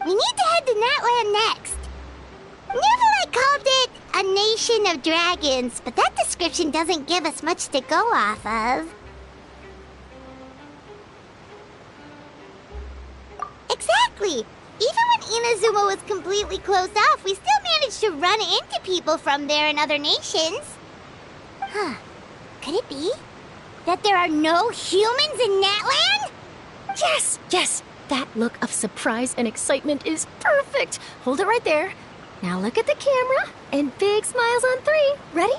We need to head to NATLAN next. NATLAN called it a nation of dragons, but that description doesn't give us much to go off of. Exactly! Even when Inazuma was completely closed off, we still managed to run into people from there in other nations. Huh. Could it be that there are no humans in NATLAN? Yes! Yes! That look of surprise and excitement is perfect! Hold it right there. Now look at the camera, and big smiles on 3. Ready?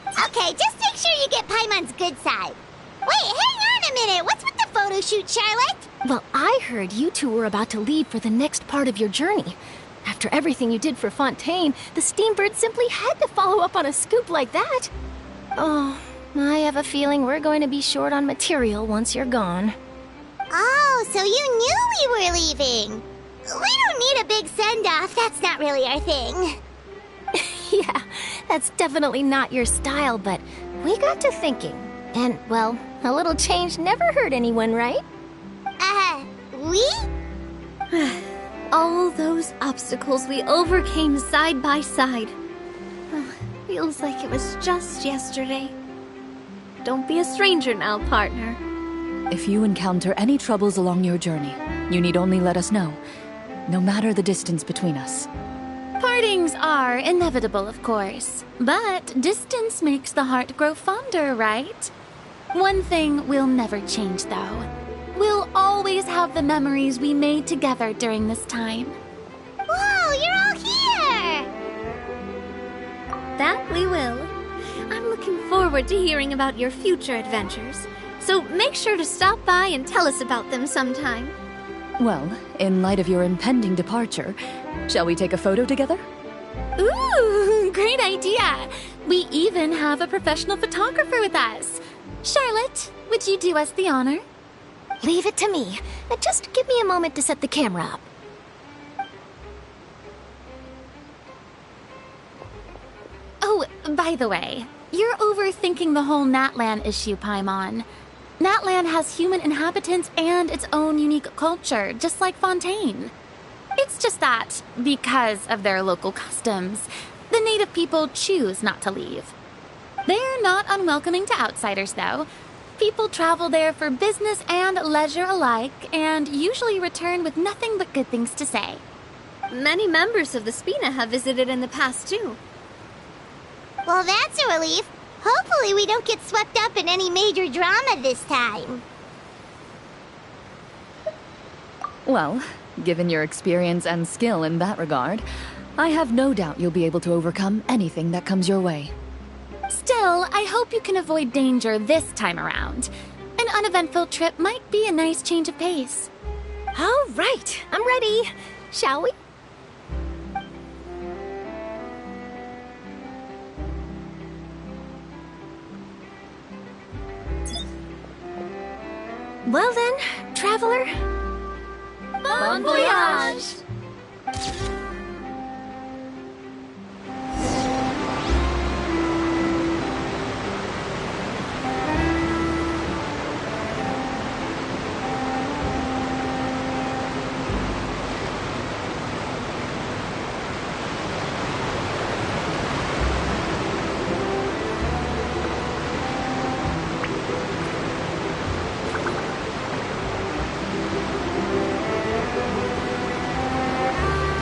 Okay, just make sure you get Paimon's good side. Wait, hang on a minute! What's with the photo shoot, Charlotte? Well, I heard you two were about to leave for the next part of your journey. After everything you did for Fontaine, the Steambird simply had to follow up on a scoop like that. Oh, I have a feeling we're going to be short on material once you're gone. Oh, so you knew we were leaving. We don't need a big send-off. That's not really our thing. Yeah, that's definitely not your style, but we got to thinking. And, well, a little change never hurt anyone, right? We? All those obstacles we overcame side by side. Feels like it was just yesterday. Don't be a stranger now, partner. If you encounter any troubles along your journey, you need only let us know, no matter the distance between us. Partings are inevitable, of course, but distance makes the heart grow fonder, right? One thing will never change, though. We'll always have the memories we made together during this time. Whoa, you're all here! That we will. I'm looking forward to hearing about your future adventures, so make sure to stop by and tell us about them sometime. Well, in light of your impending departure, shall we take a photo together? Ooh, great idea! We even have a professional photographer with us. Charlotte, would you do us the honor? Leave it to me. Just give me a moment to set the camera up. Oh, by the way, you're overthinking the whole NATLAN issue, Paimon. NATLAN has human inhabitants and its own unique culture, just like Fontaine. It's just that, because of their local customs, the native people choose not to leave. They're not unwelcoming to outsiders, though. People travel there for business and leisure alike, and usually return with nothing but good things to say. Many members of the Spina have visited in the past, too. Well, that's a relief. Hopefully we don't get swept up in any major drama this time. Well, given your experience and skill in that regard, I have no doubt you'll be able to overcome anything that comes your way. Still, I hope you can avoid danger this time around. An uneventful trip might be a nice change of pace. All right, I'm ready. Shall we? Well then, traveler. Bon voyage!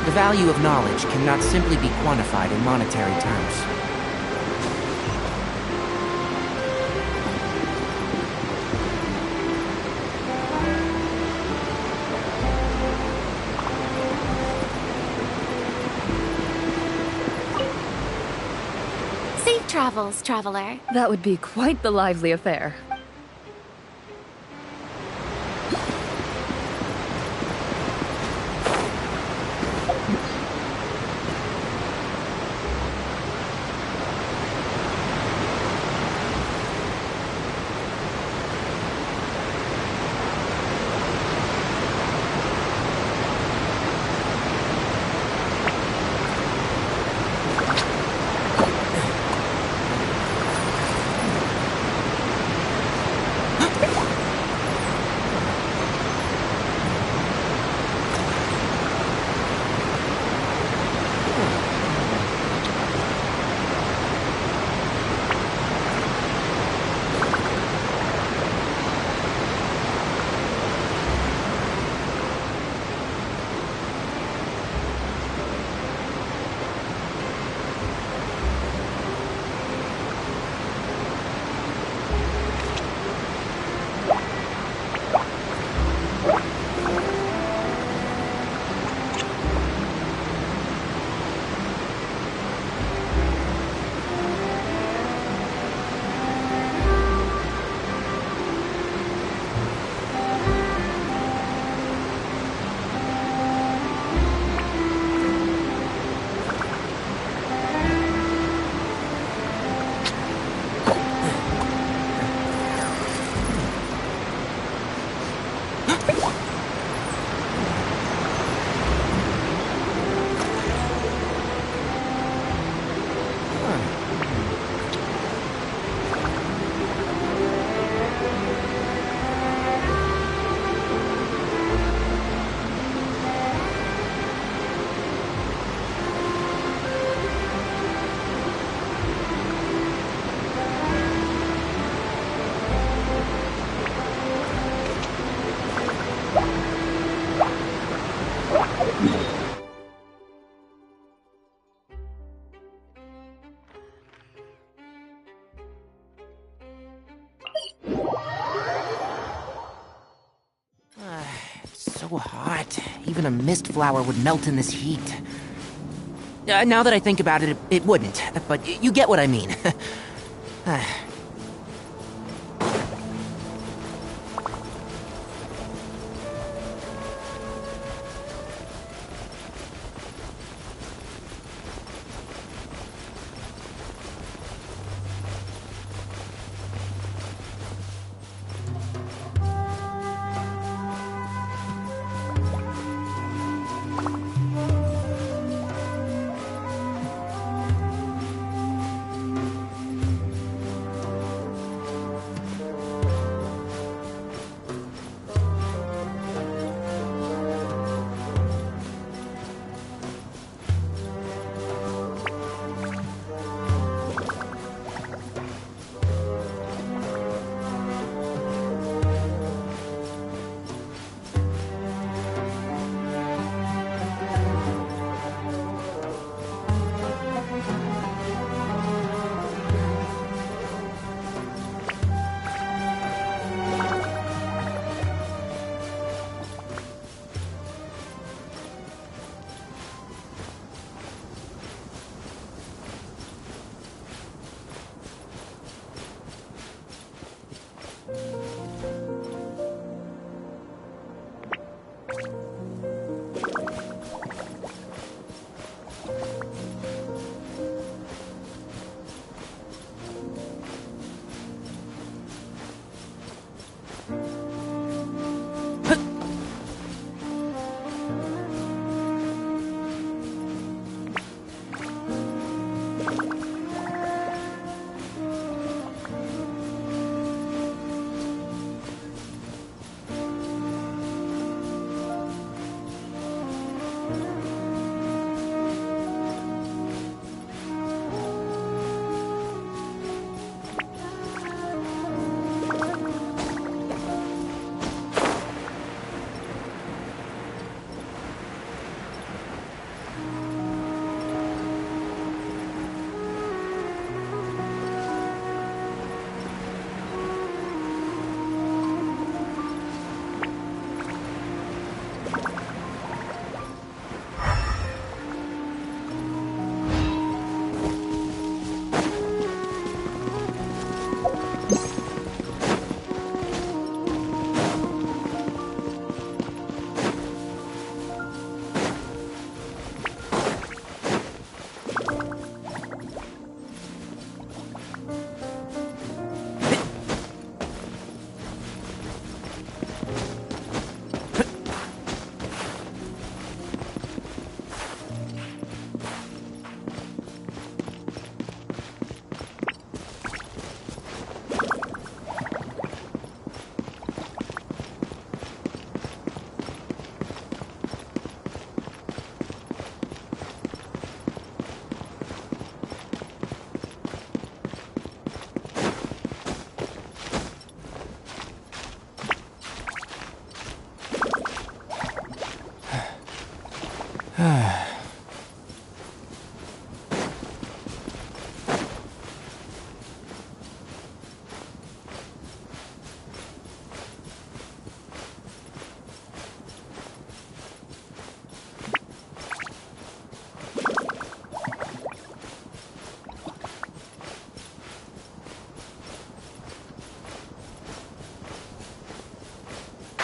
The value of knowledge cannot simply be quantified in monetary terms. Safe travels, traveler. That would be quite the lively affair. So hot. Even a mist flower would melt in this heat. Now that I think about it, it wouldn't. But you get what I mean.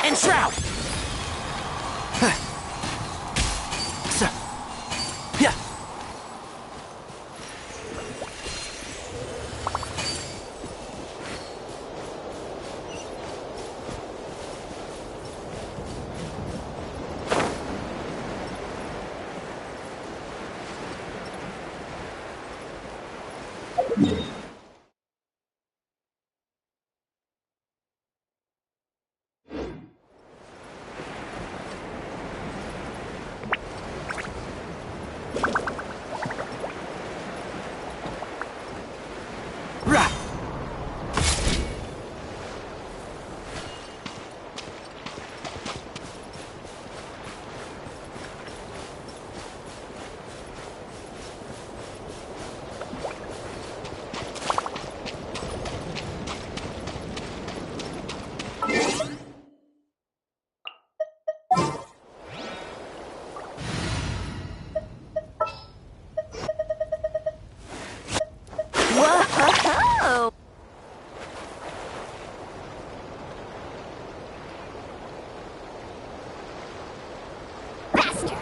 And Shroud! So, yeah. Rah! Whoa! Faster!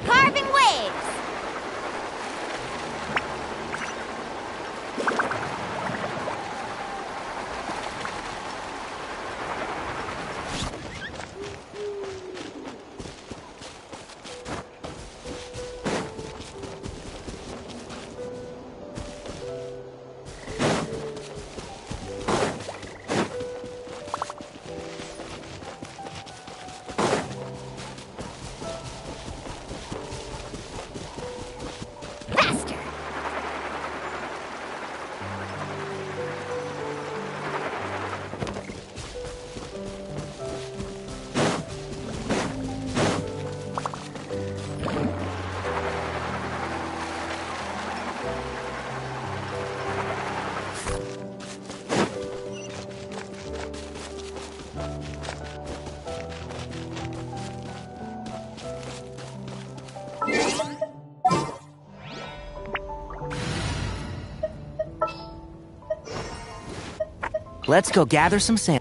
Carving waves! Let's go gather some sand.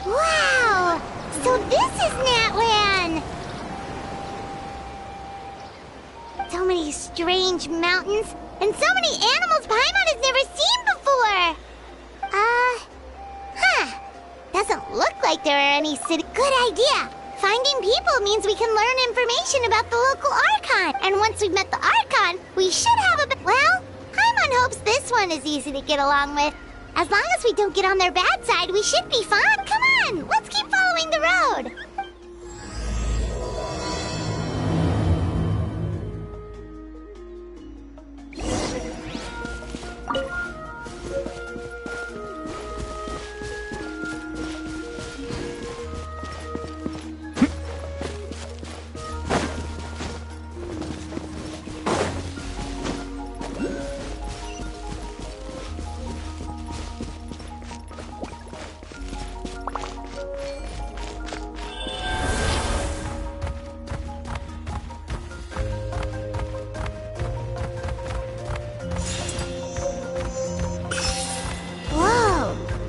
Wow! So this is NATLAN! So many strange mountains, and so many animals Paimon has never seen before! Doesn't look like there are any city. Good idea! Finding people means we can learn information about the local Archon, and once we've met the Archon, we should have a well, Paimon hopes this one is easy to get along with. As long as we don't get on their bad side, we should be fine. Come on, let's keep following the road.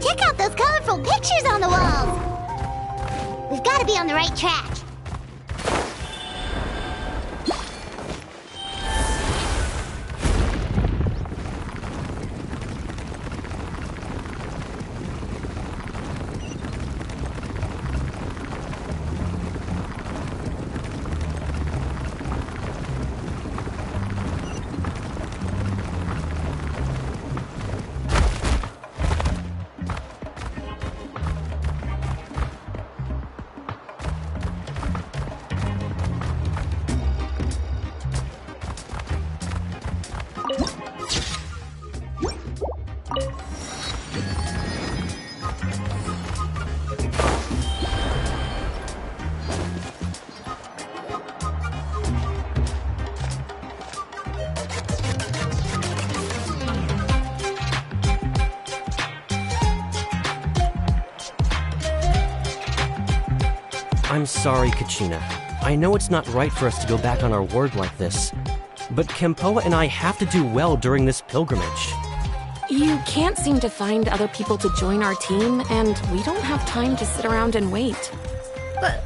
Check out those colorful pictures on the walls! We've got to be on the right track. I'm sorry, Kachina. I know it's not right for us to go back on our word like this, but Kempoa and I have to do well during this pilgrimage. You can't seem to find other people to join our team, and we don't have time to sit around and wait. But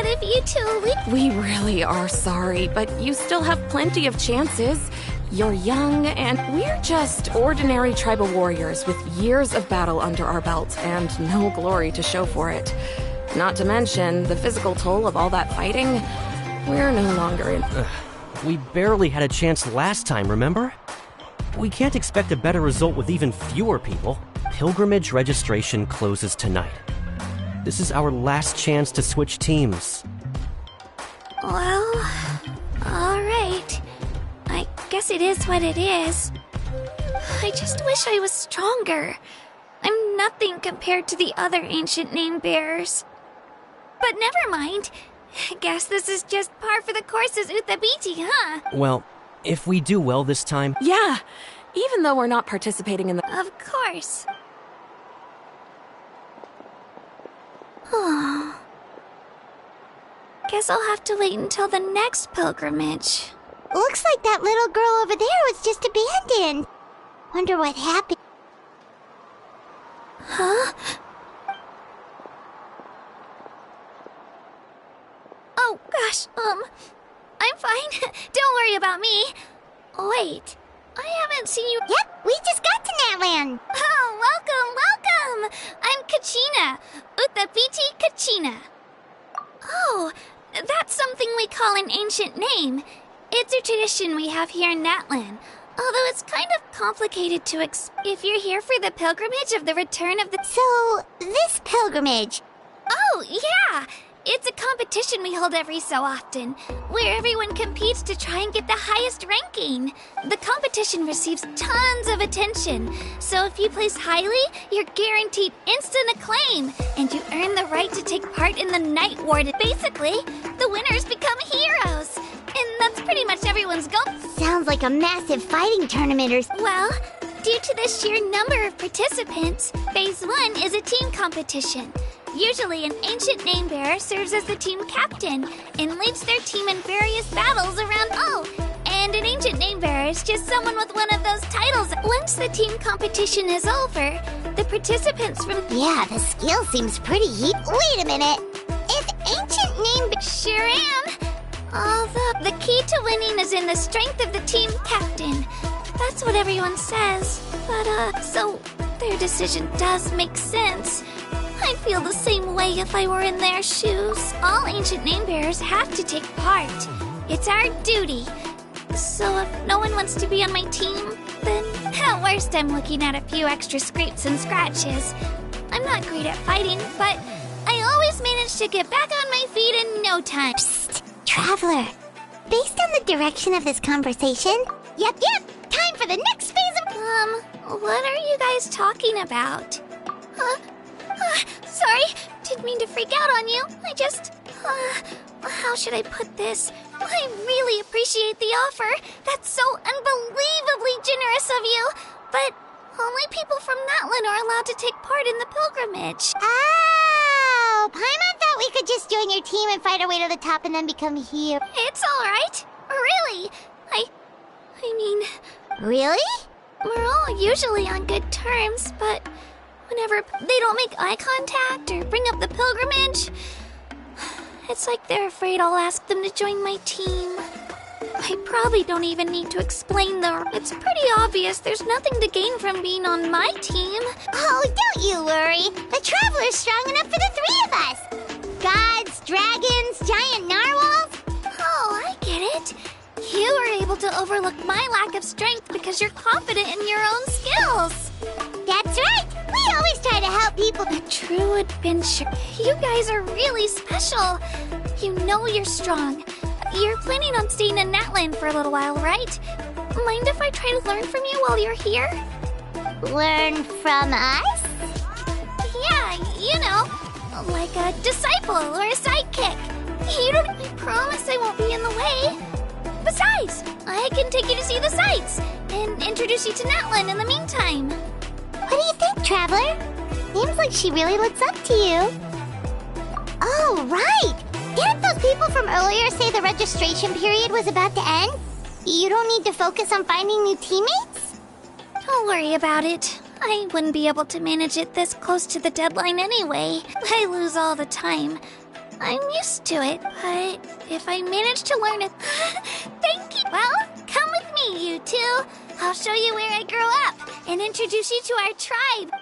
if you two leave... We really are sorry, but you still have plenty of chances. You're young, and we're just ordinary tribal warriors with years of battle under our belt and no glory to show for it. Not to mention the physical toll of all that fighting. We're no longer in... We barely had a chance last time, remember? We can't expect a better result with even fewer people. Pilgrimage registration closes tonight. This is our last chance to switch teams. Well, alright. I guess it is what it is. I just wish I was stronger. I'm nothing compared to the other ancient name bearers. But never mind. Guess this is just par for the course as Uthabiti, huh? Well, if we do well this time... Yeah, even though we're not participating in the... Of course. Oh. Guess I'll have to wait until the next pilgrimage. Looks like that little girl over there was just abandoned. Wonder what happened. Huh? Oh, gosh, I'm fine. Don't worry about me. Wait, I haven't seen you... Yep, we just got to NATLAN. Oh, welcome! I'm Kachina. Uthabiti Kachina. Oh, that's something we call an ancient name. It's a tradition we have here in NATLAN. Although it's kind of complicated to if you're here for the pilgrimage of the return of the... So, this pilgrimage... Oh, yeah! It's a competition we hold every so often, where everyone competes to try and get the highest ranking. The competition receives tons of attention, so if you place highly, you're guaranteed instant acclaim, and you earn the right to take part in the Night Ward. Basically, the winners become heroes, and that's pretty much everyone's goal. Sounds like a massive fighting tournament or... Well, due to the sheer number of participants, Phase 1 is a team competition. Usually, an ancient name bearer serves as the team captain and leads their team in various battles around. Oh, and an ancient name bearer is just someone with one of those titles. Once the team competition is over, the participants from... Yeah, the skill seems pretty heat. Wait a minute. If ancient name... Sure am. Although, the key to winning is in the strength of the team captain. That's what everyone says. But, so, their decision does make sense. I'd feel the same way if I were in their shoes. All ancient name bearers have to take part. It's our duty. So if no one wants to be on my team, then at worst I'm looking at a few extra scrapes and scratches. I'm not great at fighting, but I always manage to get back on my feet in no time. Psst, Traveler. Based on the direction of this conversation... Yep, time for the next phase of... What are you guys talking about? Sorry, didn't mean to freak out on you. I just... how should I put this? I really appreciate the offer. That's so unbelievably generous of you. But only people from NATLAN are allowed to take part in the pilgrimage. Oh, Paimon thought we could just join your team and fight our way to the top and then become heroes. It's alright. Really. I mean... Really? We're all usually on good terms, but... whenever they don't make eye contact or bring up the pilgrimage, it's like they're afraid I'll ask them to join my team. I probably don't even need to explain though. It's pretty obvious there's nothing to gain from being on my team. Oh, don't you worry. The Traveler's strong enough for the three of us. Gods, dragons, giant narwhals. Oh, I get it. You were able to overlook my lack of strength because you're confident in your own skills. That's right. We always try to help people. A true adventure. You guys are really special. You know you're strong. You're planning on staying in NATLAN for a little while, right? Mind if I try to learn from you while you're here? Learn from us? Yeah, you know, like a disciple or a sidekick. You don't... I promise I won't be in the way. Besides, I can take you to see the sights and introduce you to NATLAN in the meantime. What do you think, Traveler? Seems like she really looks up to you. Oh, right! Didn't those people from earlier say the registration period was about to end? You don't need to focus on finding new teammates? Don't worry about it. I wouldn't be able to manage it this close to the deadline anyway. I lose all the time. I'm used to it, but if I manage to learn it... Thank you! Well, come with me, you two. I'll show you where I grew up and introduce you to our tribe.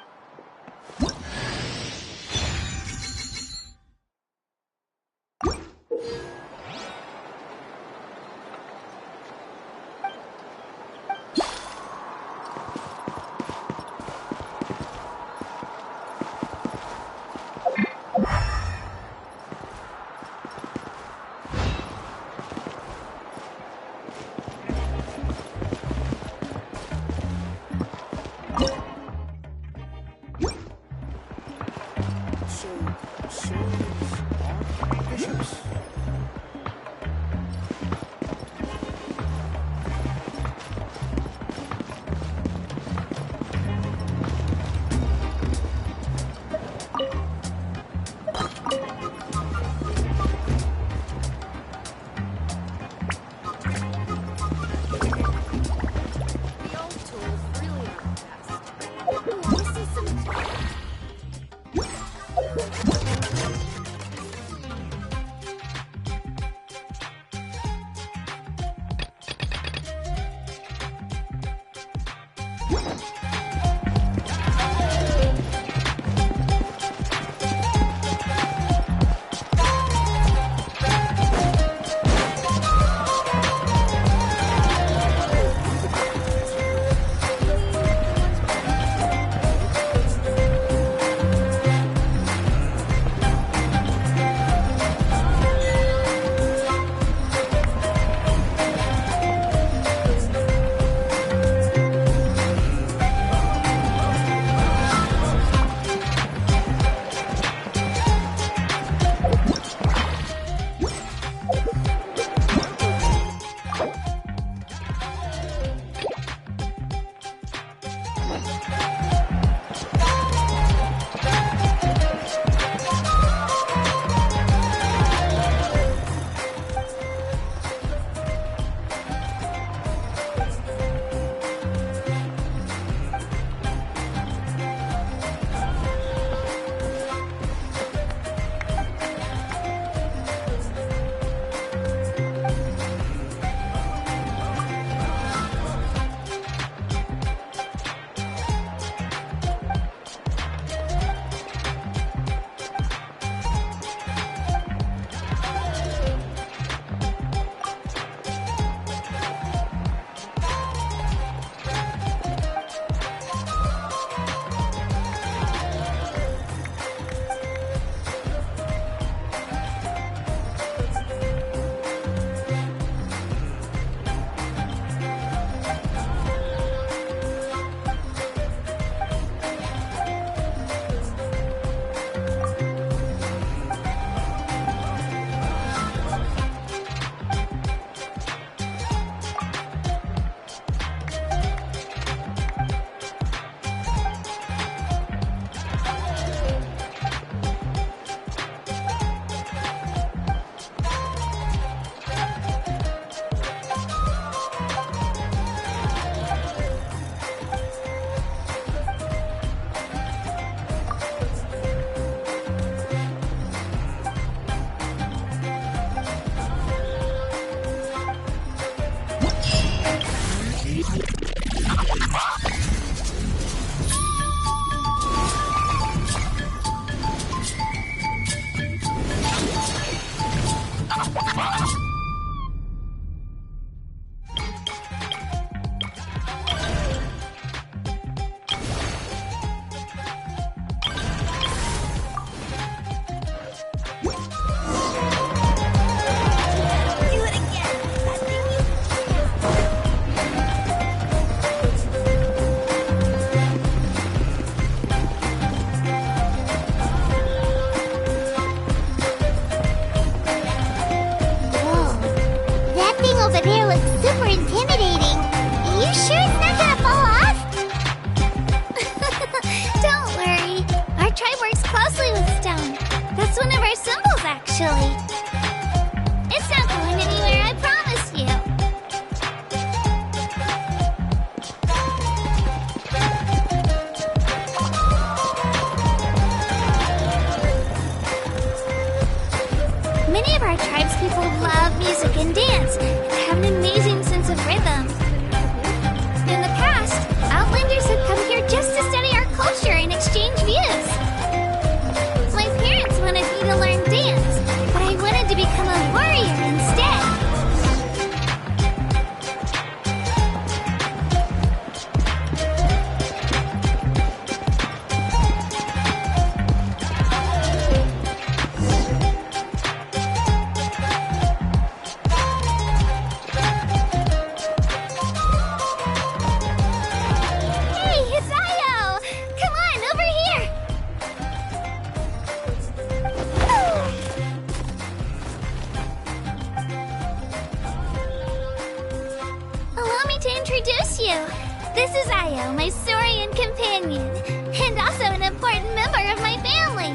This is Io, my Saurian companion, and also an important member of my family.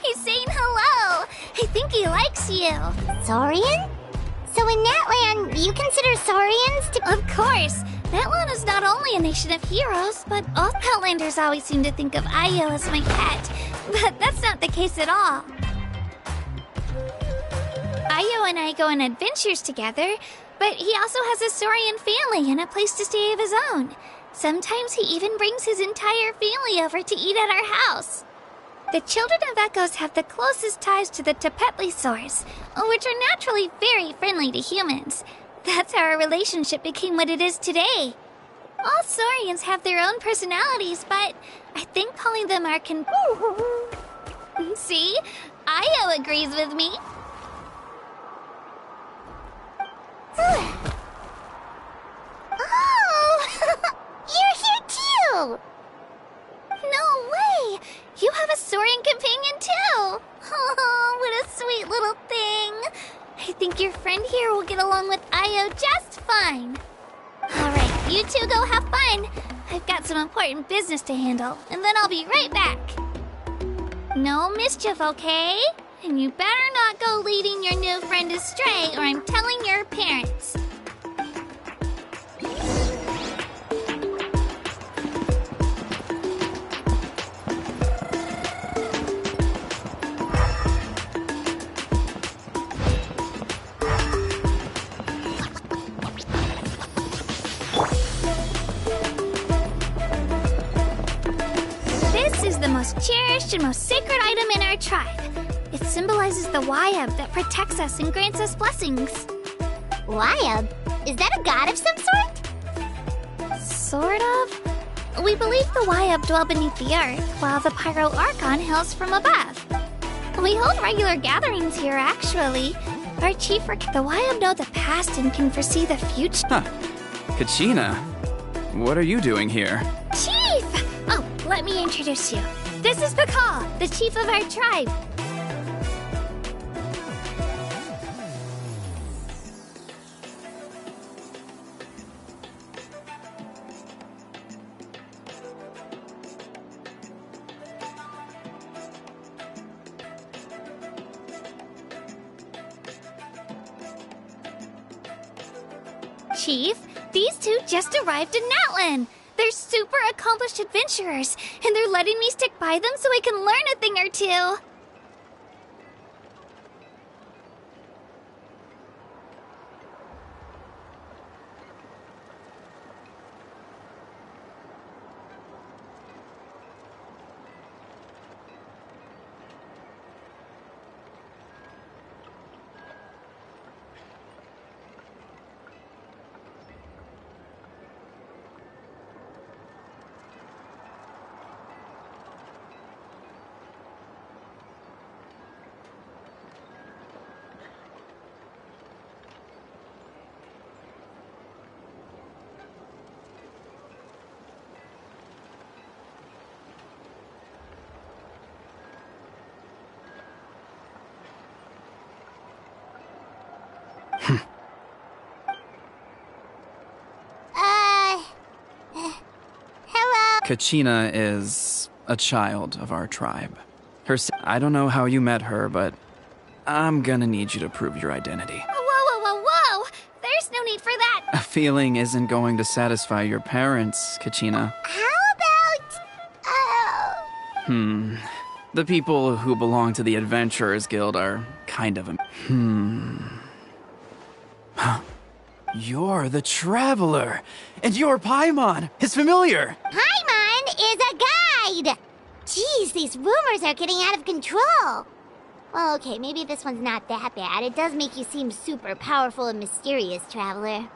He's saying hello. I think he likes you. Saurian? So in NATLAN, you consider Saurians to... Of course. NATLAN is not only a nation of heroes, but all Outlanders always seem to think of Io as my pet. But that's not the case at all. Io and I go on adventures together, but he also has a Saurian family and a place to stay of his own. Sometimes he even brings his entire family over to eat at our house. The children of Echoes have the closest ties to the Tepetlisaurs, which are naturally very friendly to humans. That's how our relationship became what it is today. All Saurians have their own personalities, but I think calling them our See? Io agrees with me. Oh! You're here too! No way! You have a Saurian companion too! Oh, what a sweet little thing! I think your friend here will get along with Io just fine. Alright, You two go have fun. I've got some important business to handle, and then I'll be right back. No mischief, okay? And you better not go leading your new friend astray, or I'm telling your parents. This is the most cherished and most sacred item in our tribe. It symbolizes the Wayab that protects us and grants us blessings. Wayab? Is that a god of some sort? Sort of. We believe the Wayab dwell beneath the earth, while the Pyro Archon hails from above. We hold regular gatherings here, actually. Our chief the Wayab know the past and can foresee the future. Huh. Kachina, what are you doing here? Chief! Oh, let me introduce you. This is Pakal, the chief of our tribe. Chief, these two just arrived in NATLAN. They're super accomplished adventurers, and they're letting me stick by them so I can learn a thing or two. Hello? Kachina is a child of our tribe. I don't know how you met her, but I'm gonna need you to prove your identity. Whoa! There's no need for that. A feeling isn't going to satisfy your parents, Kachina. How about... The people who belong to the Adventurers Guild are kind of Huh. You're the Traveler, and your Paimon is familiar. Paimon is a guide! Jeez, these rumors are getting out of control. Well, okay, maybe this one's not that bad. It does make you seem super powerful and mysterious, Traveler.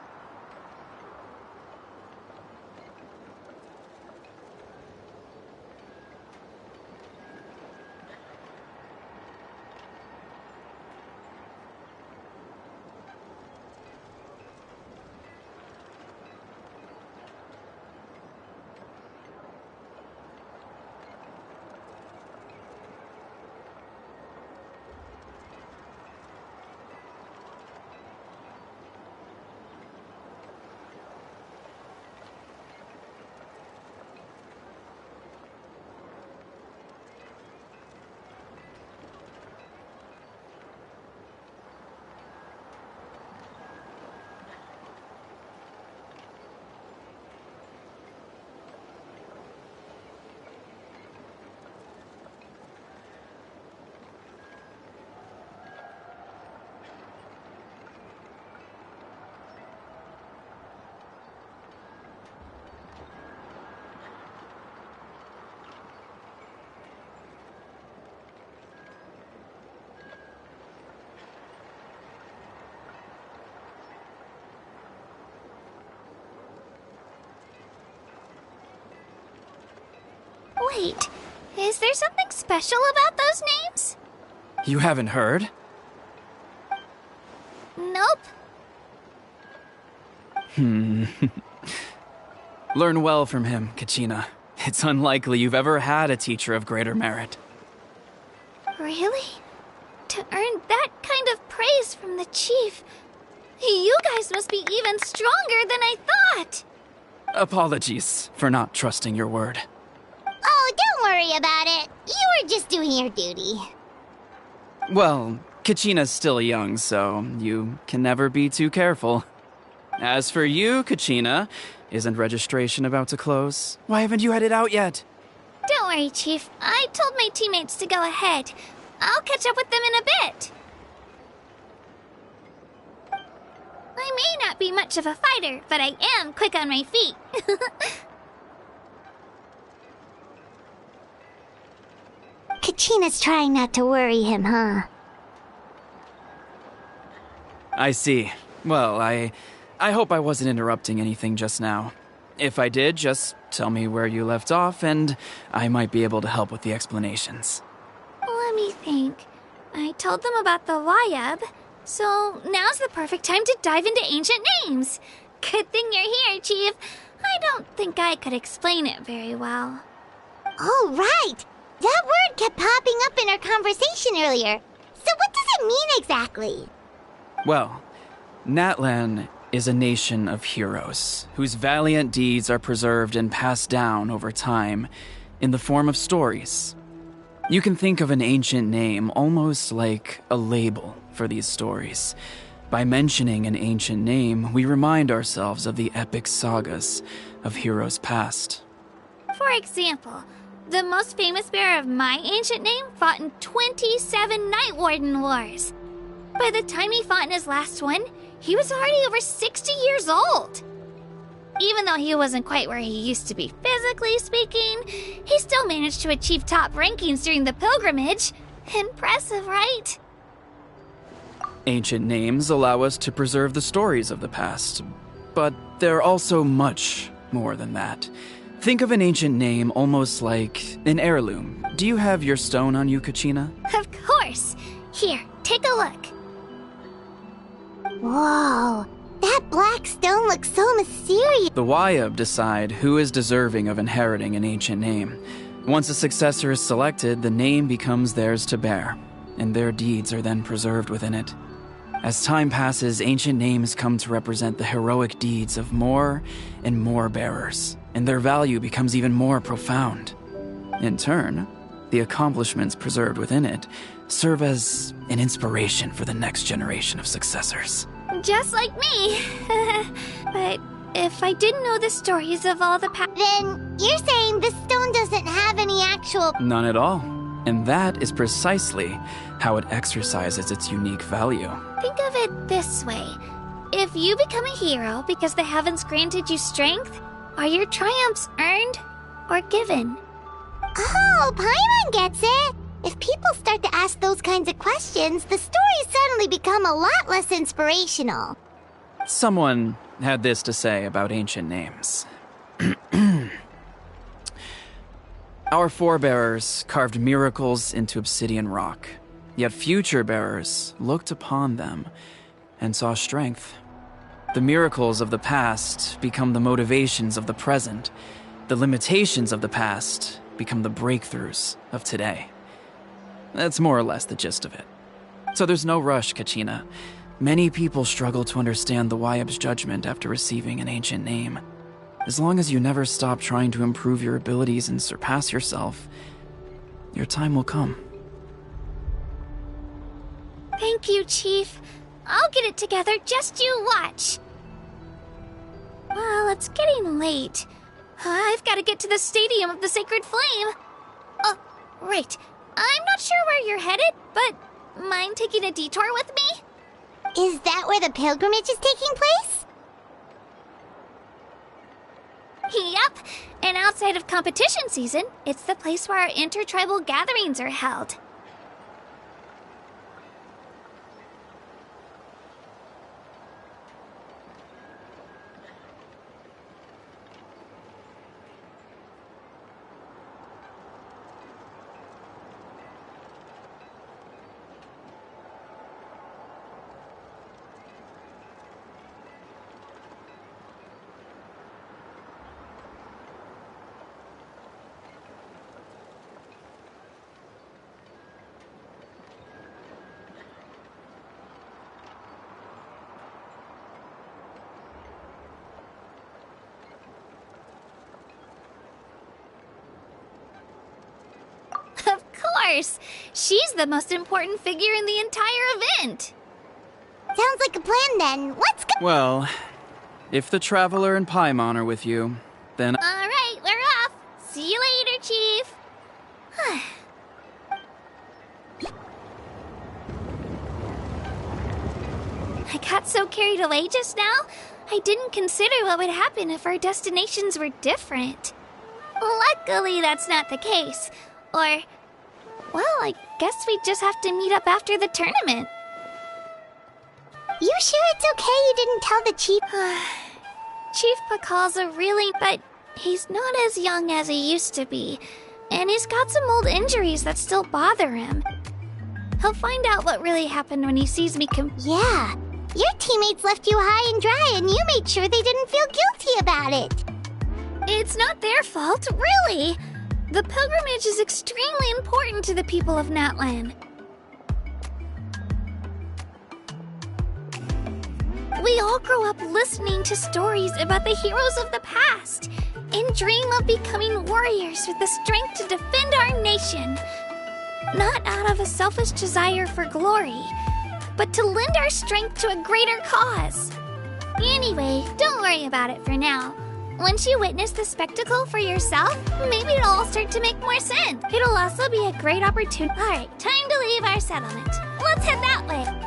Wait, is there something special about those names? You haven't heard? Nope. Learn well from him, Kachina. It's unlikely you've ever had a teacher of greater merit. Really? To earn that kind of praise from the chief, you guys must be even stronger than I thought. Apologies for not trusting your word. Oh, don't worry about it. You were just doing your duty. Well, Kachina's still young, so you can never be too careful. As for you, Kachina, isn't registration about to close? Why haven't you had it out yet? Don't worry, Chief. I told my teammates to go ahead. I'll catch up with them in a bit. I may not be much of a fighter, but I am quick on my feet. Kachina's trying not to worry him, huh? I see. Well, I hope I wasn't interrupting anything just now. If I did, just tell me where you left off, and I might be able to help with the explanations. Let me think. I told them about the Wayab, so now's the perfect time to dive into ancient names. Good thing you're here, Chief. I don't think I could explain it very well. Oh, right! That word kept popping up in our conversation earlier. So what does it mean exactly? Well, NATLAN is a nation of heroes whose valiant deeds are preserved and passed down over time in the form of stories. You can think of an ancient name almost like a label for these stories. By mentioning an ancient name, we remind ourselves of the epic sagas of heroes past. For example, the most famous bearer of my ancient name fought in 27 Night Warden Wars. By the time he fought in his last one, he was already over 60 years old. Even though he wasn't quite where he used to be physically speaking, he still managed to achieve top rankings during the pilgrimage. Impressive, right? Ancient names allow us to preserve the stories of the past, but they're also much more than that. Think of an ancient name almost like an heirloom. Do you have your stone on you, Kachina? Of course. Here, take a look. Whoa, that black stone looks so mysterious. The Wayab decide who is deserving of inheriting an ancient name. Once a successor is selected, the name becomes theirs to bear, and their deeds are then preserved within it. As time passes, ancient names come to represent the heroic deeds of more and more bearers, and their value becomes even more profound. In turn, the accomplishments preserved within it serve as an inspiration for the next generation of successors. Just like me. But if I didn't know the stories of all the Then you're saying this stone doesn't have any actual... None at all. And that is precisely how it exercises its unique value. Think of it this way. If you become a hero because the heavens granted you strength, are your triumphs earned or given? Oh, Paimon gets it! If people start to ask those kinds of questions, the stories suddenly become a lot less inspirational. Someone had this to say about ancient names. Our forebears carved miracles into obsidian rock, yet future bearers looked upon them and saw strength. The miracles of the past become the motivations of the present. The limitations of the past become the breakthroughs of today. That's more or less the gist of it. So there's no rush, Kachina. Many people struggle to understand the Wayab's judgment after receiving an ancient name. As long as you never stop trying to improve your abilities and surpass yourself, your time will come. Thank you, Chief. I'll get it together, just you watch. Well, it's getting late. I've got to get to the Stadium of the Sacred Flame. Oh, right. I'm not sure where you're headed, but mind taking a detour with me? Is that where the pilgrimage is taking place? Yup, and outside of competition season, it's the place where our intertribal gatherings are held. course! She's the most important figure in the entire event! Sounds like a plan then. Let's go! Well, if the Traveler and Paimon are with you, then... Alright, we're off! See you later, Chief! I got so carried away just now, I didn't consider what would happen if our destinations were different. Luckily, that's not the case. Or, well, I guess we just have to meet up after the tournament. You sure it's okay you didn't tell the chief? Chief Pakal's but he's not as young as he used to be. And he's got some old injuries that still bother him. He'll find out what really happened when he sees me Yeah. Your teammates left you high and dry and you made sure they didn't feel guilty about it. It's not their fault, really. The pilgrimage is extremely important to the people of NATLAN. We all grow up listening to stories about the heroes of the past and dream of becoming warriors with the strength to defend our nation. Not out of a selfish desire for glory, but to lend our strength to a greater cause. Anyway, don't worry about it for now. Once you witness the spectacle for yourself, maybe it'll all start to make more sense. It'll also be a great opportunity. Alright, time to leave our settlement. Let's head that way.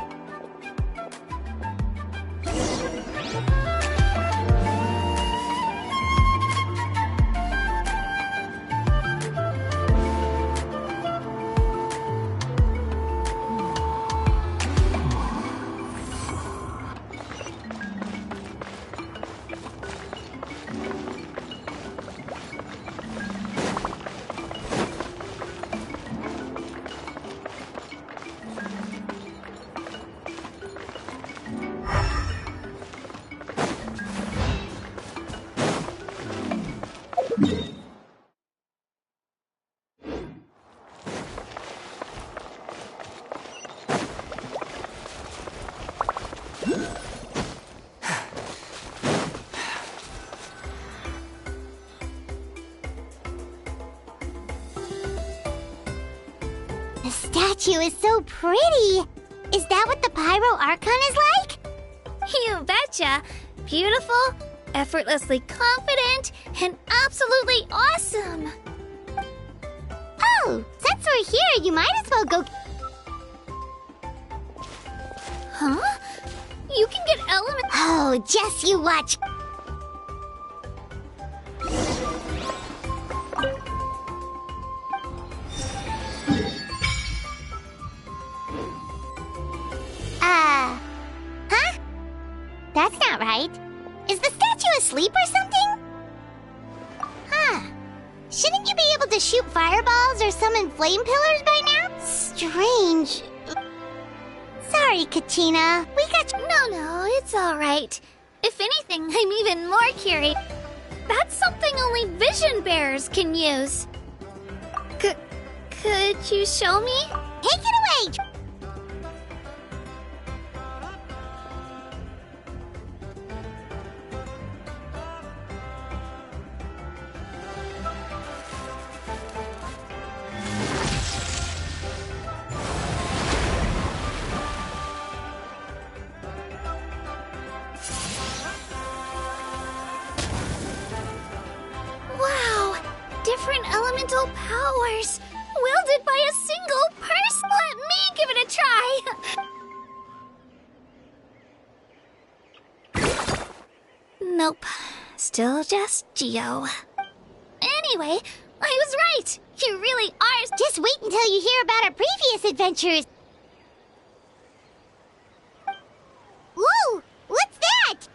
The statue is so pretty. Is that what the Pyro Archon is like? You betcha. Beautiful, effortlessly confident, and absolutely awesome. Oh, since we're here, you might as well go... Huh? You can get elements... Oh, just you watch. Huh? That's not right. Is the statue asleep or something? Huh. Shouldn't you be able to shoot fireballs or summon flame pillars by now? Strange. Sorry, Kachina. We got... No, it's alright. If anything, I'm even more curious. That's something only vision bearers can use. Could you show me? Take it away! Wow! Different elemental powers! Wielded by a single person! Let me give it a try! Nope. Still just Geo. Anyway, I was right! You really are... Just wait until you hear about our previous adventures. Whoa! What's that?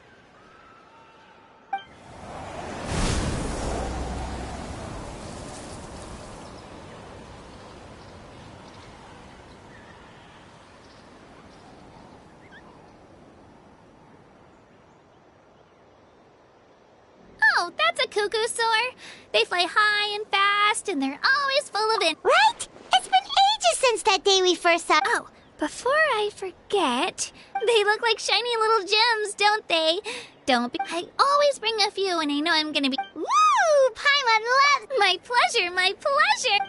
Oh, that's a cuckoo soar. They fly high and fast, and they're always full of it. Right? It's been ages since that day we first saw... Oh, before I forget, they look like shiny little gems, don't they? Don't be... I always bring a few when I know I'm gonna be... Woo! Paimon loves... My pleasure, my pleasure!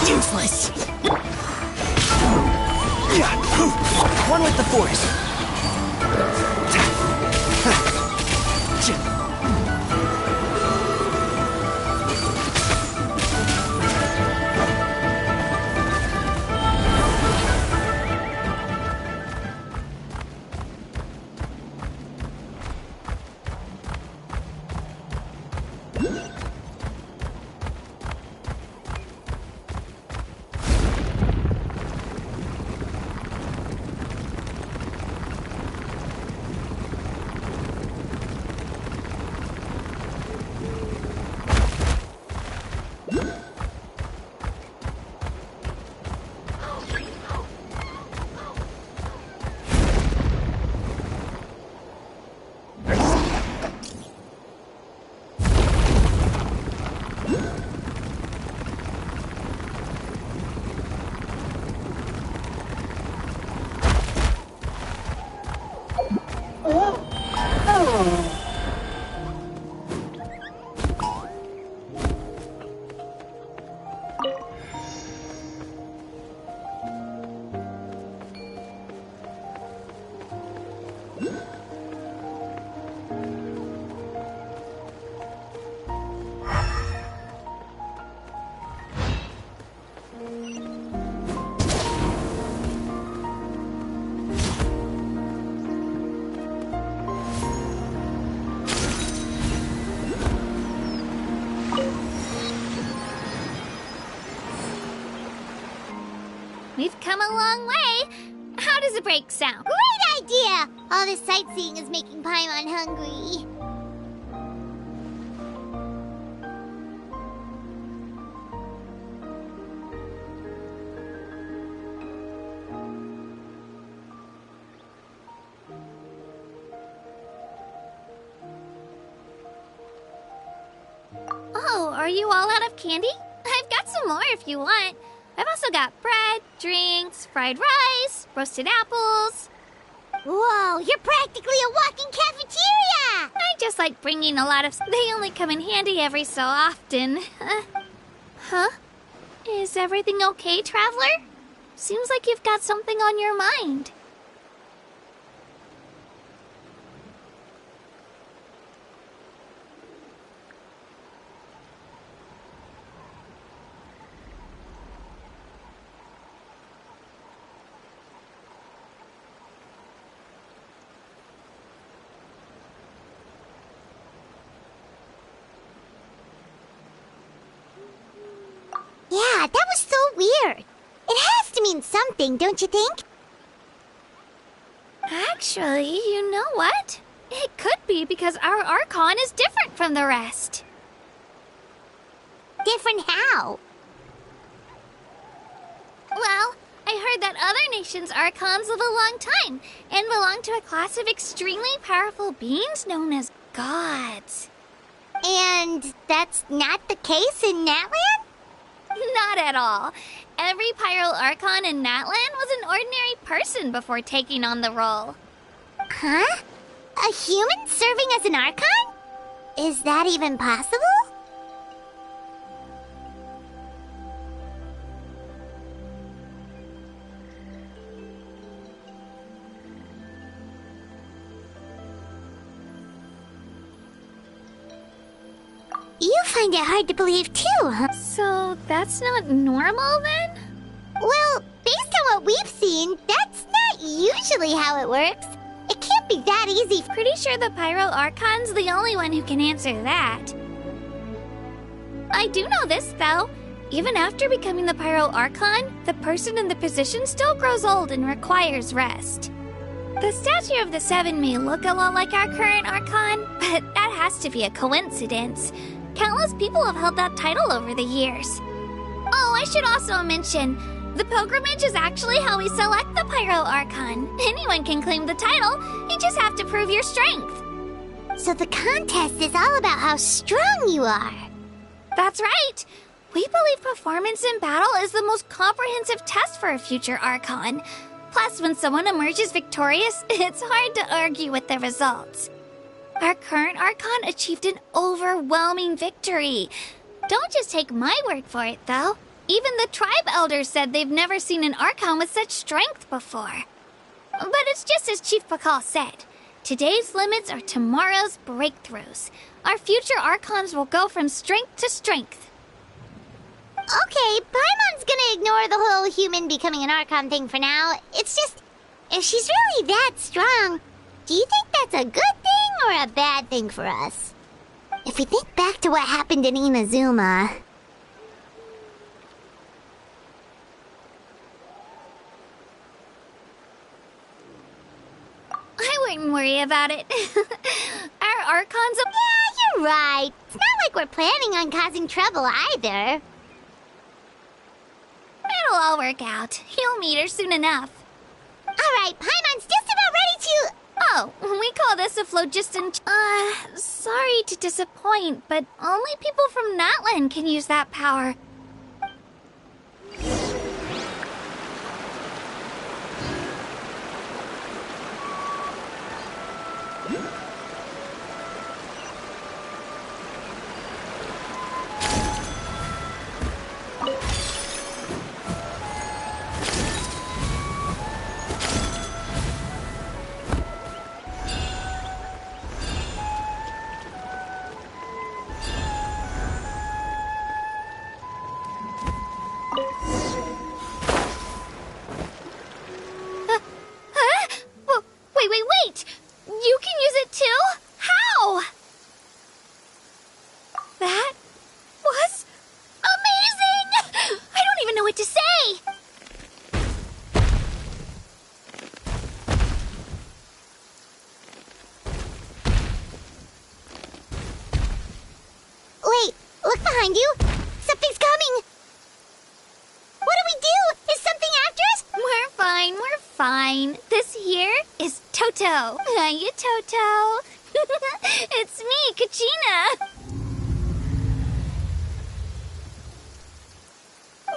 Useless. One with the force. We've come a long way. How does a break sound? Great idea! All this sightseeing is making Paimon hungry. Oh, are you all out of candy? I've got some more if you want. I've also got bread, drinks, fried rice, roasted apples. Whoa, you're practically a walking cafeteria! I just like bringing a lot of... They only come in handy every so often. Huh? Is everything okay, Traveler? Seems like you've got something on your mind. Yeah, that was so weird. It has to mean something, don't you think? Actually, you know what? It could be because our Archon is different from the rest. Different how? Well, I heard that other nations' Archons live a long time and belong to a class of extremely powerful beings known as gods. And that's not the case in NATLAN? Not at all. Every Pyro Archon in NATLAN was an ordinary person before taking on the role. Huh? A human serving as an Archon? Is that even possible? You find it hard to believe too, huh? So that's not normal then? Well, based on what we've seen, that's not usually how it works. It can't be that easy. Pretty sure the Pyro Archon's the only one who can answer that. I do know this, though. Even after becoming the Pyro Archon, the person in the position still grows old and requires rest. The statue of the Seven may look a lot like our current Archon, but that has to be a coincidence. Countless people have held that title over the years. Oh, I should also mention, the pilgrimage is actually how we select the Pyro Archon. Anyone can claim the title, you just have to prove your strength. So the contest is all about how strong you are. That's right! We believe performance in battle is the most comprehensive test for a future Archon. Plus, when someone emerges victorious, it's hard to argue with the results. Our current Archon achieved an overwhelming victory. Don't just take my word for it, though. Even the tribe elders said they've never seen an Archon with such strength before. But it's just as Chief Pakal said. Today's limits are tomorrow's breakthroughs. Our future Archons will go from strength to strength. Okay, Paimon's gonna ignore the whole human becoming an Archon thing for now. It's just, if she's really that strong, do you think that's a good thing or a bad thing for us? If we think back to what happened in Inazuma... I wouldn't worry about it. Our Archons... Yeah, you're right. It's not like we're planning on causing trouble either. It'll all work out. You'll meet her soon enough. Alright, Paimon's just about ready to... Oh, we call this a phlogiston... sorry to disappoint, but only people from NATLAN can use that power. Wait! You can use it too? How? That was amazing! I don't even know what to say! Wait, look behind you! Something's coming! What do we do? Is something after us? We're fine. This here is Toto. Hiya, Toto. It's me, Kachina.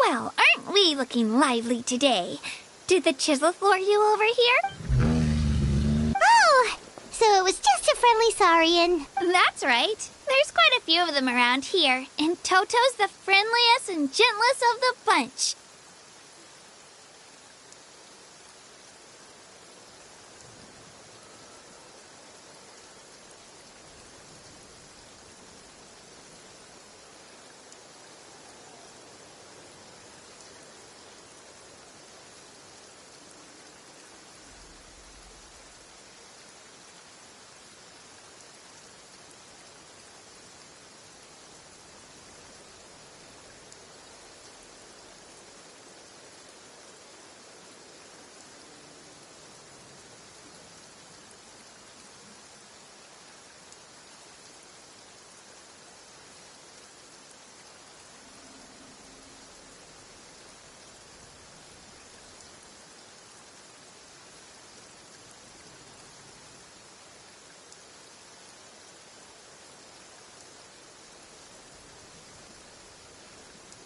Well, aren't we looking lively today? Did the chisel floor you over here? Oh, so it was just a friendly saurian. That's right. There's quite a few of them around here, and Toto's the friendliest and gentlest of the bunch.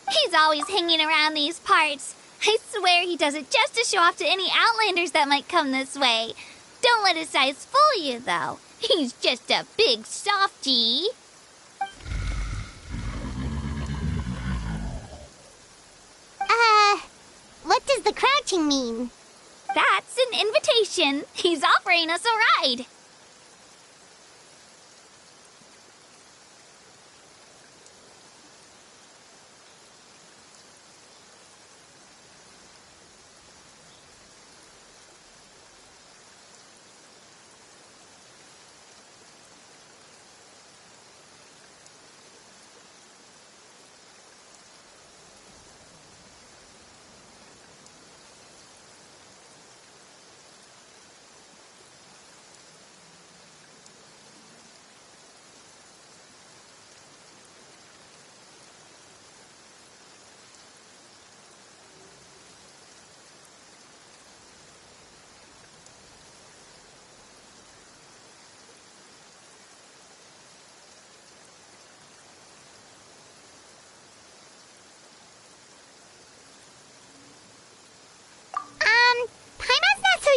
He's always hanging around these parts. I swear he does it just to show off to any Outlanders that might come this way. Don't let his size fool you, though. He's just a big softie. What does the crouching mean? That's an invitation. He's offering us a ride.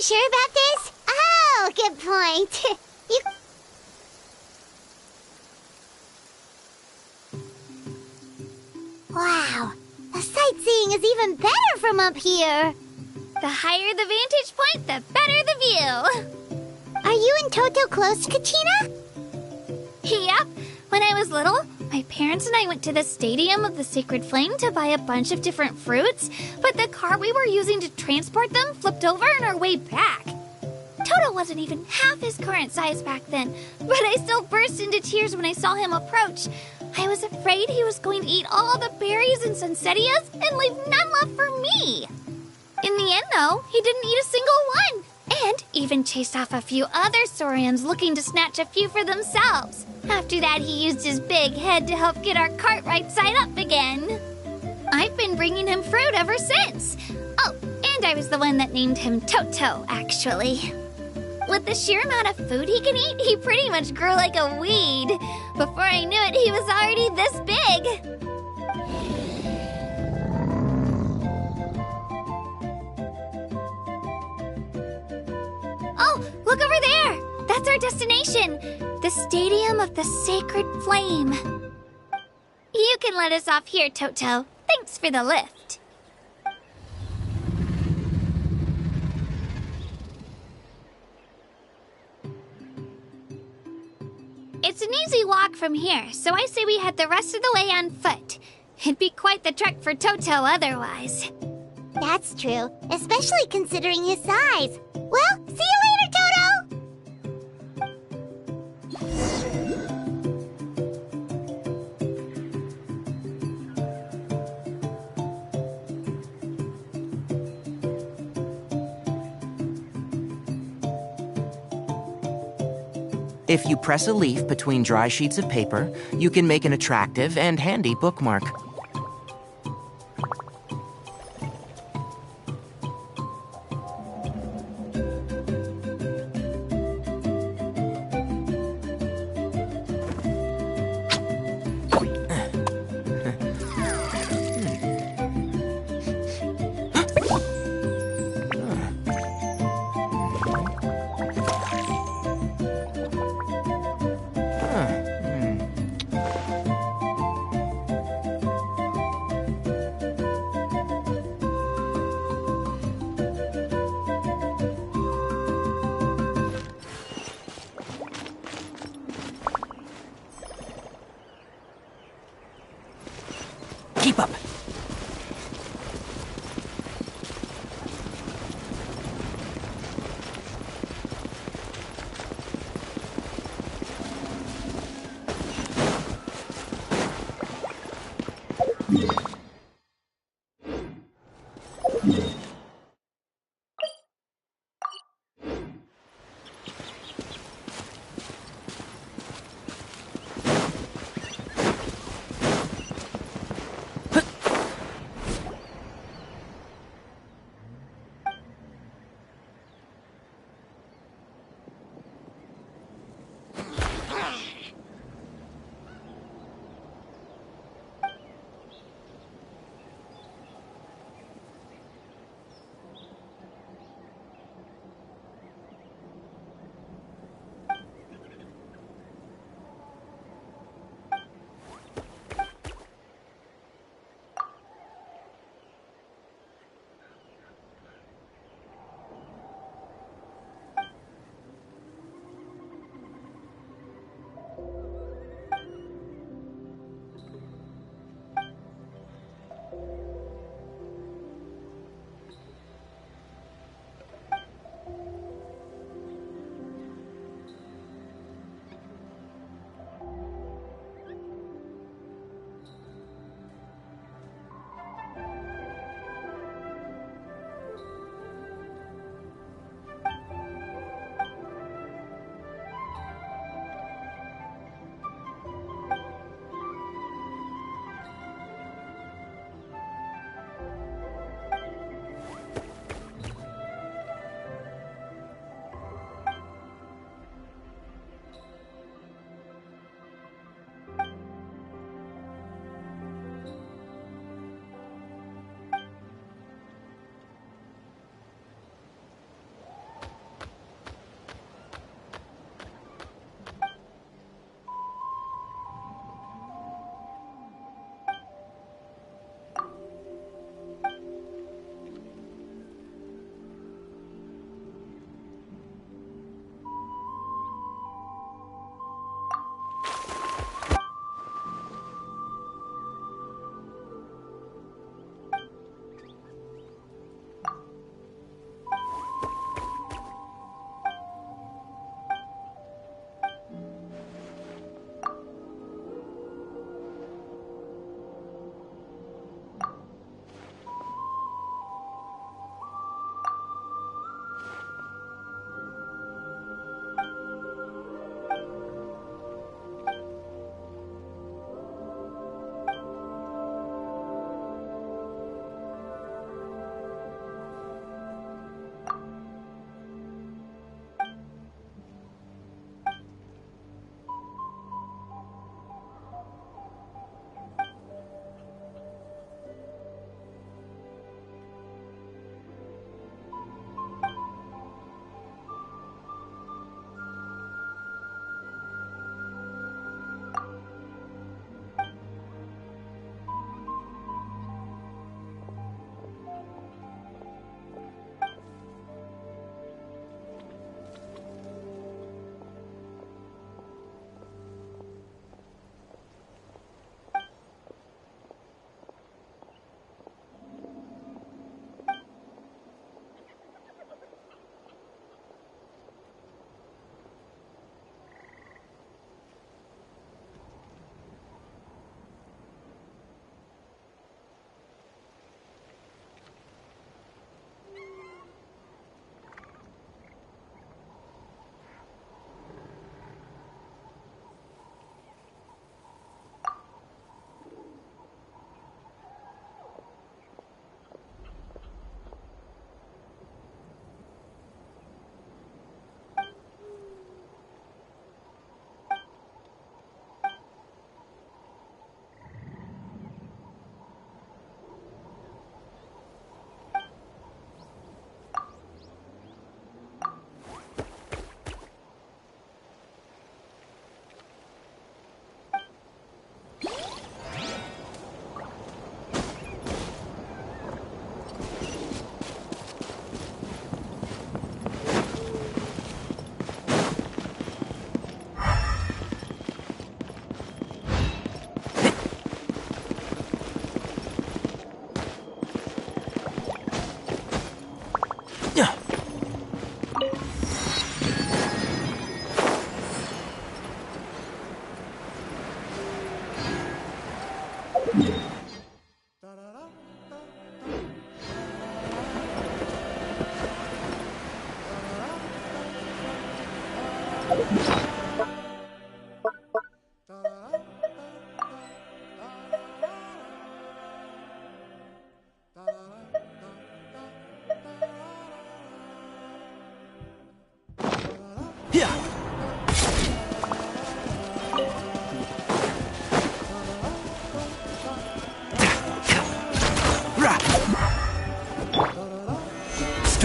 sure about this? Oh, good point. You... Wow, the sightseeing is even better from up here. The higher the vantage point, the better the view. Are you and Toto close, Katina? Yep. When I was little, my parents and I went to the Stadium of the Sacred Flame to buy a bunch of different fruits, but the car we were using to transport them flipped over on our way back. Toto wasn't even half his current size back then, but I still burst into tears when I saw him approach. I was afraid he was going to eat all the berries and sunsettias and leave none left for me. In the end, though, he didn't eat a single one, and even chased off a few other saurians looking to snatch a few for themselves. After that, he used his big head to help get our cart right side up again. I've been bringing him fruit ever since. Oh, and I was the one that named him Toto, actually. With the sheer amount of food he can eat, he pretty much grew like a weed. Before I knew it, he was already this big. Oh, look over there! That's our destination! The Stadium of the Sacred Flame. You can let us off here, Toto. Thanks for the lift. It's an easy walk from here, so I say we head the rest of the way on foot. It'd be quite the trek for Toto otherwise. That's true, especially considering his size. Well, see you later, Toto! If you press a leaf between dry sheets of paper, you can make an attractive and handy bookmark. Keep up.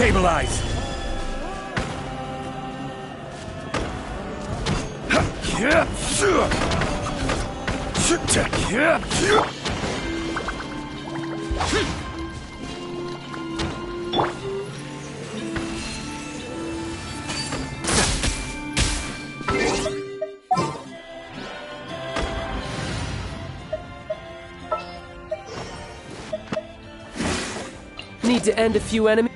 Stabilize! Need to end a few enemies.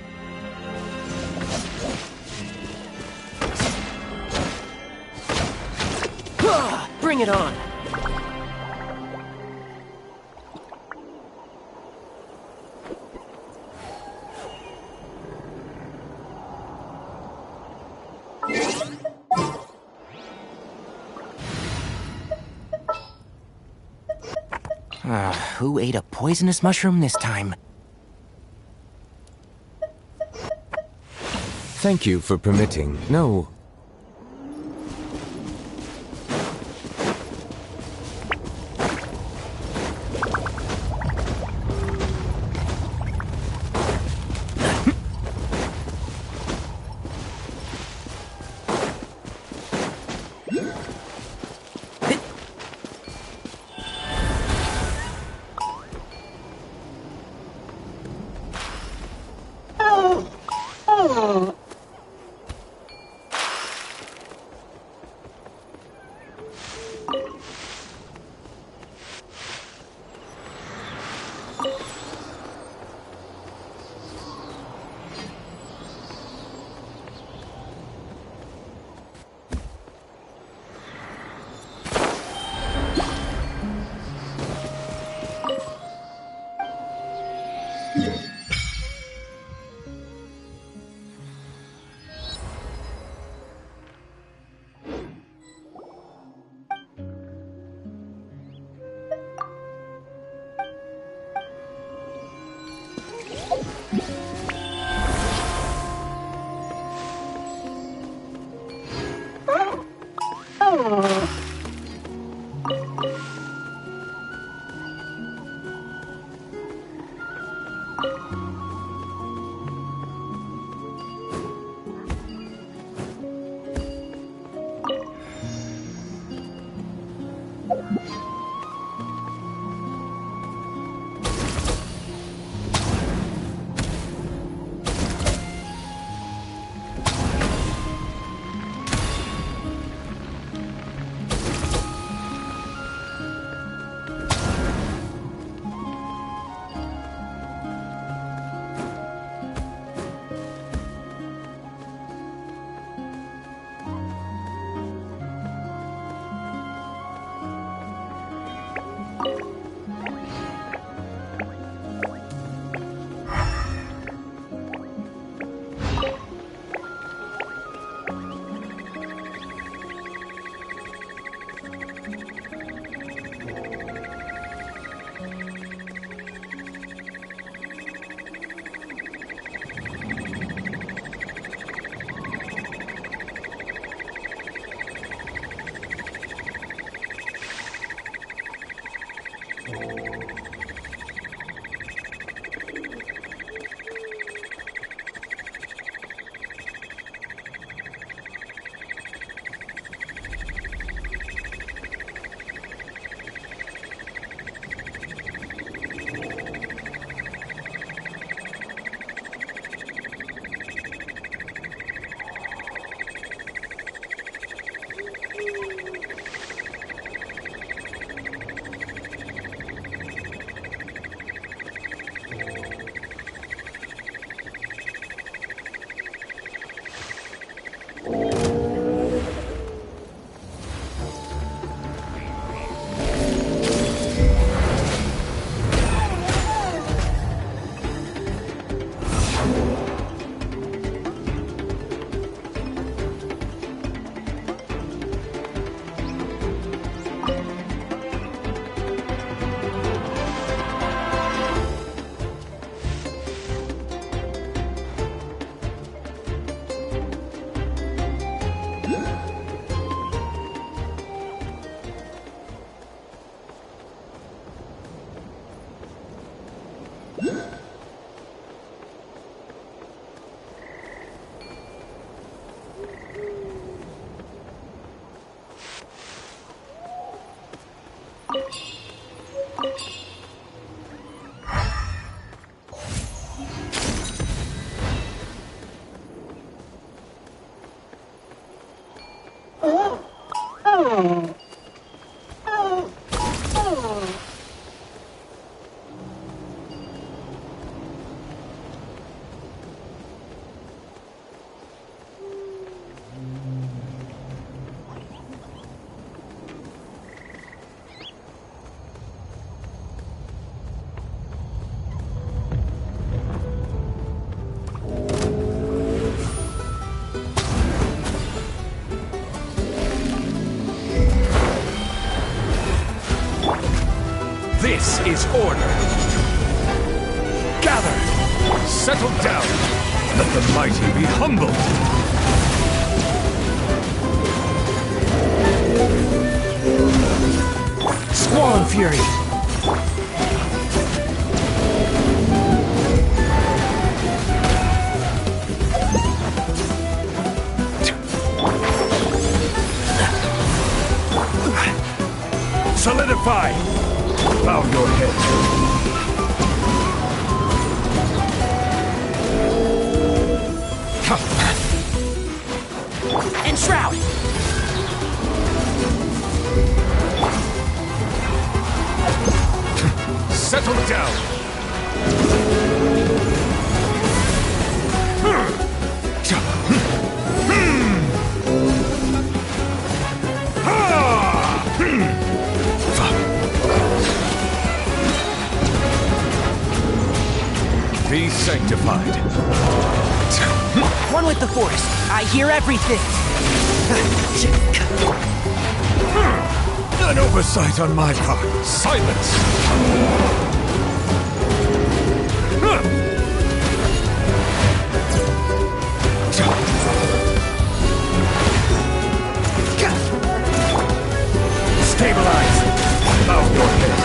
Bring it on! Who ate a poisonous mushroom this time? Thank you for permitting. No. This is order. Gather! Settle down! Let the mighty be humbled! Squall and Fury! Solidify! Bow your head. Enshroud! Settle down! Be sanctified. One with the Force. I hear everything. An oversight on my part. Silence! Stabilize! Bow your head.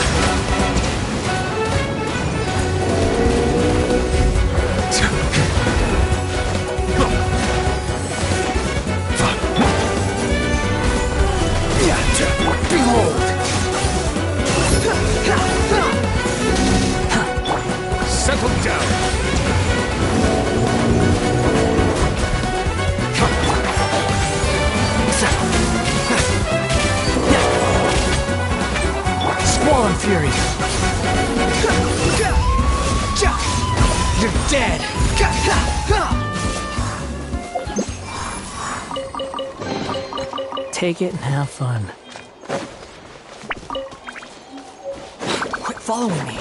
Behold! Settle down! Squall and Fury! You're dead! Take it and have fun. Quit following me.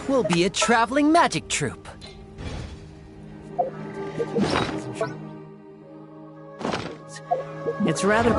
We'll be a traveling magic troupe. It's rather...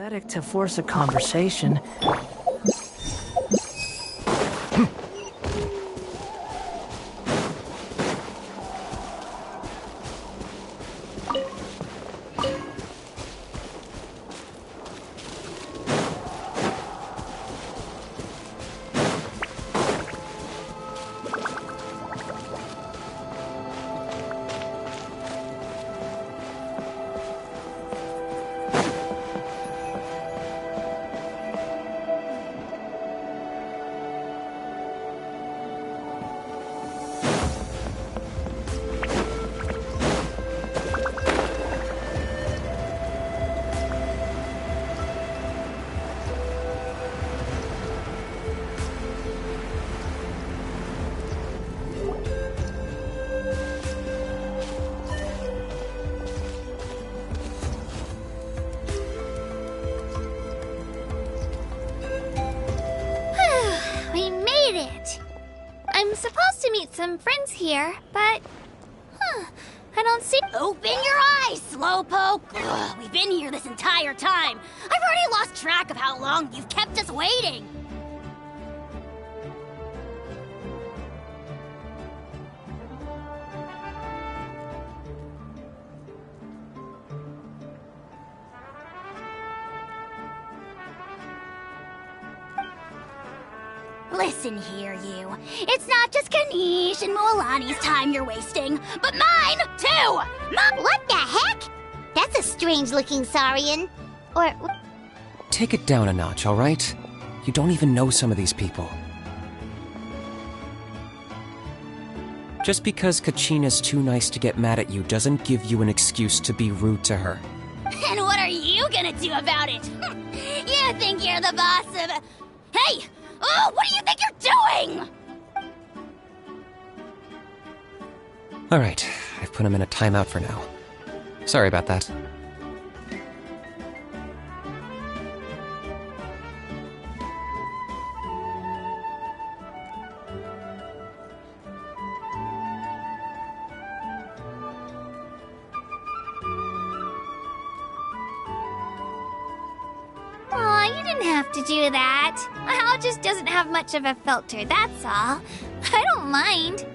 pathetic to force a conversation. it? I'm supposed to meet some friends here, but... I don't see... Open your eyes, Slowpoke! Ugh, we've been here this entire time. I've already lost track of how long you've kept us waiting. Listen here, you. It's not just Kanish and Moalani's time you're wasting, but mine, too! What the heck? That's a strange-looking Saurian. Or... Take it down a notch, all right? You don't even know some of these people. Just because Kachina's too nice to get mad at you doesn't give you an excuse to be rude to her. And what are you gonna do about it? You think you're the boss of... Hey! Oh, what do you think you're doing? All right, I've put him in a timeout for now. Sorry about that. Aw, you didn't have to do that. My owl just doesn't have much of a filter, that's all. I don't mind.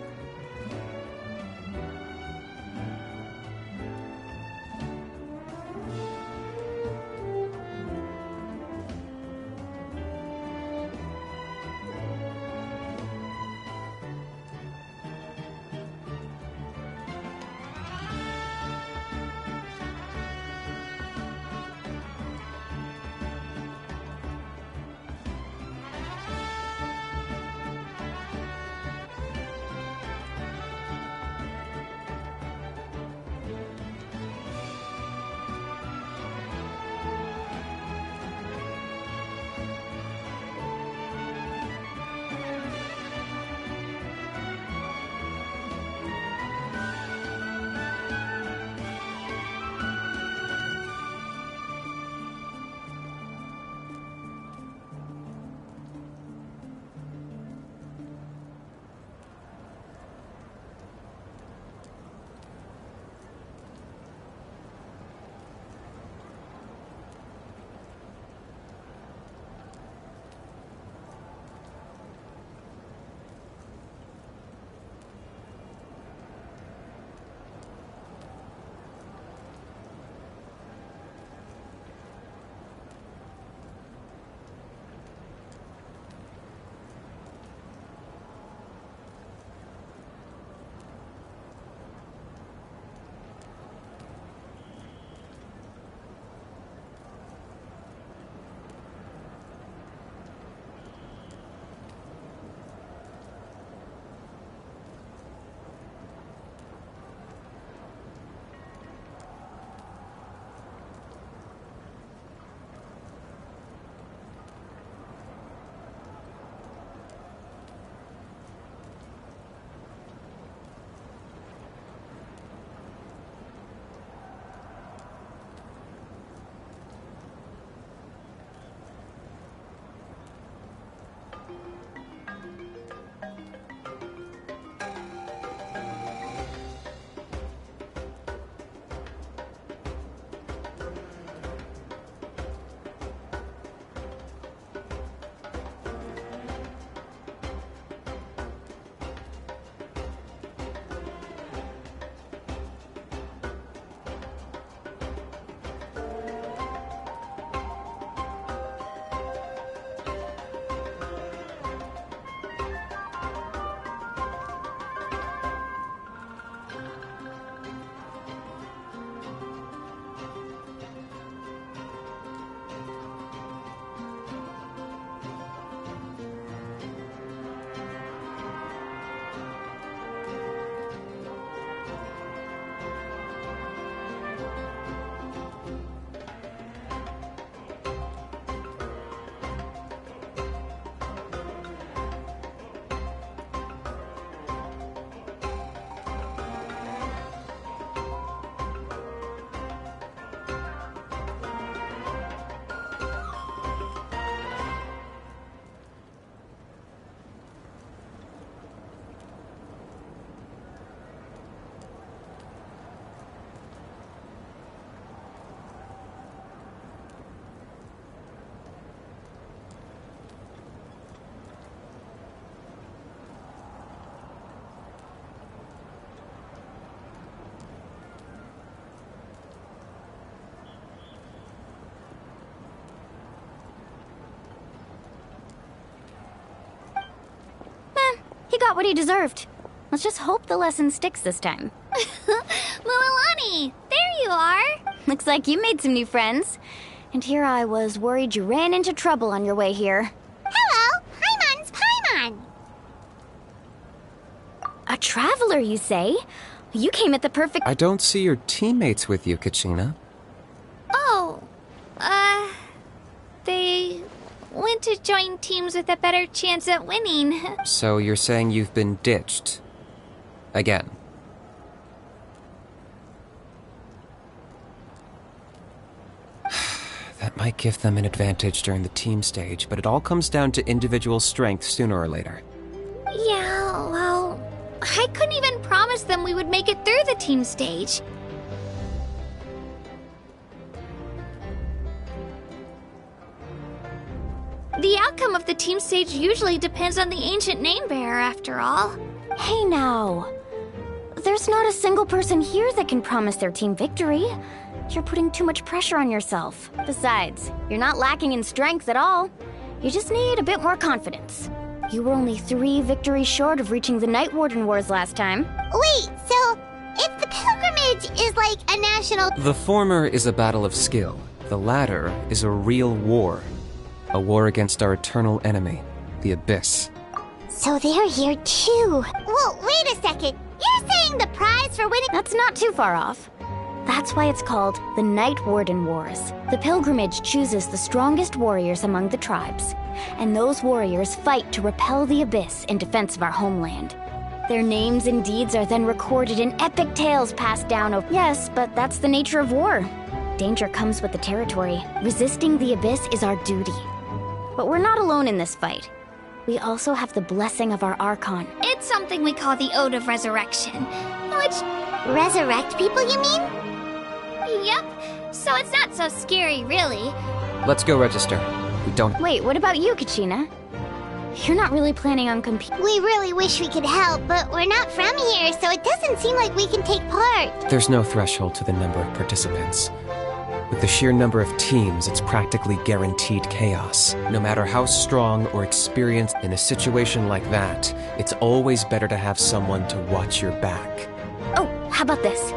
got what he deserved. Let's just hope the lesson sticks this time. Mualani, there you are. Looks like you made some new friends. And here I was worried you ran into trouble on your way here. Hello, Paimon's Paimon. A traveler, you say? You came at the perfect... I don't see your teammates with you, Kachina. Oh, they went to join teams with a better chance at winning. So you're saying you've been ditched? Again. That might give them an advantage during the team stage, but it all comes down to individual strength sooner or later. Yeah, well, I couldn't even promise them we would make it through the team stage. The outcome of the team stage usually depends on the ancient name bearer, after all. Hey now. There's not a single person here that can promise their team victory. You're putting too much pressure on yourself. Besides, you're not lacking in strength at all. You just need a bit more confidence. You were only 3 victories short of reaching the Night Warden Wars last time. Wait, so if the pilgrimage is like a national... The former is a battle of skill. The latter is a real war. A war against our eternal enemy, the Abyss. So they're here too. Well, wait a second. You're saying the prize for winning... That's not too far off. That's why it's called the Night Warden Wars. The pilgrimage chooses the strongest warriors among the tribes, and those warriors fight to repel the Abyss in defense of our homeland. Their names and deeds are then recorded in epic tales passed down over... Yes, but that's the nature of war. Danger comes with the territory. Resisting the Abyss is our duty. But we're not alone in this fight. We also have the blessing of our Archon. It's something we call the Ode of Resurrection, which... Resurrect people, you mean? Yep, so it's not so scary, really. Let's go register. We don't... Wait, what about you, Kachina? You're not really planning on competing? We really wish we could help, but we're not from here, so it doesn't seem like we can take part. There's no threshold to the number of participants. With the sheer number of teams, it's practically guaranteed chaos. No matter how strong or experienced in a situation like that, it's always better to have someone to watch your back. Oh, how about this?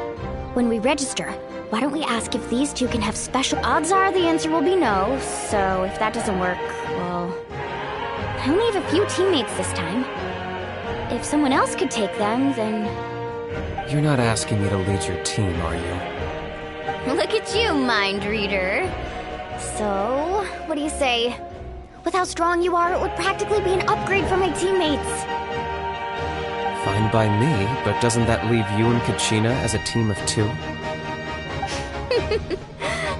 When we register, why don't we ask if these two can have special... Odds are the answer will be no, so if that doesn't work, well... I only have a few teammates this time. If someone else could take them, then... You're not asking me to lead your team, are you? Look at you, mind reader. So, what do you say? With how strong you are, it would practically be an upgrade for my teammates. Fine by me, but doesn't that leave you and Kachina as a team of 2?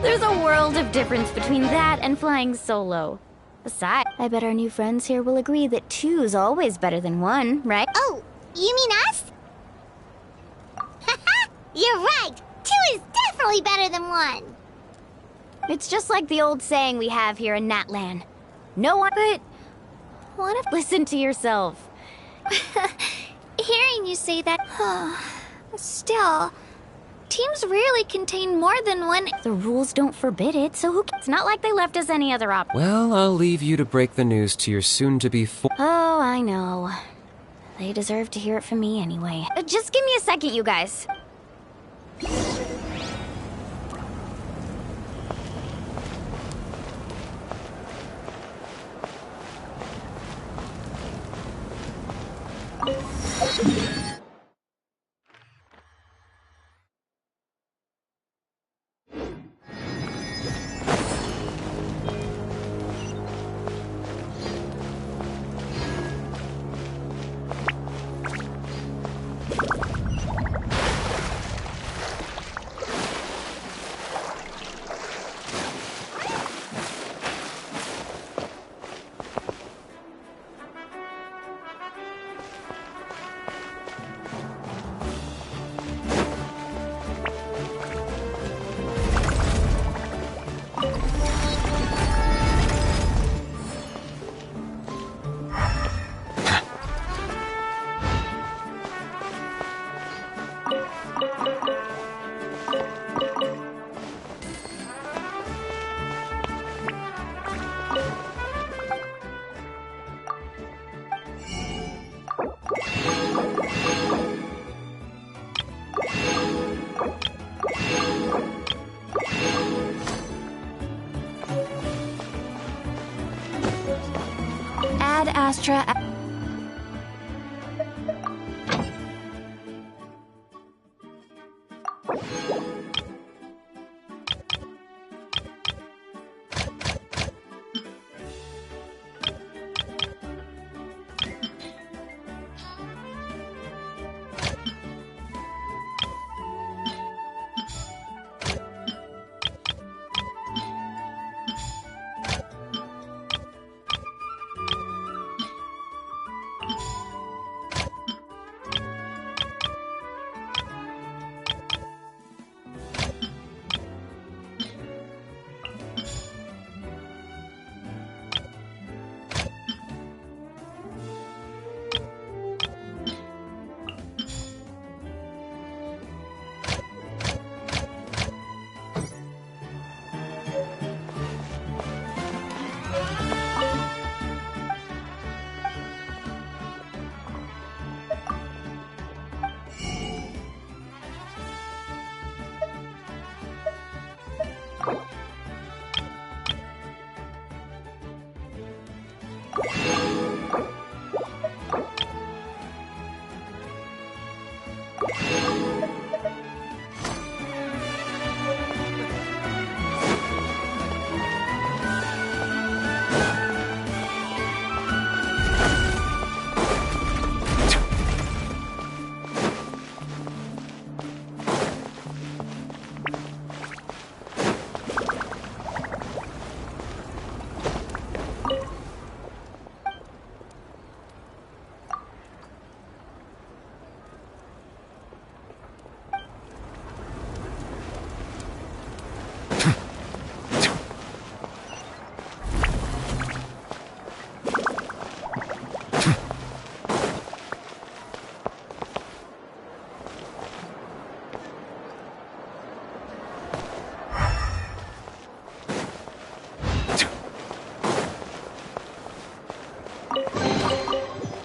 There's a world of difference between that and flying solo. Besides, I bet our new friends here will agree that 2's always better than 1, right? Oh, you mean us? Haha, you're right. 2 is definitely better than 1. It's just like the old saying we have here in NATLAN. No one... But what if... Listen to yourself. Hearing you say that... Still... Teams rarely contain more than 1... The rules don't forbid it, so who... It's not like they left us any other option. Well, I'll leave you to break the news to your soon-to-be... Oh, I know. They deserve to hear it from me anyway. Just give me a second, you guys. Astra.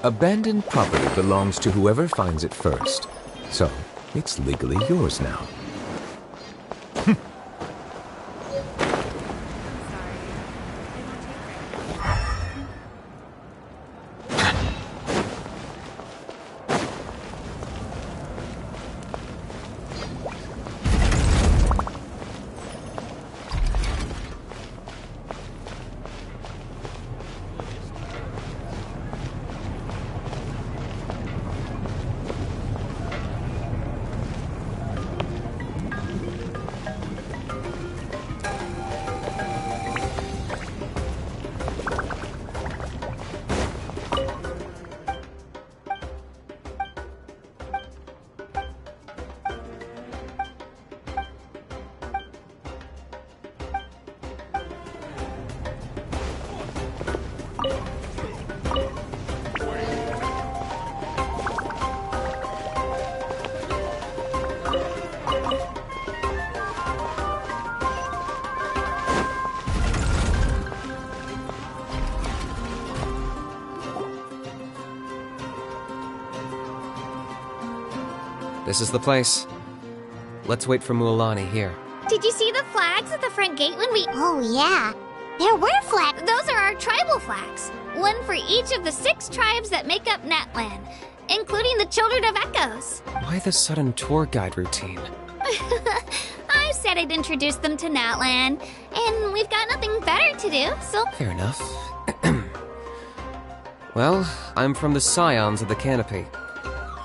Abandoned property belongs to whoever finds it first. So, it's legally yours now. This is the place. Let's wait for Mualani here. Did you see the flags at the front gate when we... Oh, yeah. There were flags. Those are our tribal flags. One for each of the 6 tribes that make up NATLAN, including the Children of Echoes. Why the sudden tour guide routine? I said I'd introduce them to NATLAN, and we've got nothing better to do, so... Fair enough. Well, I'm from the Scions of the Canopy.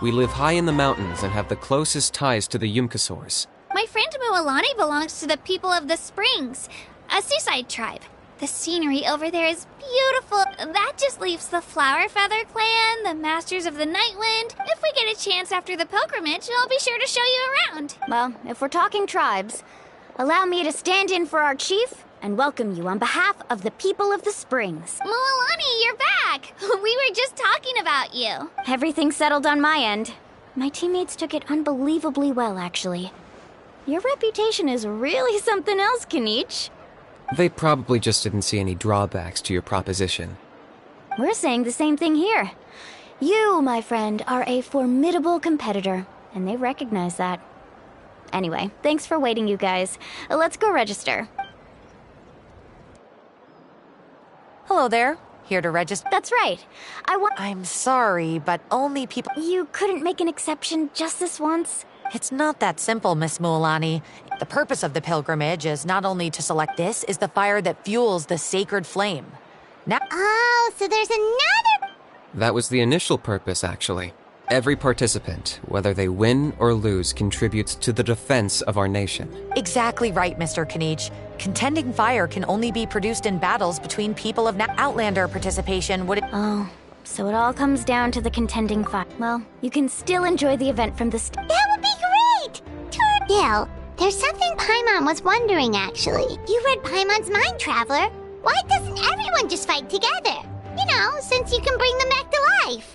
We live high in the mountains and have the closest ties to the Yumkasaurs. My friend Mualani belongs to the people of the Springs, a seaside tribe. The scenery over there is beautiful. That just leaves the Flower Feather Clan, the Masters of the Nightwind. If we get a chance after the pilgrimage, I'll be sure to show you around. Well, if we're talking tribes, allow me to stand in for our chief and welcome you on behalf of the people of the Springs. Mualani, you're back! We were just talking about you. Everything's settled on my end. My teammates took it unbelievably well, actually. Your reputation is really something else, Kenichi. They probably just didn't see any drawbacks to your proposition. We're saying the same thing here. You, my friend, are a formidable competitor, and they recognize that. Anyway, thanks for waiting, you guys. Let's go register. Hello there. Here to register? That's right. I'm sorry, but only people... You couldn't make an exception just this once? It's not that simple, Miss Mualani. The purpose of the pilgrimage is not only to select this is the fire that fuels the sacred flame. Now... Oh, so there's another... That was the initial purpose, actually. Every participant, whether they win or lose, contributes to the defense of our nation. Exactly right, Mr. Kanich. Contending fire can only be produced in battles between people of Outlander participation would... Oh, so it all comes down to the contending fire. Well, you can still enjoy the event from the That would be great! Gil, there's something Paimon was wondering, actually. You read Paimon's Mind Traveler. Why doesn't everyone just fight together? You know, since you can bring them back to life.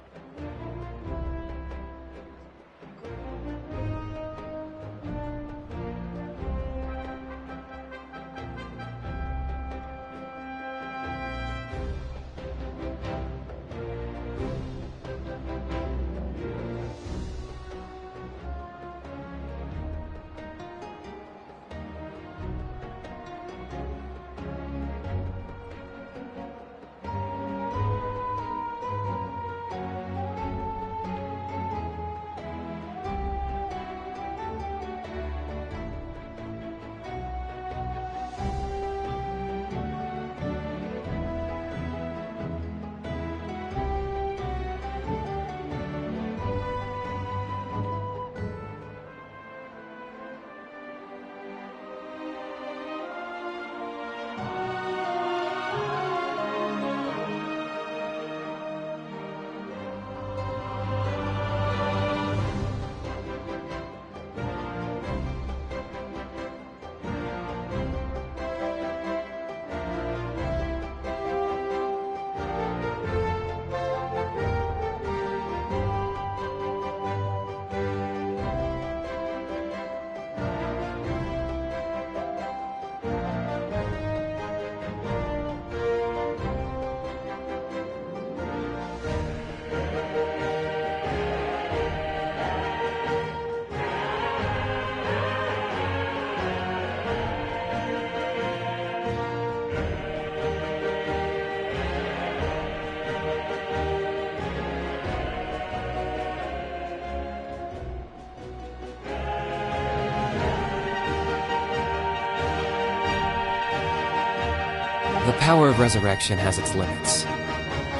The power of resurrection has its limits.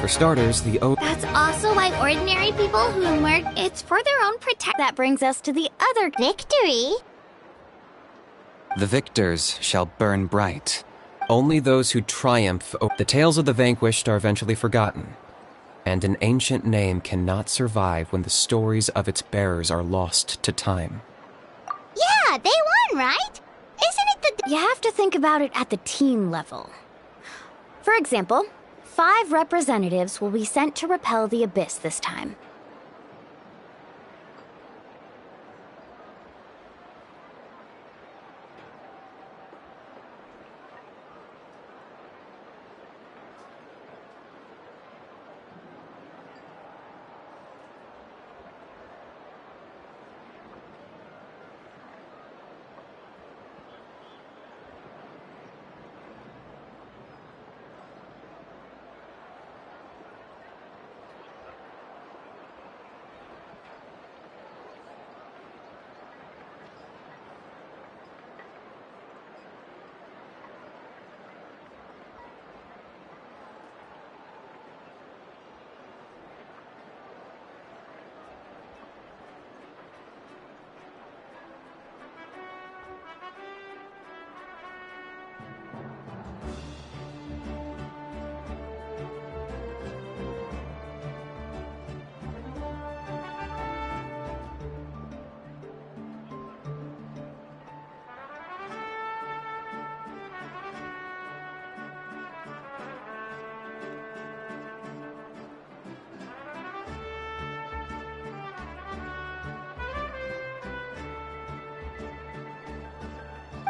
For starters, That's also why ordinary people who work... It's for their own protection. That brings us to the other Victory? The victors shall burn bright. Only those who triumph... The tales of the vanquished are eventually forgotten. And an ancient name cannot survive when the stories of its bearers are lost to time. Yeah, they won, right? Isn't it the... You have to think about it at the team level. For example, 5 representatives will be sent to repel the Abyss this time.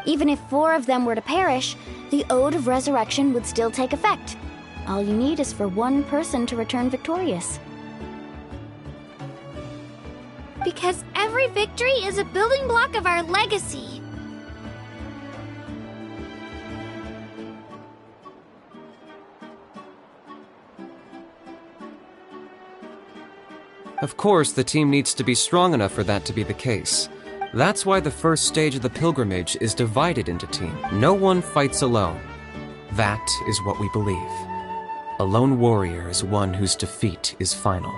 Even if 4 of them were to perish, the Ode of Resurrection would still take effect. All you need is for one person to return victorious. Because every victory is a building block of our legacy. Of course, the team needs to be strong enough for that to be the case. That's why the first stage of the pilgrimage is divided into teams. No one fights alone. That is what we believe. A lone warrior is one whose defeat is final.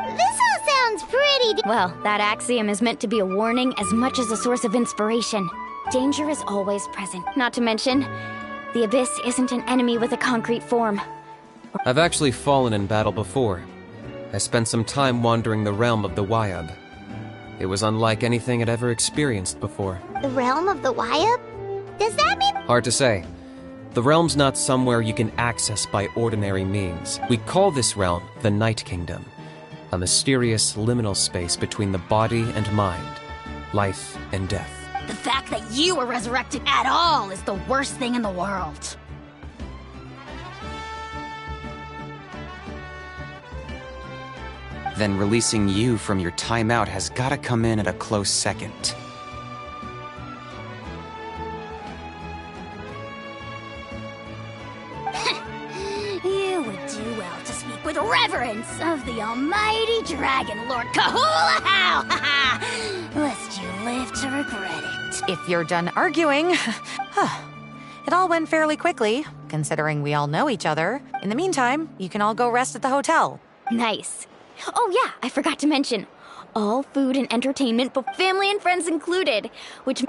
This all sounds pretty... Well, that axiom is meant to be a warning as much as a source of inspiration. Danger is always present. Not to mention, the Abyss isn't an enemy with a concrete form. I've actually fallen in battle before. I spent some time wandering the realm of the Wyab. It was unlike anything I'd ever experienced before. The realm of the Wyab? Does that mean... Hard to say. The realm's not somewhere you can access by ordinary means. We call this realm the Night Kingdom, a mysterious liminal space between the body and mind, life and death. The fact that you were resurrected at all is the worst thing in the world. Then releasing you from your timeout has gotta come in at a close second. You would do well to speak with reverence of the almighty Dragon Lord Kahula-How! Lest you live to regret it. If you're done arguing... It all went fairly quickly, considering we all know each other. In the meantime, you can all go rest at the hotel. Nice. Oh yeah, I forgot to mention. All food and entertainment, but family and friends included, which...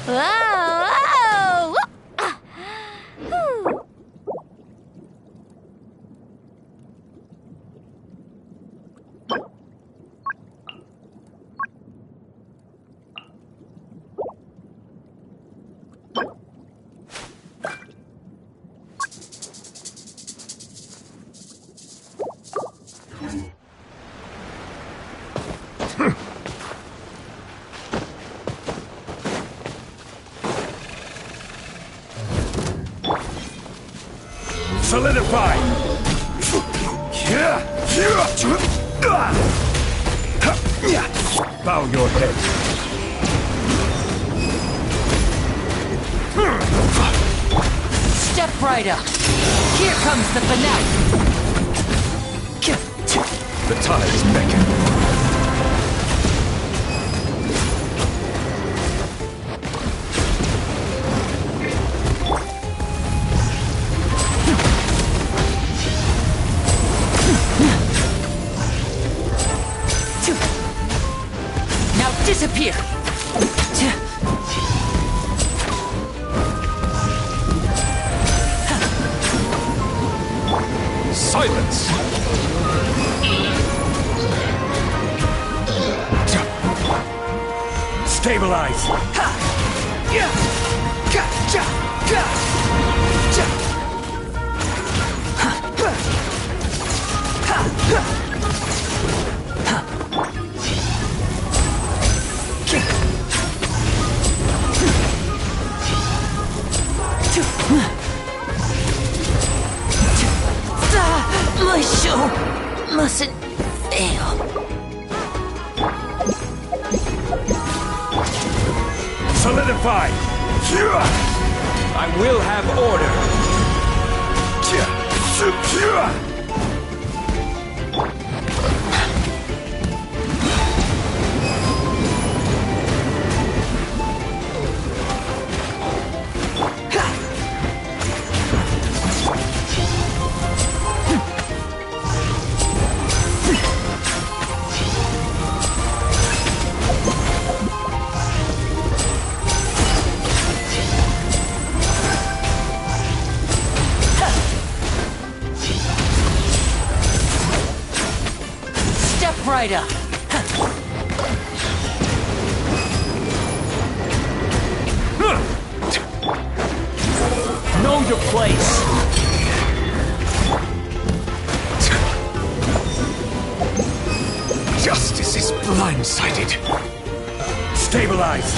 Whoa! Solidify! Bow your head. Step right up. Here comes the finale. The tides beckon. Disappear! Silence! Stabilize! My show mustn't fail. Solidify! I will have order! Step right up. Know your place! Justice is blindsided. Stabilize!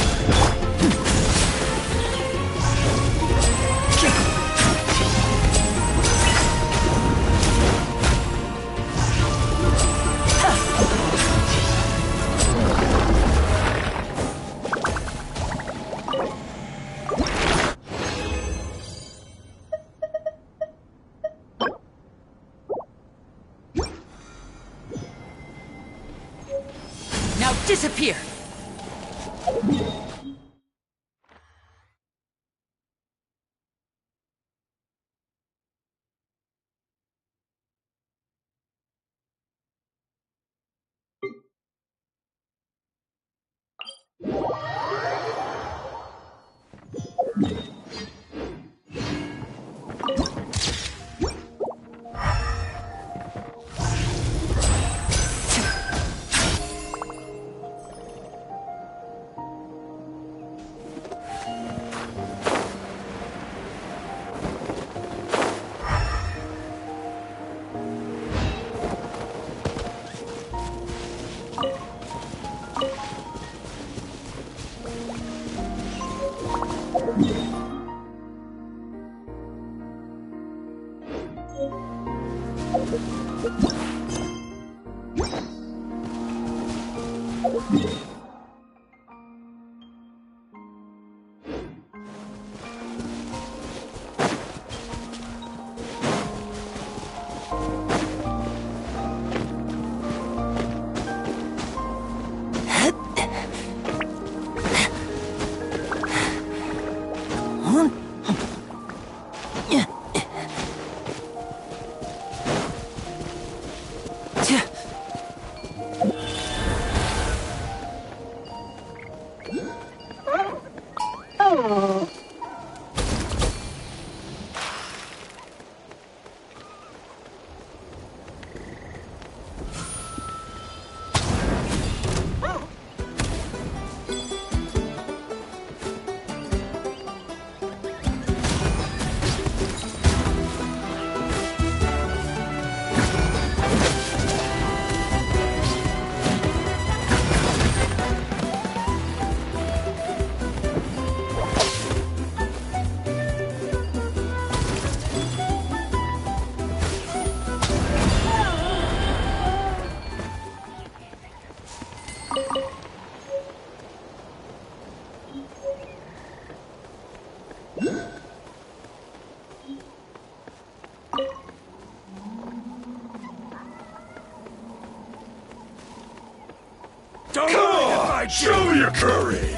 Now disappear! Come on! Show your courage!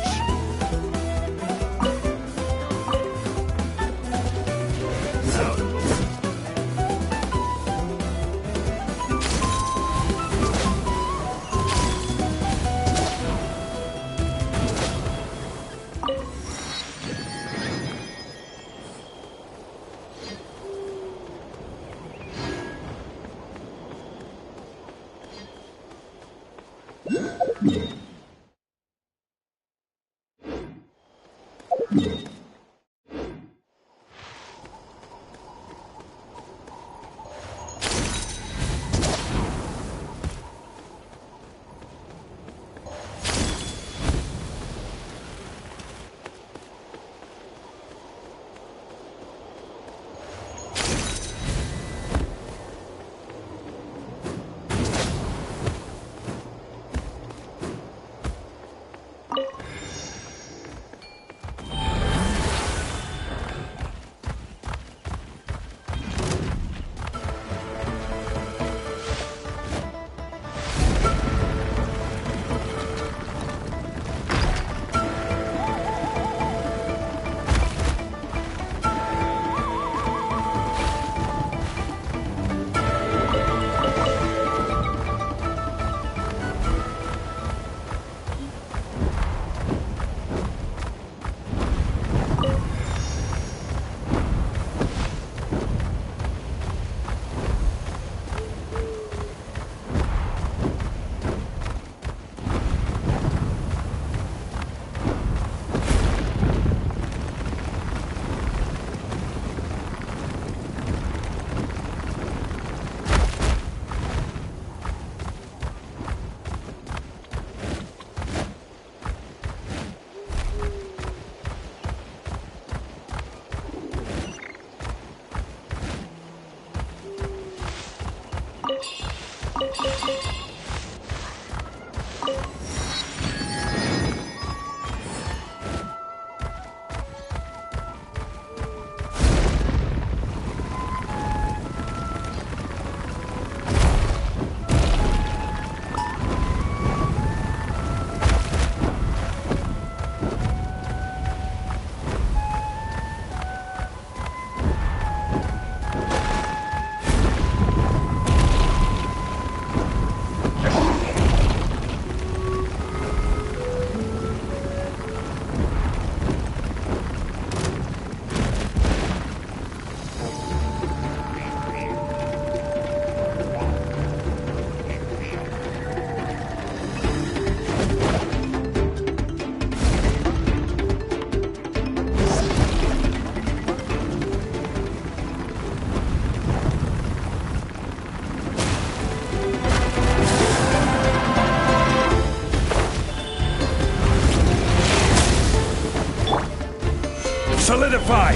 Solidify!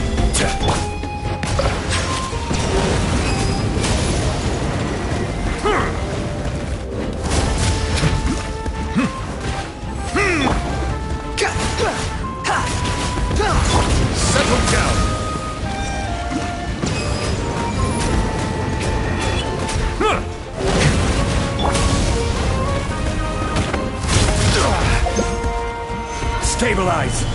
Settle down! Stabilize!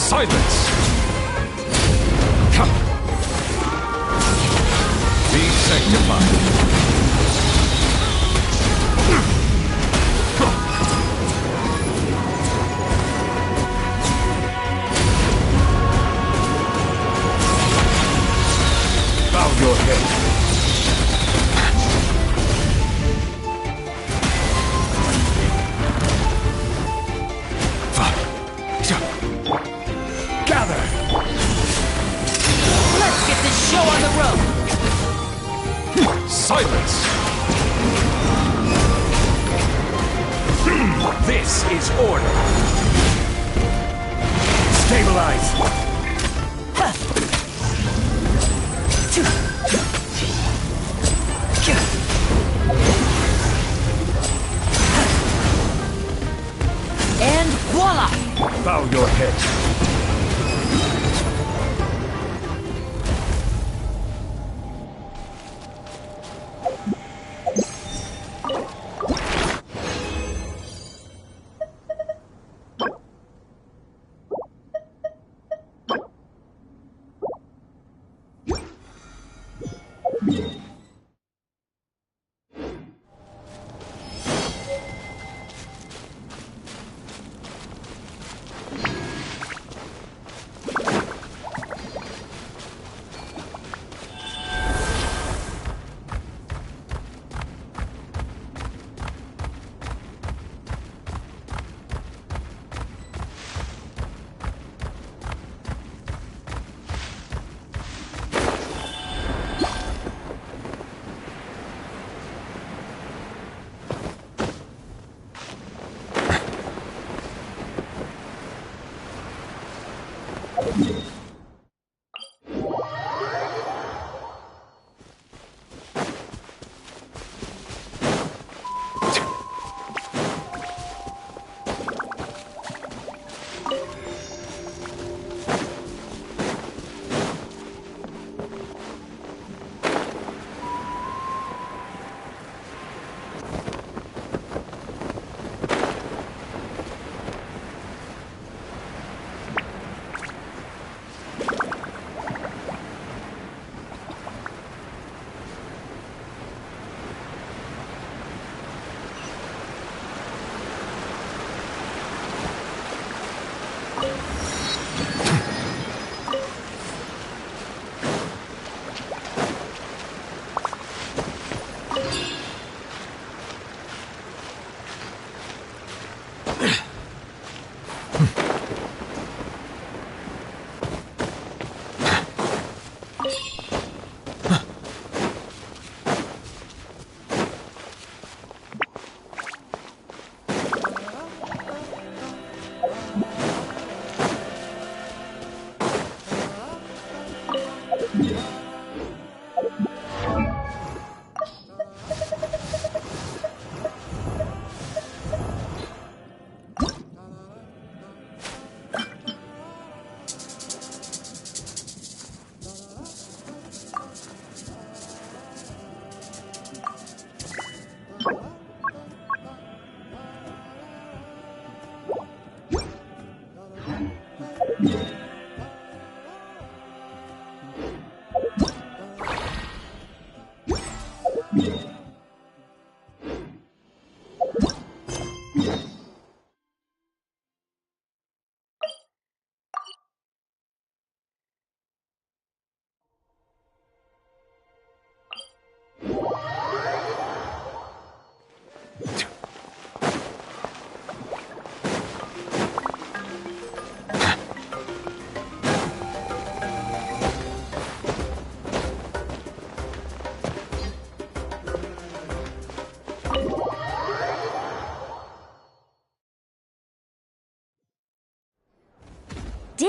Silence! Come! Be sanctified! Bow your head! Gather! Let's get this show on the road! Silence! This is order! Stabilize! And voila! Bow your head!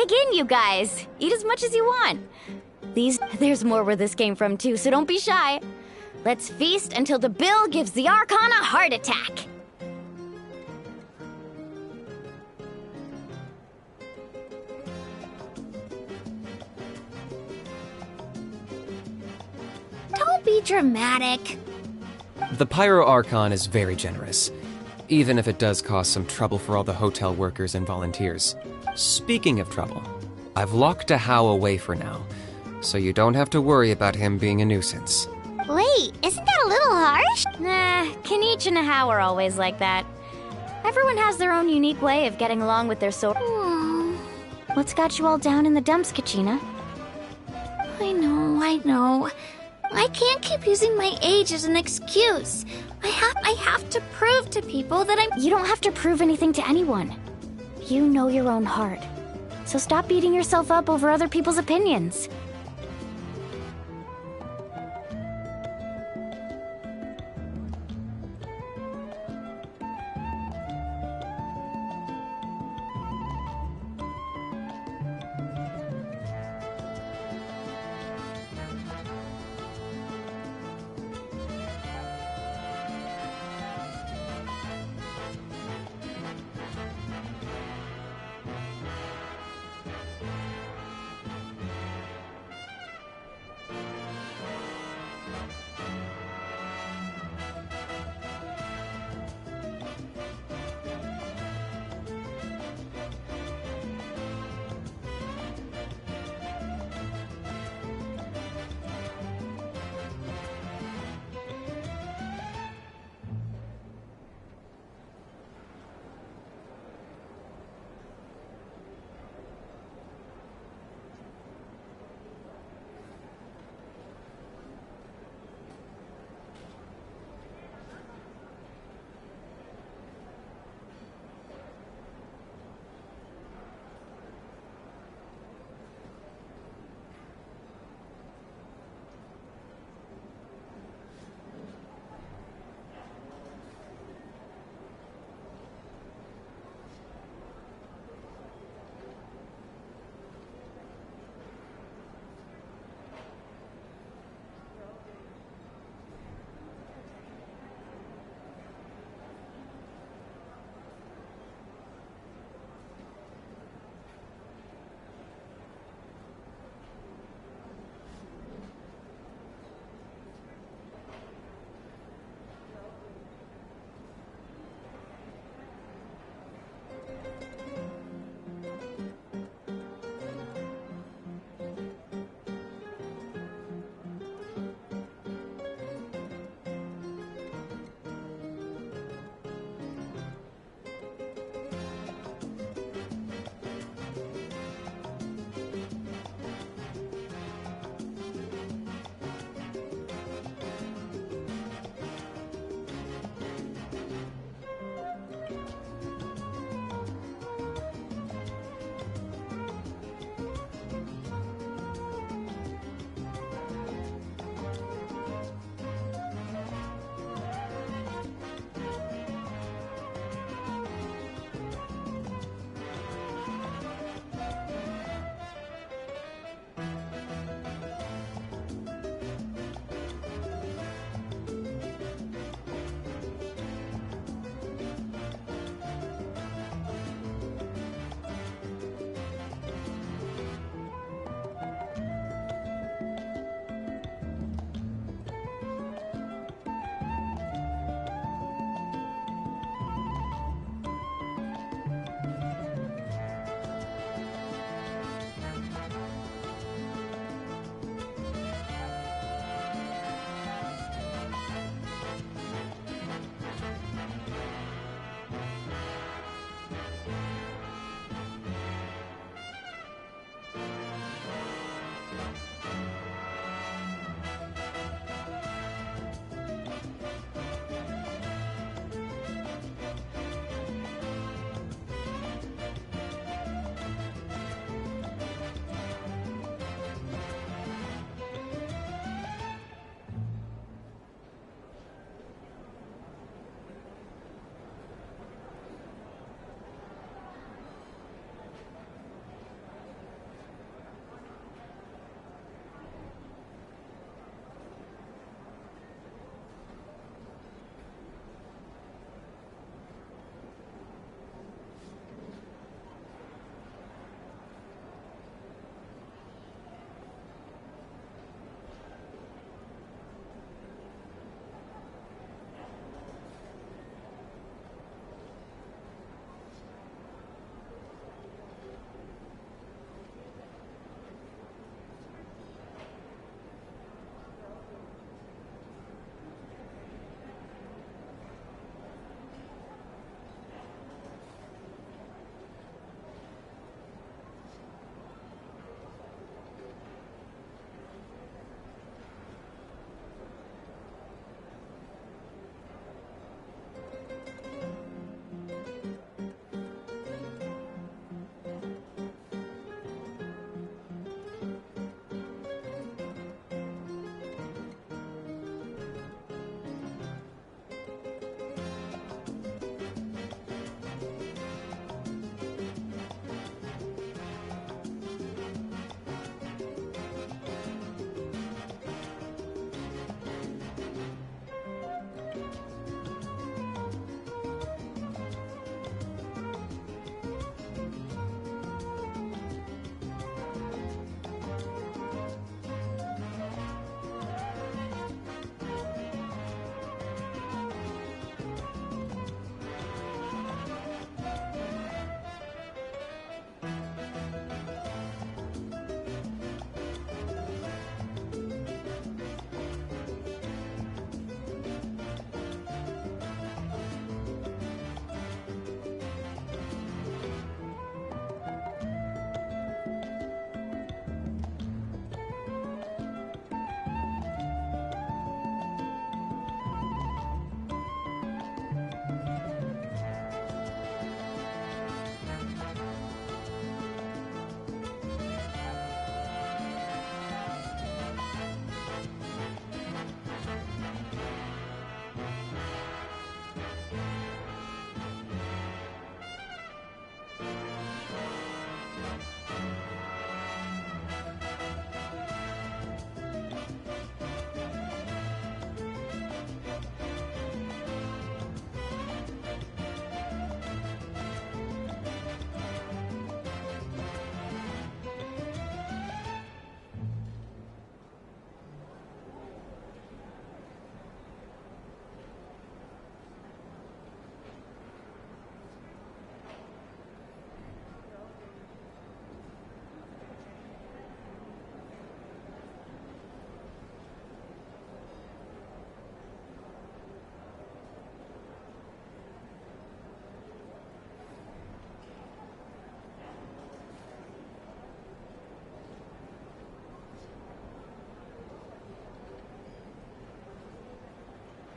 Dig in, you guys. Eat as much as you want. There's more where this came from, too, so don't be shy. Let's feast until the bill gives the Archon a heart attack. Don't be dramatic. The Pyro Archon is very generous, even if it does cause some trouble for all the hotel workers and volunteers. Speaking of trouble, I've locked a How away for now, so you don't have to worry about him being a nuisance. Wait, isn't that a little harsh? Nah, Kenichi and How are always like that. Everyone has their own unique way of getting along with their soul. What's got you all down in the dumps, Kachina? I know. I can't keep using my age as an excuse. I have to prove to people that I'm— You don't have to prove anything to anyone. You know your own heart. So stop beating yourself up over other people's opinions.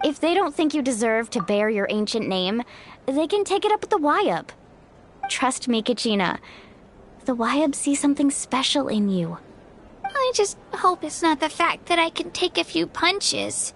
If they don't think you deserve to bear your ancient name, they can take it up with the Wyab. Trust me, Kachina. The Wyab see something special in you. I just hope it's not the fact that I can take a few punches.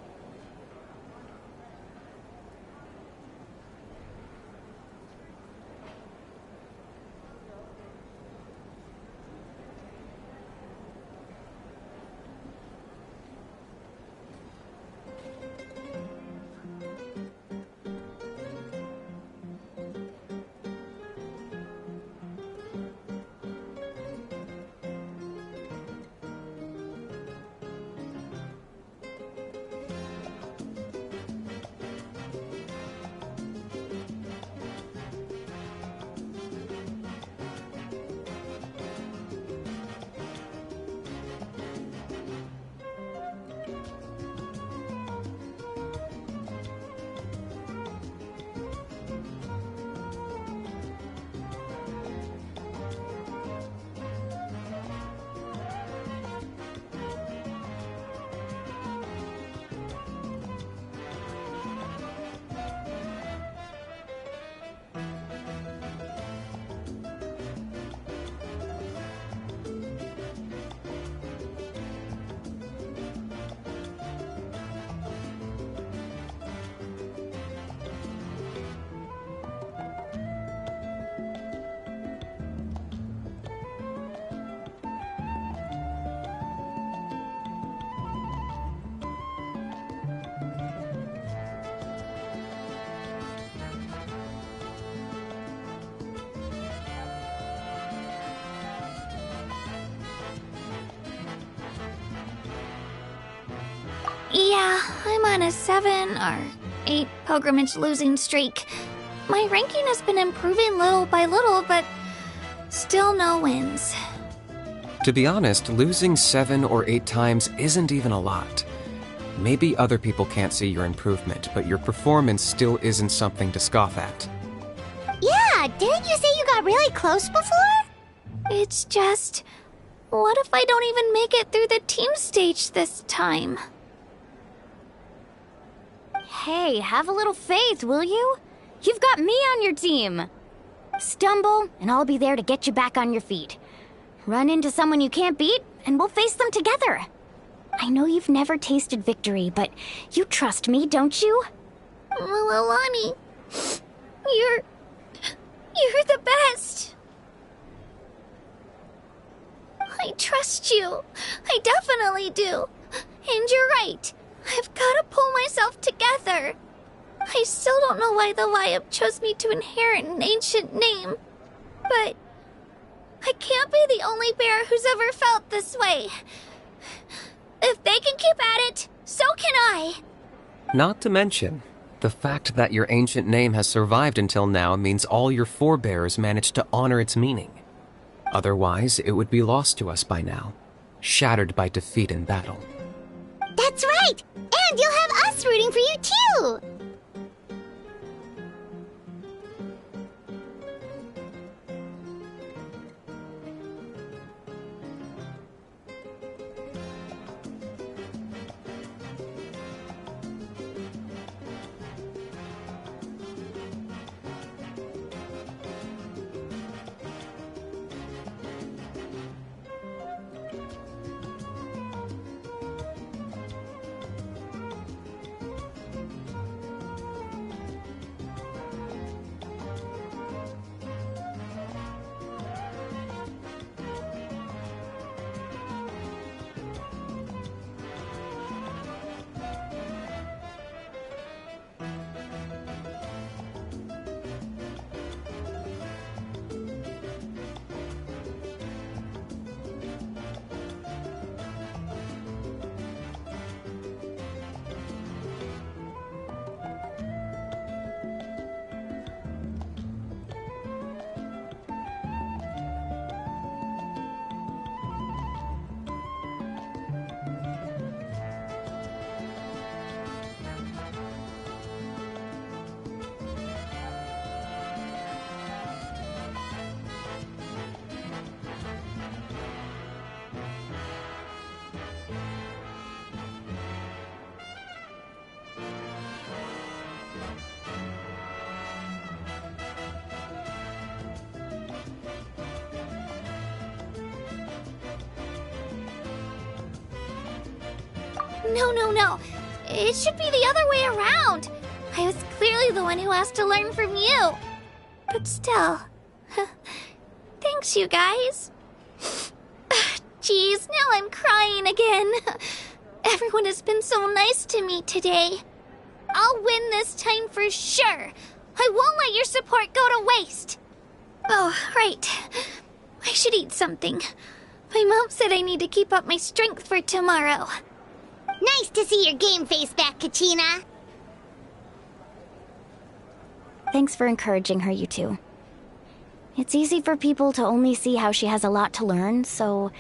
Yeah, I'm on a 7 or 8 pilgrimage losing streak. My ranking has been improving little by little, but still no wins. To be honest, losing 7 or 8 times isn't even a lot. Maybe other people can't see your improvement, but your performance still isn't something to scoff at. Yeah, didn't you say you got really close before? It's just... what if I don't even make it through the team stage this time? Hey, have a little faith, will you? You've got me on your team. Stumble, and I'll be there to get you back on your feet. Run into someone you can't beat, and we'll face them together. I know you've never tasted victory, but you trust me, don't you? Alani, you're the best. I trust you. I definitely do. And you're right. I've got to pull myself together. I still don't know why the Wyup chose me to inherit an ancient name. But I can't be the only bear who's ever felt this way. If they can keep at it, so can I. Not to mention, the fact that your ancient name has survived until now means all your forebears managed to honor its meaning. Otherwise, it would be lost to us by now, shattered by defeat in battle. That's right! And you'll have us rooting for you too! No. It should be the other way around. I was clearly the one who asked to learn from you. But still. Thanks, you guys. Geez, now I'm crying again. Everyone has been so nice to me today. I'll win this time for sure. I won't let your support go to waste. Oh, right. I should eat something. My mom said I need to keep up my strength for tomorrow. Nice to see your game face back, Kachina. Thanks for encouraging her, you two. It's easy for people to only see how she has a lot to learn, so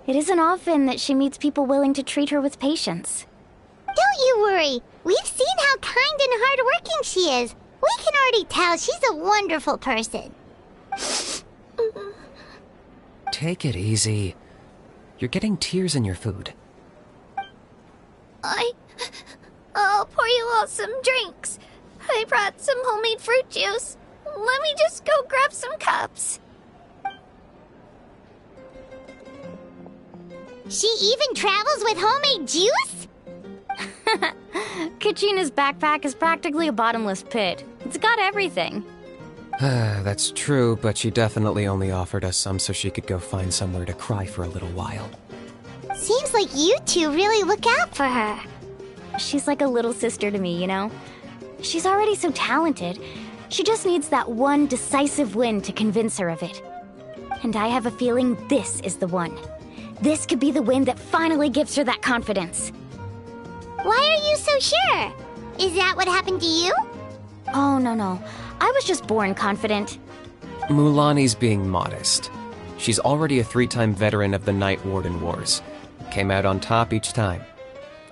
it isn't often that she meets people willing to treat her with patience. Don't you worry. We've seen how kind and hardworking she is. We can already tell she's a wonderful person. Take it easy. You're getting tears in your food. I'll pour you all some drinks. I brought some homemade fruit juice. Let me just go grab some cups. She even travels with homemade juice? Kachina's backpack is practically a bottomless pit. It's got everything. That's true, but she definitely only offered us some so she could go find somewhere to cry for a little while. Seems like you two really look out for her. She's like a little sister to me, you know? She's already so talented. She just needs that one decisive win to convince her of it. And I have a feeling this is the one. This could be the win that finally gives her that confidence. Why are you so sure? Is that what happened to you? Oh, no. I was just born confident. Mulani's being modest. She's already a 3-time veteran of the Night Warden Wars. Came out on top each time.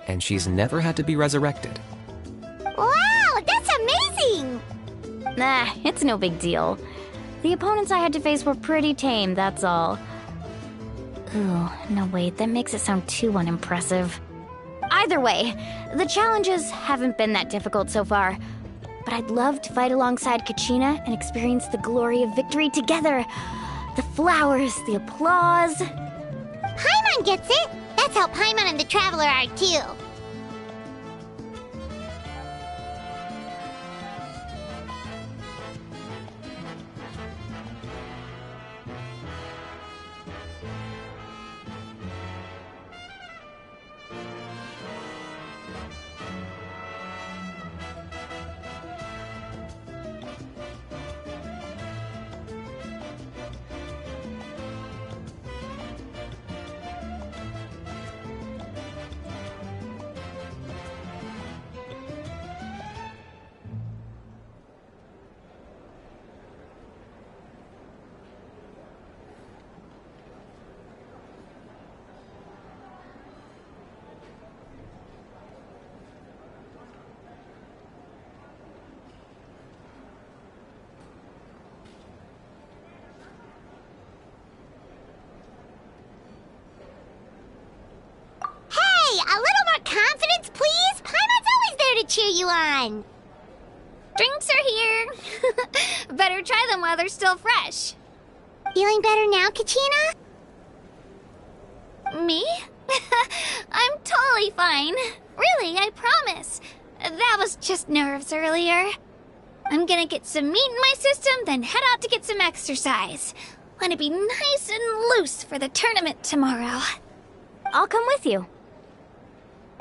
And she's never had to be resurrected. Wow, that's amazing! Nah, it's no big deal. The opponents I had to face were pretty tame, that's all. Ooh, no wait, that makes it sound too unimpressive. Either way, the challenges haven't been that difficult so far. But I'd love to fight alongside Kachina and experience the glory of victory together. The flowers, the applause. Paimon gets it! That's how Paimon and the Traveler are too. you on? Drinks are here. Better try them while they're still fresh. Feeling better now, Kachina? Me? I'm totally fine. Really, I promise. That was just nerves earlier. I'm gonna get some meat in my system, then head out to get some exercise. Wanna be nice and loose for the tournament tomorrow. I'll come with you.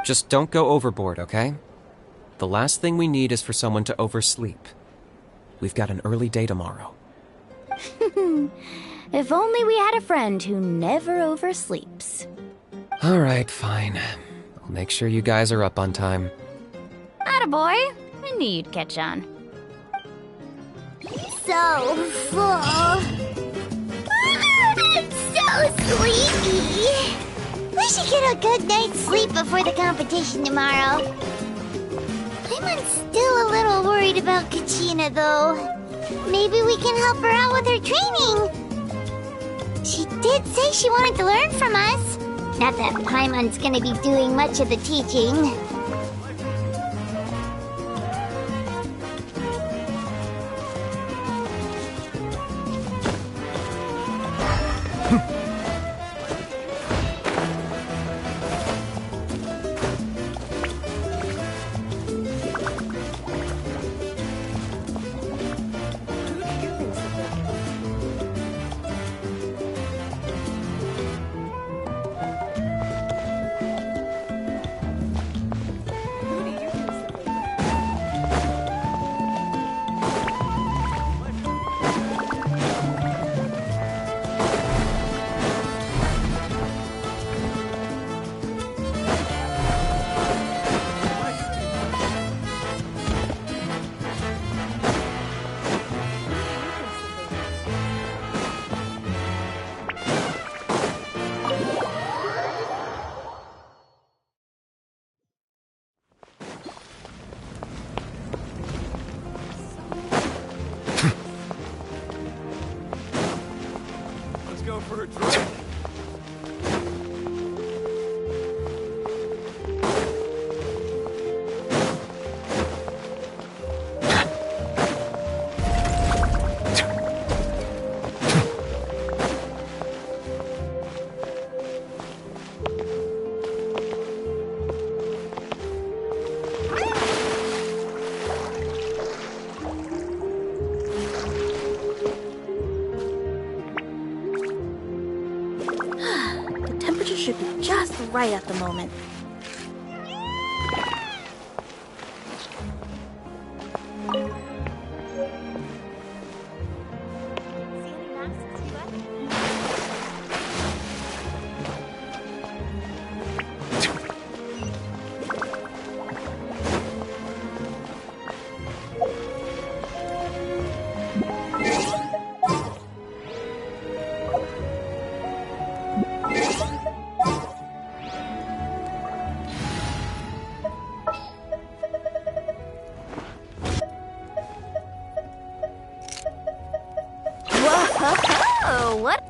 Just don't go overboard, okay? The last thing we need is for someone to oversleep. We've got an early day tomorrow. If only we had a friend who never oversleeps. All right, fine. I'll make sure you guys are up on time. Attaboy. I knew you'd catch on. So full. I'm so sleepy. We should get a good night's sleep before the competition tomorrow. I'm still a little worried about Kachina, though. Maybe we can help her out with her training. She did say she wanted to learn from us. Not that Paimon's gonna be doing much of the teaching. Should be just right at the moment. Whoa, what?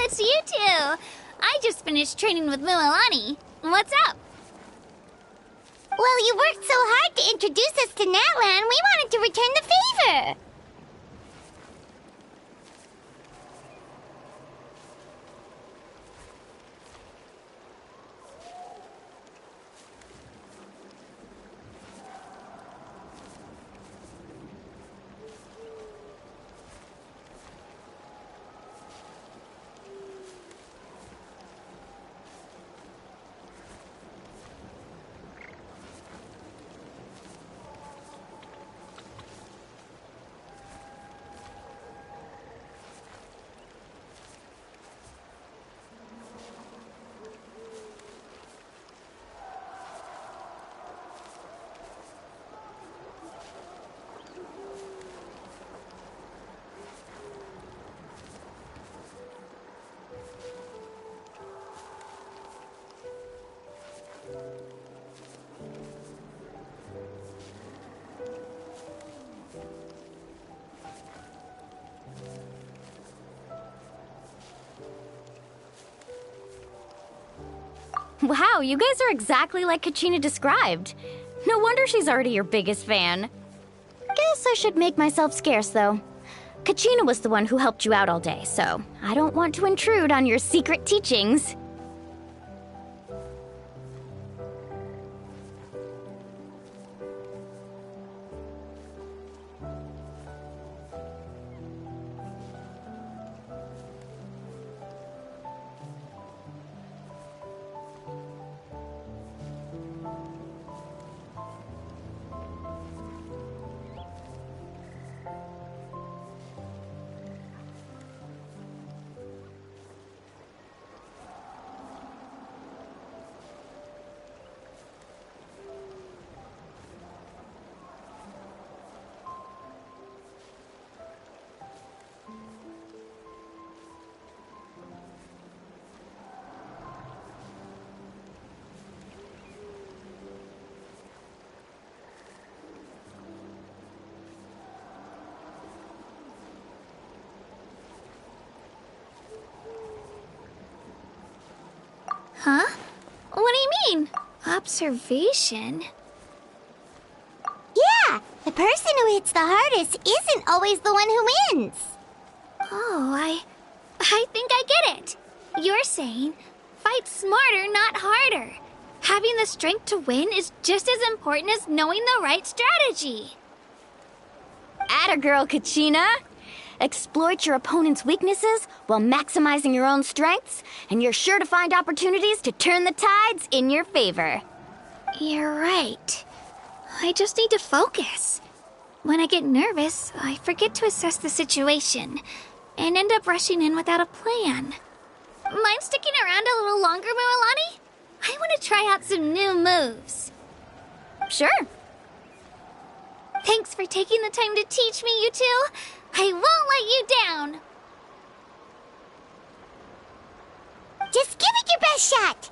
It's you two! I just finished training with Mualani. What's up? Well, you worked so hard to introduce us to NATLAN, we wanted to return the favor. Wow, you guys are exactly like Kachina described. No wonder she's already your biggest fan. Guess I should make myself scarce, though. Kachina was the one who helped you out all day, so I don't want to intrude on your secret teachings. Huh? What do you mean? Observation? Yeah, the person who hits the hardest isn't always the one who wins. Oh, I think I get it. You're saying, fight smarter, not harder. Having the strength to win is just as important as knowing the right strategy. Atta girl, Kachina! Exploit your opponent's weaknesses while maximizing your own strengths, and you're sure to find opportunities to turn the tides in your favor. You're right. I just need to focus. When I get nervous, I forget to assess the situation, and end up rushing in without a plan. Mind sticking around a little longer, Mualani? I want to try out some new moves. Sure. Thanks for taking the time to teach me, you two. I won't let you down. Just give it your best shot.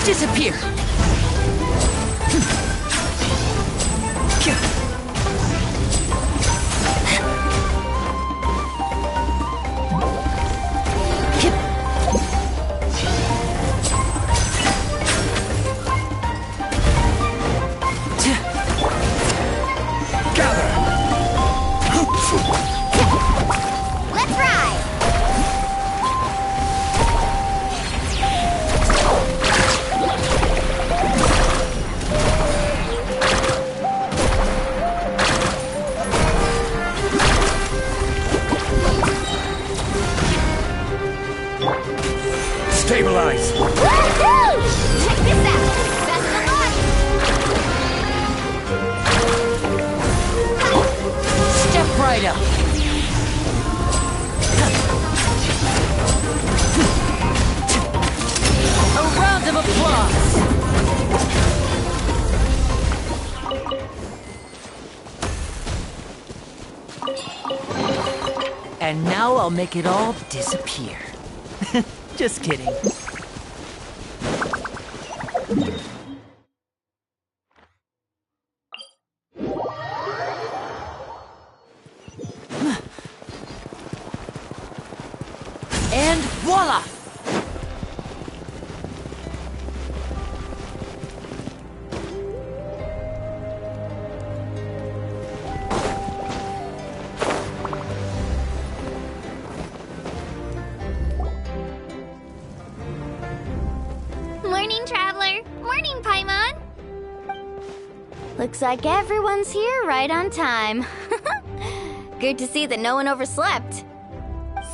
Disappear! Let's ride! Stabilize! Woohoo! Check this out! Best of luck! Step right up! A round of applause! And now I'll make it all disappear. Just kidding. And voila! Morning, Traveler. Morning, Paimon. Looks like everyone's here right on time. Good to see that no one overslept.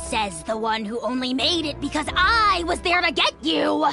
Says the one who only made it because I was there to get you!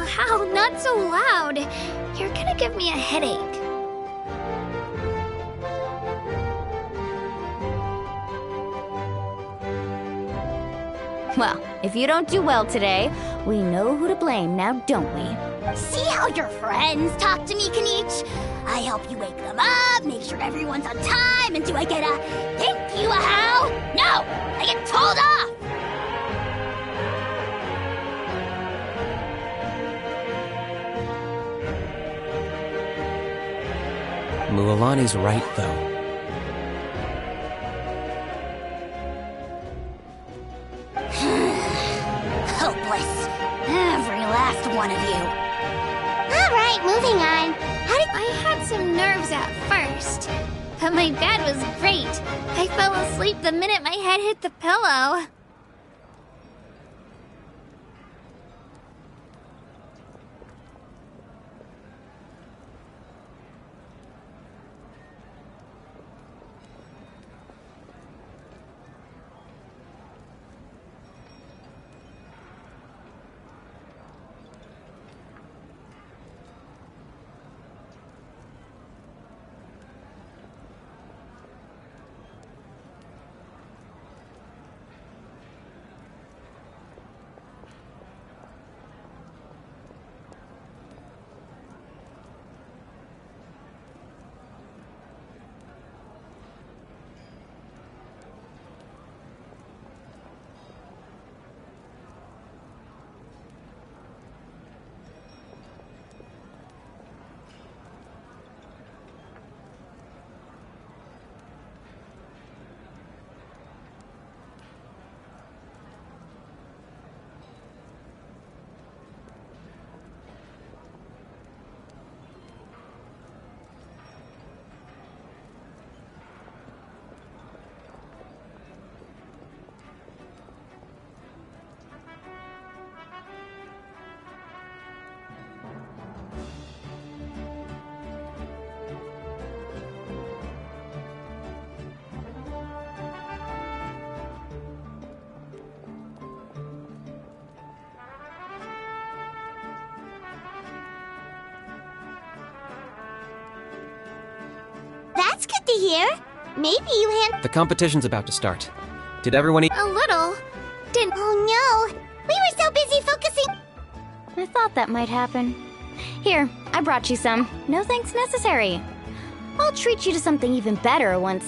How? Not so loud. You're gonna give me a headache. Well, if you don't do well today, we know who to blame now, don't we? See how your friends talk to me, Kanich? I help you wake them up, make sure everyone's on time, and do I get a thank you, a how? No! I get told off! Mualani's right, though. Hopeless. Every last one of you. Alright, moving on. I had some nerves at first, but my bed was great. I fell asleep the minute my head hit the pillow. That's good to hear. Maybe you The competition's about to start. Did everyone eat? A little. Didn't. Oh no! We were so busy focusing. I thought that might happen. Here, I brought you some. No thanks necessary. I'll treat you to something even better once.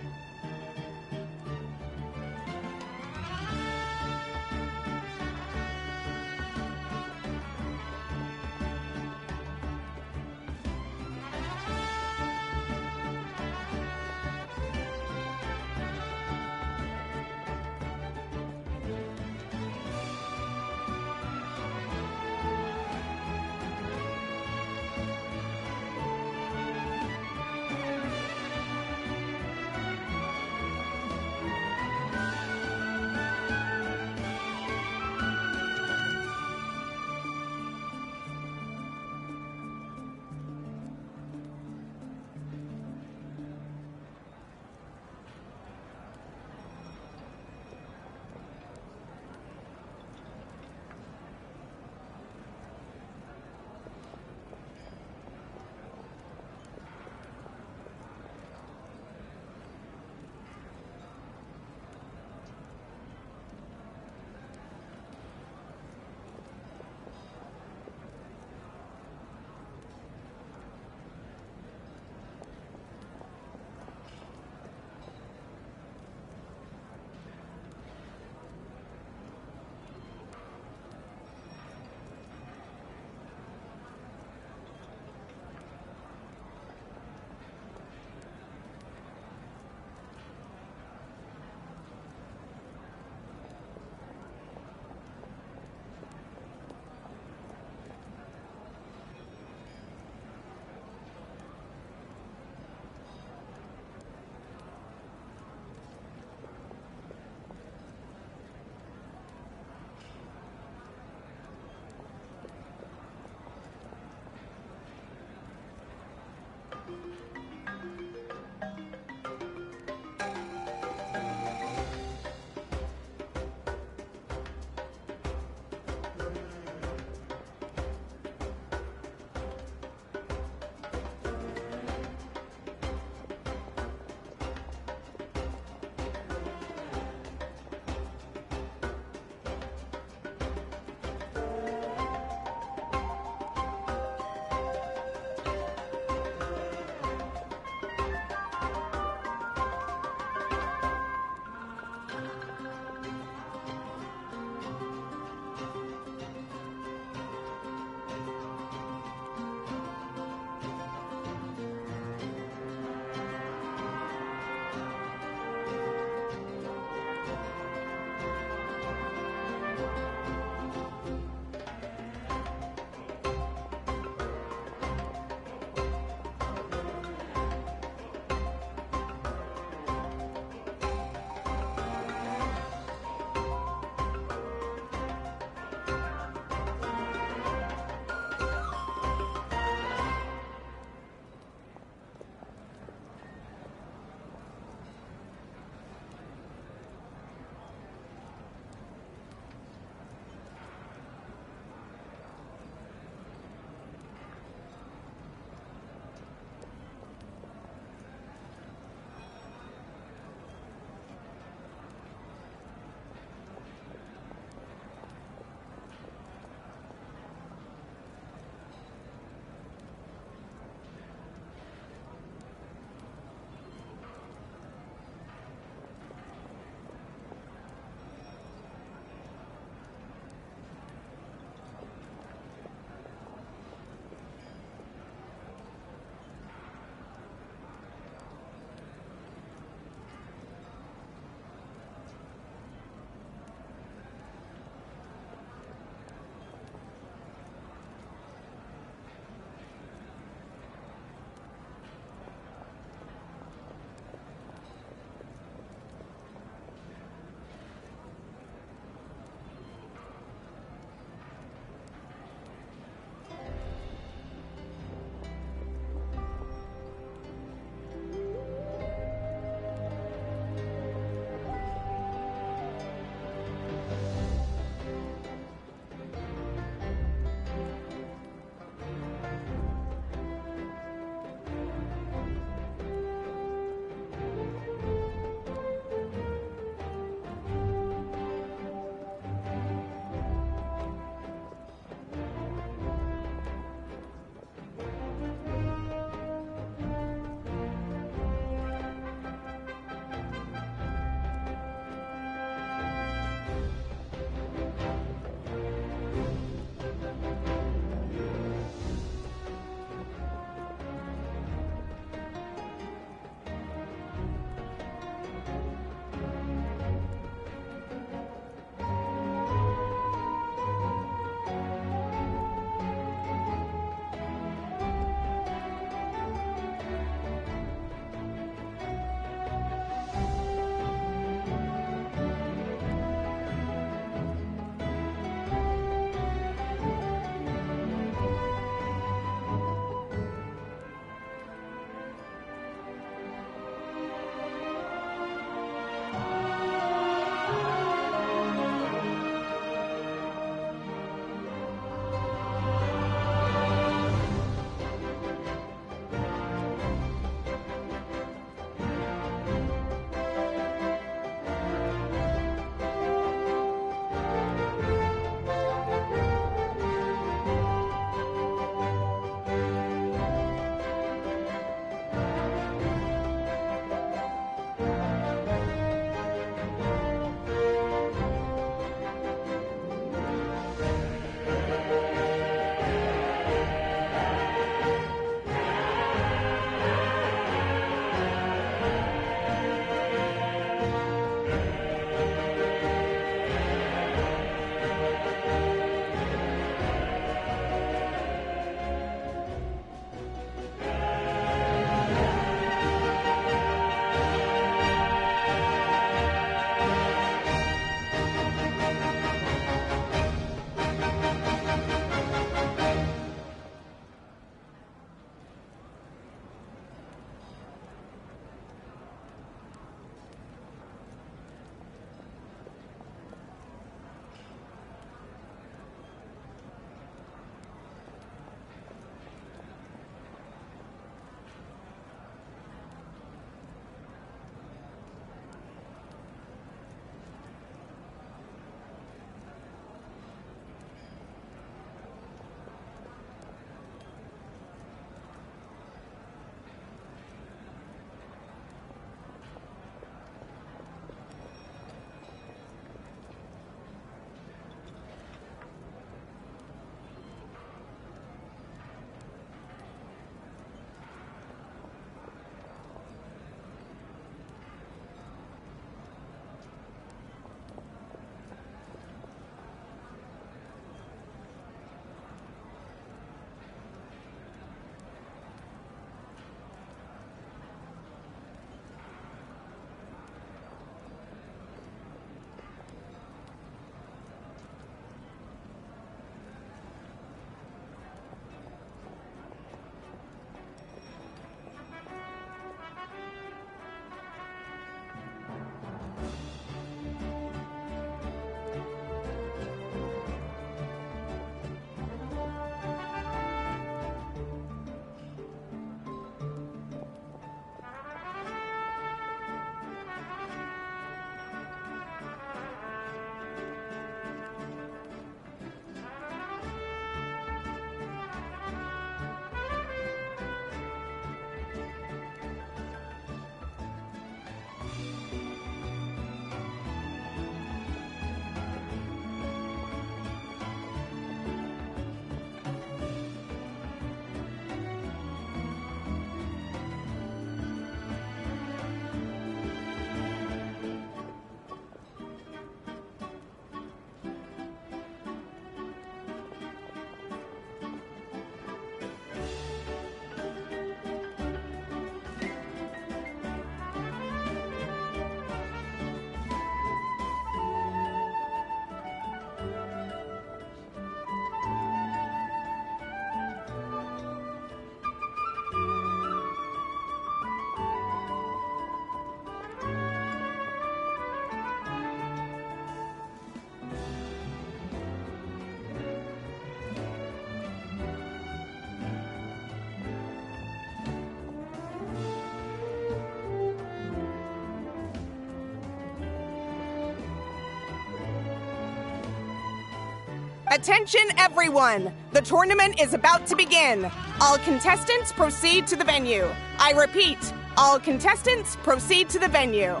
Attention everyone! The tournament is about to begin. All contestants proceed to the venue. I repeat, all contestants proceed to the venue.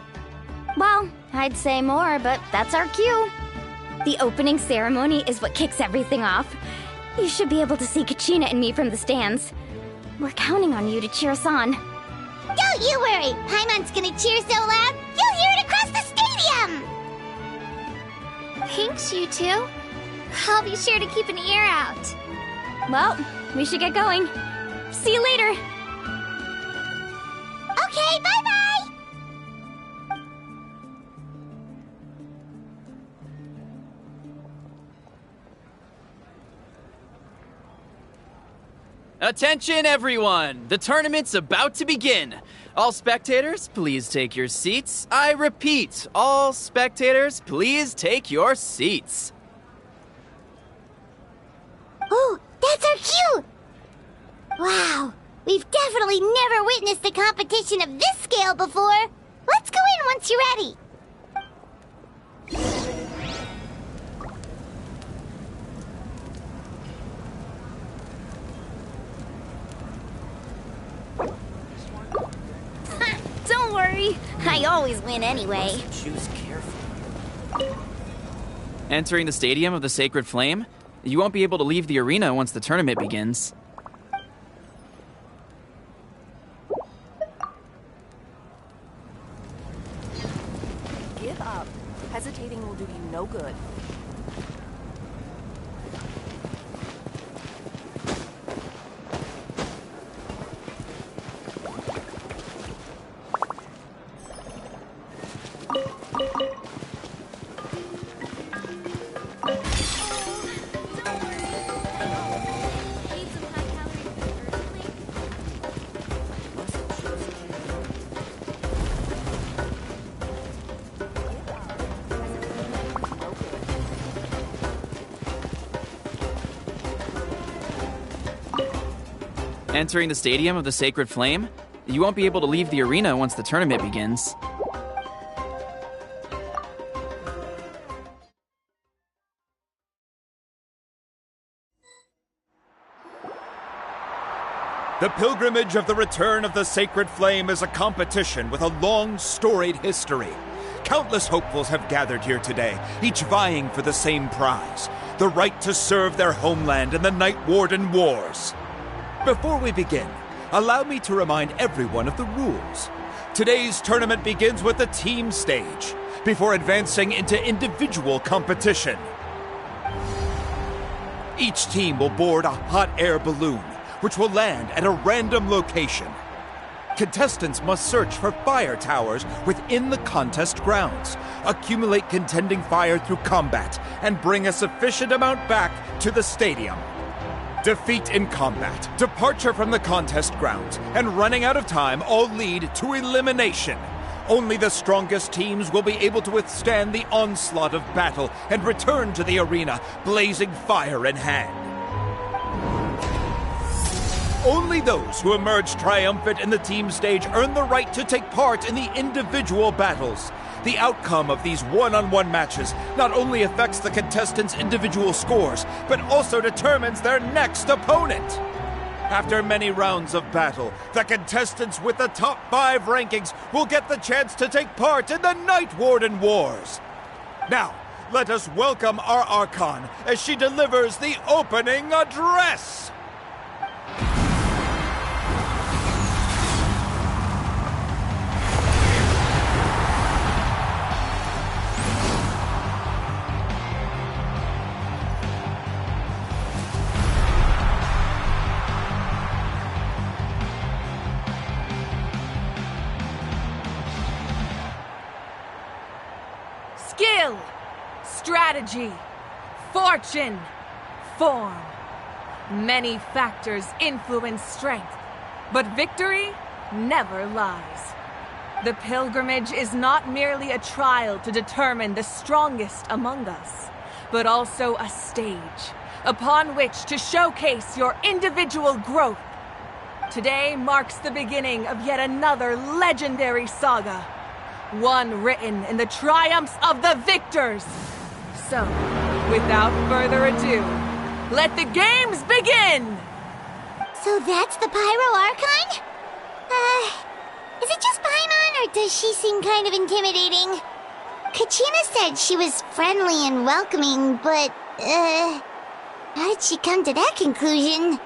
Well, I'd say more, but that's our cue. The opening ceremony is what kicks everything off. You should be able to see Kachina and me from the stands. We're counting on you to cheer us on. Don't you worry! Paimon's gonna cheer so loud, you'll hear it across the stadium! Thanks, you two. I'll be sure to keep an ear out. Well, we should get going. See you later. Okay, bye-bye! Attention, everyone! The tournament's about to begin. All spectators, please take your seats. I repeat, all spectators, please take your seats. Oh, that's our cue! Wow, we've definitely never witnessed a competition of this scale before. Let's go in once you're ready. Don't worry, I always win anyway. Choose carefully. Entering the Stadium of the Sacred Flame, you won't be able to leave the arena once the tournament begins. Give up. Hesitating will do you no good. Entering the Stadium of the Sacred Flame, you won't be able to leave the arena once the tournament begins. The pilgrimage of the return of the Sacred Flame is a competition with a long, storied history. Countless hopefuls have gathered here today, each vying for the same prize, the right to serve their homeland in the Night Warden Wars. Before we begin, allow me to remind everyone of the rules. Today's tournament begins with the team stage, before advancing into individual competition. Each team will board a hot air balloon, which will land at a random location. Contestants must search for fire towers within the contest grounds, accumulate contending fire through combat, and bring a sufficient amount back to the stadium. Defeat in combat, departure from the contest grounds, and running out of time all lead to elimination. Only the strongest teams will be able to withstand the onslaught of battle and return to the arena, blazing fire in hand. Only those who emerge triumphant in the team stage earn the right to take part in the individual battles. The outcome of these one-on-one matches not only affects the contestants' individual scores, but also determines their next opponent. After many rounds of battle, the contestants with the top 5 rankings will get the chance to take part in the Night Warden Wars. Now, let us welcome our Archon as she delivers the opening address. Skill, strategy, fortune, form. Many factors influence strength, but victory never lies. The pilgrimage is not merely a trial to determine the strongest among us, but also a stage upon which to showcase your individual growth. Today marks the beginning of yet another legendary saga. One written in the triumphs of the victors. So, Without further ado, let the games begin! So that's the Pyro Archon? Is it just Paimon, or does she seem kind of intimidating? Kachina said she was friendly and welcoming, but, how did she come to that conclusion?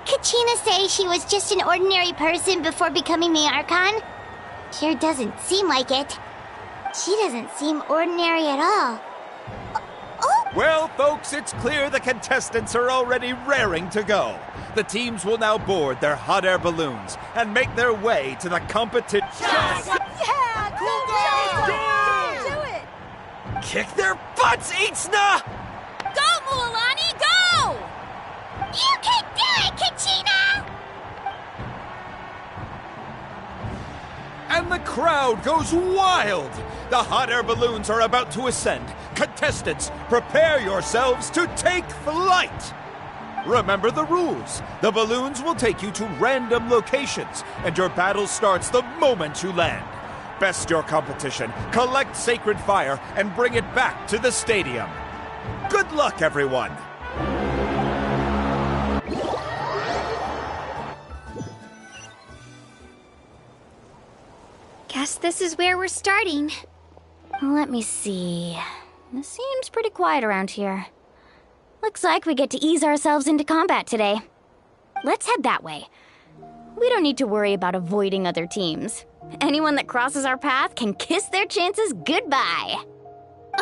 Kachina say she was just an ordinary person before becoming the Archon? Sure doesn't seem like it. She doesn't seem ordinary at all. Well, folks, it's clear the contestants are already raring to go. The teams will now board their hot air balloons and make their way to the competition. Yeah, cool. Do it. Kick their butts, Itzna! Go, Mualani, go! You can do it, Kachina! And the crowd goes wild! The hot air balloons are about to ascend. Contestants, prepare yourselves to take flight! Remember the rules. The balloons will take you to random locations, and your battle starts the moment you land. Best your competition, collect sacred fire, and bring it back to the stadium. Good luck, everyone! Guess this is where we're starting. Let me see. This seems pretty quiet around here. Looks like we get to ease ourselves into combat today. Let's head that way. We don't need to worry about avoiding other teams. Anyone that crosses our path can kiss their chances goodbye.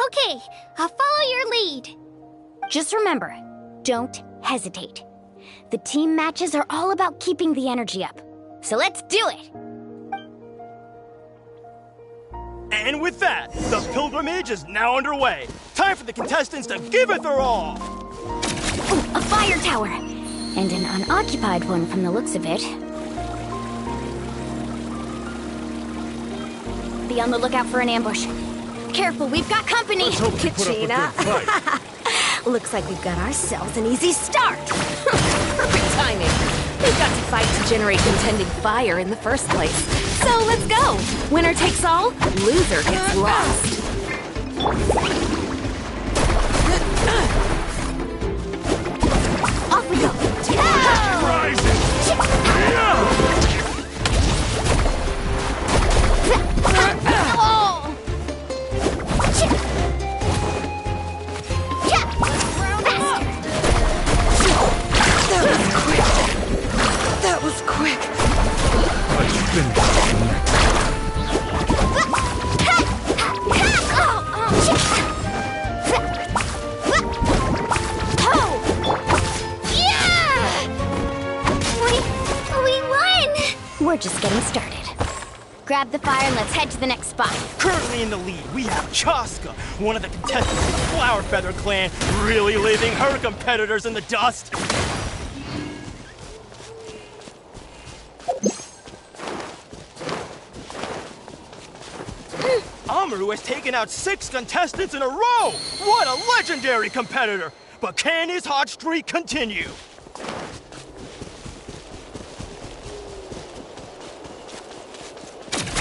Okay, I'll follow your lead. Just remember, don't hesitate. The team matches are all about keeping the energy up. So let's do it! And with that, the pilgrimage is now underway. Time for the contestants to give it their all. Ooh, a fire tower! And an unoccupied one from the looks of it. Be on the lookout for an ambush. Careful, we've got company! Kachina. Looks like we've got ourselves an easy start. Perfect timing. We've got to fight to generate contending fire in the first place. So let's go. Winner takes all, loser gets lost. Off we go. That was quick. We're just getting started. Grab the fire and let's head to the next spot. Currently in the lead, we have Chaska, one of the contestants of the Flower Feather clan, really leaving her competitors in the dust. Amaru has taken out 6 contestants in a row! What a legendary competitor! But can his hot streak continue?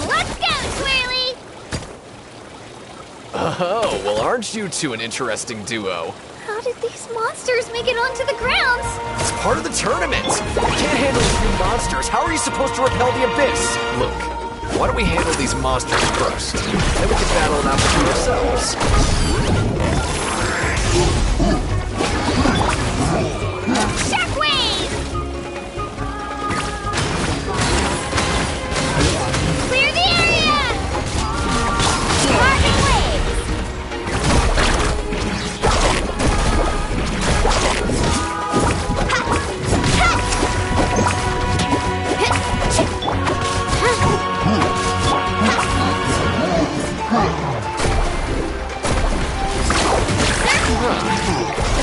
Let's go, Twirly! Oh, well, aren't you two an interesting duo? How did these monsters make it onto the grounds? It's part of the tournament. If you can't handle these new monsters, how are you supposed to repel the abyss? Look, why don't we handle these monsters first? Then we can battle it out between ourselves. Shockwave! Clear the area! Sparking waves!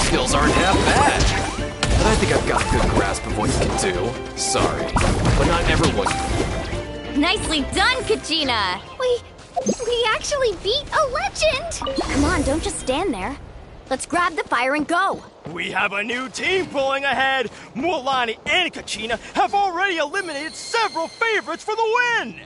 Skills aren't half bad. But I think I've got a good grasp of what you can do. Sorry, but not everyone. Nicely done, Kachina! We actually beat a legend! Come on, don't just stand there. Let's grab the fire and go! We have a new team pulling ahead. Mualani and Kachina have already eliminated several favorites for the win.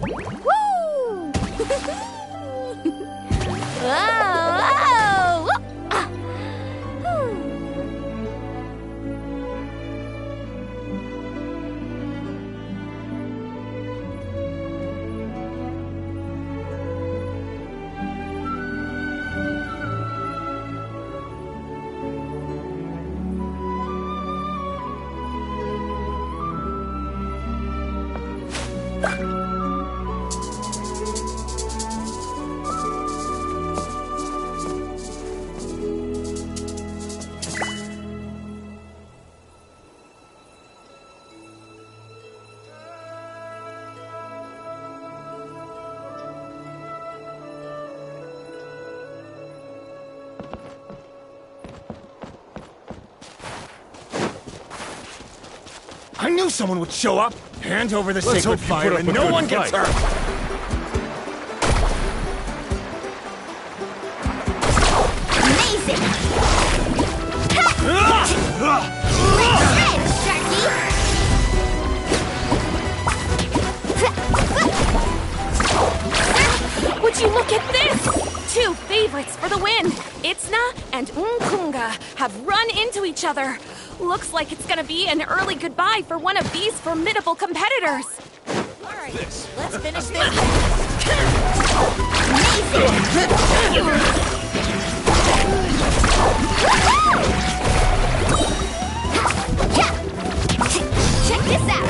Woo! Whoa! Ah. I knew someone would show up. Hand over the Let's sacred hope you fire put up and a no good one gets fight. hurt. Amazing! Would you look at this? Two favorites for the win. Itzna and Unkunga have run into each other. Looks like it's gonna be an early goodbye for one of these formidable competitors. Alright, let's finish this. Check this out!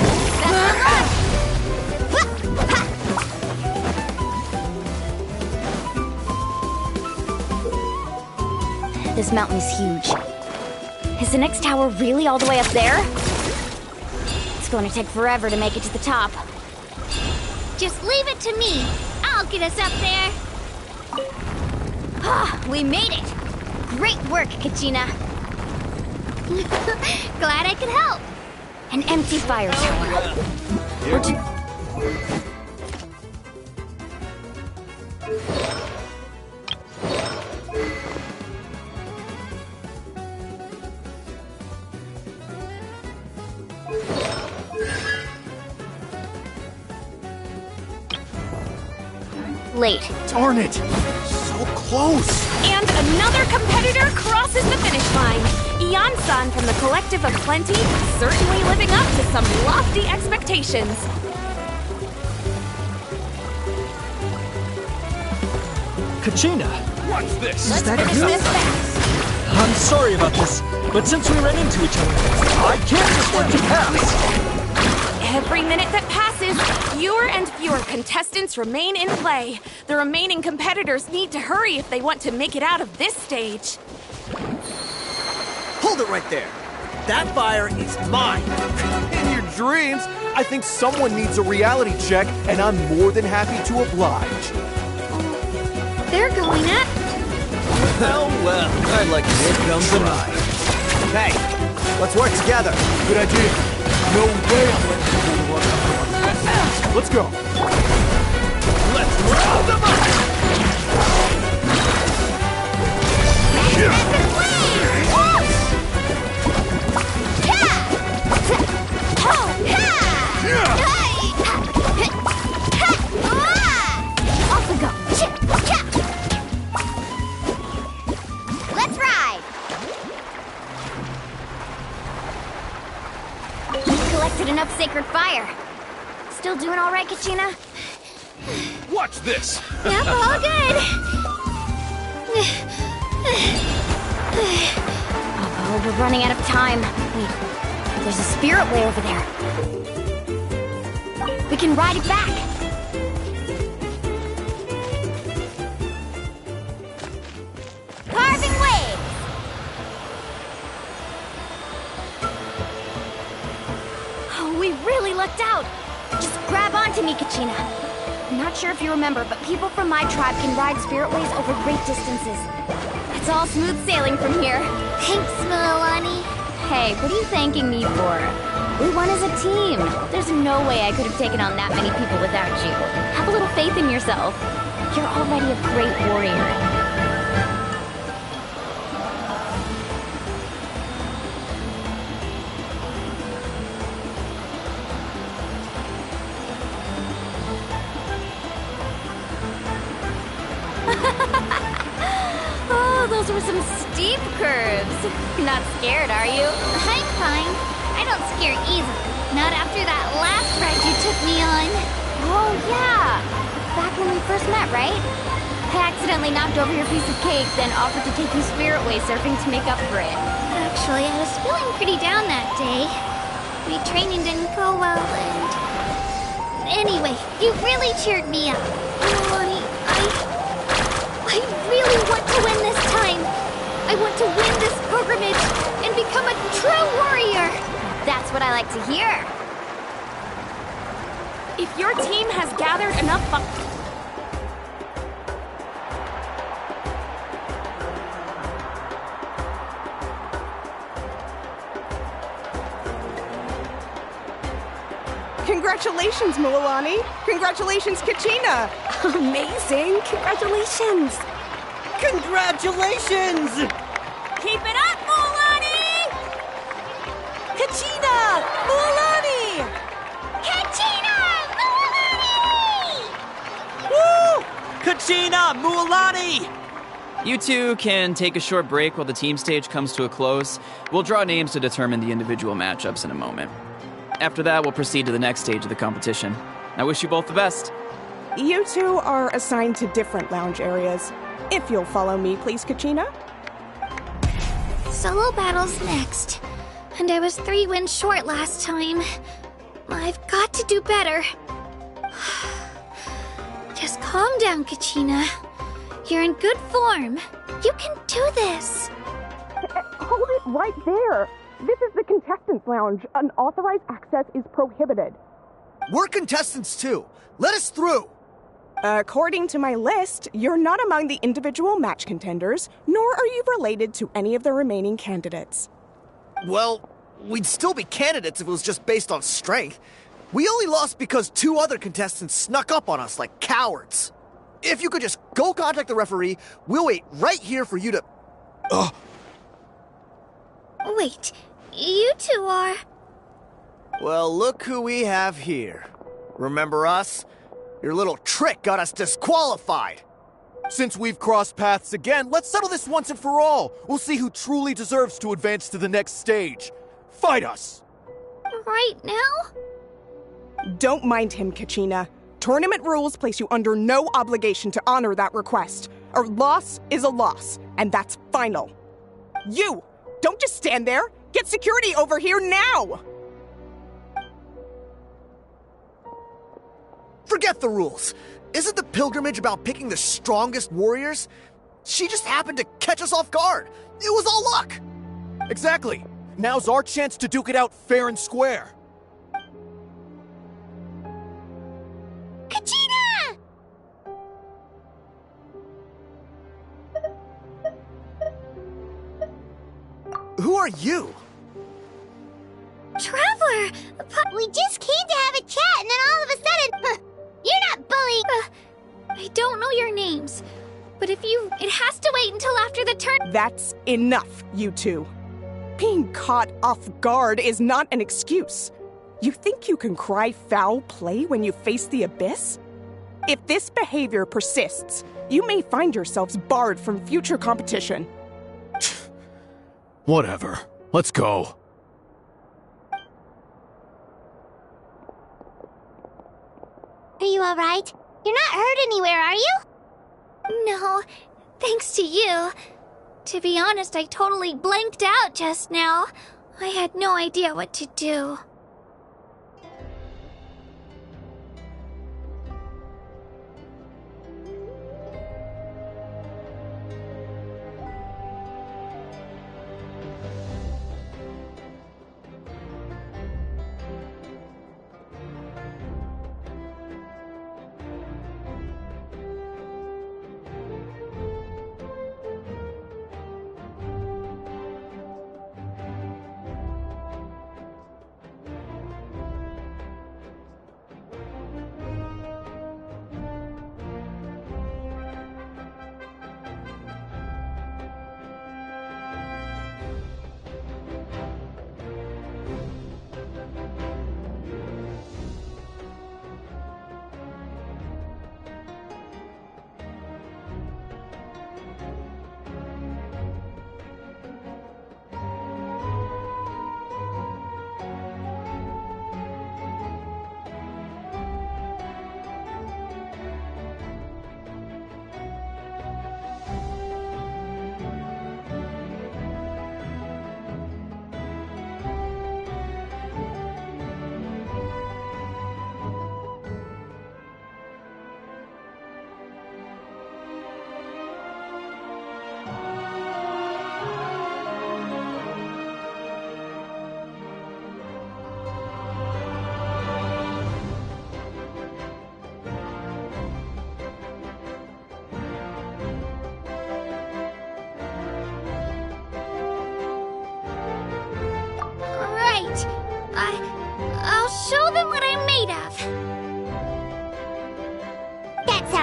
This mountain is huge. Is the next tower really all the way up there? It's going to take forever to make it to the top. Just leave it to me. I'll get us up there. Ah, we made it! Great work, Kachina. Glad I could help. An empty fire tower. Would you... Late. Darn it! So close! And another competitor crosses the finish line. Ian-san from the Collective of Plenty, certainly living up to some lofty expectations. Kachina! Watch this! Let's finish this fast. I'm sorry about this, but since we ran into each other, I can't just let you pass! Every minute that passes, fewer and fewer contestants remain in play. The remaining competitors need to hurry if they want to make it out of this stage. Hold it right there! That fire is mine! In your dreams, I think someone needs a reality check, and I'm more than happy to oblige. They're going up. Oh well, I like to here comes the ride. Hey, let's work together. Good idea. No way I'm letting you walk up. Let's go. Let's round them up! Off we go. Let's ride. We've collected enough sacred fire. Still doing all right, Kachina? Watch this! Yep, all good. Oh, we're running out of time. Wait, there's a spirit way over there. We can ride it back. Carving waves. Oh, we really lucked out. Just grab onto me, Kachina. I'm not sure if you remember, but people from my tribe can ride spirit ways over great distances. It's all smooth sailing from here. Thanks, Milani. Hey, what are you thanking me for? We won as a team. There's no way I could have taken on that many people without you. Have a little faith in yourself. You're already a great warrior. those were some steep curves. You're not scared, are you? I'm fine. I don't scare easily. Not after that last ride you took me on. Oh, yeah. Back when we first met, right? I accidentally knocked over your piece of cake, then offered to take you spirit way surfing to make up for it. Actually, I was feeling pretty down that day. My training didn't go well, and... Anyway, you really cheered me up. Lonnie, I really want to win this time. I want to win this pilgrimage and become a true warrior. That's what I like to hear. If your team has gathered enough Congratulations, Mualani. Congratulations, Kachina. Amazing. Congratulations. Congratulations! Keep it up, Mualani! Kachina! Mualani! Kachina! Mualani! Woo! Kachina! Mualani! You two can take a short break while the team stage comes to a close. We'll draw names to determine the individual matchups in a moment. After that, we'll proceed to the next stage of the competition. I wish you both the best. You two are assigned to different lounge areas. If you'll follow me, please, Kachina. Solo battle's next. And I was 3 wins short last time. I've got to do better. Just calm down, Kachina. You're in good form. You can do this. Hold it right there. This is the contestants' lounge. Unauthorized access is prohibited. We're contestants too. Let us through. According to my list, you're not among the individual match contenders, nor are you related to any of the remaining candidates. Well, we'd still be candidates if it was just based on strength. We only lost because 2 other contestants snuck up on us like cowards. If you could just go contact the referee, we'll wait right here for you to... Wait, you two are... Well, look who we have here. Remember us? Your little trick got us disqualified. Since we've crossed paths again, let's settle this once and for all. We'll see who truly deserves to advance to the next stage. Fight us! Right now? Don't mind him, Kachina. Tournament rules place you under no obligation to honor that request. A loss is a loss, and that's final. You! Don't just stand there! Get security over here now! Forget the rules. Isn't the pilgrimage about picking the strongest warriors? She just happened to catch us off guard. It was all luck. Exactly. Now's our chance to duke it out fair and square. Kachina! Who are you? Traveler! We just came to have a chat, and then all of a sudden... You're not bullying... I don't know your names, but it has to wait until after the turn... That's enough, you two. Being caught off guard is not an excuse. You think you can cry foul play when you face the abyss? If this behavior persists, you may find yourselves barred from future competition. Whatever. Let's go. Are you alright? You're not hurt anywhere, are you? No, thanks to you. To be honest, I totally blanked out just now. I had no idea what to do.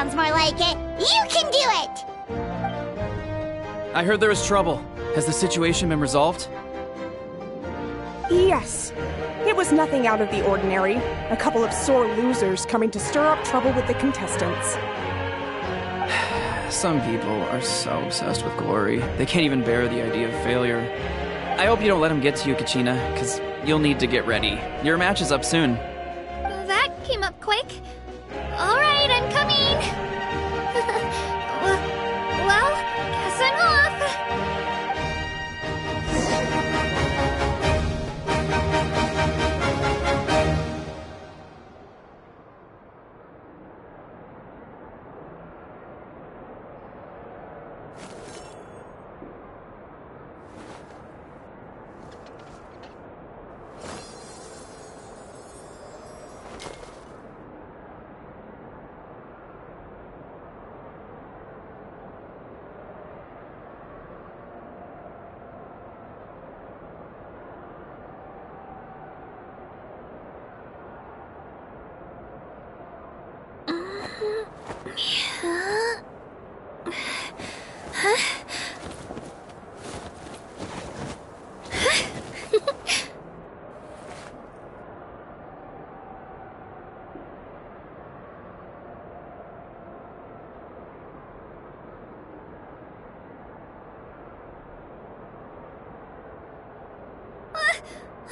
sounds more like it. You can do it! I heard there was trouble. Has the situation been resolved? Yes. It was nothing out of the ordinary. A couple of sore losers coming to stir up trouble with the contestants. Some people are so obsessed with glory, they can't even bear the idea of failure. I hope you don't let him get to you, Kachina, because you'll need to get ready. Your match is up soon. That came up quick. All right, I'm coming. Well, guess I'm off.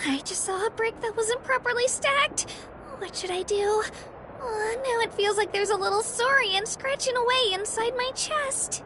I just saw a brick that wasn't properly stacked. What should I do? Now it feels like there's a little saurian scratching away inside my chest.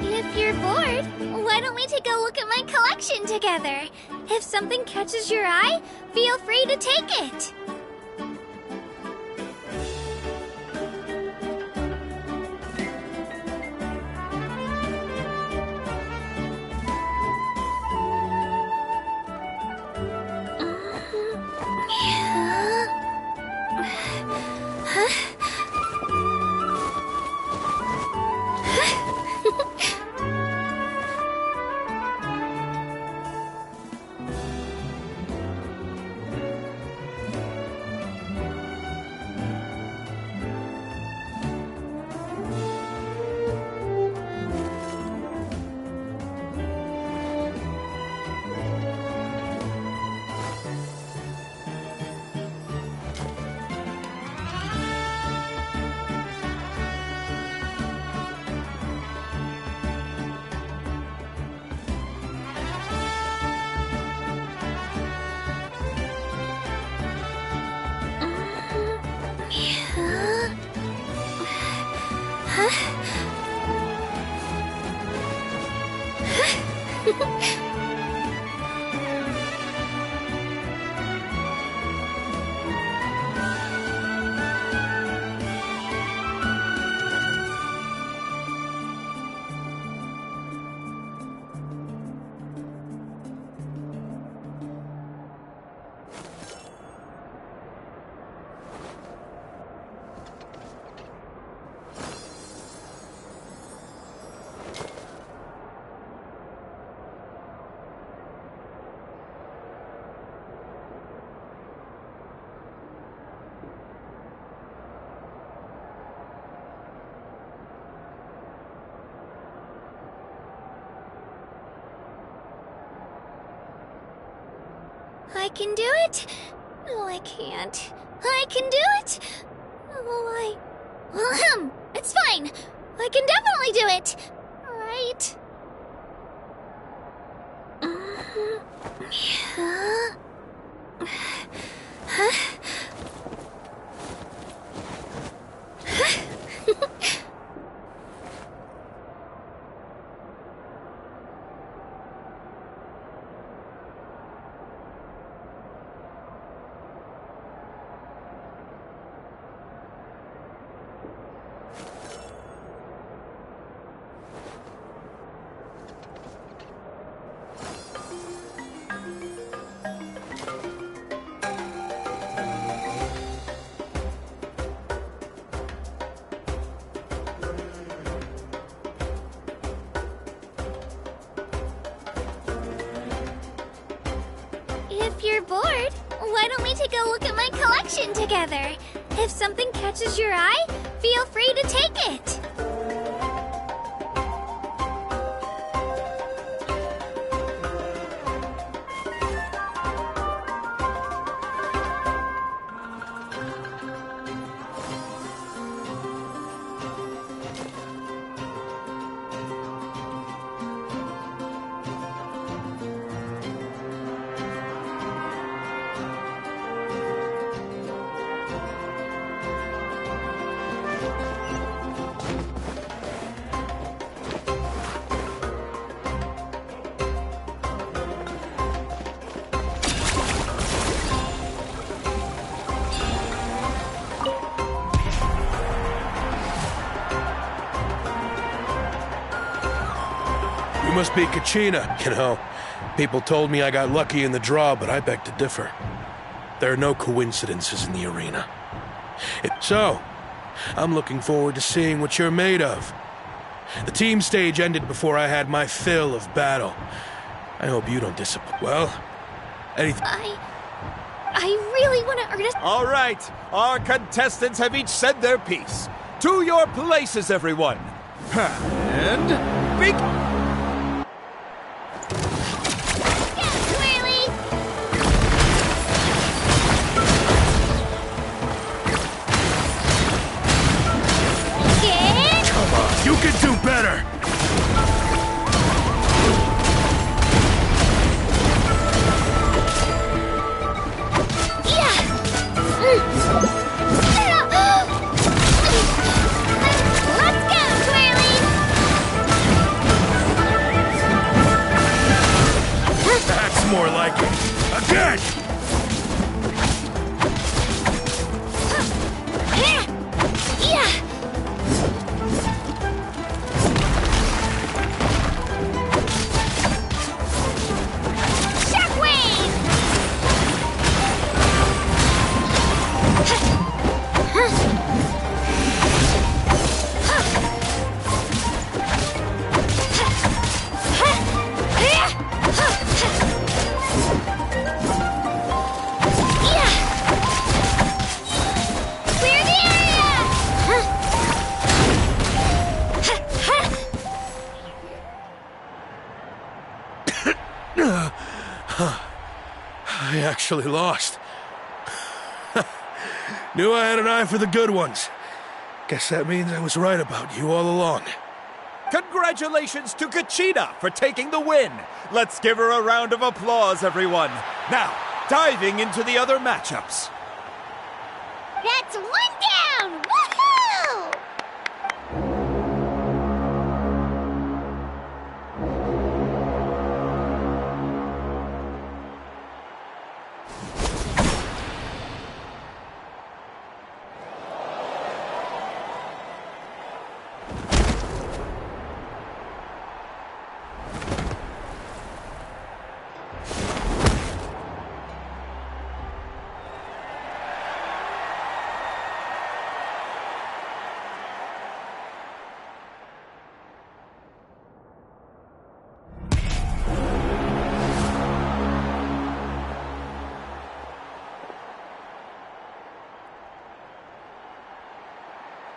If you're bored, why don't we take a look at my collection together? If something catches your eye, feel free to take it. I can do it. No, I can't. I can do it. Oh, it's fine. I can definitely do it! Right? If you're bored, why don't we take a look at my collection together? If something catches your eye, feel free to take it. You must be Kachina. You know, people told me I got lucky in the draw, but I beg to differ. There are no coincidences in the arena. So, I'm looking forward to seeing what you're made of. The team stage ended before I had my fill of battle. I hope you don't disappoint. Well, anything... I really want to earn a... All right, our contestants have each said their piece. To your places, everyone. And... begin! You can do better! Let's go, Twirly! That's more like it. Again! I actually lost. Knew I had an eye for the good ones. Guess that means I was right about you all along. Congratulations to Kachina for taking the win. Let's give her a round of applause, everyone. Now, diving into the other matchups. That's one down! Woohoo!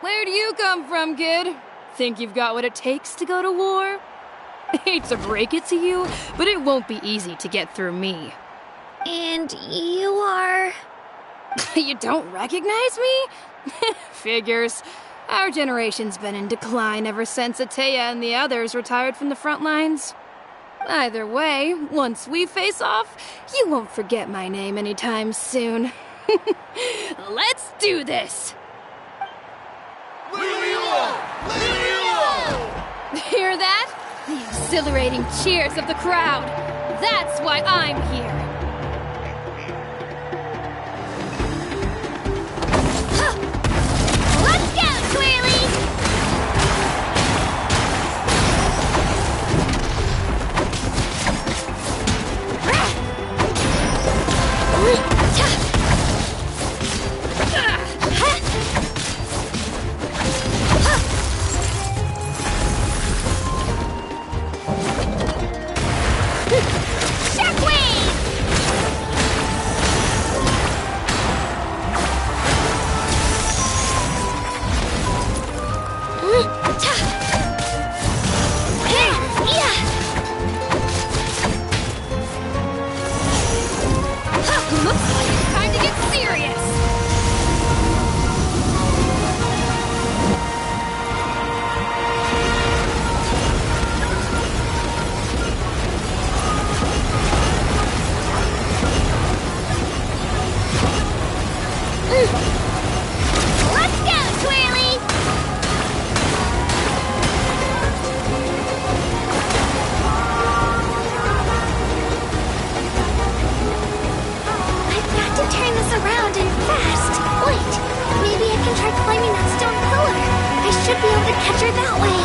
Where do you come from, kid? Think you've got what it takes to go to war? Hate to break it to you, but it won't be easy to get through me. And you are... You don't recognize me? Figures. Our generation's been in decline ever since Ateya and the others retired from the front lines. Either way, once we face off, you won't forget my name anytime soon. Let's do this! Hear that? The exhilarating cheers of the crowd. That's why I'm here. Let's go, Twirly! Looks like it's time to get serious! Let's go, Twirly! I've got to turn this around and fast. Wait, maybe I can try climbing that stone pillar. I should be able to catch her that way.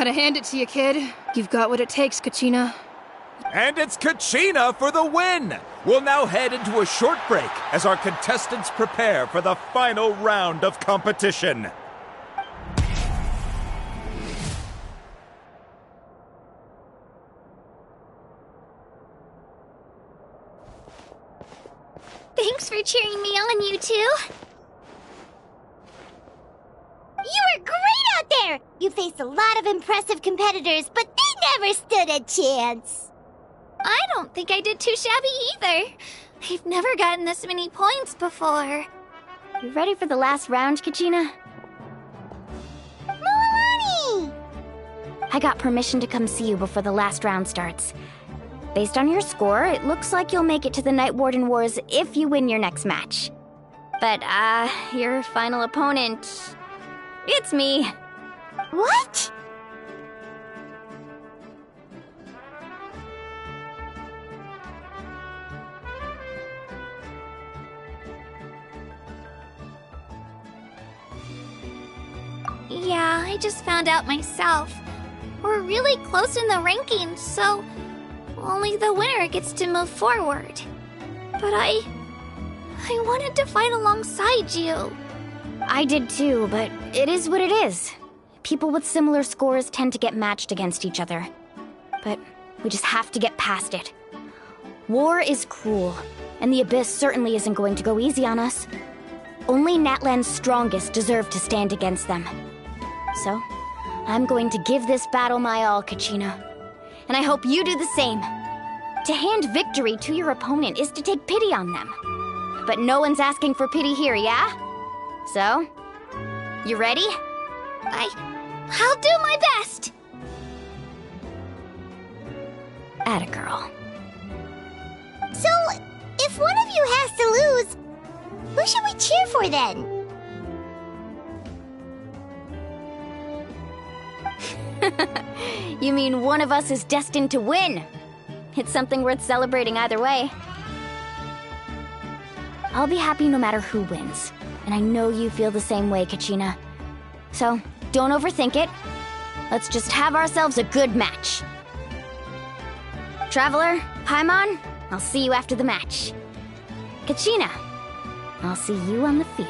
Gotta hand it to you, kid. You've got what it takes, Kachina. And it's Kachina for the win! We'll now head into a short break as our contestants prepare for the final round of competition. Thanks for cheering me on, you two. You were great out there! You faced a lot of impressive competitors, but they never stood a chance. I don't think I did too shabby either. I've never gotten this many points before. You ready for the last round, Kachina? Milani! I got permission to come see you before the last round starts. Based on your score, it looks like you'll make it to the Night Warden Wars if you win your next match. But, your final opponent... It's me. What? Yeah, I just found out myself. We're really close in the rankings, so only the winner gets to move forward. But I wanted to fight alongside you. I did too, but it is what it is. People with similar scores tend to get matched against each other. But we just have to get past it. War is cruel, and the Abyss certainly isn't going to go easy on us. Only NATLAN's strongest deserve to stand against them. So, I'm going to give this battle my all, Kachina. And I hope you do the same. To hand victory to your opponent is to take pity on them. But no one's asking for pity here, yeah? So, you ready? I'll do my best! Atta girl. So, if one of you has to lose, who should we cheer for then? You mean one of us is destined to win? It's something worth celebrating either way. I'll be happy no matter who wins. And I know you feel the same way, Kachina. So, don't overthink it. Let's just have ourselves a good match. Traveler, Paimon, I'll see you after the match. Kachina, I'll see you on the field.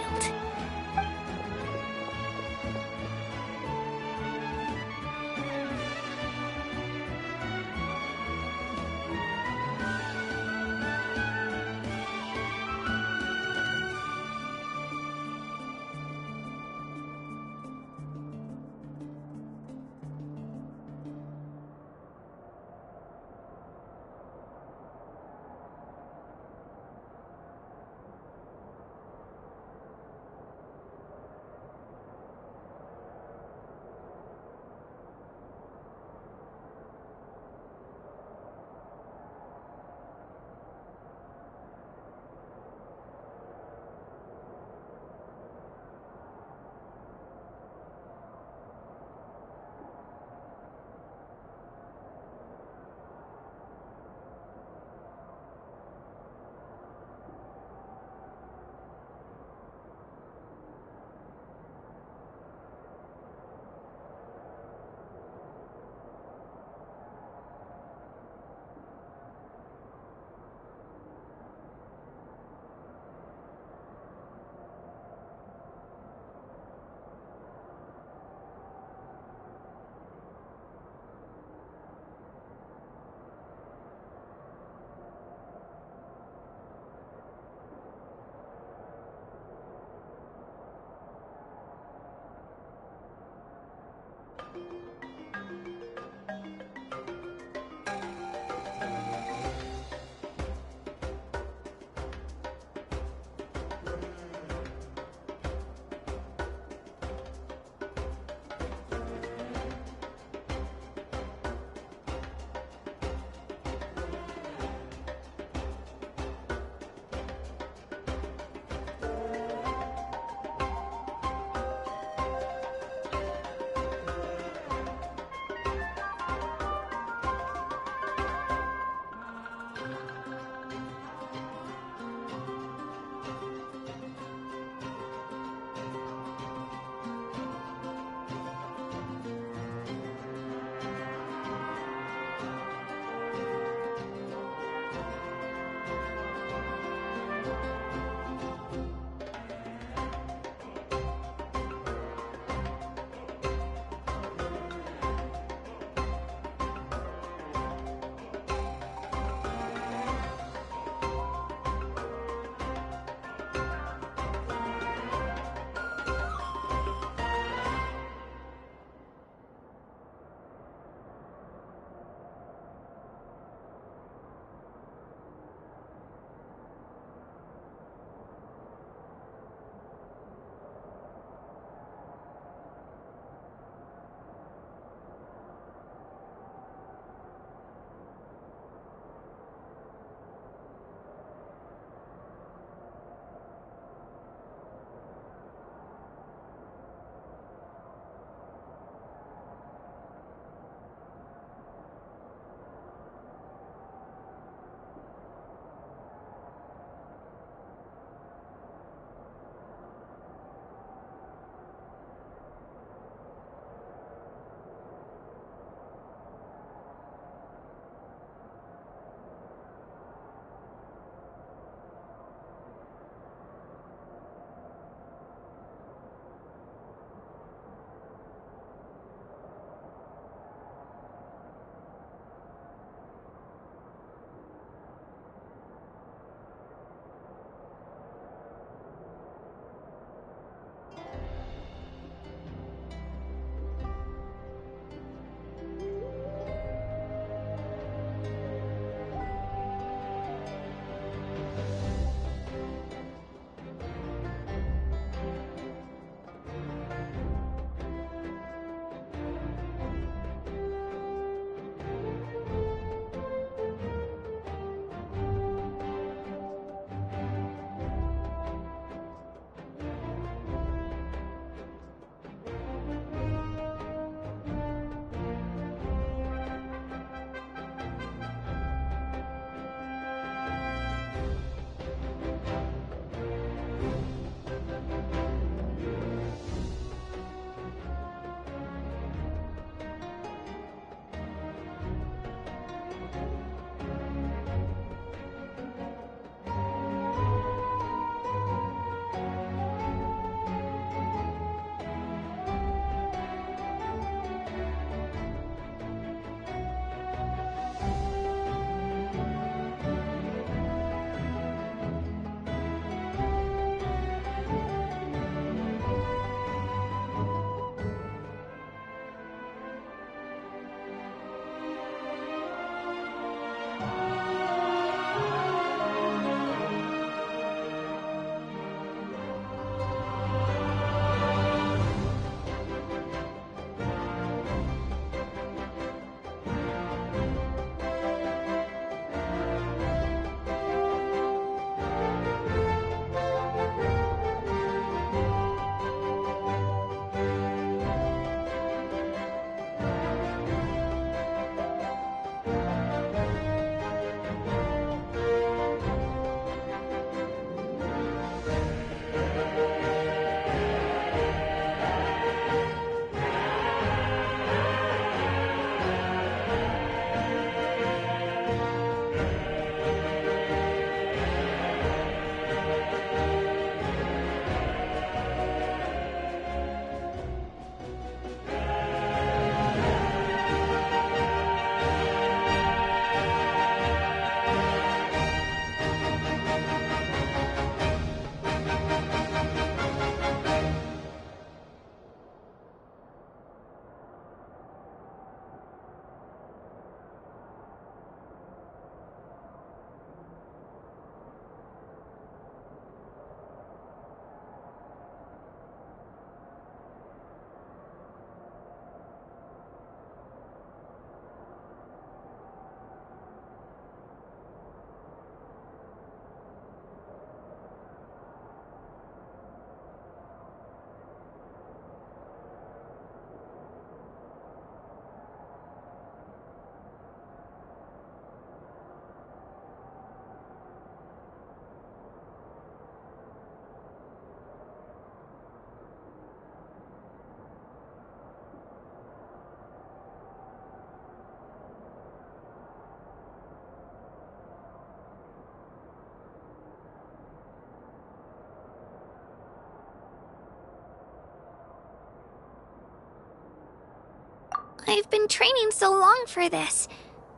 I've been training so long for this,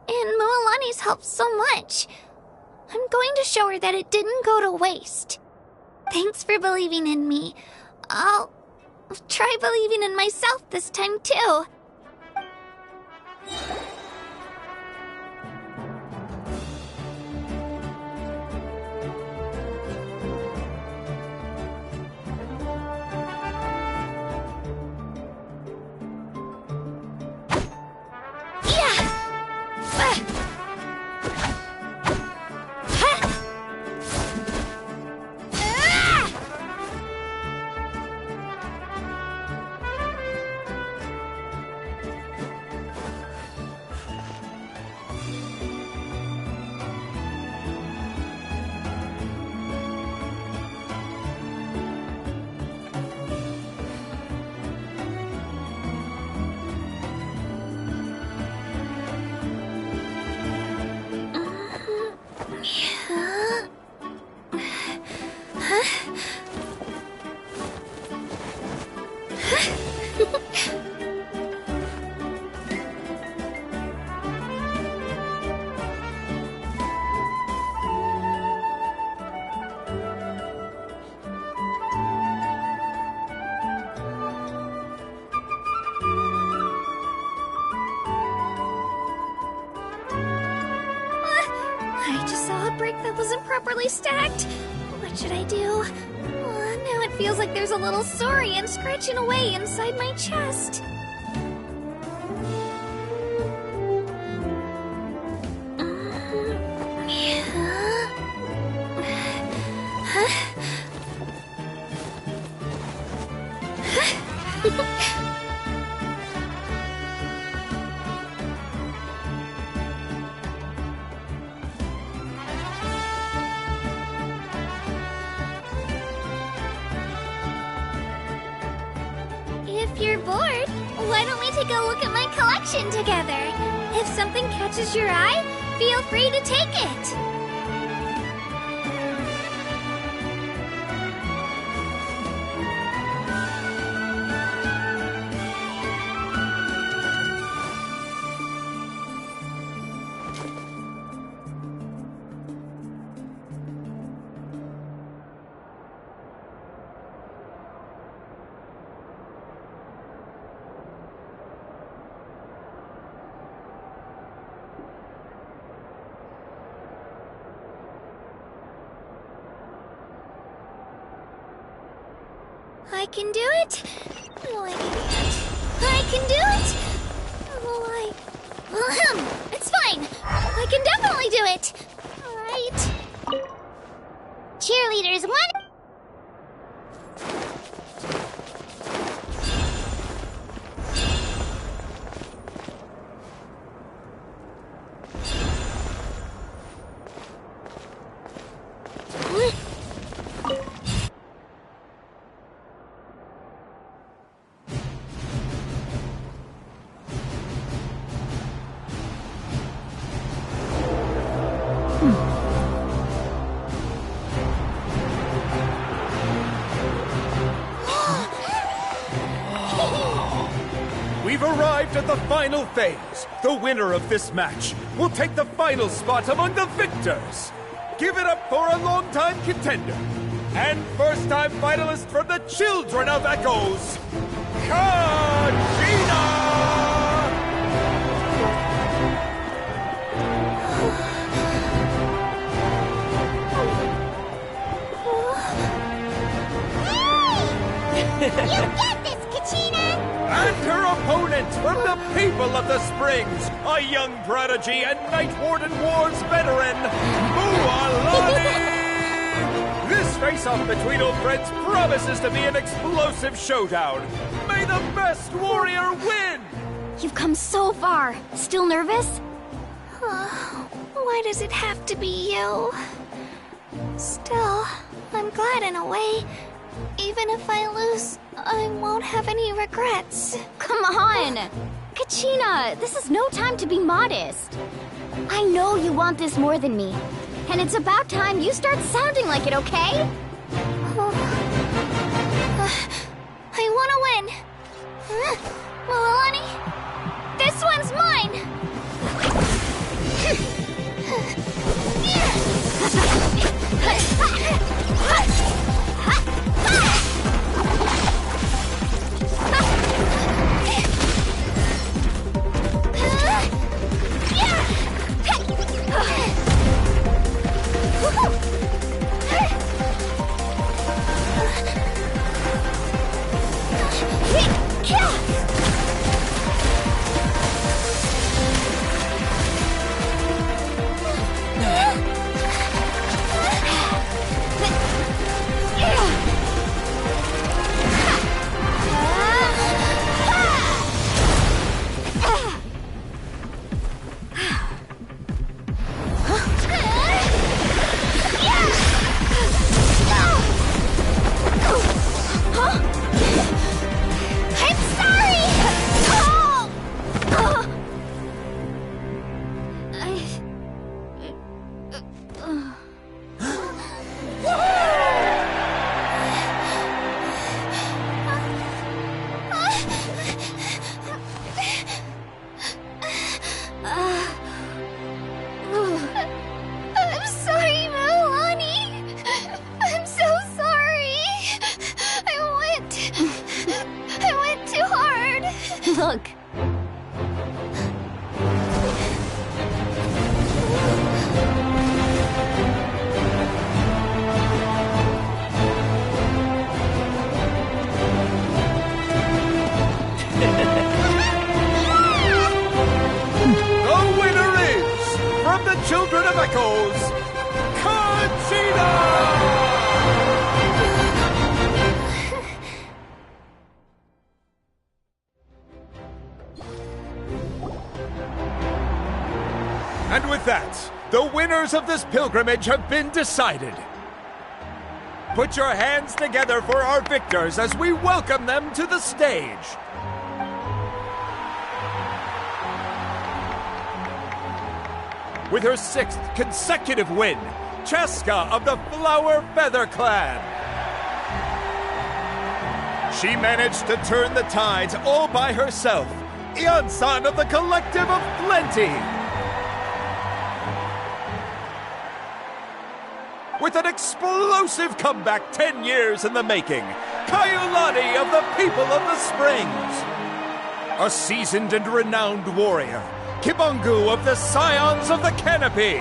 and Mualani's helped so much. I'm going to show her that it didn't go to waste. Thanks for believing in me. I'll try believing in myself this time too. That wasn't properly stacked. What should I do? Now it feels like there's a little saurian scratching away inside my chest. If you're bored, why don't we take a look at my collection together? If something catches your eye, feel free to take it. I can do it. No, I can't. I can do it. Oh, it's fine. I can definitely do it. All right. Cheerleaders, one. We've arrived at the final phase. The winner of this match will take the final spot among the victors. Give it up for a long-time contender and first-time finalist from the Children of Echoes, Kachina! You get this, Kachina! And her opponent from the people of the Springs, a young prodigy and Night Warden Wars veteran, Mualani! This face-off between old friends promises to be an explosive showdown. May the best warrior win! You've come so far. Still nervous? Why does it have to be you? Still, I'm glad in a way. Even if I lose, I won't have any regrets. Come on! Kachina, this is no time to be modest. I know you want this more than me. And it's about time you start sounding like it, okay? I want to win. Mualani, This one's mine! I'm sorry, Milani. I'm so sorry. I went too hard. Look. The winner is, from the Children of Echoes, Conchita! And with that, the winners of this pilgrimage have been decided. Put your hands together for our victors as we welcome them to the stage. With her 6th consecutive win, Cheska of the Flower Feather Clan. She managed to turn the tides all by herself. Ian-san of the Collective of Plenty. With an explosive comeback 10 years in the making, Kaiulani of the People of the Springs. A seasoned and renowned warrior, Kibungu of the Scions of the Canopy.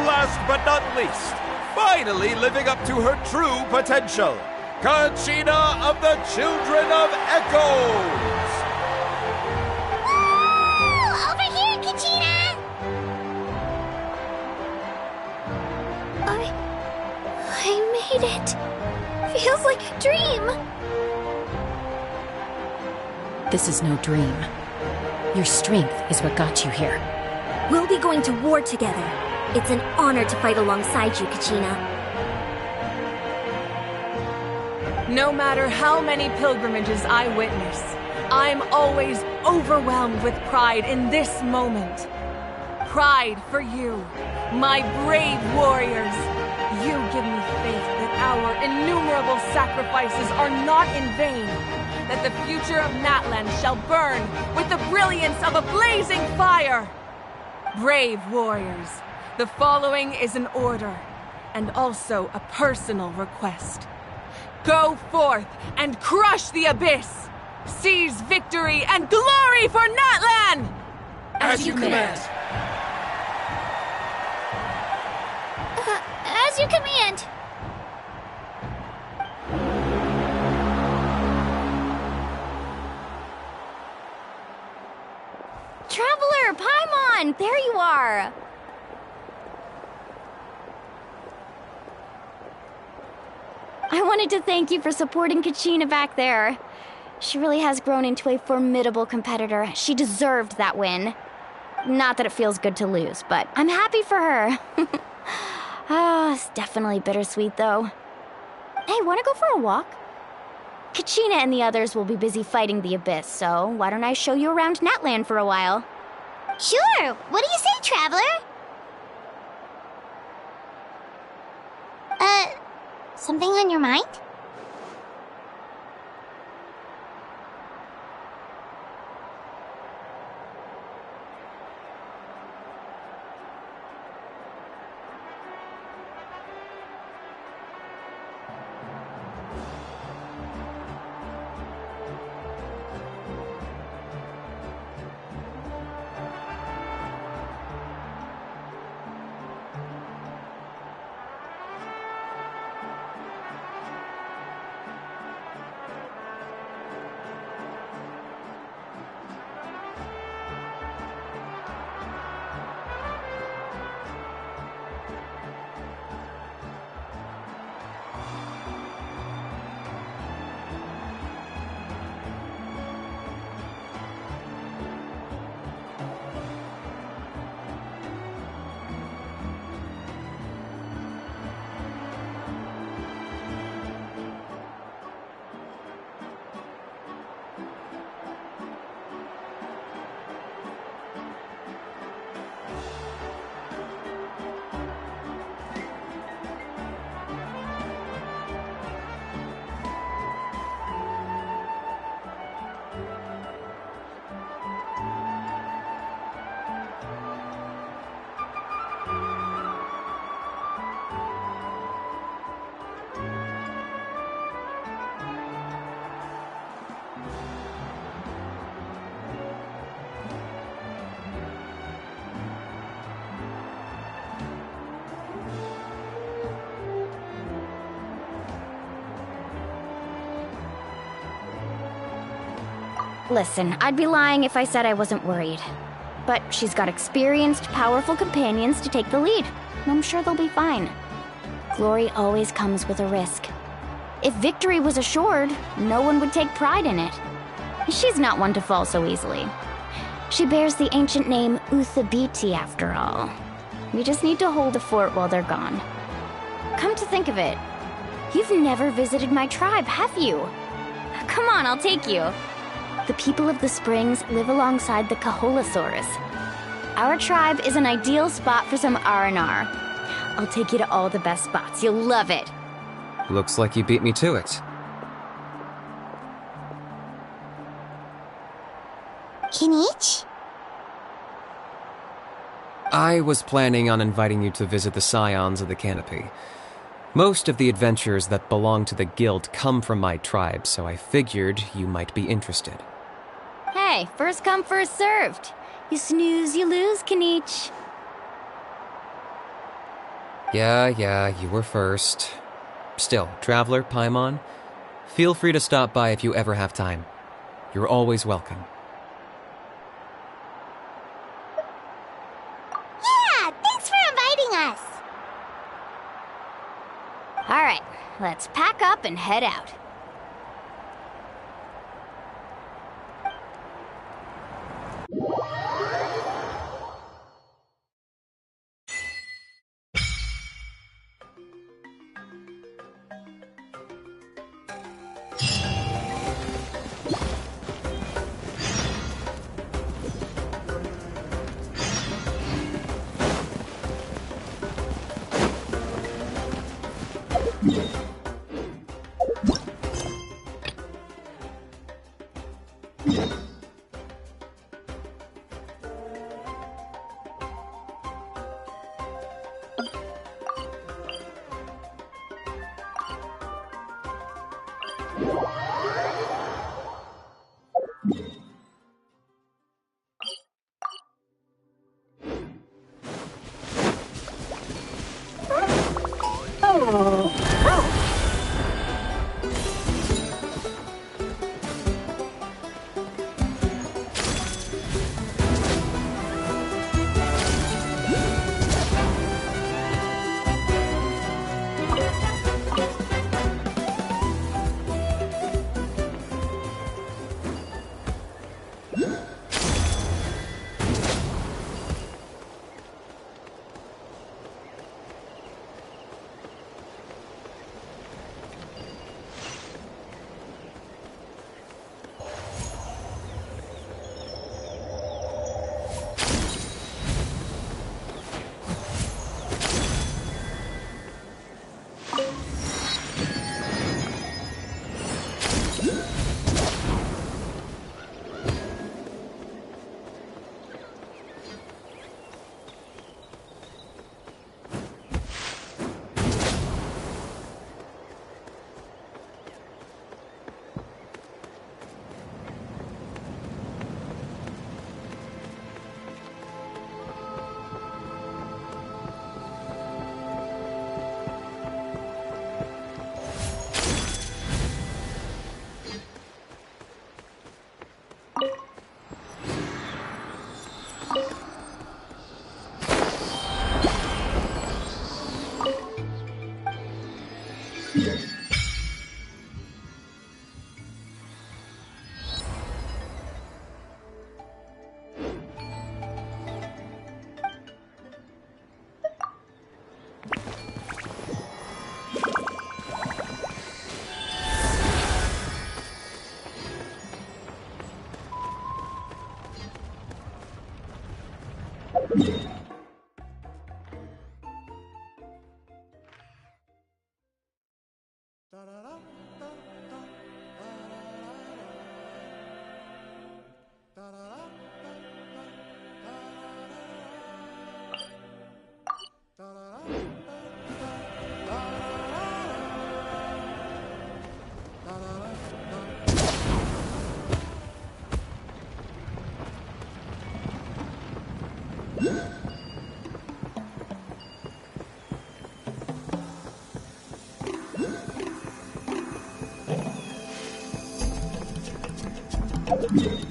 Last but not least, finally living up to her true potential, Conchita of the Children of Echoes. Woo! Over here, Conchita! I made it. Feels like a dream. This is no dream. Your strength is what got you here. We'll be going to war together. It's an honor to fight alongside you, Kachina. No matter how many pilgrimages I witness, I'm always overwhelmed with pride in this moment. Pride for you, my brave warriors. You give me faith that our innumerable sacrifices are not in vain, that the future of NATLAN shall burn with the brilliance of a blazing fire. Brave warriors, the following is an order, and also a personal request. Go forth and crush the abyss! Seize victory and glory for NATLAN! As you command. As you command. Traveler, Paimon, there you are! I wanted to thank you for supporting Kachina back there. She really has grown into a formidable competitor. She deserved that win. Not that it feels good to lose, but I'm happy for her. It's definitely bittersweet, though. Hey, wanna go for a walk? Kachina and the others will be busy fighting the Abyss, so why don't I show you around NATLAN for a while? Sure. What do you say, Traveler? Something on your mind? Listen, I'd be lying if I said I wasn't worried. But she's got experienced, powerful companions to take the lead. I'm sure they'll be fine. Glory always comes with a risk. If victory was assured, no one would take pride in it. She's not one to fall so easily. She bears the ancient name Uthabiti, after all. We just need to hold the fort while they're gone. Come to think of it, you've never visited my tribe, have you? Come on, I'll take you. The people of the Springs live alongside the Kaholasaurus. Our tribe is an ideal spot for some R&R. I'll take you to all the best spots. You'll love it. Looks like you beat me to it. Kinich? I was planning on inviting you to visit the Scions of the Canopy. Most of the adventures that belong to the Guild come from my tribe, so I figured you might be interested. Hey, first come, first served. You snooze, you lose, Kinich. Yeah, you were first. Still, Traveler, Paimon, feel free to stop by if you ever have time. You're always welcome. Yeah, thanks for inviting us. All right, let's pack up and head out. Yeah.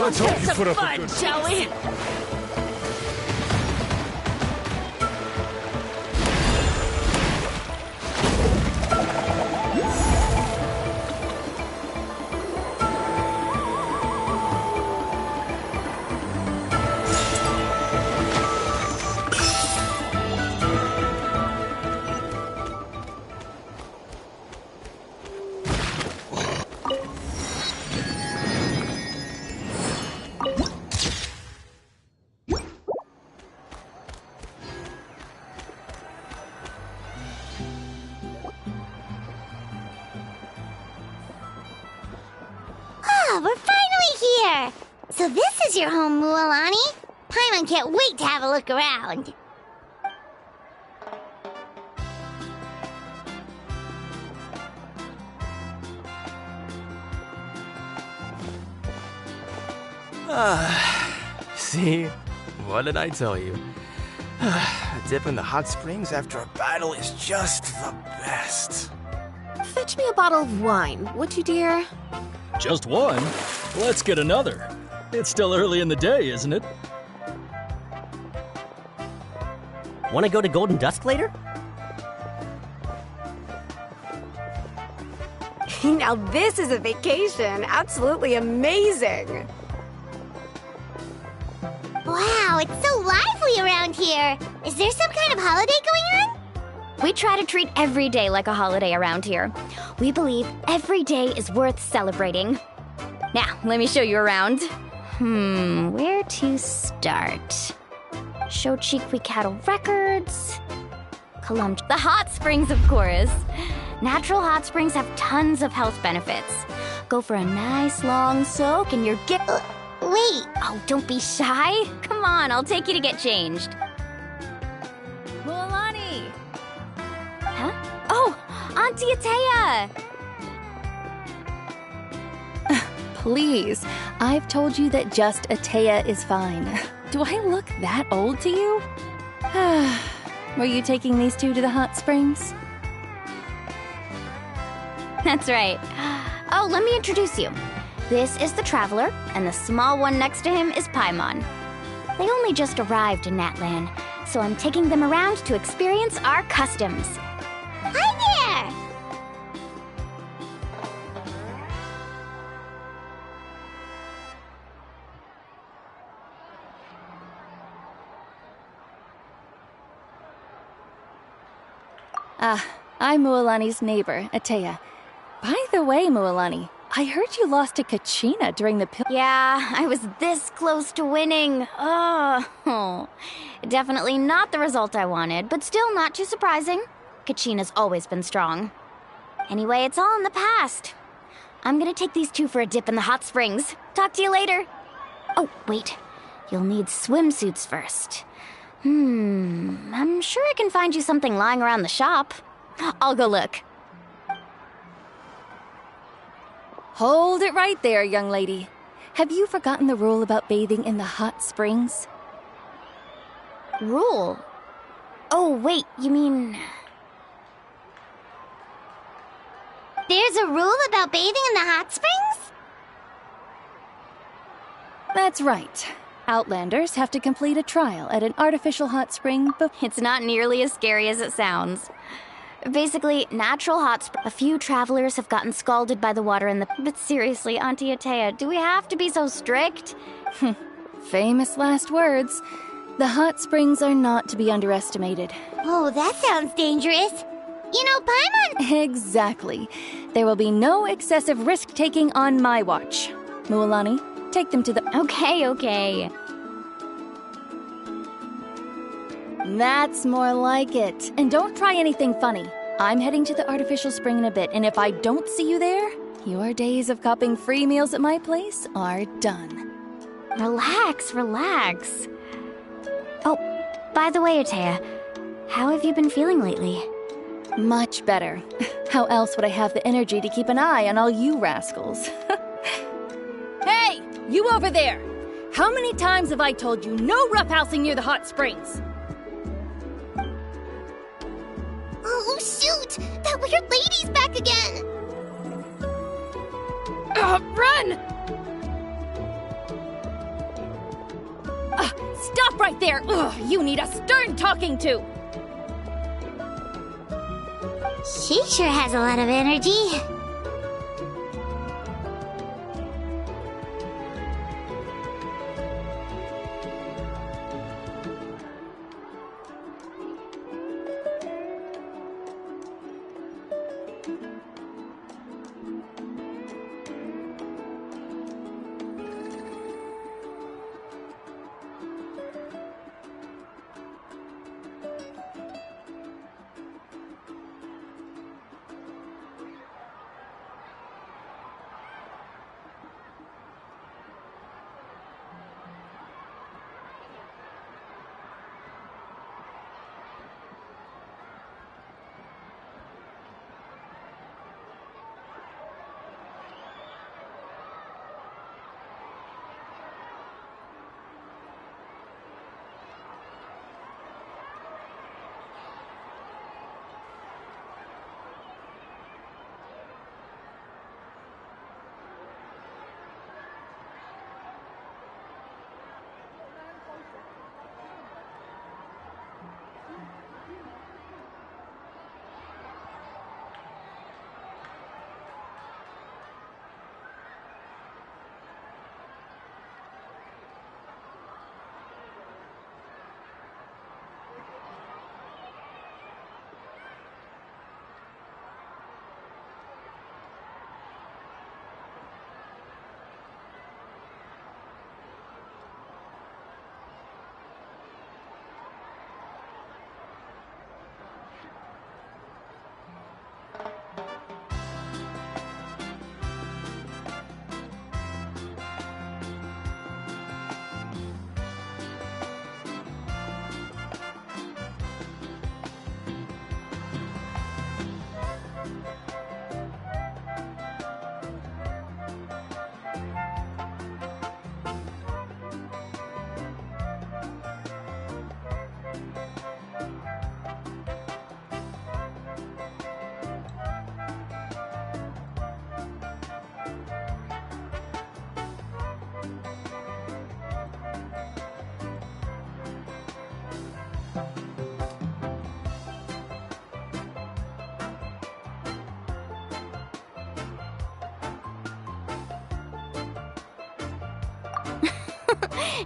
Let's hope you put up a good shall we? We're finally here! So this is your home, Mualani? Paimon can't wait to have a look around. See? What did I tell you? A dip in the hot springs after a battle is just the best. Fetch me a bottle of wine, would you, dear? Just one? Let's get another. It's still early in the day, isn't it? Want to go to Golden Dusk later? Now this is a vacation. Absolutely amazing. Wow, it's so lively around here. Is there some kind of holiday going on? We try to treat every day like a holiday around here. We believe every day is worth celebrating. Now, let me show you around. Where to start? Shochiqui Cattle Records. The hot springs, of course. Natural hot springs have tons of health benefits. Go for a nice long soak and you're Wait. Oh, don't be shy. Come on, I'll take you to get changed. Mualani! Huh? Oh, Auntie Atea! Please, I've told you that just Atea is fine. Do I look that old to you? Were you taking these two to the hot springs? That's right. Oh, let me introduce you. This is the Traveler, and the small one next to him is Paimon. They only just arrived in NATLAN, so I'm taking them around to experience our customs. Hi there! I'm Mualani's neighbor, Atea. By the way, Mualani, I heard you lost to Kachina during the Yeah, I was this close to winning. Oh, definitely not the result I wanted, but still not too surprising. Kachina's always been strong. Anyway, it's all in the past. I'm gonna take these two for a dip in the hot springs. Talk to you later. Oh, wait. You'll need swimsuits first. I'm sure I can find you something lying around the shop. I'll go look. Hold it right there, young lady. Have you forgotten the rule about bathing in the hot springs? Rule? Oh, wait, you mean... There's a rule about bathing in the hot springs? That's right. Outlanders have to complete a trial at an artificial hot spring It's not nearly as scary as it sounds. Basically, natural hot springs. A few travelers have gotten scalded by the water in the... But seriously, Auntie Atea, do we have to be so strict? Famous last words. The hot springs are not to be underestimated. Oh, that sounds dangerous. You know, Paimon... Exactly. There will be no excessive risk-taking on my watch. Mualani, take them to the... Okay. That's more like it. And don't try anything funny. I'm heading to the artificial spring in a bit, and if I don't see you there, your days of copping free meals at my place are done. Relax. Oh, by the way, Atea, how have you been feeling lately? Much better. How else would I have the energy to keep an eye on all you rascals? Hey, you over there! How many times have I told you no roughhousing near the hot springs? Oh, shoot! That weird lady's back again! Run! Stop right there! You need a stern talking to! She sure has a lot of energy.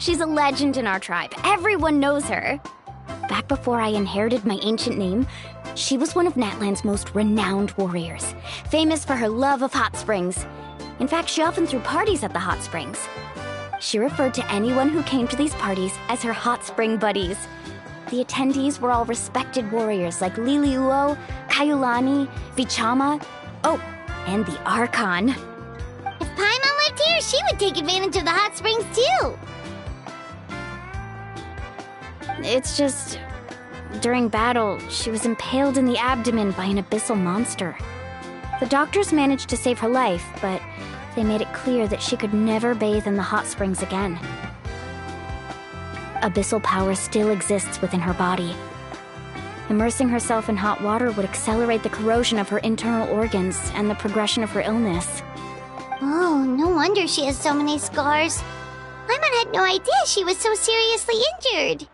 She's a legend in our tribe. Everyone knows her. Back before I inherited my ancient name, She was one of NATLAN's most renowned warriors, famous for her love of hot springs. In fact, she often threw parties at the hot springs. She referred to anyone who came to these parties as her hot spring buddies. The attendees were all respected warriors like Liliuo, Kaiulani, Vichama, oh, and the Archon. If Paimon lived here, she would take advantage of the hot springs too. It's just... during battle, she was impaled in the abdomen by an abyssal monster. The doctors managed to save her life, but they made it clear that she could never bathe in the hot springs again. Abyssal power still exists within her body. Immersing herself in hot water would accelerate the corrosion of her internal organs and the progression of her illness. Oh, no wonder she has so many scars. Paimon had no idea she was so seriously injured.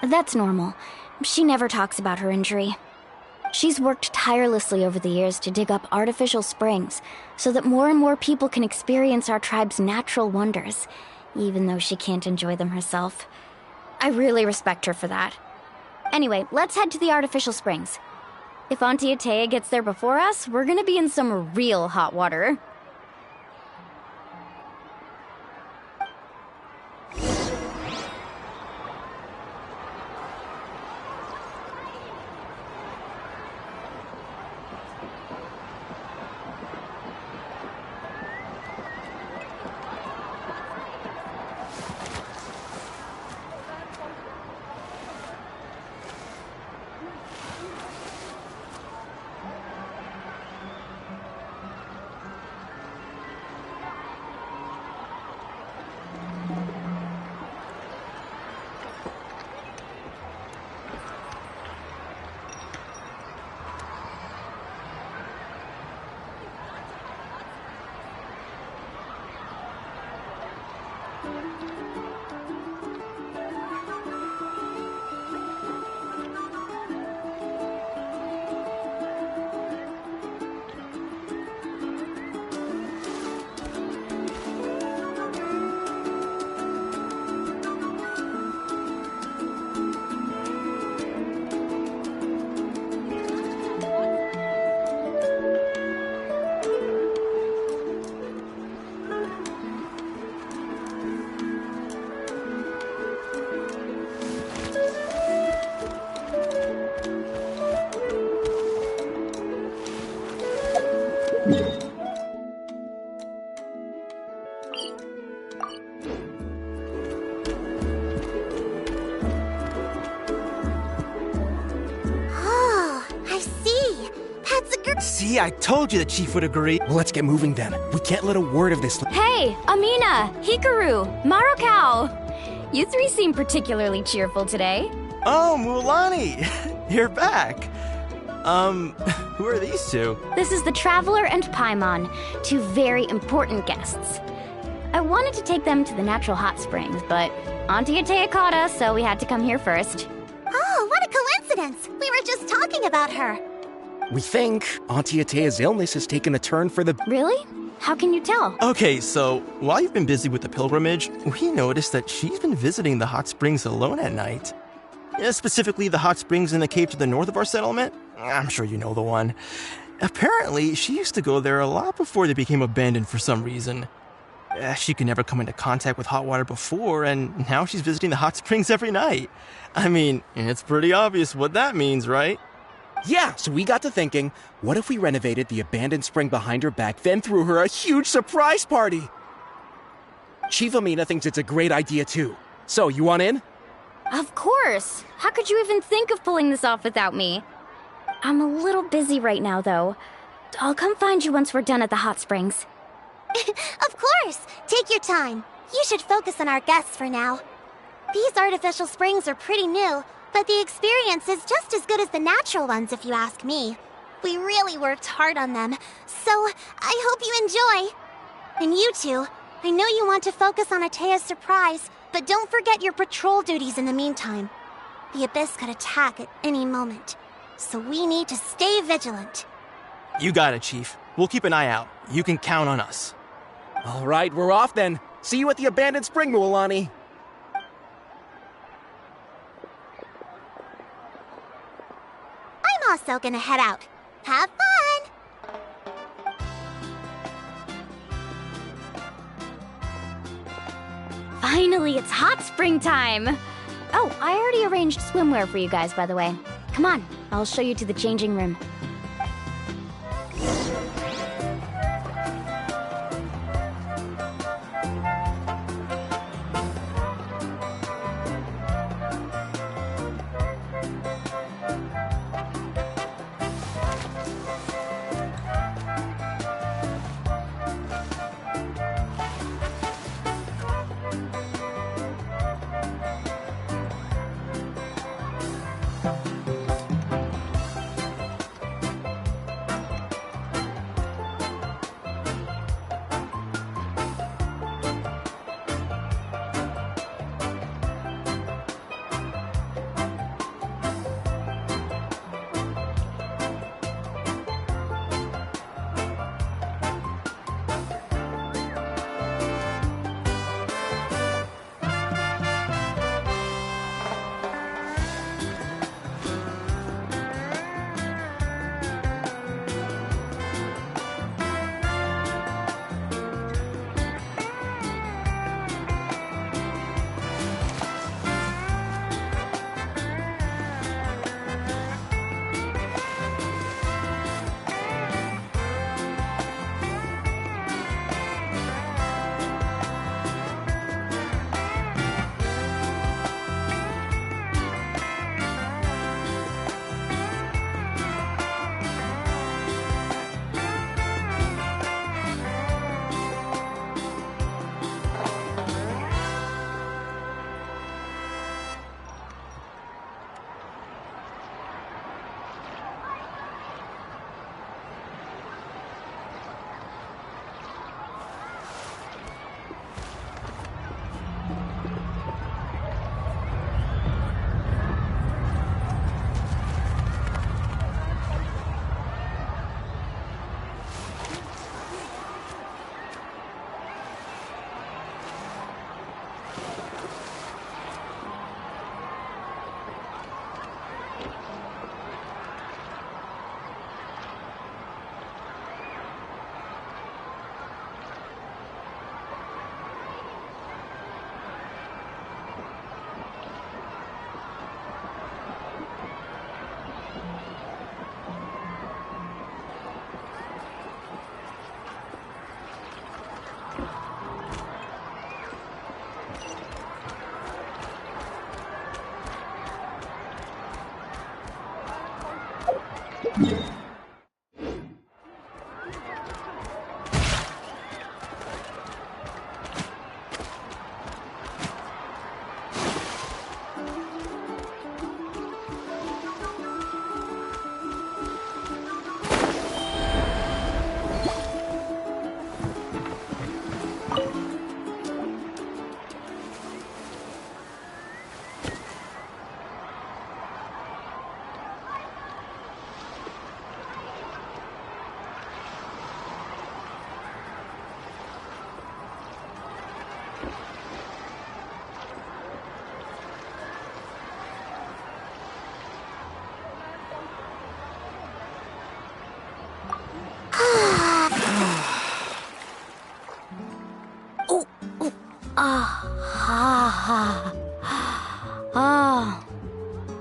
That's normal. She never talks about her injury. She's worked tirelessly over the years to dig up artificial springs so that more and more people can experience our tribe's natural wonders, even though she can't enjoy them herself. I really respect her for that. Anyway, let's head to the artificial springs. If Auntie Atea gets there before us, we're gonna be in some real hot water. See, I told you the chief would agree. Well, let's get moving then. We can't let a word of this. Hey, Amina, Hikaru, Marukao! You three seem particularly cheerful today. Oh, Mulani! You're back. Who are these two? This is the Traveler and Paimon, two very important guests. I wanted to take them to the natural hot springs, but Auntie Atea caught us, so we had to come here first. Oh, what a coincidence! We were just talking about her. We think Auntie Atea's illness has taken a turn for the... Really? How can you tell? Okay, so while you've been busy with the pilgrimage, we noticed that she's been visiting the hot springs alone at night. Specifically, the hot springs in the cave to the north of our settlement. I'm sure you know the one. Apparently, she used to go there a lot before they became abandoned for some reason. She could never come into contact with hot water before, and now she's visiting the hot springs every night. I mean, it's pretty obvious what that means, right? Yeah, so we got to thinking, what if we renovated the abandoned spring behind her back, then threw her a huge surprise party? Chief Amina thinks it's a great idea too. So, you want in? Of course! How could you even think of pulling this off without me? I'm a little busy right now, though. I'll come find you once we're done at the hot springs. Of course! Take your time. You should focus on our guests for now. These artificial springs are pretty new, but the experience is just as good as the natural ones, if you ask me. We really worked hard on them, so I hope you enjoy. And you two, I know you want to focus on Atea's surprise, but don't forget your patrol duties in the meantime. The Abyss could attack at any moment, so we need to stay vigilant. You got it, Chief. We'll keep an eye out. You can count on us. All right, we're off then. See you at the abandoned spring, Mulani. also gonna head out. Have fun! Finally, it's hot spring time! Oh, I already arranged swimwear for you guys, by the way. Come on, I'll show you to the changing room.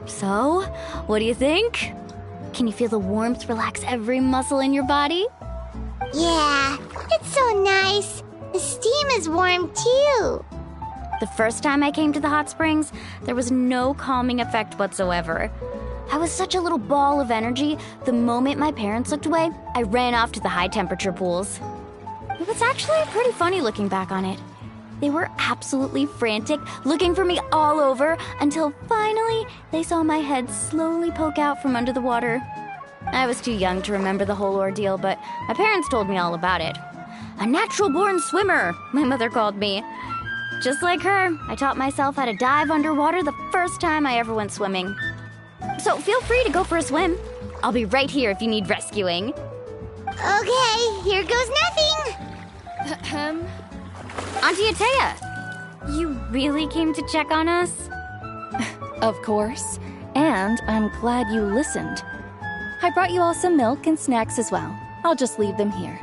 So, what do you think? Can you feel the warmth relax every muscle in your body? Yeah, it's so nice. The steam is warm too. The first time I came to the hot springs, there was no calming effect whatsoever. I was such a little ball of energy, the moment my parents looked away, I ran off to the high temperature pools. It was actually pretty funny looking back on it. They were absolutely frantic, looking for me all over, until finally they saw my head slowly poke out from under the water. I was too young to remember the whole ordeal, but my parents told me all about it. A natural-born swimmer, my mother called me. Just like her, I taught myself how to dive underwater the first time I ever went swimming. So feel free to go for a swim. I'll be right here if you need rescuing. Okay, here goes nothing. Auntie Atea, you really came to check on us? Of course. And I'm glad you listened. I brought you all some milk and snacks as well. I'll just leave them here.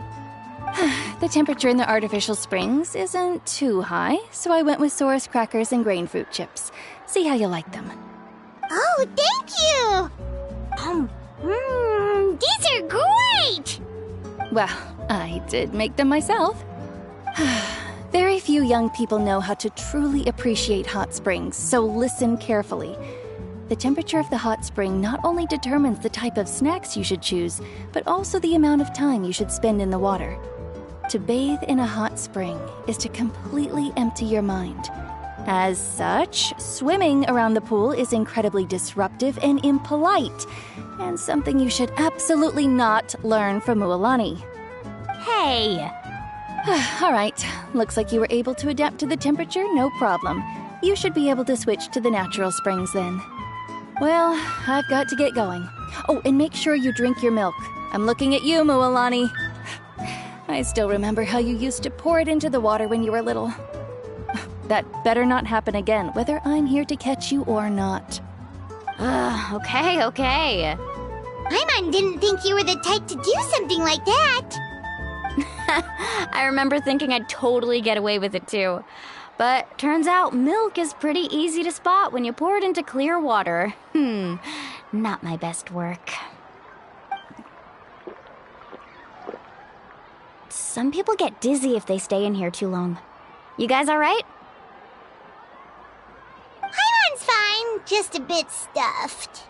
The temperature in the artificial springs isn't too high, so I went with Saurus crackers and grain fruit chips. See how you like them. Oh, thank you! These are great! Well, I did make them myself. Very few young people know how to truly appreciate hot springs, so listen carefully. The temperature of the hot spring not only determines the type of snacks you should choose, but also the amount of time you should spend in the water. To bathe in a hot spring is to completely empty your mind. As such, swimming around the pool is incredibly disruptive and impolite, and something you should absolutely not learn from Mualani. Hey! All right, looks like you were able to adapt to the temperature, no problem. You should be able to switch to the natural springs then. Well, I've got to get going. Oh, and make sure you drink your milk. I'm looking at you, Mualani. I still remember how you used to pour it into the water when you were little. That better not happen again, whether I'm here to catch you or not. Okay. Paimon didn't think you were the type to do something like that. I remember thinking I'd totally get away with it too. But turns out milk is pretty easy to spot when you pour it into clear water. Not my best work. Some people get dizzy if they stay in here too long. You guys all right? Paimon's fine, just a bit stuffed.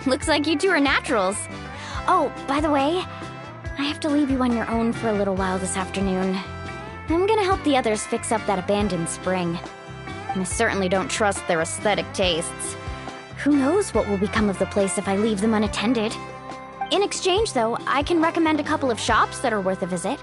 Looks like you two are naturals. Oh, by the way, I have to leave you on your own for a little while this afternoon. I'm gonna help the others fix up that abandoned spring. I certainly don't trust their aesthetic tastes. Who knows what will become of the place if I leave them unattended. In exchange, though, I can recommend a couple of shops that are worth a visit.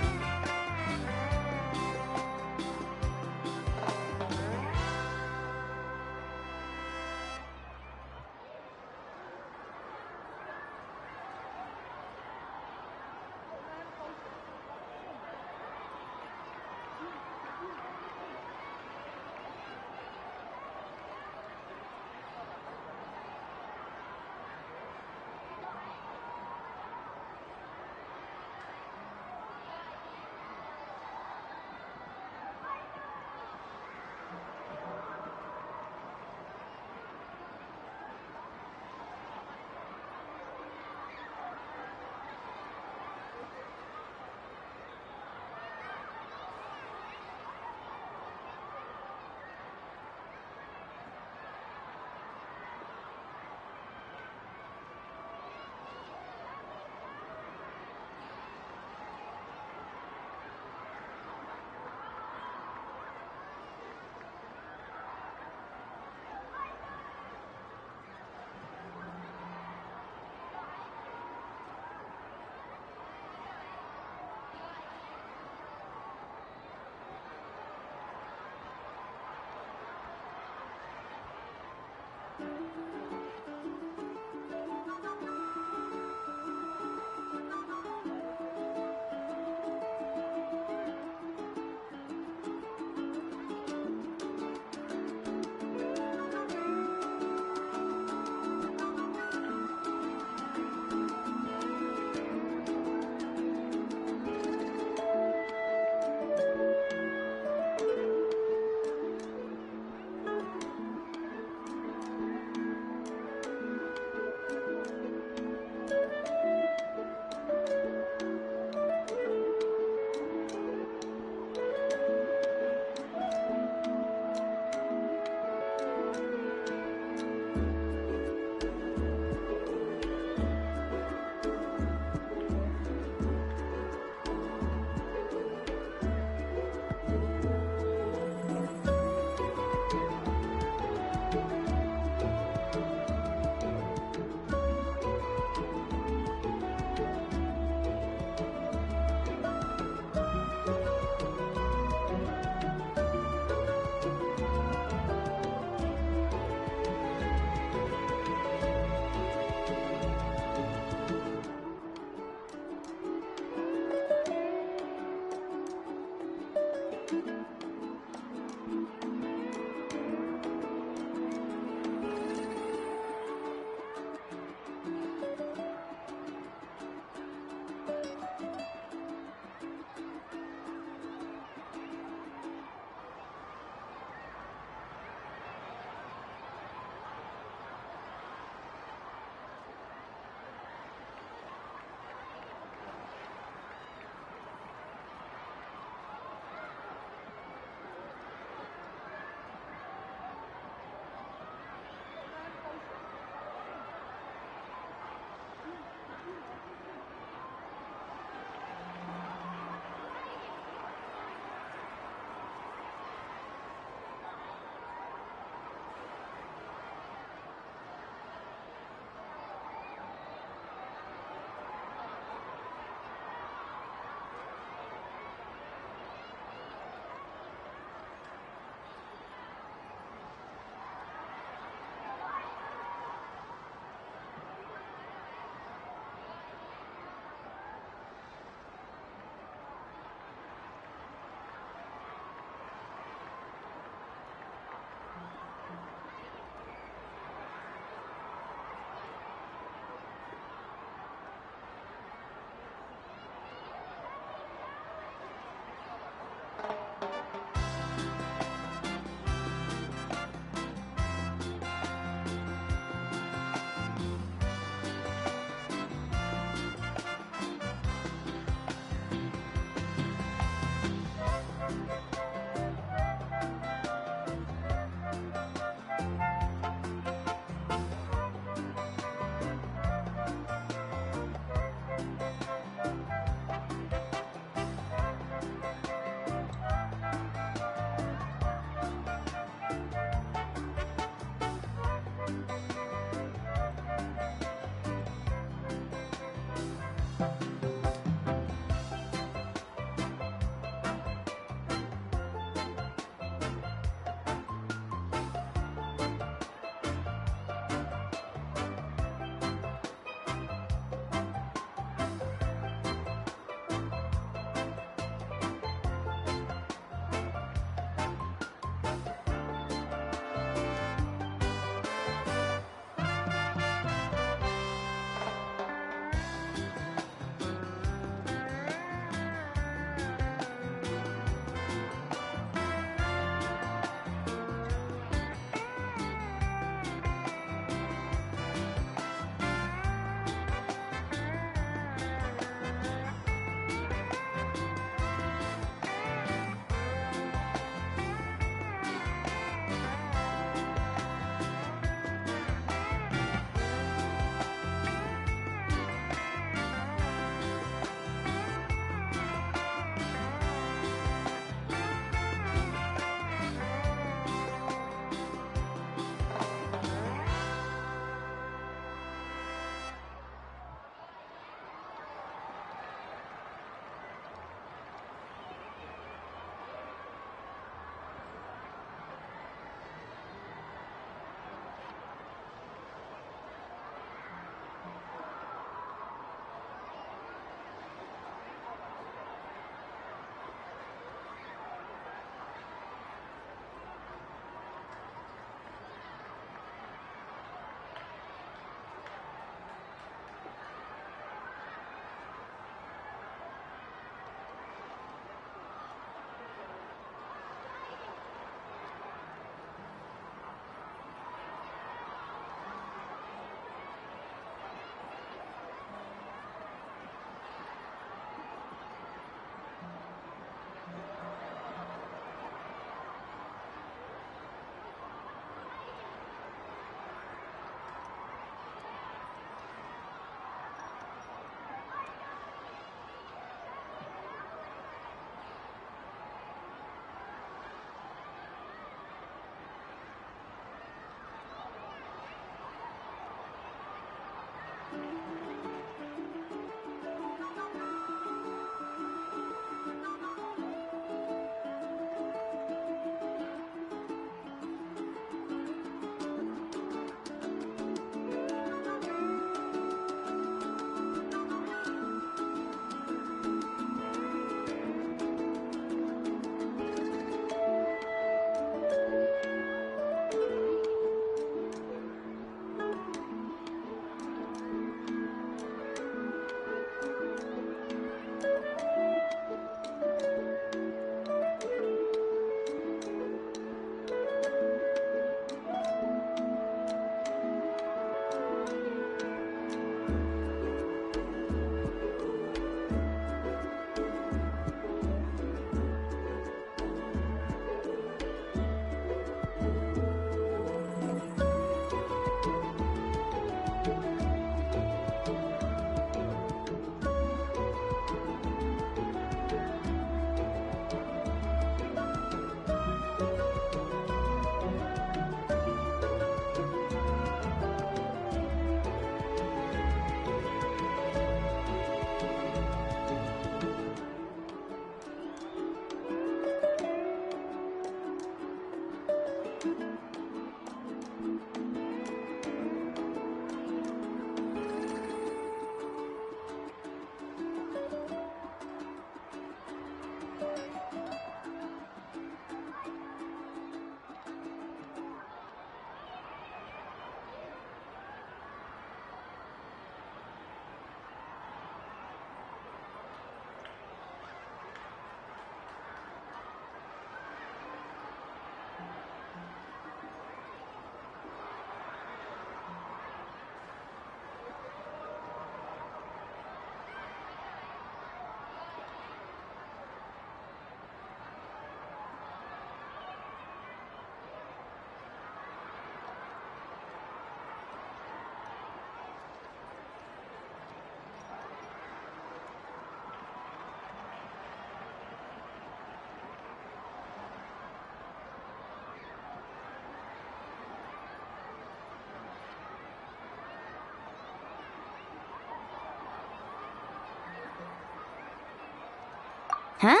Huh?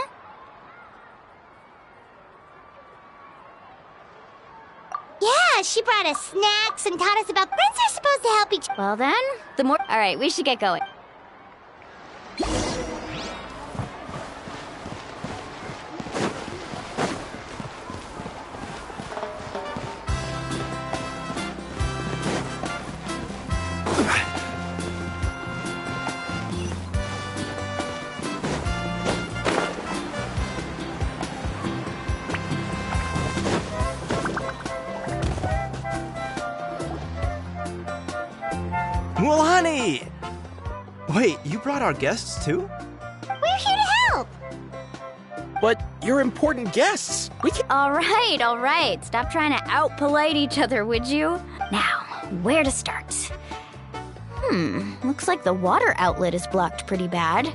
Yeah, she brought us snacks and taught us about friends are supposed to help each. Well then, the more. Alright, we should get going. Mulani! Wait, you brought our guests too? We're here to help! But you're important guests. We can. Alright. Stop trying to out-polite each other, would you? Now, where to start? Looks like the water outlet is blocked pretty bad.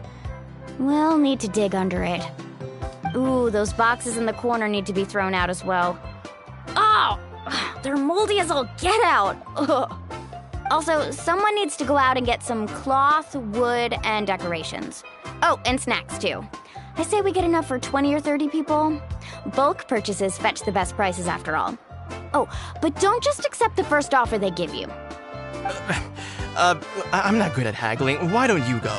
We'll need to dig under it. Ooh, those boxes in the corner need to be thrown out as well. Oh! They're moldy as all get out! Ugh. Also, someone needs to go out and get some cloth, wood, and decorations. Oh, and snacks, too. I say we get enough for 20 or 30 people. Bulk purchases fetch the best prices after all. Oh, but don't just accept the first offer they give you. I'm not good at haggling. Why don't you go?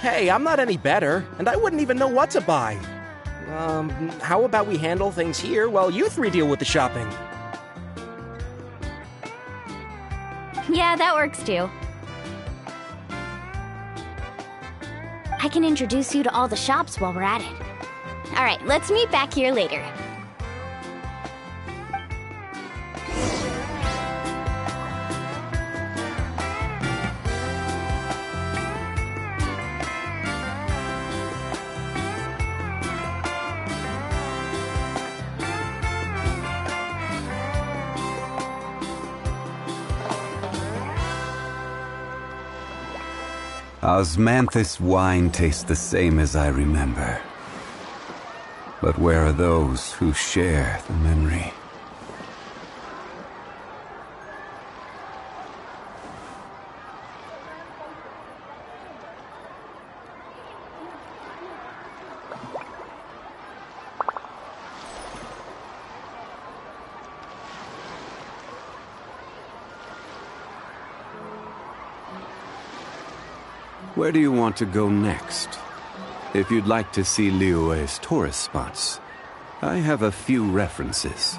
Hey, I'm not any better, and I wouldn't even know what to buy. How about we handle things here while you three deal with the shopping? Yeah, that works too. I can introduce you to all the shops while we're at it. Alright, let's meet back here later. Osmanthus wine tastes the same as I remember. But where are those who share the memory? Where do you want to go next? If you'd like to see Liyue's tourist spots, I have a few references.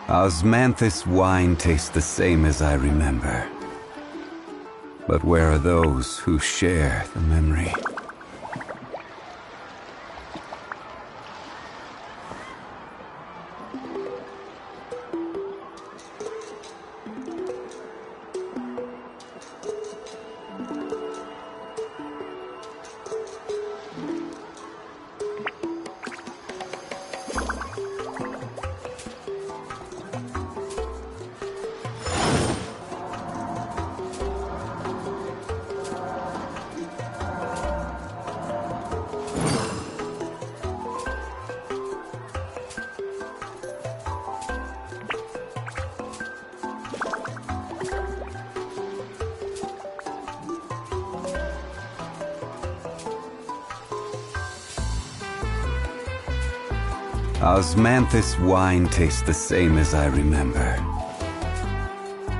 Osmanthus wine tastes the same as I remember. But where are those who share the memory? Osmanthus wine tastes the same as I remember.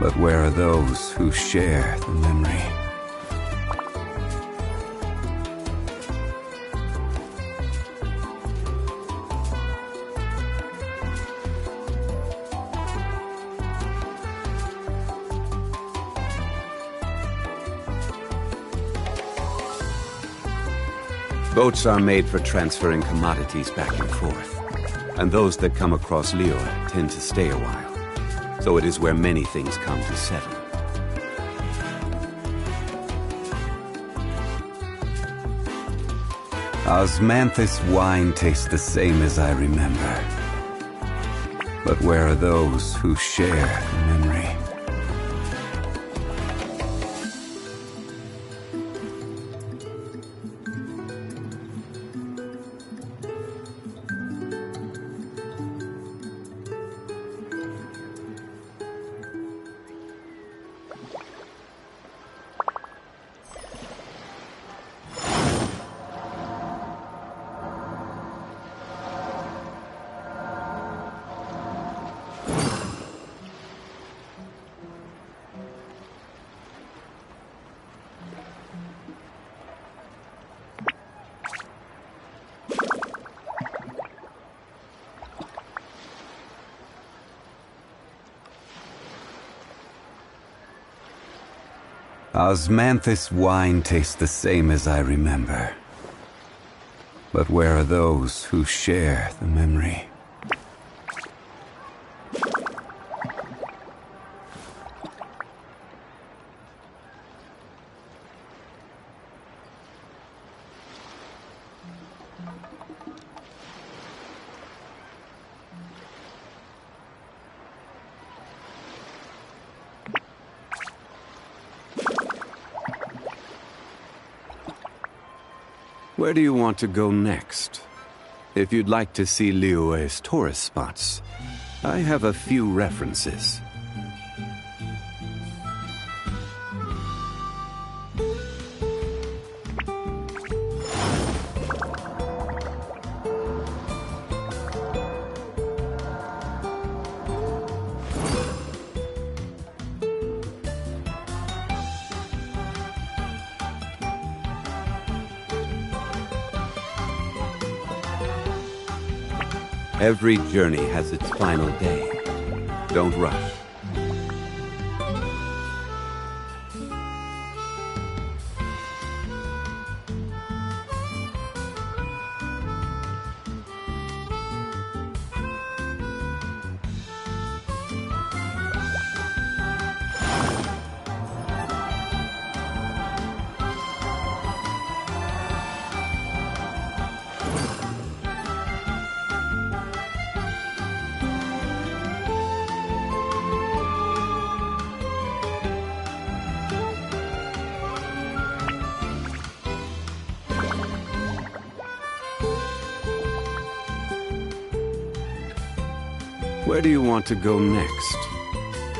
But where are those who share the memory? Boats are made for transferring commodities back and forth. And those that come across Liyue tend to stay a while. So it is where many things come to settle. Osmanthus wine tastes the same as I remember. But where are those who share the memory? Osmanthus wine tastes the same as I remember. But where are those who share the memory? Where do you want to go next? If you'd like to see Liyue's tourist spots, I have a few references. Every journey has its final day. Don't rush. Where do you want to go next?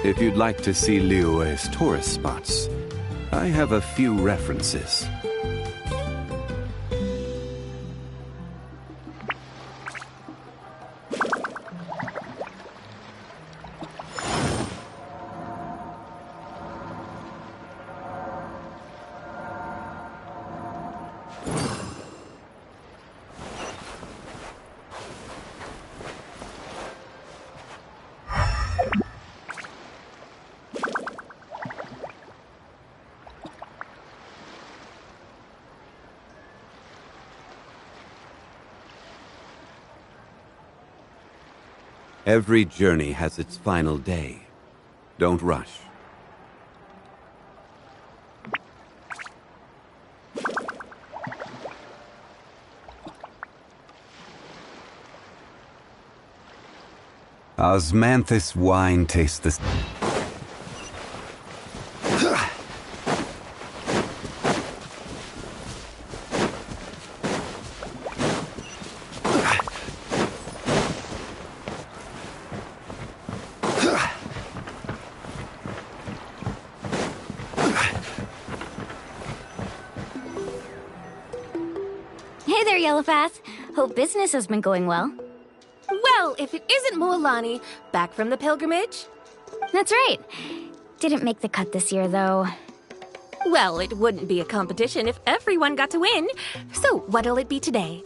If you'd like to see Liyue's tourist spots, I have a few references. Every journey has its final day. Don't rush. Osmanthus wine tastes the... Hey there, Yellowfast. Hope business has been going well. Well, if it isn't Mualani, back from the pilgrimage? That's right. Didn't make the cut this year, though. Well, it wouldn't be a competition if everyone got to win. So, what'll it be today?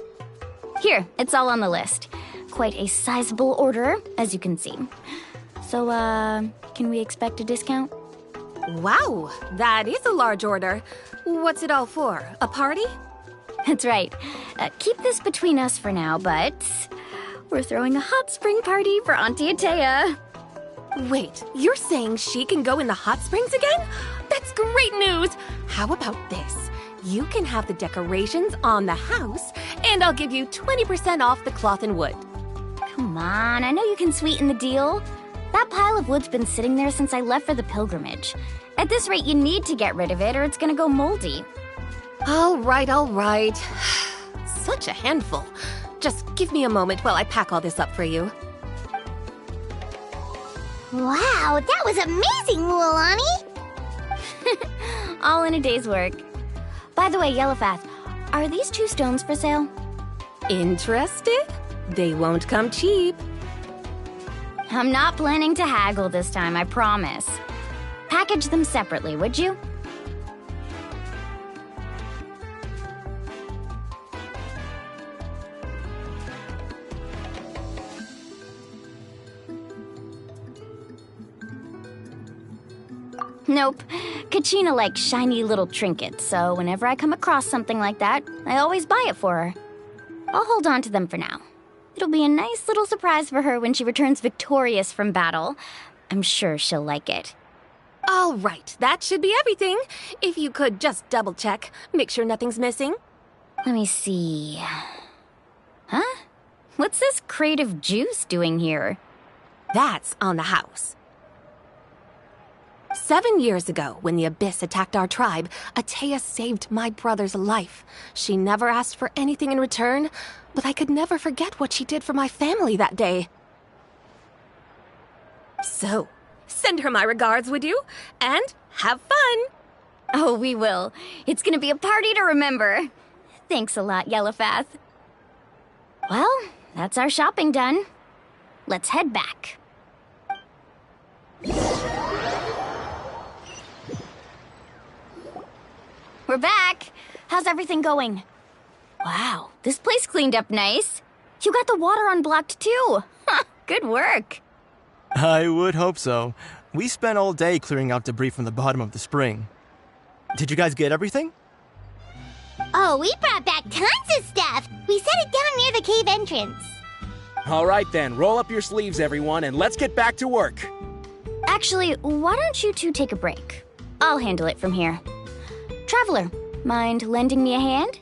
Here, it's all on the list. Quite a sizable order, as you can see. So, can we expect a discount? Wow, that is a large order. What's it all for? A party? That's right. Keep this between us for now, but we're throwing a hot spring party for Auntie Atea. Wait, you're saying she can go in the hot springs again? That's great news! How about this? You can have the decorations on the house, And I'll give you 20% off the cloth and wood. Come on, I know you can sweeten the deal. That pile of wood's been sitting there since I left for the pilgrimage. At this rate, you need to get rid of it or it's gonna go moldy. All right, all right. Such a handful. Just give me a moment while I pack all this up for you. Wow, that was amazing, Mualani! All in a day's work. By the way, Yellowfath, are these 2 stones for sale? Interested? They won't come cheap. I'm not planning to haggle this time, I promise. Package them separately, would you? Nope. Kachina likes shiny little trinkets, so whenever I come across something like that, I always buy it for her. I'll hold on to them for now. It'll be a nice little surprise for her when she returns victorious from battle. I'm sure she'll like it. All right, that should be everything. If you could just double check, make sure nothing's missing. Let me see. Huh? What's this crate of juice doing here? That's on the house. 7 years ago, when the Abyss attacked our tribe, Atea saved my brother's life. She never asked for anything in return, but I could never forget what she did for my family that day. So, send her my regards, would you? And have fun! Oh, we will. It's gonna be a party to remember. Thanks a lot, Yellowfath. Well, that's our shopping done. Let's head back. We're back. How's everything going? Wow, this place cleaned up nice. You got the water unblocked too. Good work. I would hope so. We spent all day clearing out debris from the bottom of the spring. Did you guys get everything? Oh, we brought back tons of stuff! We set it down near the cave entrance. All right then, roll up your sleeves, everyone, and let's get back to work. Actually, why don't you two take a break? I'll handle it from here. Traveler, mind lending me a hand?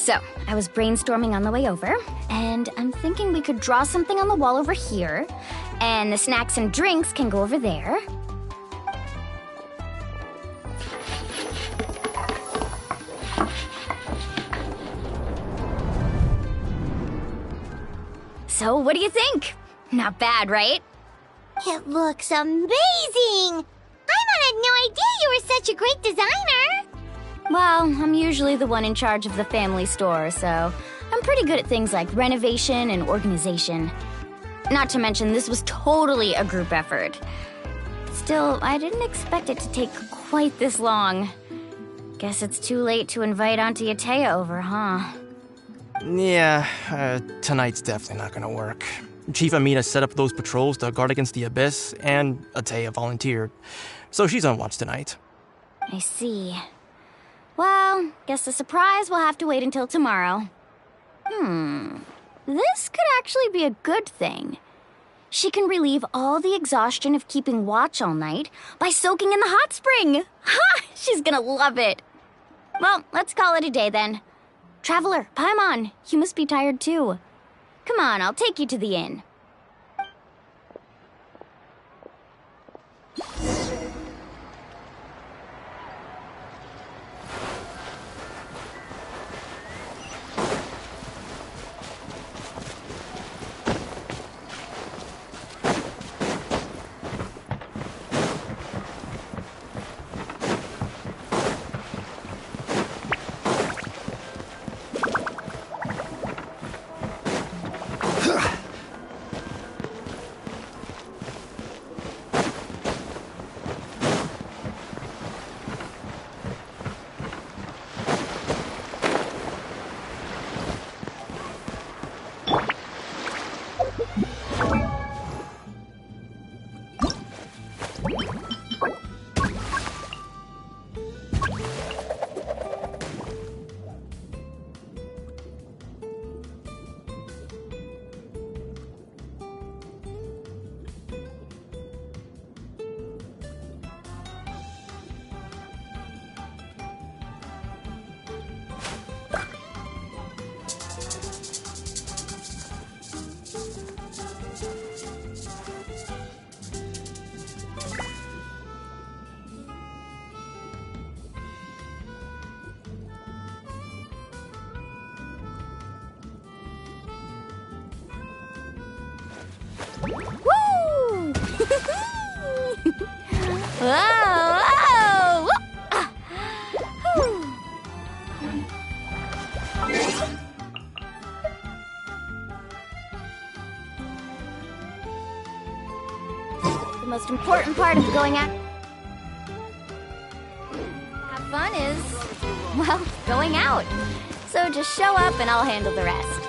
So, I was brainstorming on the way over, and I'm thinking we could draw something on the wall over here, and the snacks and drinks can go over there. So, what do you think? Not bad, right? It looks amazing! Paimon had no idea you were such a great designer! Well, I'm usually the one in charge of the family store, so I'm pretty good at things like renovation and organization. Not to mention, this was totally a group effort. Still, I didn't expect it to take quite this long. Guess it's too late to invite Auntie Atea over, huh? Yeah, tonight's definitely not gonna work. Chief Amina set up those patrols to guard against the Abyss, and Atea volunteered. So she's on watch tonight. I see. Well, guess the surprise will have to wait until tomorrow. This could actually be a good thing. She can relieve all the exhaustion of keeping watch all night by soaking in the hot spring. Ha! She's gonna love it. Well, let's call it a day then. Traveler, Paimon, you must be tired too. Come on, I'll take you to the inn. Woo! Whoa! Whoa! The most important part of going out... have fun is, well, going out. So just show up and I'll handle the rest.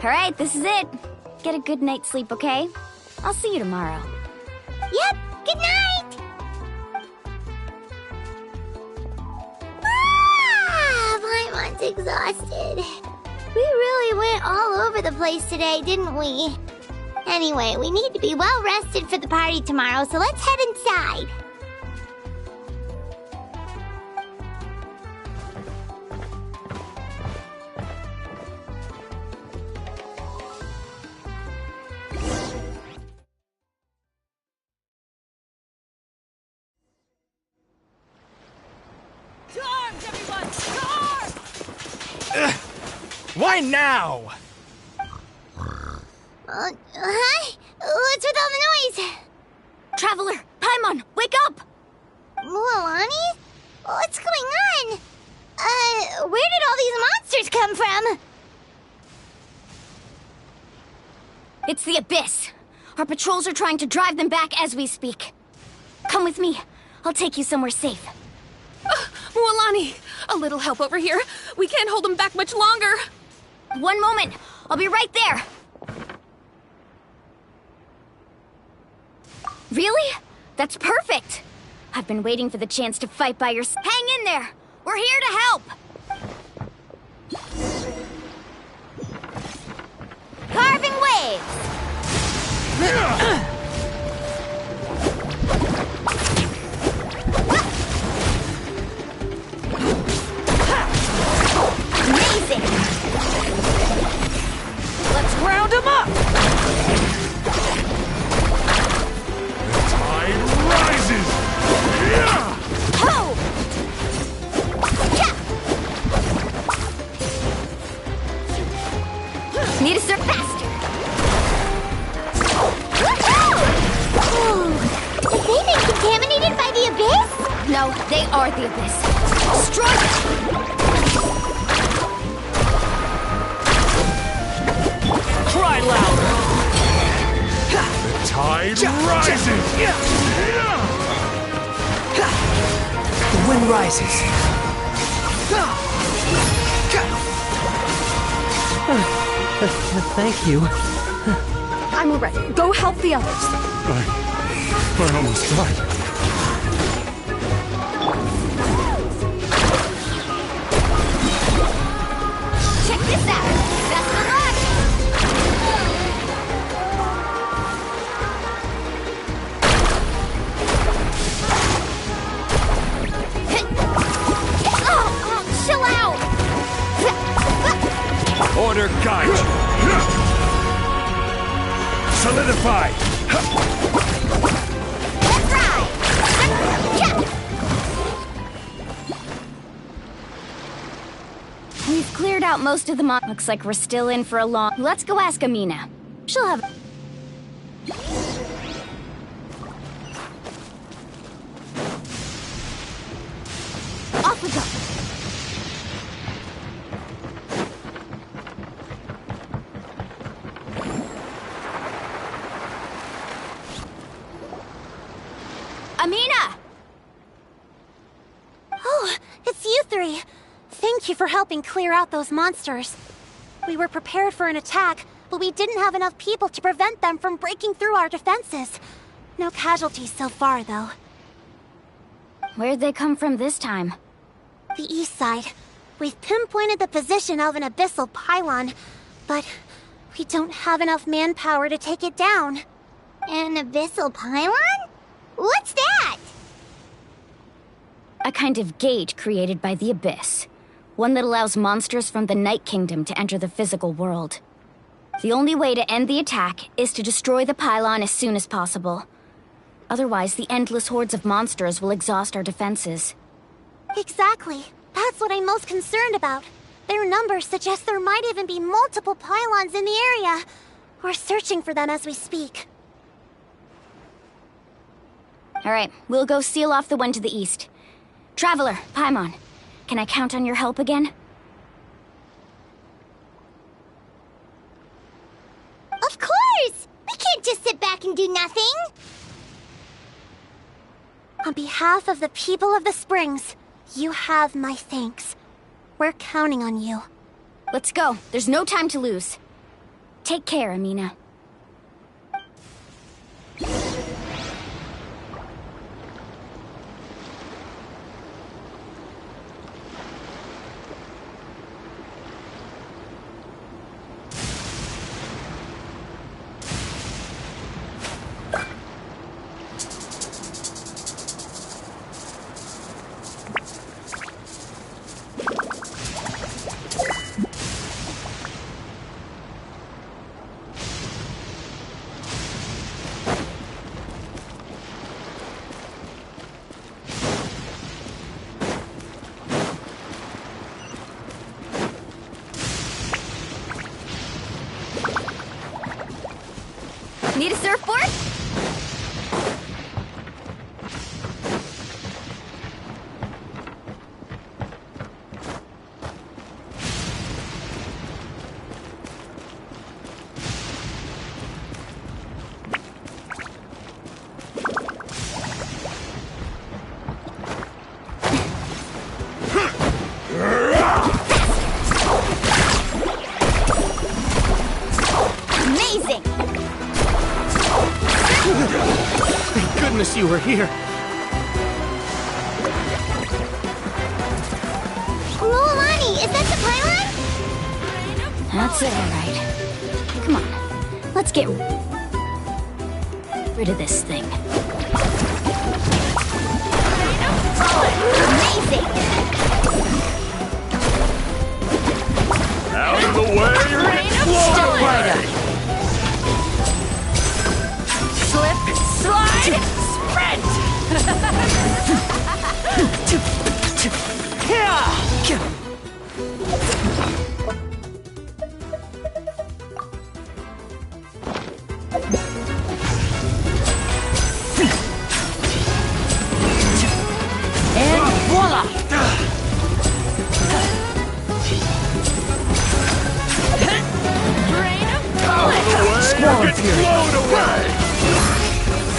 Alright, this is it. Get a good night's sleep, okay? I'll see you tomorrow. Yep, good night! Paimon's exhausted. We really went all over the place today, didn't we? Anyway, we need to be well rested for the party tomorrow, so let's head inside. To arms, everyone! To arms! Why now? Hi? What's with all the noise? Traveler, Paimon, wake up! Mualani? What's going on? Where did all these monsters come from? It's the Abyss. Our patrols are trying to drive them back as we speak. Come with me. I'll take you somewhere safe. Mualani, a little help over here. We can't hold them back much longer. One moment. I'll be right there. Really? That's perfect. I've been waiting for the chance to fight by your side. Hang in there. We're here to help. Carving waves. Amazing. Let's round them up! Rises! Ho! Need to surf faster. Ooh, have they been contaminated by the Abyss? No, they are the Abyss. Destroy them! Cry louder! The tide rises! The wind rises. Thank you. I'm ready. Go help the others. I almost died. Check this out! Best of luck! Chill out! Order guide you. Solidify. Let's ride! We've cleared out most of the Looks like we're still in for a long... Let's go ask Amina. She'll have... Off we go! Amina! Oh, it's you three. Thank you for helping clear out those monsters. We were prepared for an attack, but we didn't have enough people to prevent them from breaking through our defenses. No casualties so far, though. Where'd they come from this time? The east side. We've pinpointed the position of an abyssal pylon, but we don't have enough manpower to take it down. An abyssal pylon? What's that? A kind of gate created by the Abyss. One that allows monsters from the Night Kingdom to enter the physical world. The only way to end the attack is to destroy the pylon as soon as possible. Otherwise, the endless hordes of monsters will exhaust our defenses. Exactly. That's what I'm most concerned about. Their numbers suggest there might even be multiple pylons in the area. We're searching for them as we speak. Alright, we'll go seal off the one to the east. Traveler, Paimon, can I count on your help again? Of course! We can't just sit back and do nothing! On behalf of the people of the Springs, you have my thanks. We're counting on you. Let's go. There's no time to lose. Take care, Amina. Need a surfboard? Amazing! Thank goodness you were here. Lualani, is that the pylon? That's it, all right. Come on, let's get rid of this thing. Amazing! Out of the way! Still right. Slip, slide, sprint! And voila! Squall get blown away!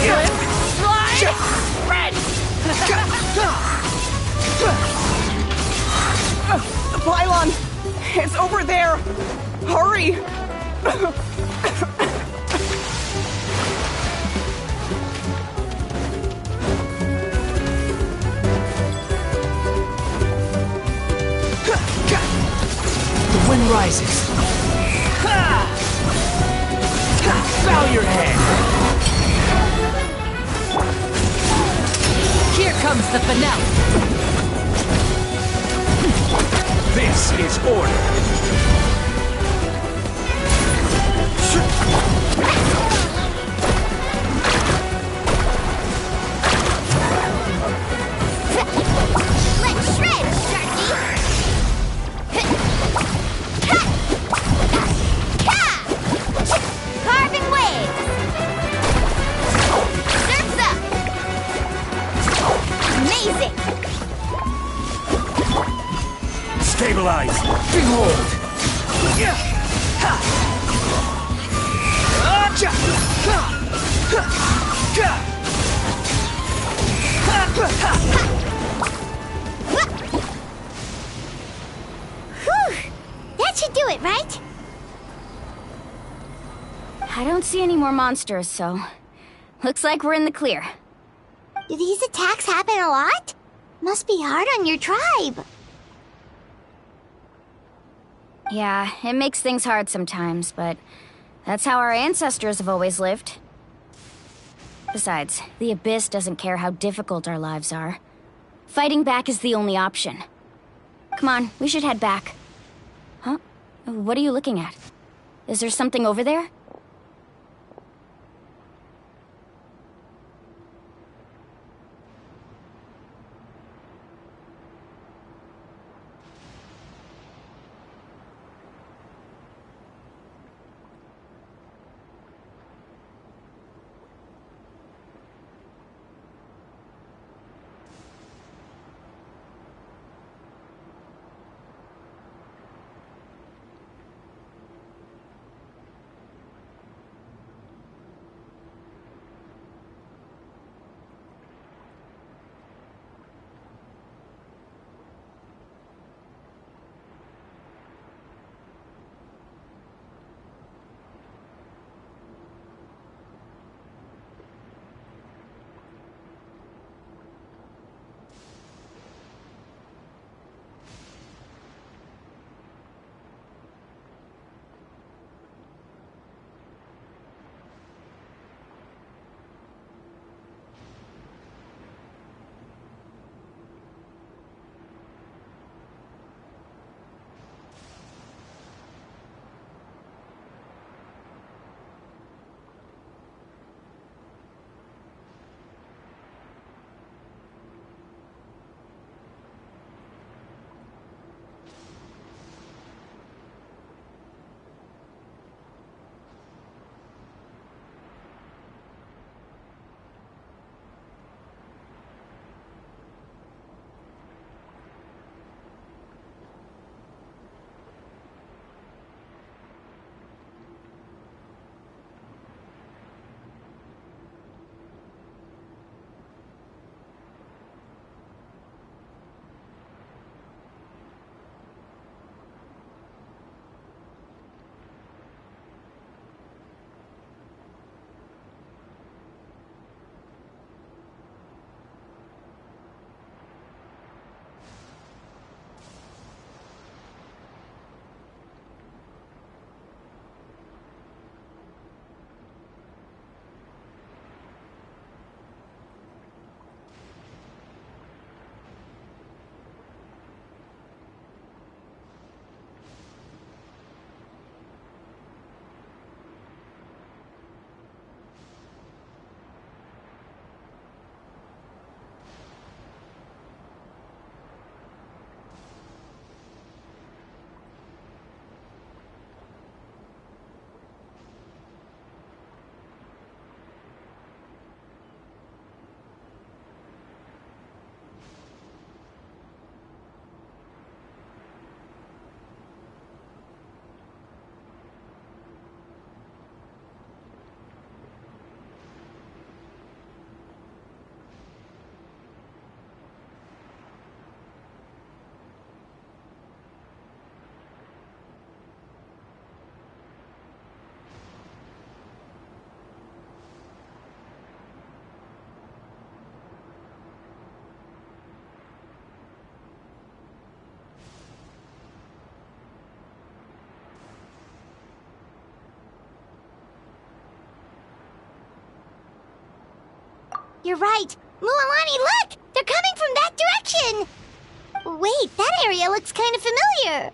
Slip, slide, sprint! The pylon! It's over there! Hurry! The wind rises. Bow your head. Here comes the finale! This is order! Let's shred, Sharky! Carving waves! Surf's up! Amazing! Stabilize! Behold! Whew! That should do it, right? I don't see any more monsters, so looks like we're in the clear. Do these attacks happen a lot? Must be hard on your tribe. Yeah, it makes things hard sometimes, but that's how our ancestors have always lived. Besides, the Abyss doesn't care how difficult our lives are. Fighting back is the only option. Come on, we should head back. Huh? What are you looking at? Is there something over there? You're right. Mualani, look! They're coming from that direction! Wait, that area looks kind of familiar.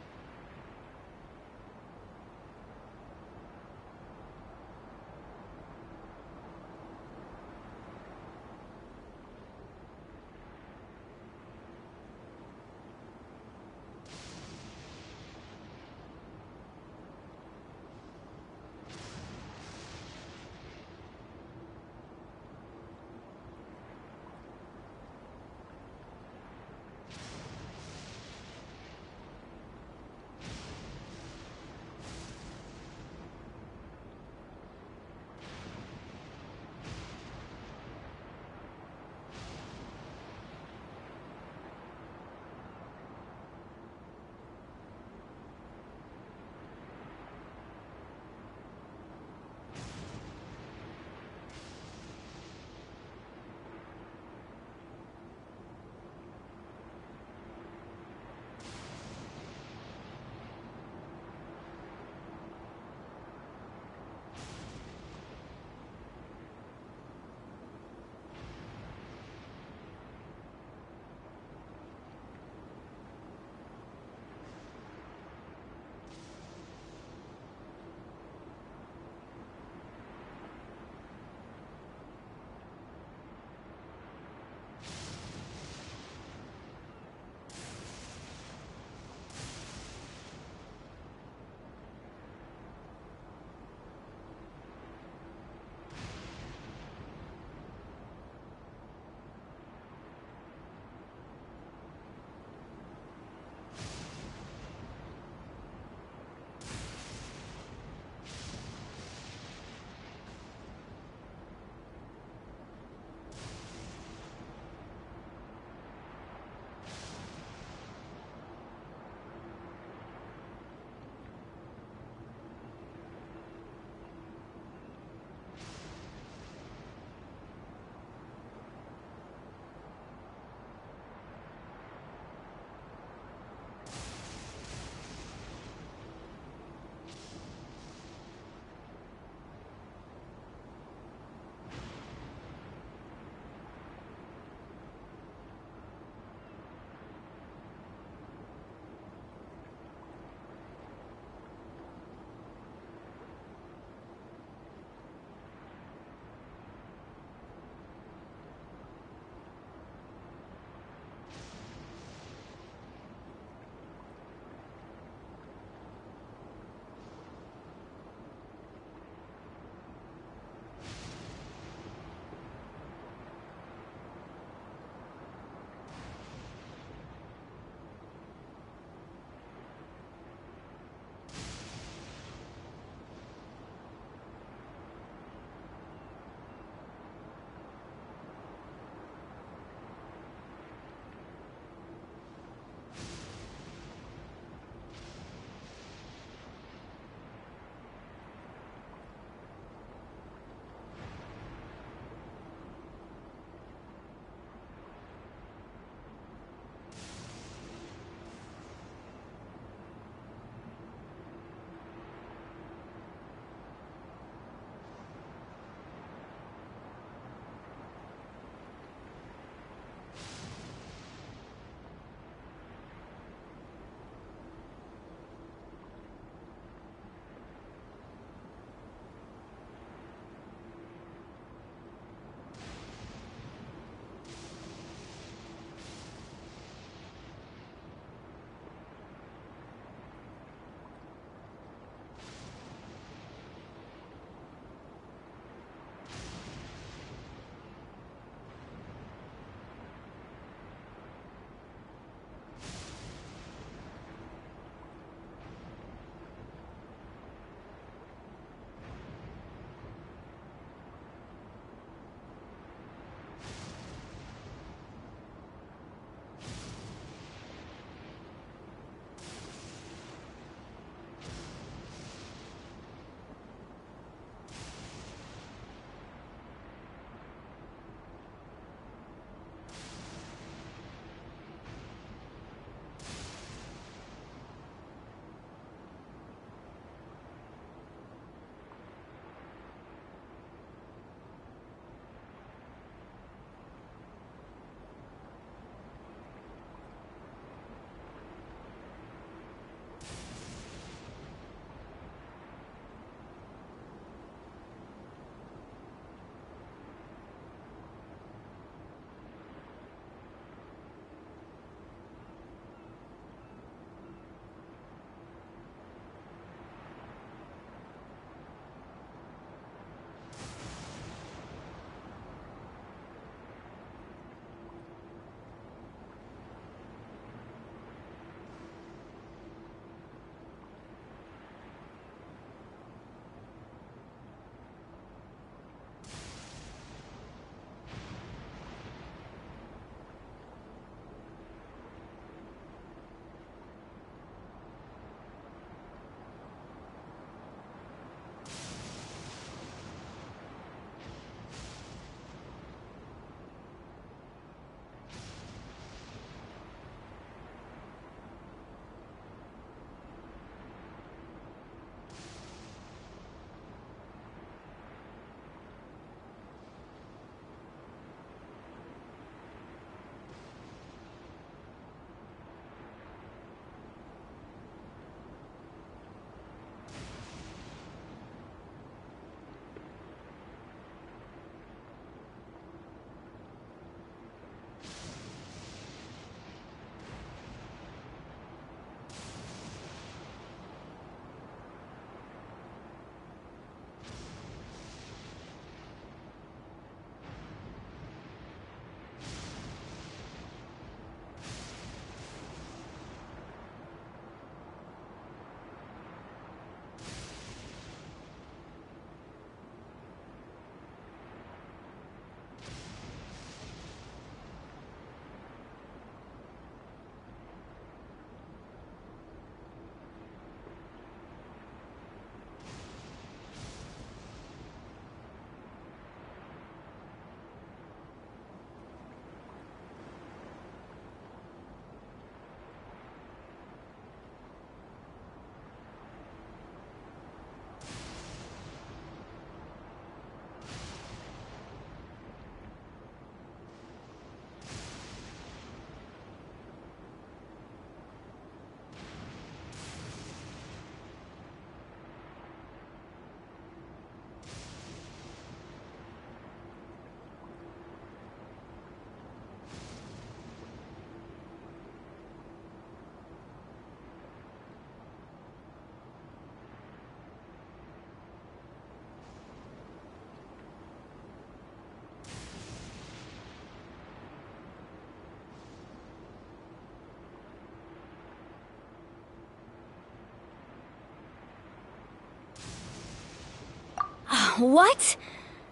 What?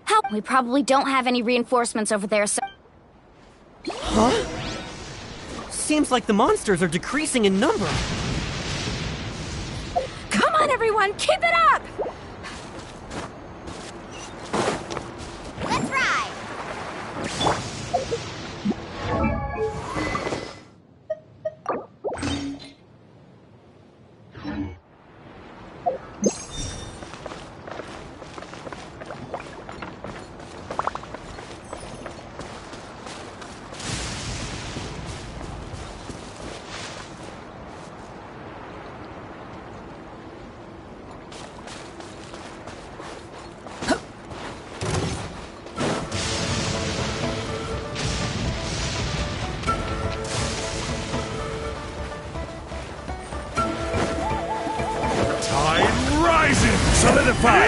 How? We probably don't have any reinforcements over there, so... Huh? Seems like the monsters are decreasing in number. Come on, everyone, keep it up! Let's ride! Solidify!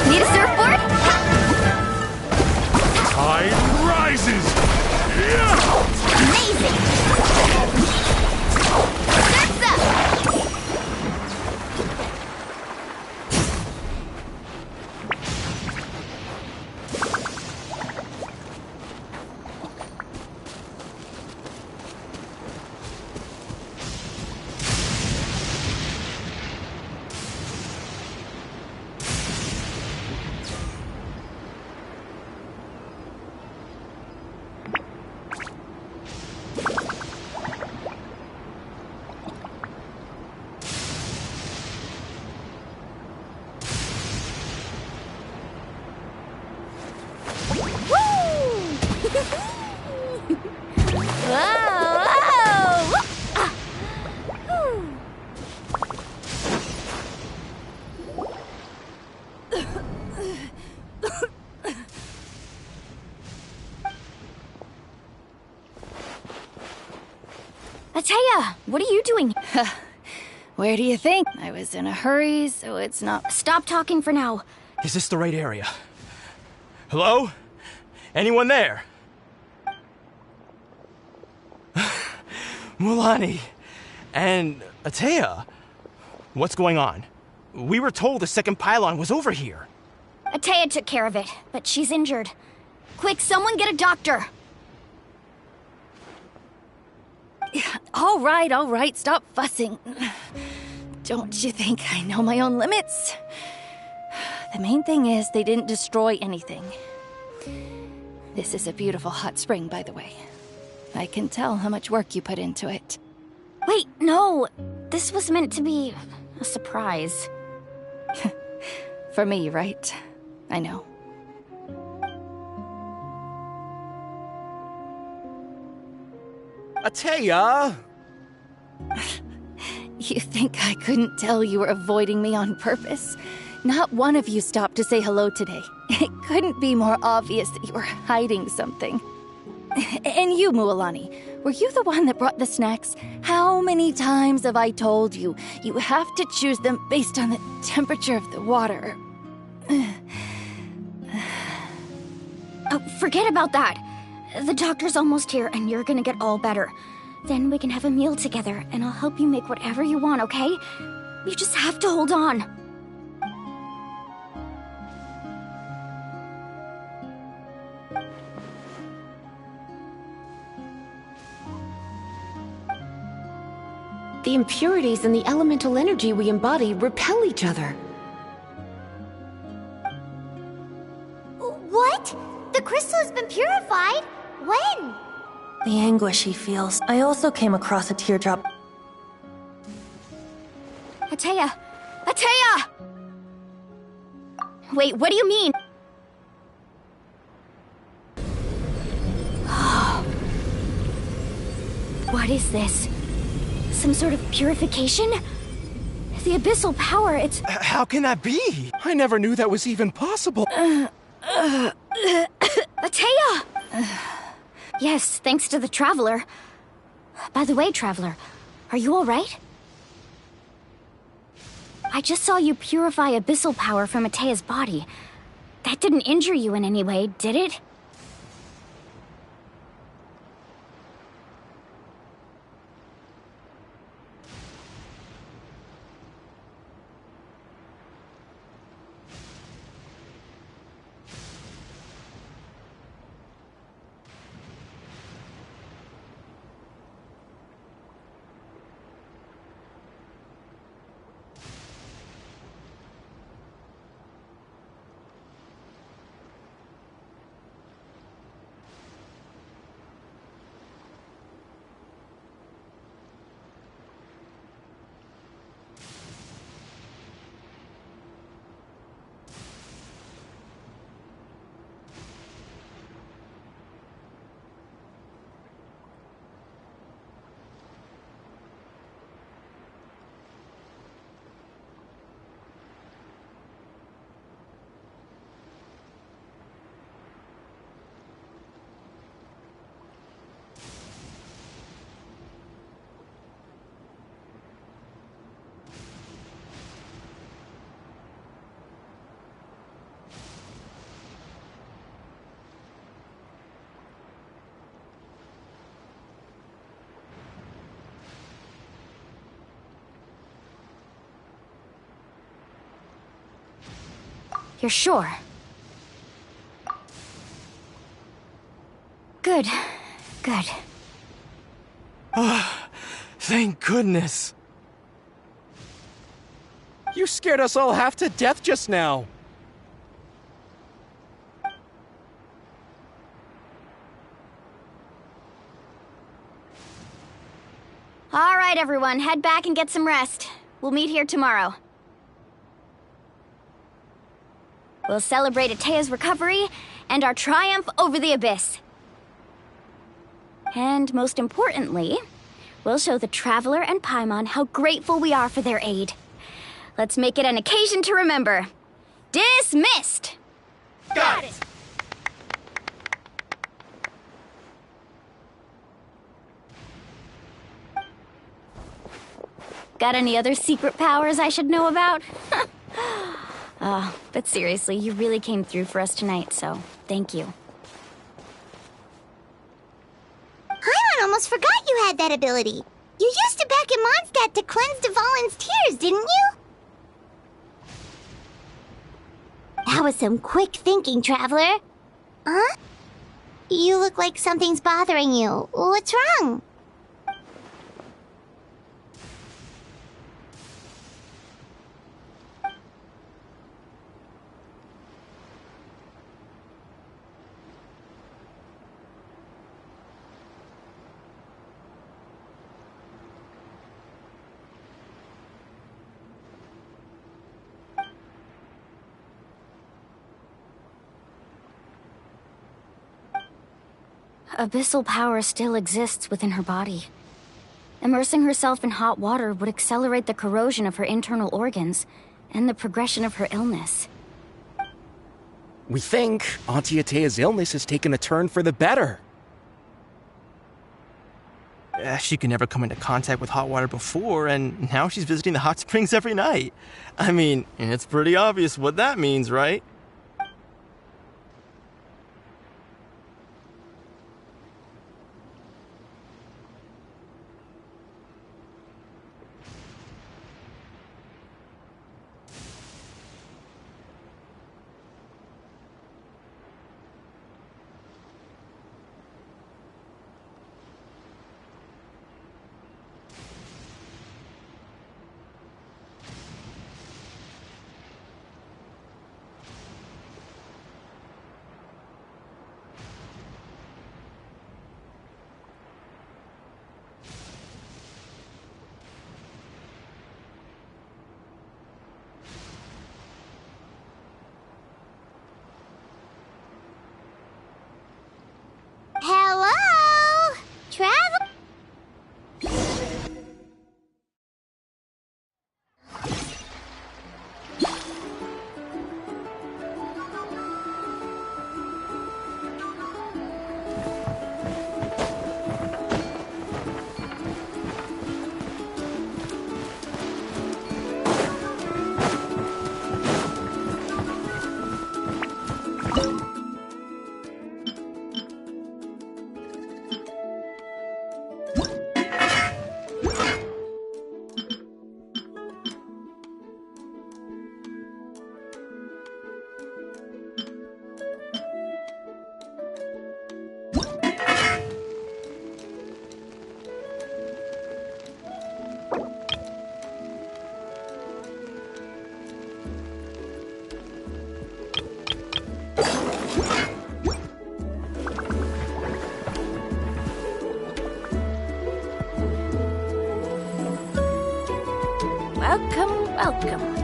Need a surfboard? Tide rises! Amazing! Surf's up! Ateya, what are you doing? Where do you think? I was in a hurry, so it's not... Stop talking for now. Is this the right area? Hello? Anyone there? Mulani and Ateya, what's going on? We were told the second pylon was over here. Ateya took care of it, but she's injured. Quick, someone get a doctor! All right, stop fussing. Don't you think I know my own limits? The main thing is they didn't destroy anything. This is a beautiful hot spring, by the way. I can tell how much work you put into it. Wait, no! This was meant to be a surprise. For me, right? I know. Ateya! You think I couldn't tell you were avoiding me on purpose? Not one of you stopped to say hello today. It couldn't be more obvious that you were hiding something. And you, Mualani, were you the one that brought the snacks? How many times have I told you, you have to choose them based on the temperature of the water? Oh, forget about that. The doctor's almost here, and you're gonna get all better. Then we can have a meal together, and I'll help you make whatever you want, okay? You just have to hold on. The impurities and the elemental energy we embody repel each other. What? The crystal has been purified? When? The anguish he feels. I also came across a teardrop. Ateya! Ateya! Wait, what do you mean? What is this? Some sort of purification? The abyssal power, it's... How can that be? I never knew that was even possible. Ateya! Yes, thanks to the Traveler. By the way, Traveler, are you alright? I just saw you purify abyssal power from Ateya's body. That didn't injure you in any way, did it? You're sure? Good. Good. Thank goodness. You scared us all half to death just now. All right, everyone, head back and get some rest. We'll meet here tomorrow. We'll celebrate Atea's recovery and our triumph over the Abyss. And most importantly, we'll show the Traveler and Paimon how grateful we are for their aid. Let's make it an occasion to remember. Dismissed! Got it! Got any other secret powers I should know about? But seriously, you really came through for us tonight, so thank you. Paimon almost forgot you had that ability. You used it back in Mondstadt to cleanse Dvalin's tears, didn't you? That was some quick thinking, Traveler. Huh? You look like something's bothering you. What's wrong? Abyssal power still exists within her body. Immersing herself in hot water would accelerate the corrosion of her internal organs and the progression of her illness. We think Auntie Atea's illness has taken a turn for the better. She could never come into contact with hot water before, and now she's visiting the hot springs every night. I mean, it's pretty obvious what that means, right? Welcome, welcome.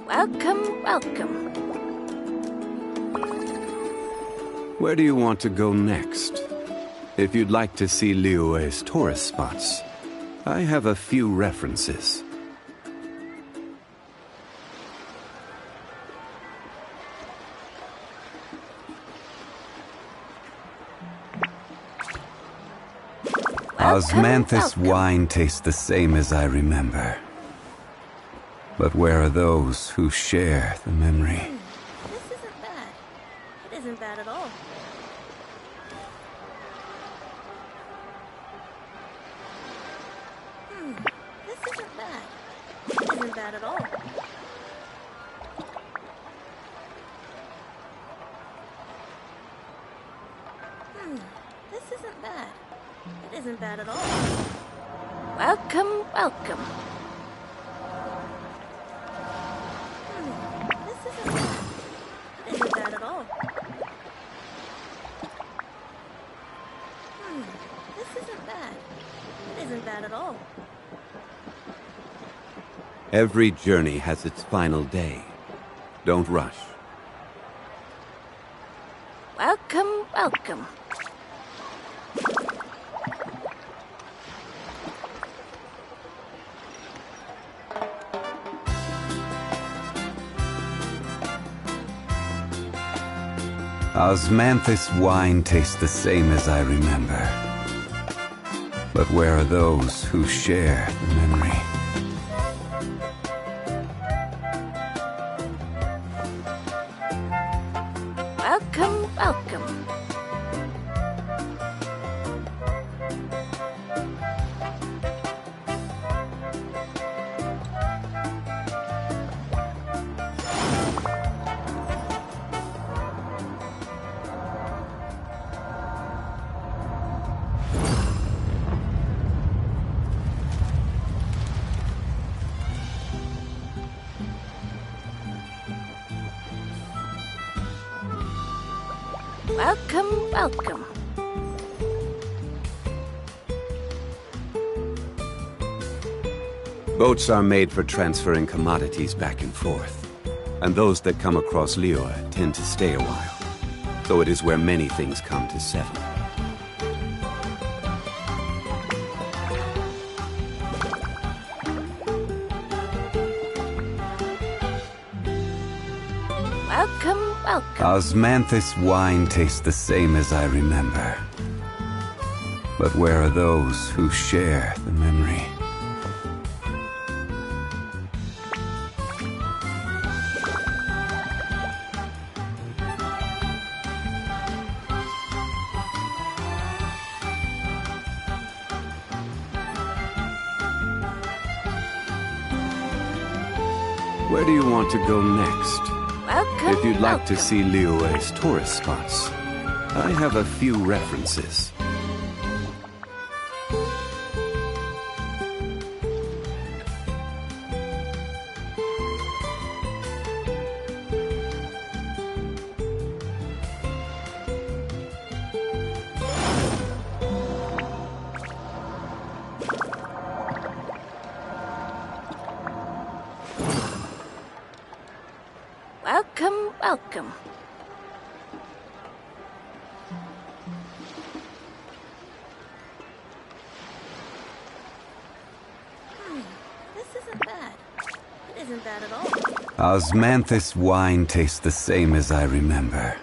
Welcome, welcome. Where do you want to go next? If you'd like to see Liyue's tourist spots, I have a few references. Osmanthus wine tastes the same as I remember. But where are those who share the memory? This isn't bad. It isn't bad at all. This isn't bad. It isn't bad at all. This isn't bad. It isn't bad at all. Welcome, welcome. This isn't bad at all. This isn't bad. It isn't bad at all. Every journey has its final day. Don't rush. Welcome, welcome. Osmanthus wine tastes the same as I remember. But where are those who share the memory? Welcome, welcome. Welcome, welcome. Boats are made for transferring commodities back and forth. And those that come across Liyue tend to stay a while. So it is where many things come to settle. Welcome, welcome. Osmanthus wine tastes the same as I remember. But where are those who share the memory? Where do you want to go next? Welcome, If you'd like to see Liyue's tourist spots, I have a few references. Welcome, welcome. This isn't bad. It isn't bad at all. Osmanthus wine tastes the same as I remember.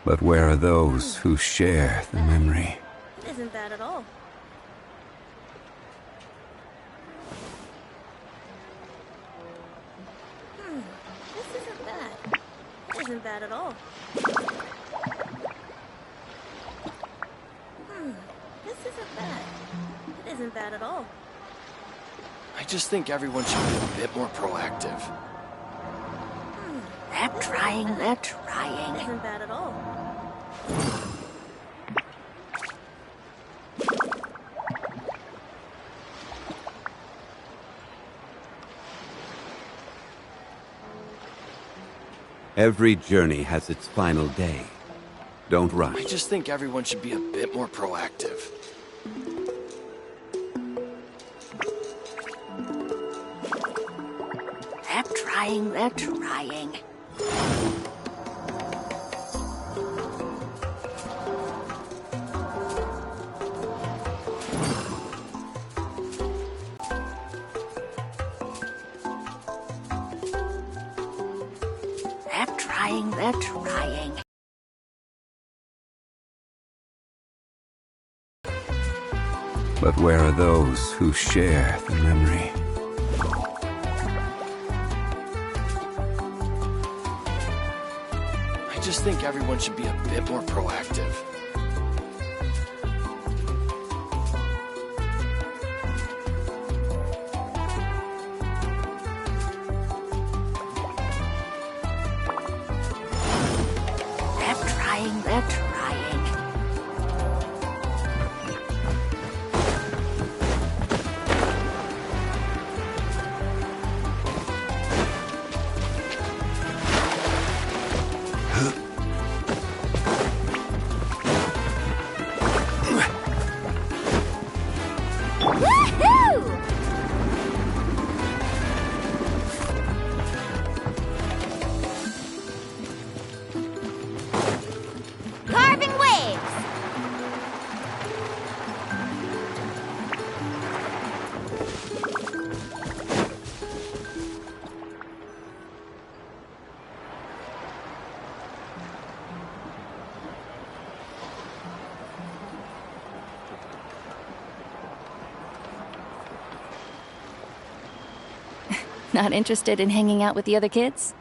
But where are those who share the memory? It isn't bad at all. This isn't bad. It isn't bad at all. This isn't bad. It isn't bad at all. I just think everyone should be a bit more proactive. They're trying. Isn't bad at all. Every journey has its final day. Don't rush. I just think everyone should be a bit more proactive. They're trying. They're trying. But where are those who share the memory? I just think everyone should be a bit more proactive. They're trying. Woohoo! Carving waves! Not interested in hanging out with the other kids?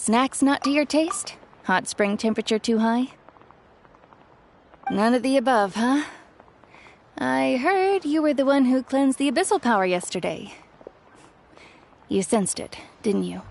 snacks not to your taste? Hot spring temperature too high? None of the above, huh? I heard you were the one who cleansed the abyssal power yesterday. You sensed it, didn't you?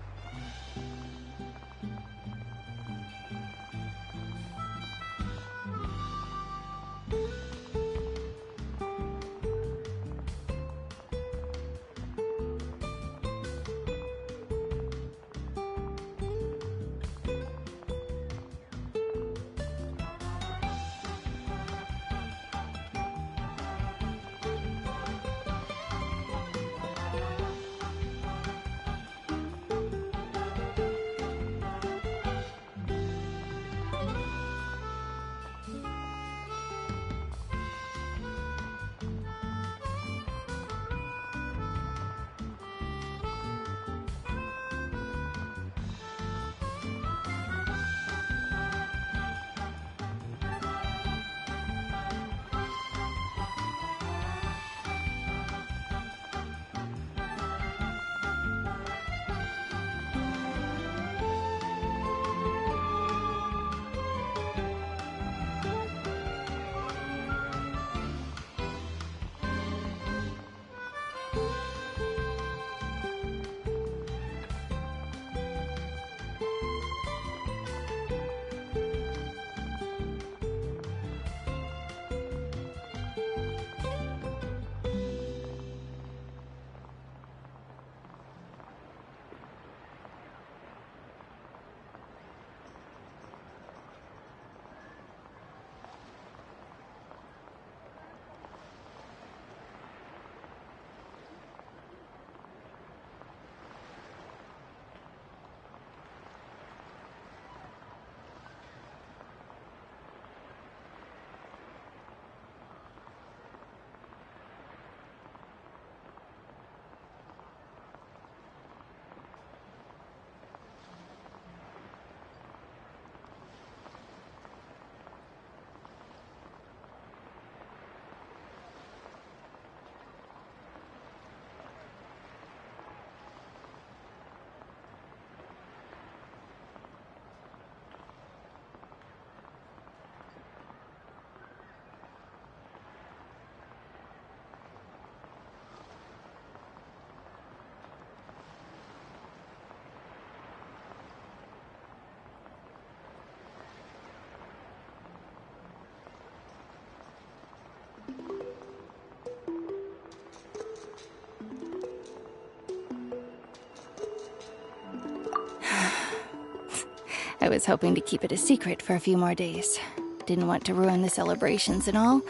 I was hoping to keep it a secret for a few more days. Didn't want to ruin the celebrations and all,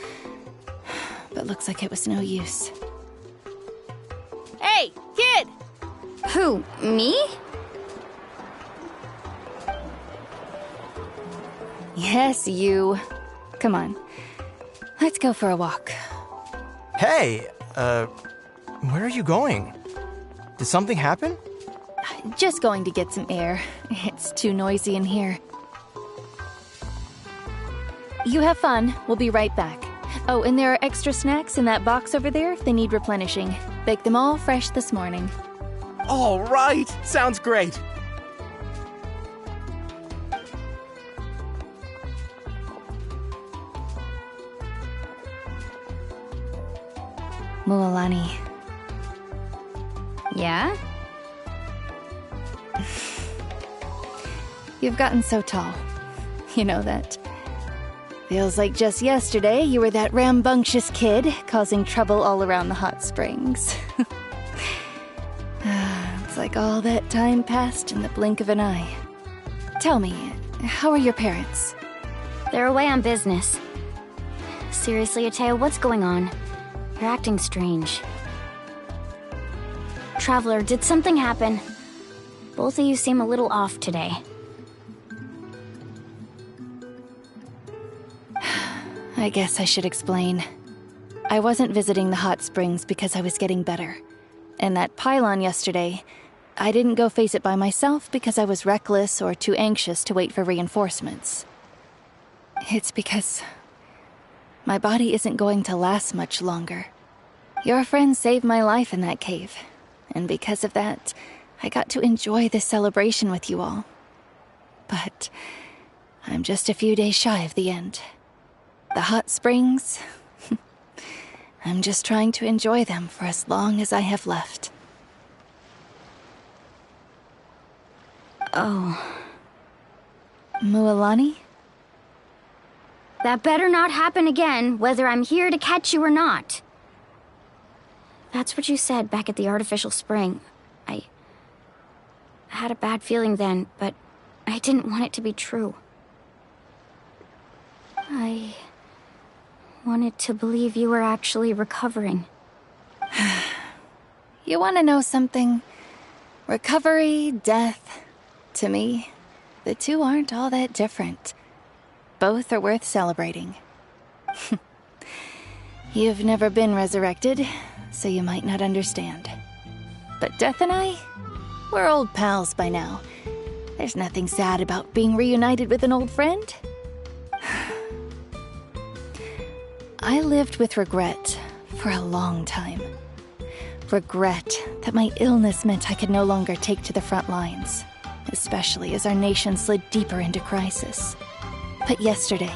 but looks like it was no use. Hey, kid! Who, me? Yes, you. Come on. Let's go for a walk. Hey, where are you going? Did something happen? Just going to get some air. It's too noisy in here. You have fun. We'll be right back. Oh, and there are extra snacks in that box over there if they need replenishing. Baked them all fresh this morning. All right! Sounds great! Mualani. Yeah? You've gotten so tall. You know that. Feels like just yesterday you were that rambunctious kid causing trouble all around the hot springs. It's like all that time passed in the blink of an eye. Tell me, how are your parents? They're away on business. Seriously, Ateo, what's going on? You're acting strange. Traveler, did something happen? Both of you seem a little off today. I guess I should explain. I wasn't visiting the hot springs because I was getting better. And that pylon yesterday, I didn't go face it by myself because I was reckless or too anxious to wait for reinforcements. It's because my body isn't going to last much longer. Your friend saved my life in that cave, and because of that, I got to enjoy this celebration with you all. but I'm just a few days shy of the end. The hot springs, I'm just trying to enjoy them for as long as I have left. Oh. Mualani? That better not happen again, whether I'm here to catch you or not. That's what you said back at the artificial spring. I had a bad feeling then, but I didn't want it to be true. I wanted to believe you were actually recovering. You want to know something? Recovery, death, to me, the two aren't all that different. Both are worth celebrating. You've never been resurrected, so you might not understand. But Death and I, we're old pals by now. There's nothing sad about being reunited with an old friend. I lived with regret for a long time. Regret that my illness meant I could no longer take to the front lines, especially as our nation slid deeper into crisis. But yesterday,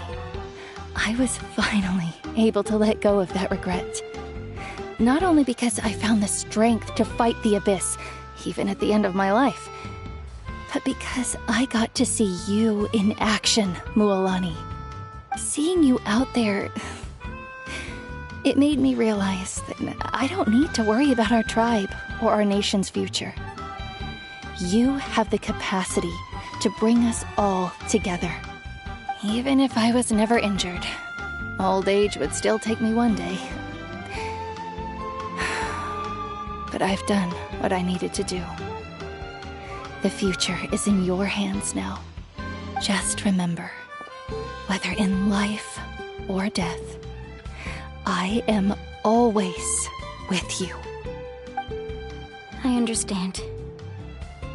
I was finally able to let go of that regret. Not only because I found the strength to fight the abyss, even at the end of my life, but because I got to see you in action, Mualani. Seeing you out there, it made me realize that I don't need to worry about our tribe or our nation's future. You have the capacity to bring us all together. Even if I was never injured, old age would still take me one day. But I've done what I needed to do. The future is in your hands now. Just remember, whether in life or death, I am always with you. I understand.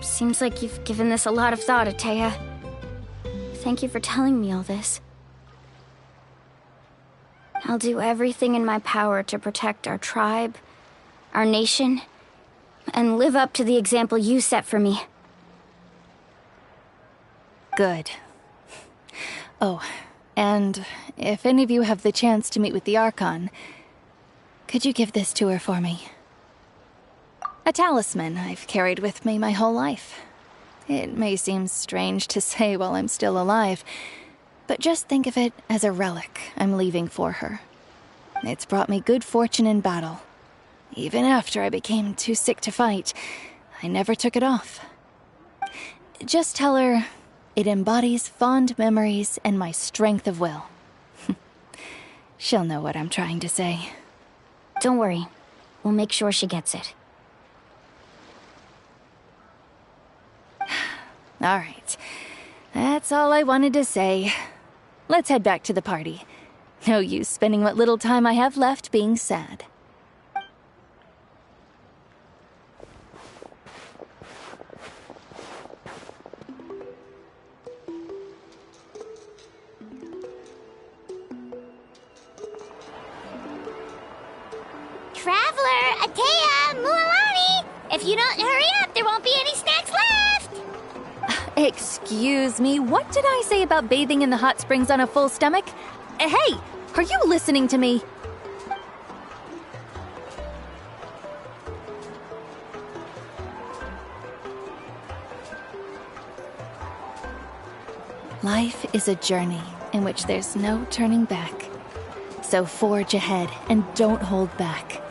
Seems like you've given this a lot of thought, Atea. Thank you for telling me all this. I'll do everything in my power to protect our tribe, our nation, and live up to the example you set for me. Good. Oh, and if any of you have the chance to meet with the Archon, could you give this to her for me? A talisman I've carried with me my whole life. It may seem strange to say while I'm still alive, but just think of it as a relic I'm leaving for her. It's brought me good fortune in battle. Even after I became too sick to fight, I never took it off. Just tell her it embodies fond memories and my strength of will. She'll know what I'm trying to say. Don't worry. We'll make sure she gets it. All right. That's all I wanted to say. Let's head back to the party. No use spending what little time I have left being sad. Traveler, Atea, Mualani! If you don't hurry up, there won't be any snacks left! Excuse me, what did I say about bathing in the hot springs on a full stomach? Hey, are you listening to me? Life is a journey in which there's no turning back. So forge ahead and don't hold back.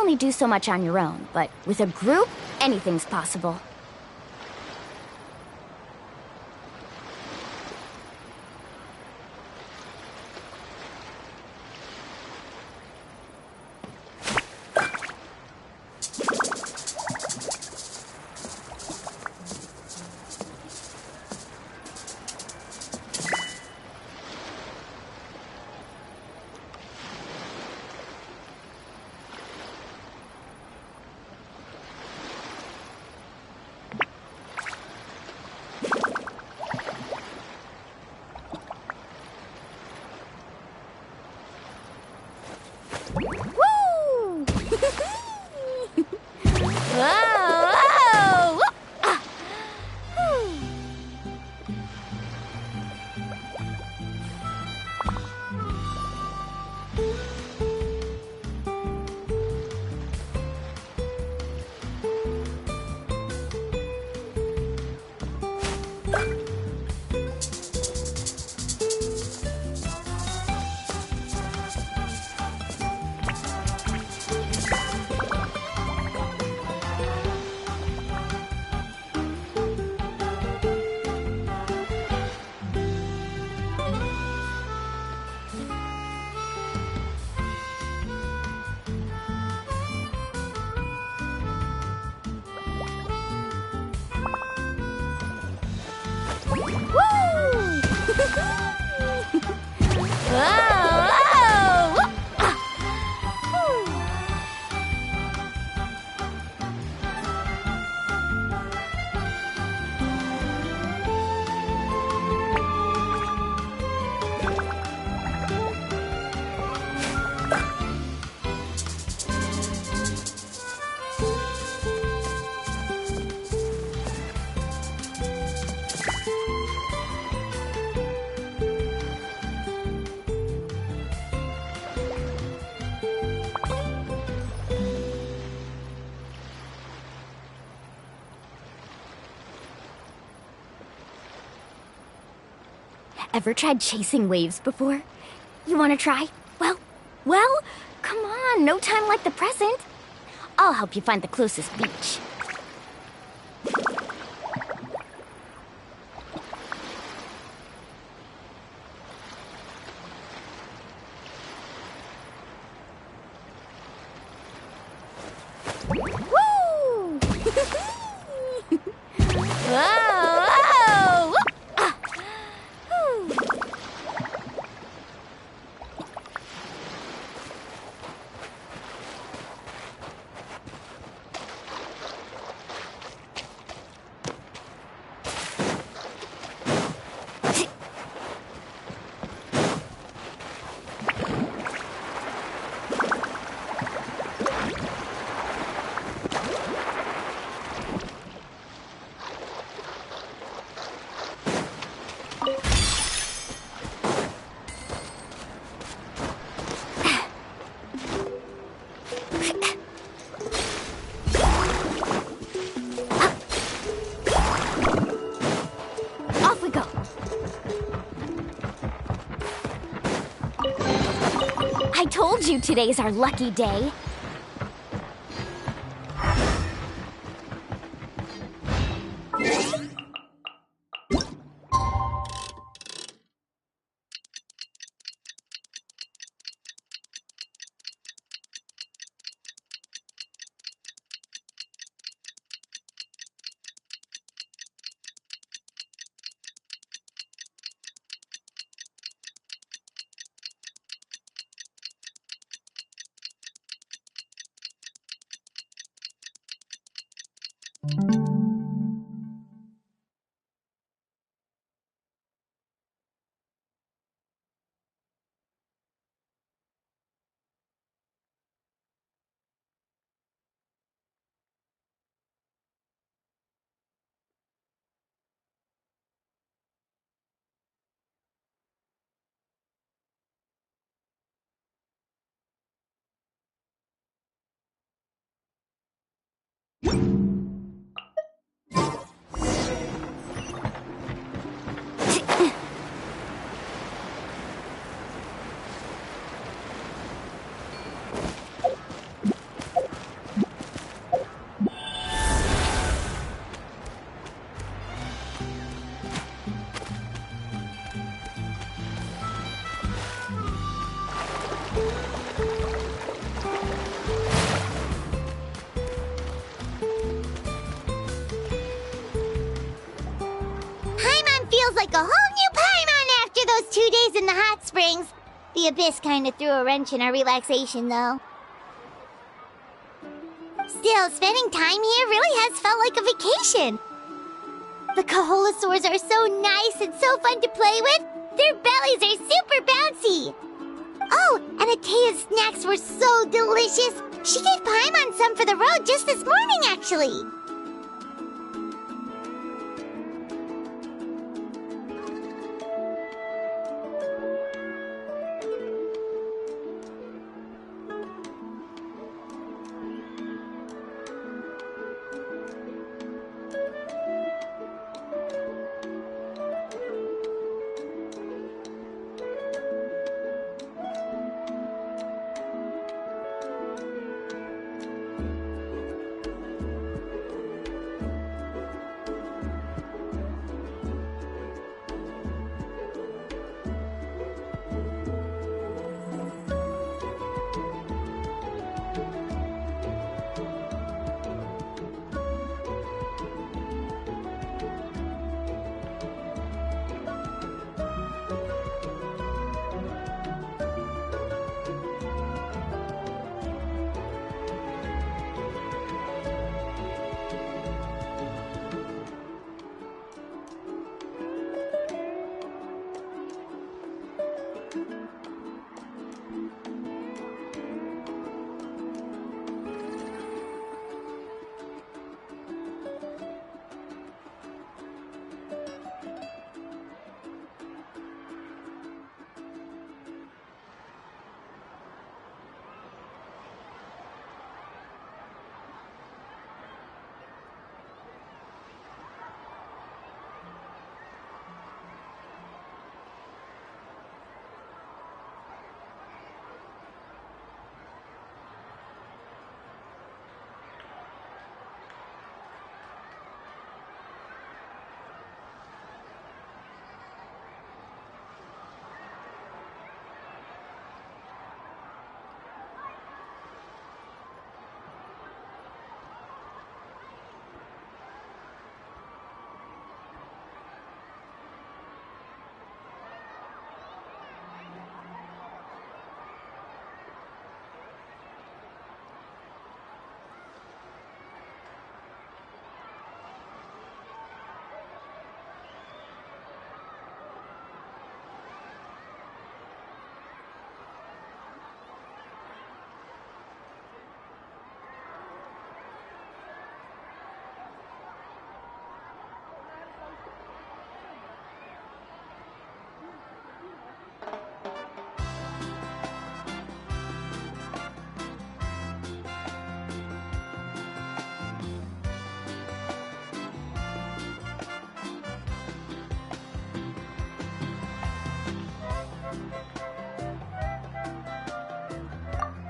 only do so much on your own, but with a group, anything's possible. Ever tried chasing waves before? You want to try? Well, come on, no time like the present. I'll help you find the closest beach. Woo! Whoa! Ah! Whew. Off we go. I told you today's our lucky day. like a whole new Paimon after those 2 days in the hot springs. The Abyss kind of threw a wrench in our relaxation, though. Still, spending time here really has felt like a vacation. The Kaholosaurs are so nice and so fun to play with. Their bellies are super bouncy. Oh, and Atea's snacks were so delicious. She gave Paimon some for the road just this morning, actually.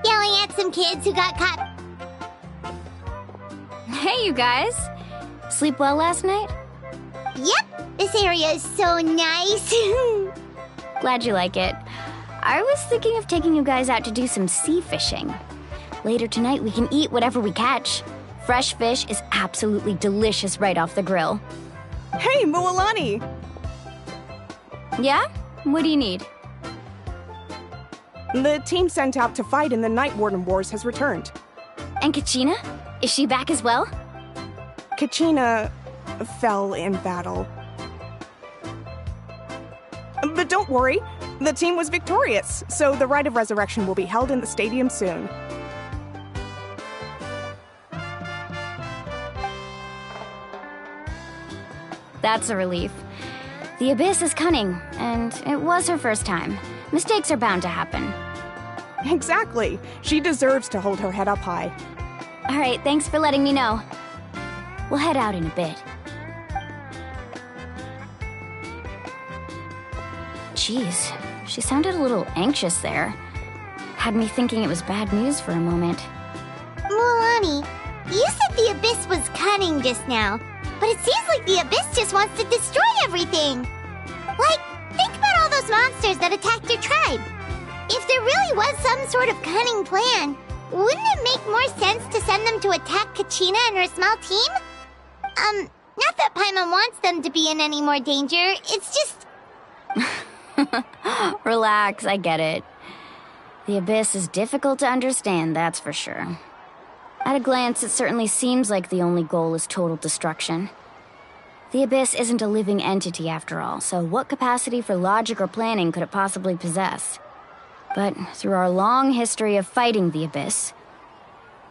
Yelling at some kids who got caught. Hey, you guys. Sleep well last night? Yep, this area is so nice. Glad you like it. I was thinking of taking you guys out to do some sea fishing. Later tonight, we can eat whatever we catch. Fresh fish is absolutely delicious right off the grill. Hey, Mualani! Yeah? What do you need? The team sent out to fight in the Night Warden Wars has returned. And Kachina? Is she back as well? Kachina fell in battle. But don't worry, the team was victorious, so the Rite of Resurrection will be held in the stadium soon. That's a relief. The Abyss is cunning, and it was her first time. Mistakes are bound to happen. Exactly. She deserves to hold her head up high. All right, thanks for letting me know. We'll head out in a bit. Jeez, she sounded a little anxious there. Had me thinking it was bad news for a moment. Mualani, you said the Abyss was cunning just now, but it seems like the Abyss just wants to destroy everything. Like, think about all those monsters that attacked your tribe. If there really was some sort of cunning plan, wouldn't it make more sense to send them to attack Kachina and her small team? Not that Paimon wants them to be in any more danger, it's just... Relax, I get it. The Abyss is difficult to understand, that's for sure. At a glance, it certainly seems like the only goal is total destruction. The Abyss isn't a living entity after all, so what capacity for logic or planning could it possibly possess? But through our long history of fighting the Abyss,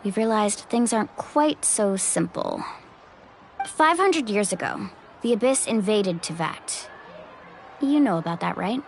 we've realized things aren't quite so simple. 500 years ago, the Abyss invaded Tevat. You know about that, right?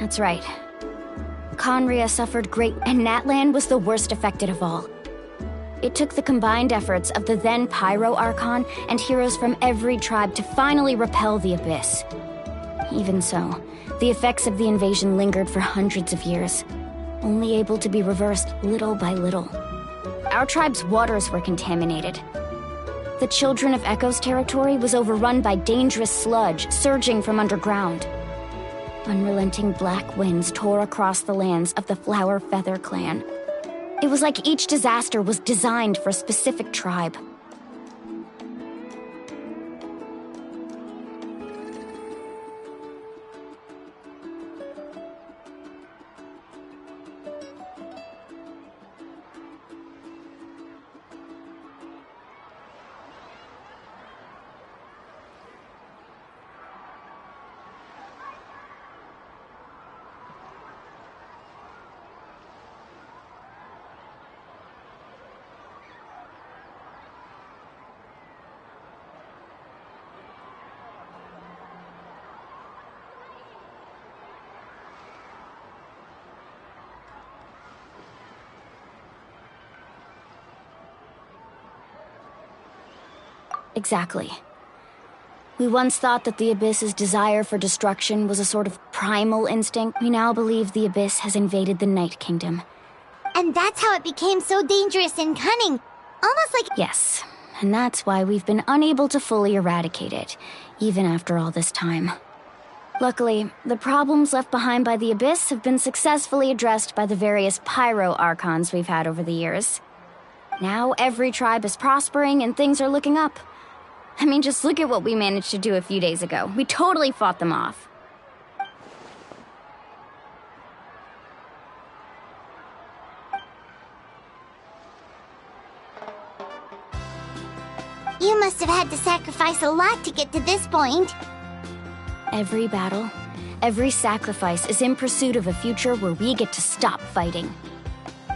That's right. Conria suffered great, and NATLAN was the worst affected of all. It took the combined efforts of the then Pyro Archon and heroes from every tribe to finally repel the Abyss. Even so, the effects of the invasion lingered for hundreds of years, only able to be reversed little by little. Our tribe's waters were contaminated. The Children of Echo's territory was overrun by dangerous sludge surging from underground. Unrelenting black winds tore across the lands of the Flower Feather clan. It was like each disaster was designed for a specific tribe. Exactly. We once thought that the Abyss's desire for destruction was a sort of primal instinct. We now believe the Abyss has invaded the Night Kingdom. And that's how it became so dangerous and cunning. Almost like... Yes, and that's why we've been unable to fully eradicate it, even after all this time. Luckily, the problems left behind by the Abyss have been successfully addressed by the various Pyro Archons we've had over the years. Now every tribe is prospering and things are looking up. I mean, just look at what we managed to do a few days ago. We totally fought them off. You must have had to sacrifice a lot to get to this point. Every battle, every sacrifice is in pursuit of a future where we get to stop fighting.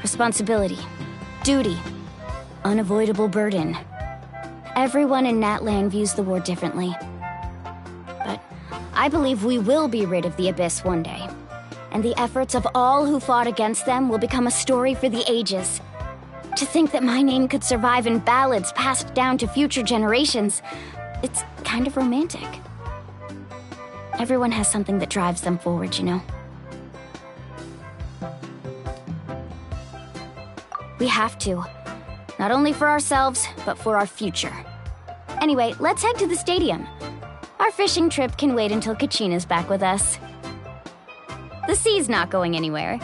Responsibility, duty, unavoidable burden. Everyone in NATLAN views the war differently. But I believe we will be rid of the Abyss one day. And the efforts of all who fought against them will become a story for the ages. To think that my name could survive in ballads passed down to future generations, it's kind of romantic. Everyone has something that drives them forward, you know? We have to. Not only for ourselves, but for our future. Anyway, let's head to the stadium. Our fishing trip can wait until Kachina's back with us. The sea's not going anywhere.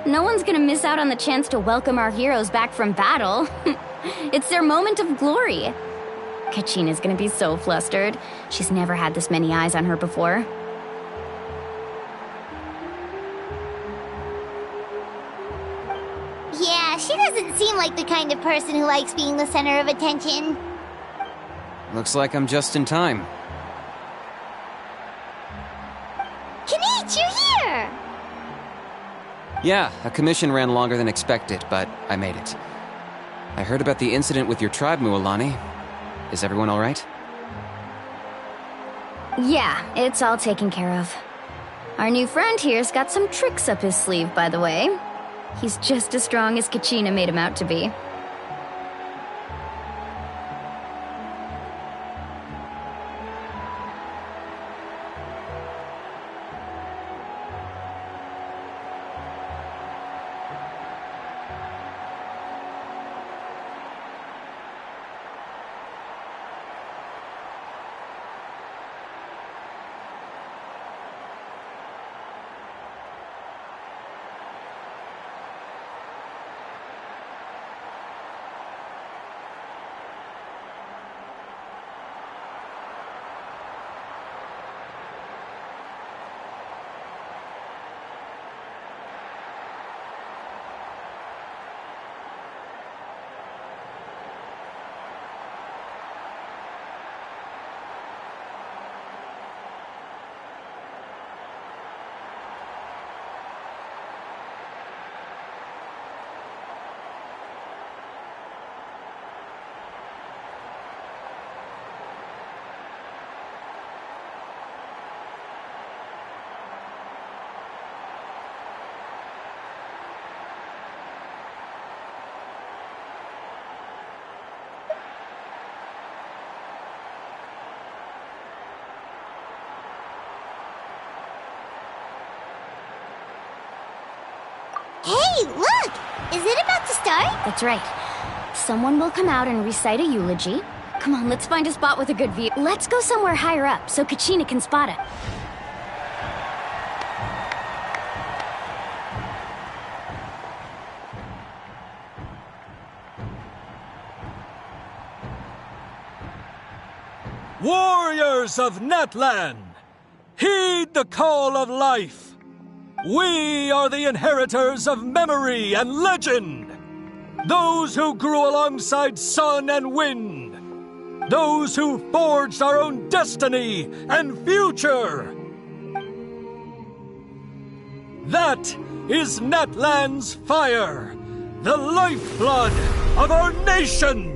No one's gonna miss out on the chance to welcome our heroes back from battle. It's their moment of glory. Kachina's gonna be so flustered. She's never had this many eyes on her before. Yeah, she doesn't seem like the kind of person who likes being the center of attention. Looks like I'm just in time. Kinich, you're here! Yeah, a commission ran longer than expected, but I made it. I heard about the incident with your tribe, Mualani. Is everyone all right? Yeah, it's all taken care of. Our new friend here's got some tricks up his sleeve, by the way. He's just as strong as Kachina made him out to be. Hey, look! Is it about to start? That's right. Someone will come out and recite a eulogy. Come on, let's find a spot with a good view. Let's go somewhere higher up so Kachina can spot it. Warriors of NATLAN, heed the call of life. We are the inheritors of memory and legend. Those who grew alongside sun and wind. Those who forged our own destiny and future. That is NATLAN's fire, the lifeblood of our nation.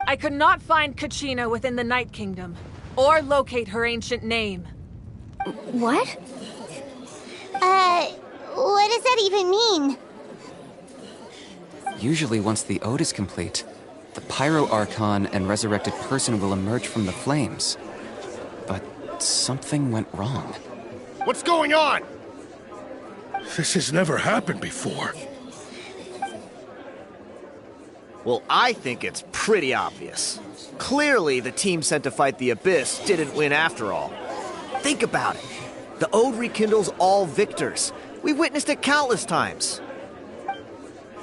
I could not find Kachina within the Night Kingdom, or locate her ancient name. What? What does that even mean? Usually once the ode is complete, the Pyro Archon and resurrected person will emerge from the flames. But something went wrong. What's going on? This has never happened before. Well, I think it's pretty obvious. Clearly, the team sent to fight the Abyss didn't win after all. Think about it. The Ode rekindles all victors. We've witnessed it countless times.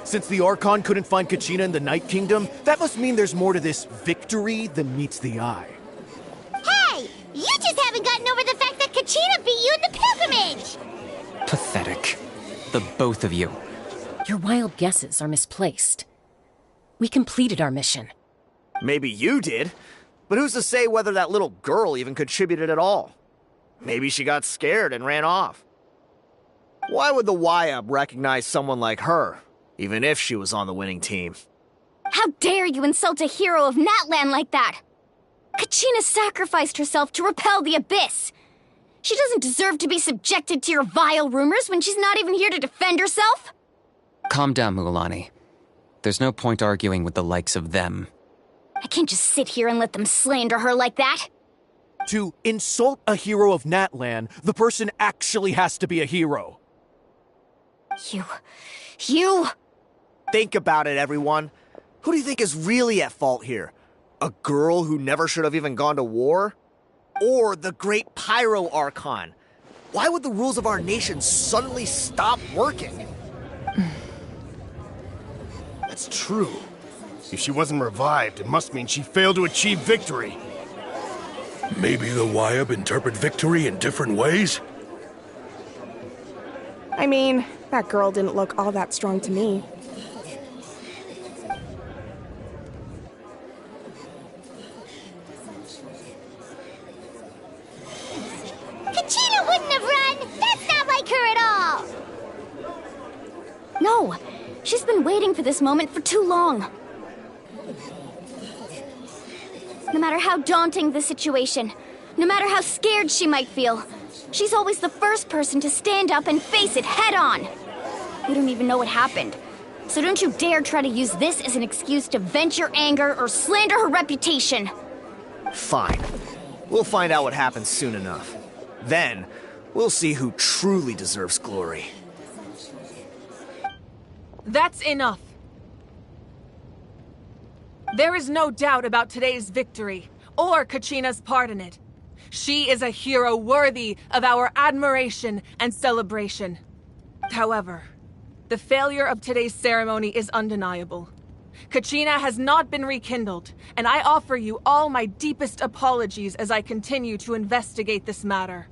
Since the Archon couldn't find Kachina in the Night Kingdom, that must mean there's more to this victory than meets the eye. Hey! You just haven't gotten over the fact that Kachina beat you in the pilgrimage! Pathetic. The both of you. Your wild guesses are misplaced. We completed our mission. Maybe you did, but who's to say whether that little girl even contributed at all? Maybe she got scared and ran off. Why would the YUB recognize someone like her, even if she was on the winning team? How dare you insult a hero of NATLAN like that? Kachina sacrificed herself to repel the Abyss. She doesn't deserve to be subjected to your vile rumors when she's not even here to defend herself. Calm down, Mualani. There's no point arguing with the likes of them. I can't just sit here and let them slander her like that. To insult a hero of NATLAN, the person actually has to be a hero. You... Think about it, everyone. Who do you think is really at fault here? A girl who never should have even gone to war? Or the great Pyro Archon? Why would the rules of our nation suddenly stop working? That's true. If she wasn't revived, it must mean she failed to achieve victory. Maybe the YUB interpret victory in different ways? I mean, that girl didn't look all that strong to me. Kachina wouldn't have run! That's not like her at all! No, she's been waiting for this moment for too long. No matter how daunting the situation, no matter how scared she might feel, she's always the first person to stand up and face it head on. We don't even know what happened, so don't you dare try to use this as an excuse to vent your anger or slander her reputation. Fine. We'll find out what happens soon enough. Then, we'll see who truly deserves glory. That's enough. There is no doubt about today's victory, or Kachina's part in it. She is a hero worthy of our admiration and celebration. However, the failure of today's ceremony is undeniable. Kachina has not been rekindled, and I offer you all my deepest apologies as I continue to investigate this matter.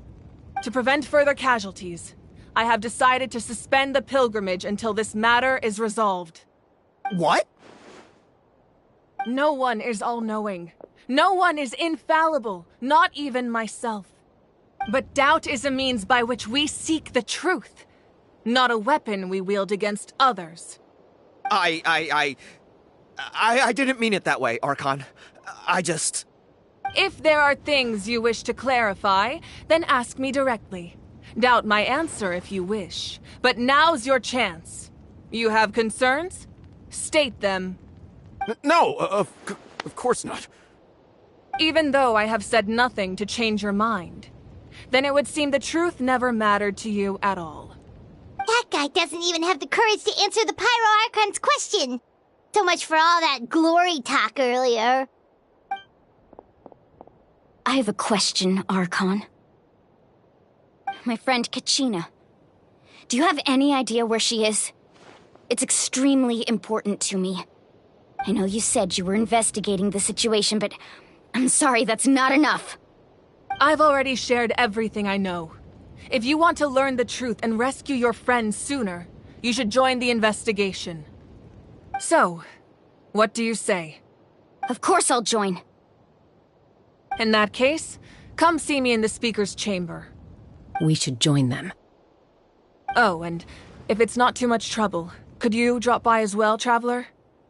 To prevent further casualties, I have decided to suspend the pilgrimage until this matter is resolved. What? No one is all-knowing. No one is infallible, not even myself. But doubt is a means by which we seek the truth, not a weapon we wield against others. I didn't mean it that way, Archon. I just... If there are things you wish to clarify, then ask me directly. Doubt my answer if you wish, but now's your chance. You have concerns? State them. No, of course not. Even though I have said nothing to change your mind, then it would seem the truth never mattered to you at all. That guy doesn't even have the courage to answer the Pyro Archon's question. So much for all that glory talk earlier. I have a question, Archon. My friend Kachina. Do you have any idea where she is? It's extremely important to me. I know you said you were investigating the situation, but I'm sorry, that's not enough. I've already shared everything I know. If you want to learn the truth and rescue your friend sooner, you should join the investigation. So, what do you say? Of course I'll join. In that case, come see me in the speaker's chamber. We should join them. Oh, and if it's not too much trouble, could you drop by as well, Traveler?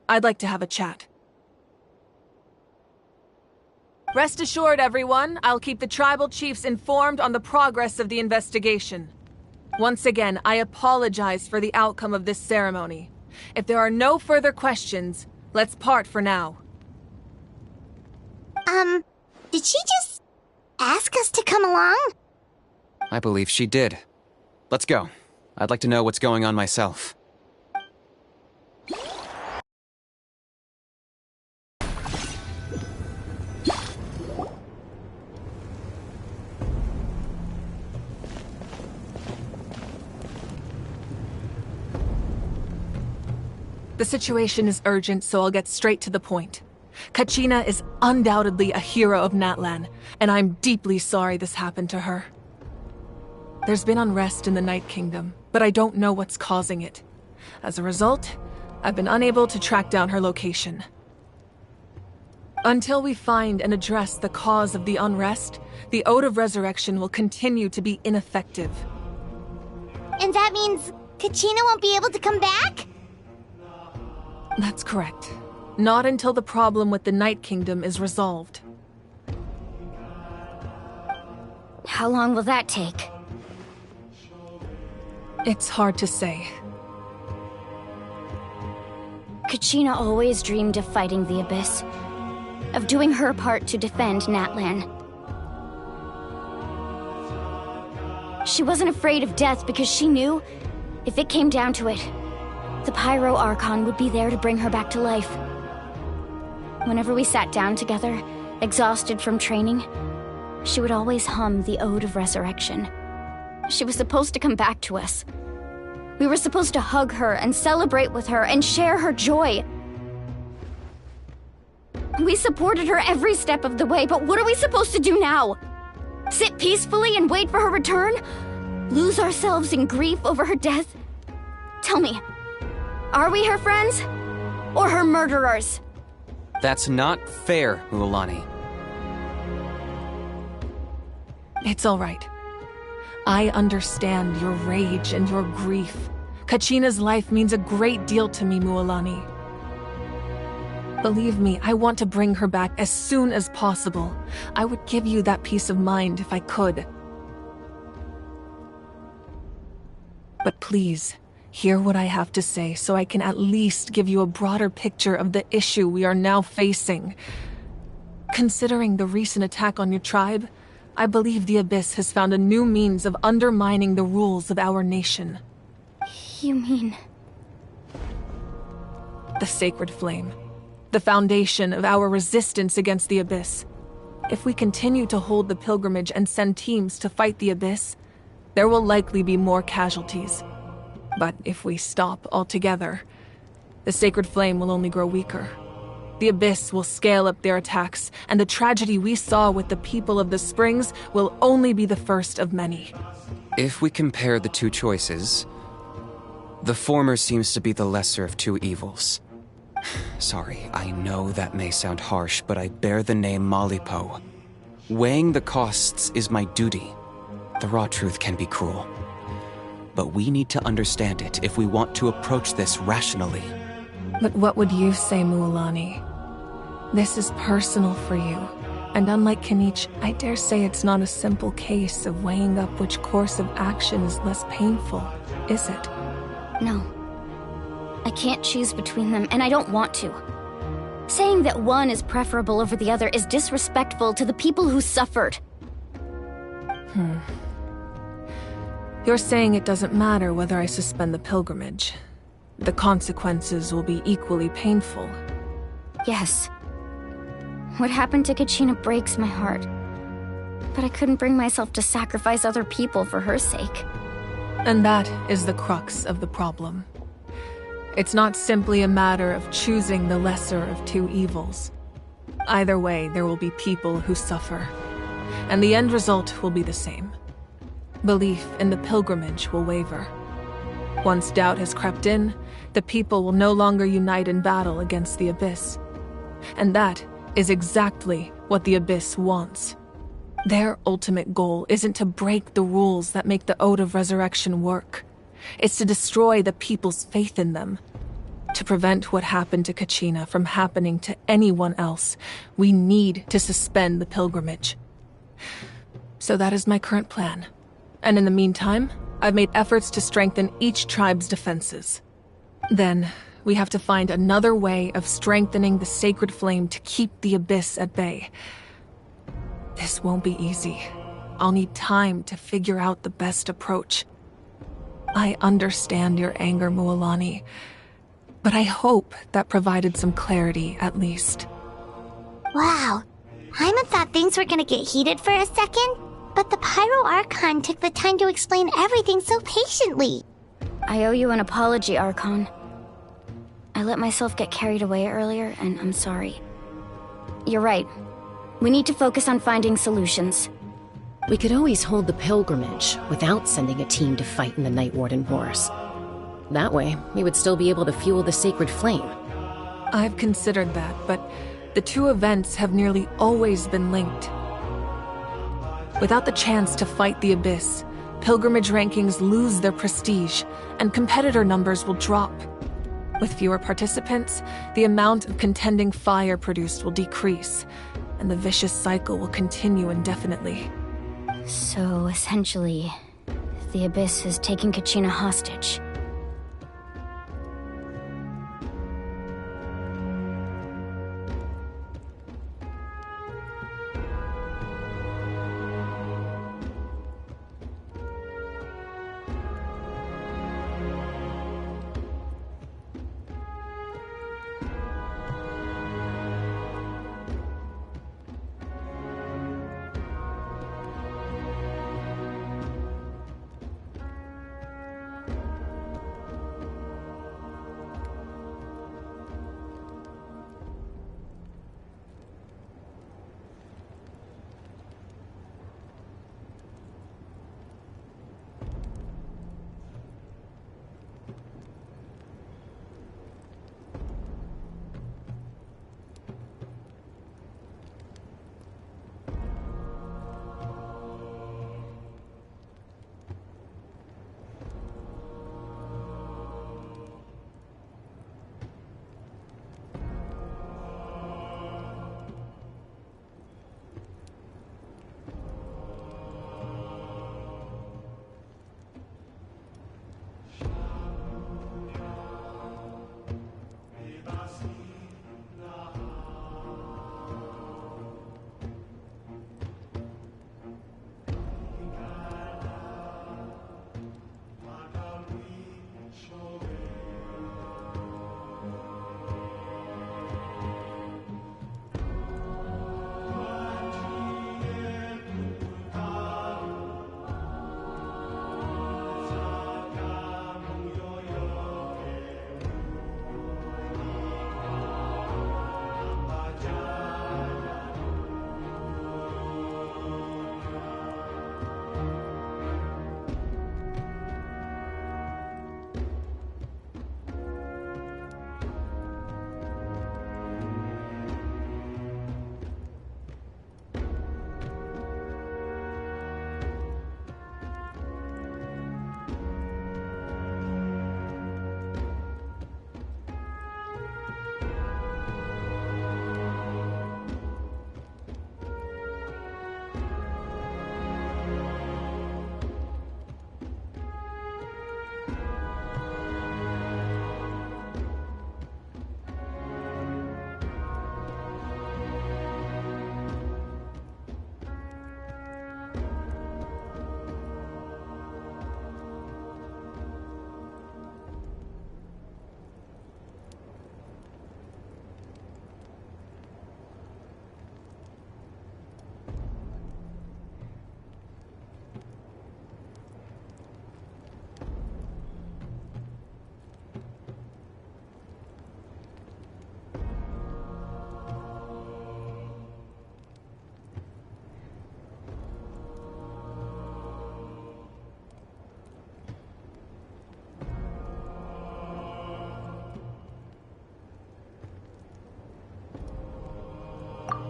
I'd like to have a chat. Rest assured, everyone, I'll keep the tribal chiefs informed on the progress of the investigation. Once again, I apologize for the outcome of this ceremony. If there are no further questions, let's part for now. Did she just ask us to come along? I believe she did. Let's go. I'd like to know what's going on myself. The situation is urgent, so I'll get straight to the point. Kachina is undoubtedly a hero of NATLAN, and I'm deeply sorry this happened to her. There's been unrest in the Night Kingdom, but I don't know what's causing it. As a result, I've been unable to track down her location. Until we find and address the cause of the unrest, the Ode of Resurrection will continue to be ineffective. And that means Kachina won't be able to come back? That's correct. Not until the problem with the Night Kingdom is resolved. How long will that take? It's hard to say. Kachina always dreamed of fighting the Abyss, of doing her part to defend NATLAN. She wasn't afraid of death because she knew, if it came down to it, the Pyro Archon would be there to bring her back to life. Whenever we sat down together, exhausted from training, she would always hum the Ode of Resurrection. She was supposed to come back to us. We were supposed to hug her and celebrate with her and share her joy. We supported her every step of the way, but what are we supposed to do now? Sit peacefully and wait for her return? Lose ourselves in grief over her death? Tell me, are we her friends? Or her murderers? That's not fair, Mualani. It's all right. I understand your rage and your grief. Kachina's life means a great deal to me, Mualani. Believe me, I want to bring her back as soon as possible. I would give you that peace of mind if I could. But please, hear what I have to say so I can at least give you a broader picture of the issue we are now facing. Considering the recent attack on your tribe, I believe the Abyss has found a new means of undermining the rules of our nation. You mean... The Sacred Flame. The foundation of our resistance against the Abyss. If we continue to hold the pilgrimage and send teams to fight the Abyss, there will likely be more casualties. But if we stop altogether, the Sacred Flame will only grow weaker. The Abyss will scale up their attacks, and the tragedy we saw with the people of the Springs will only be the first of many. If we compare the two choices, the former seems to be the lesser of two evils. Sorry, I know that may sound harsh, but I bear the name Malipo. Weighing the costs is my duty. The raw truth can be cruel. But we need to understand it if we want to approach this rationally. But what would you say, Mualani? This is personal for you, and unlike Kanich, I dare say it's not a simple case of weighing up which course of action is less painful, is it? No. I can't choose between them, and I don't want to. Saying that one is preferable over the other is disrespectful to the people who suffered. You're saying it doesn't matter whether I suspend the pilgrimage. The consequences will be equally painful. Yes. What happened to Kachina breaks my heart. But I couldn't bring myself to sacrifice other people for her sake. And that is the crux of the problem. It's not simply a matter of choosing the lesser of two evils. Either way, there will be people who suffer. And the end result will be the same. Belief in the pilgrimage will waver. Once doubt has crept in, the people will no longer unite in battle against the Abyss. And that is exactly what the Abyss wants. Their ultimate goal isn't to break the rules that make the Ode of Resurrection work. It's to destroy the people's faith in them. To prevent what happened to Kachina from happening to anyone else, we need to suspend the pilgrimage. So that is my current plan. And in the meantime, I've made efforts to strengthen each tribe's defenses. Then, we have to find another way of strengthening the Sacred Flame to keep the Abyss at bay. This won't be easy. I'll need time to figure out the best approach. I understand your anger, Mualani, but I hope that provided some clarity at least. Wow. Hyman thought things were gonna get heated for a second, but the Pyro Archon took the time to explain everything so patiently. I owe you an apology, Archon. I let myself get carried away earlier, and I'm sorry. You're right. We need to focus on finding solutions. We could always hold the pilgrimage without sending a team to fight in the Night Warden Wars. That way, we would still be able to fuel the sacred flame. I've considered that, but the two events have nearly always been linked. Without the chance to fight the Abyss, pilgrimage rankings lose their prestige, and competitor numbers will drop. With fewer participants, the amount of contending fire produced will decrease, and the vicious cycle will continue indefinitely. So, essentially, the Abyss has taken Kachina hostage.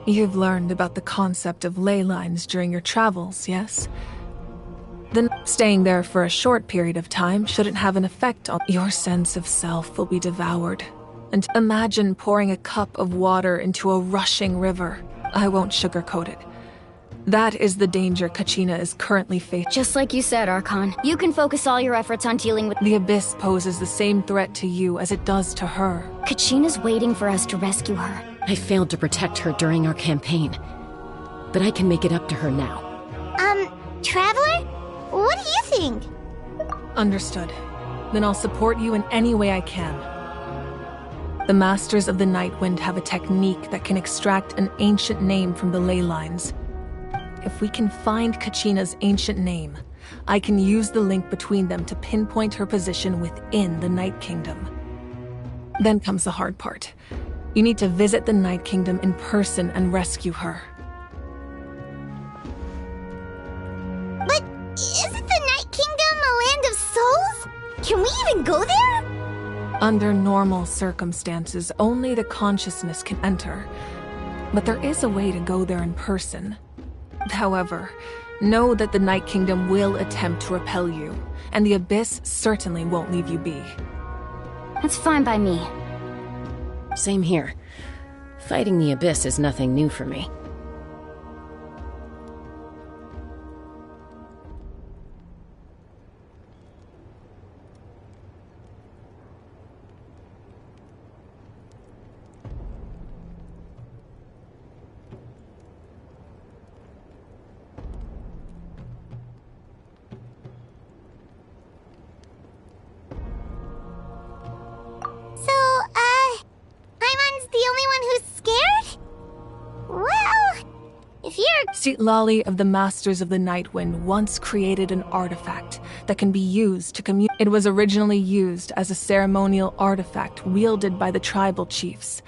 You've learned about the concept of ley lines during your travels, yes? Then staying there for a short period of time shouldn't have an effect on your sense of self will be devoured. And imagine pouring a cup of water into a rushing river. I won't sugarcoat it. That is the danger Kachina is currently facing. Just like you said, Archon, you can focus all your efforts on dealing with— The Abyss poses the same threat to you as it does to her. Kachina's waiting for us to rescue her. I failed to protect her during our campaign, but I can make it up to her now. Traveler? What do you think? Understood. Then I'll support you in any way I can. The Masters of the Nightwind have a technique that can extract an ancient name from the ley lines. If we can find Kachina's ancient name, I can use the link between them to pinpoint her position within the Night Kingdom. Then comes the hard part. You need to visit the Night Kingdom in person and rescue her. But isn't the Night Kingdom a land of souls? Can we even go there? Under normal circumstances, only the consciousness can enter. But there is a way to go there in person. However, know that the Night Kingdom will attempt to repel you, and the Abyss certainly won't leave you be. That's fine by me. Same here. Fighting the Abyss is nothing new for me. Paimon's the only one who's scared? Well, if you're... Citlali of the Masters of the Nightwind once created an artifact that can be used to communicate. It was originally used as a ceremonial artifact wielded by the tribal chiefs.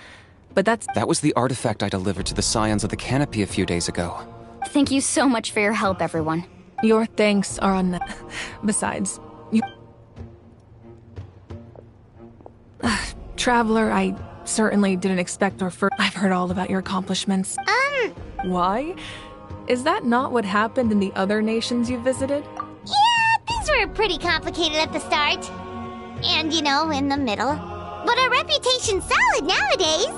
But That was the artifact I delivered to the Scions of the Canopy a few days ago. Thank you so much for your help, everyone. Your thanks are on that. Besides, you... Traveler, I certainly didn't expect or first. I've heard all about your accomplishments. Why? Is that not what happened in the other nations you visited? Yeah, things were pretty complicated at the start. And, you know, in the middle. But our reputation's solid nowadays.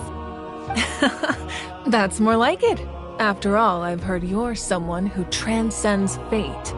That's more like it. After all, I've heard you're someone who transcends fate.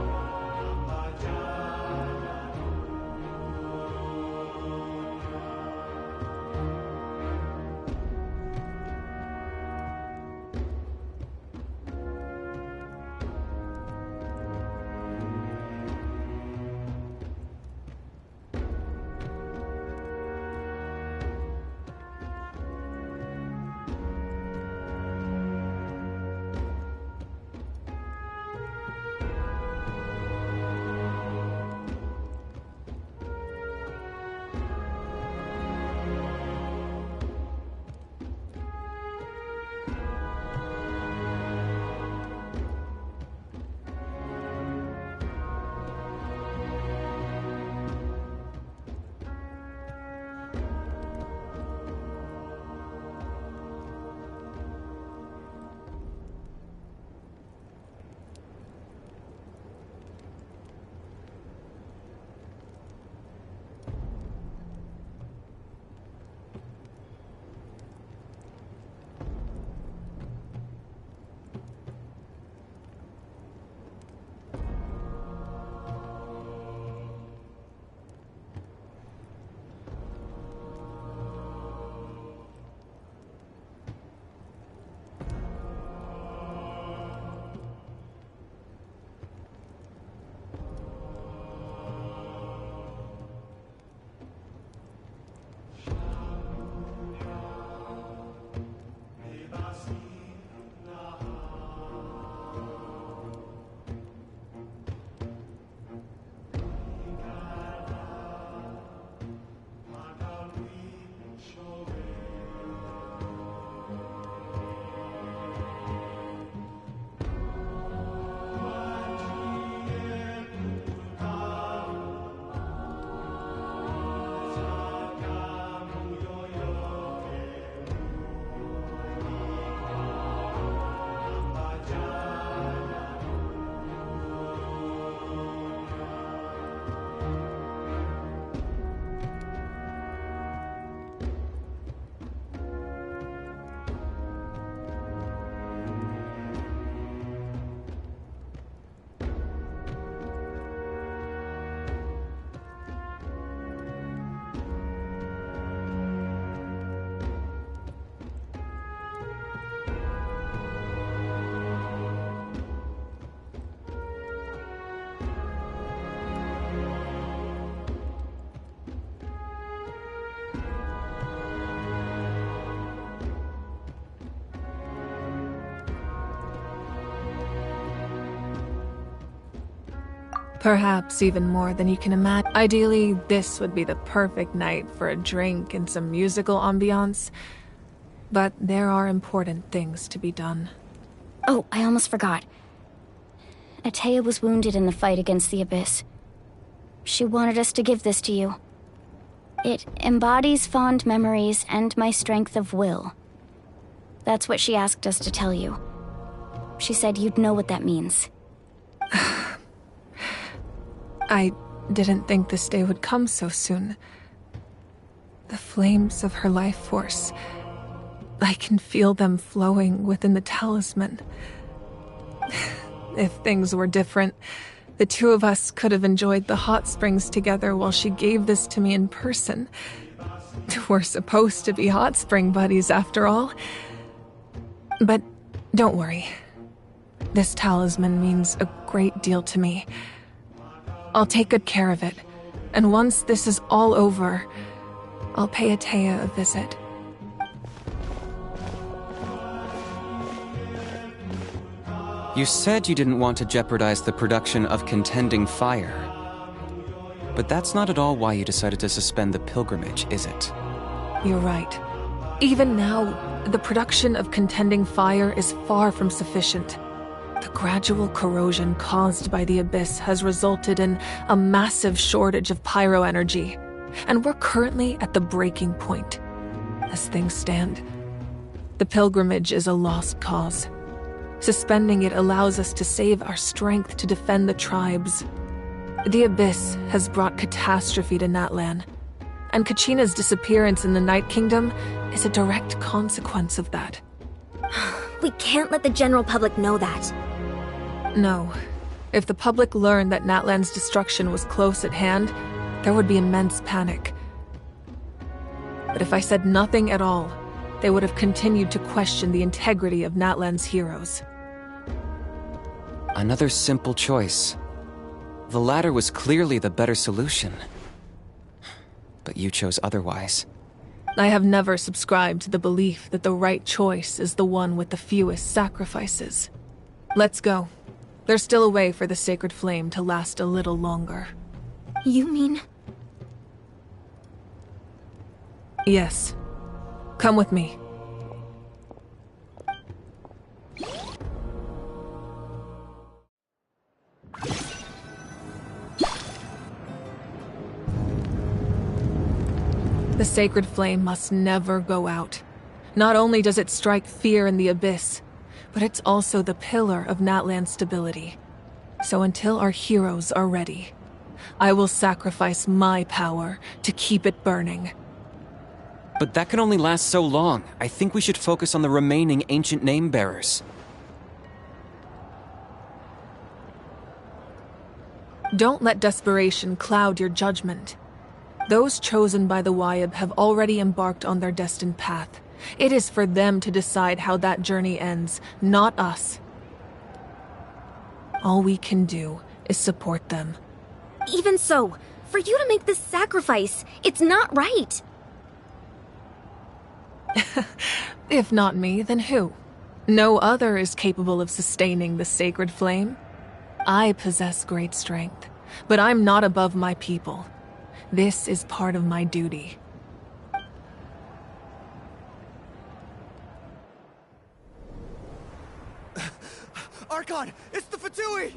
Perhaps even more than you can imagine. Ideally, this would be the perfect night for a drink and some musical ambiance. But there are important things to be done. Oh, I almost forgot. Atea was wounded in the fight against the Abyss. She wanted us to give this to you. It embodies fond memories and my strength of will. That's what she asked us to tell you. She said you'd know what that means. I didn't think this day would come so soon. The flames of her life force. I can feel them flowing within the talisman. If things were different, the two of us could have enjoyed the hot springs together while she gave this to me in person. We're supposed to be hot spring buddies after all. But don't worry. This talisman means a great deal to me. I'll take good care of it, and once this is all over, I'll pay Atea a visit. You said you didn't want to jeopardize the production of contending fire. But that's not at all why you decided to suspend the pilgrimage, is it? You're right. Even now, the production of contending fire is far from sufficient. The gradual corrosion caused by the Abyss has resulted in a massive shortage of pyro energy, and we're currently at the breaking point. As things stand, the pilgrimage is a lost cause. Suspending it allows us to save our strength to defend the tribes. The Abyss has brought catastrophe to NATLAN, and Kachina's disappearance in the Night Kingdom is a direct consequence of that. We can't let the general public know that. No. If the public learned that NATLAN's destruction was close at hand, there would be immense panic. But if I said nothing at all, they would have continued to question the integrity of NATLAN's heroes. Another simple choice. The latter was clearly the better solution. But you chose otherwise. I have never subscribed to the belief that the right choice is the one with the fewest sacrifices. Let's go. There's still a way for the sacred flame to last a little longer. You mean? Yes. Come with me. The sacred flame must never go out. Not only does it strike fear in the Abyss, but it's also the pillar of NATLAN's stability. So until our heroes are ready, I will sacrifice my power to keep it burning. But that can only last so long. I think we should focus on the remaining ancient name-bearers. Don't let desperation cloud your judgment. Those chosen by the Wyeb have already embarked on their destined path. It is for them to decide how that journey ends, not us. All we can do is support them. Even so, for you to make this sacrifice, it's not right. If not me, then who? No other is capable of sustaining the sacred flame. I possess great strength, but I'm not above my people. This is part of my duty. Archon, it's the Fatui!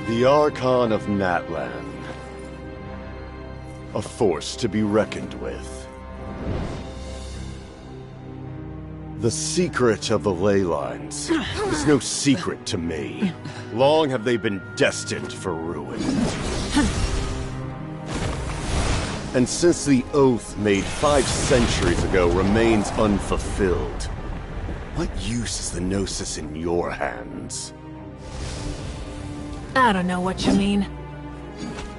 The Archon of NATLAN. A force to be reckoned with. The secret of the ley lines is no secret to me. Long have they been destined for ruin. And since the oath made 5 centuries ago remains unfulfilled, what use is the Gnosis in your hands? I don't know what you mean.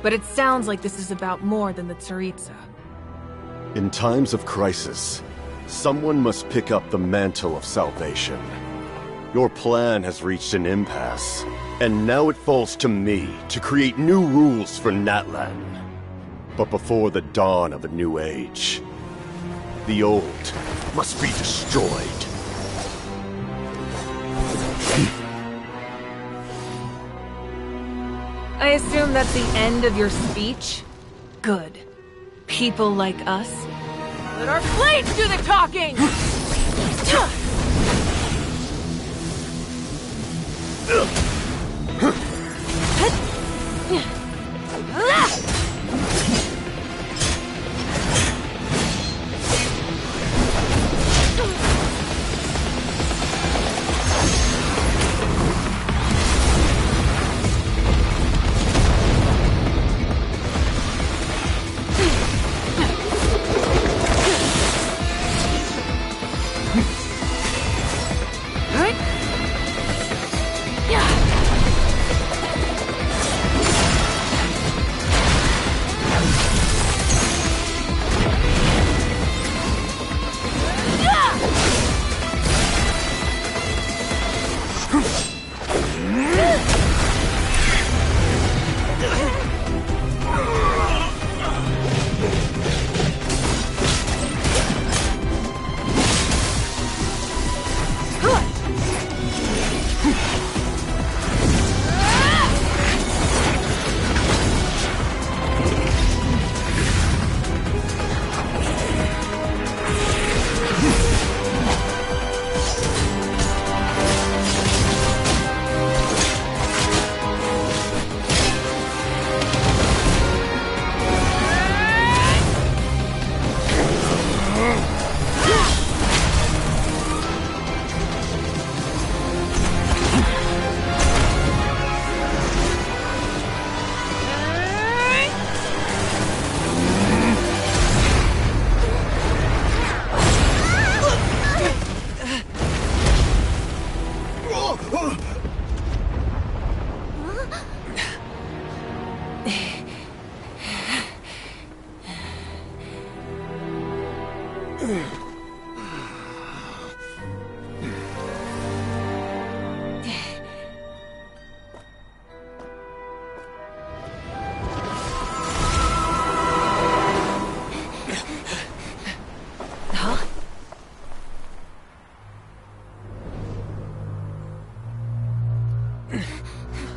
But it sounds like this is about more than the Tsaritsa. In times of crisis, someone must pick up the mantle of salvation. Your plan has reached an impasse, and now it falls to me to create new rules for NATLAN. But before the dawn of a new age, The old must be destroyed. I assume that's the end of your speech? Good. People like us? Let our blades do the talking!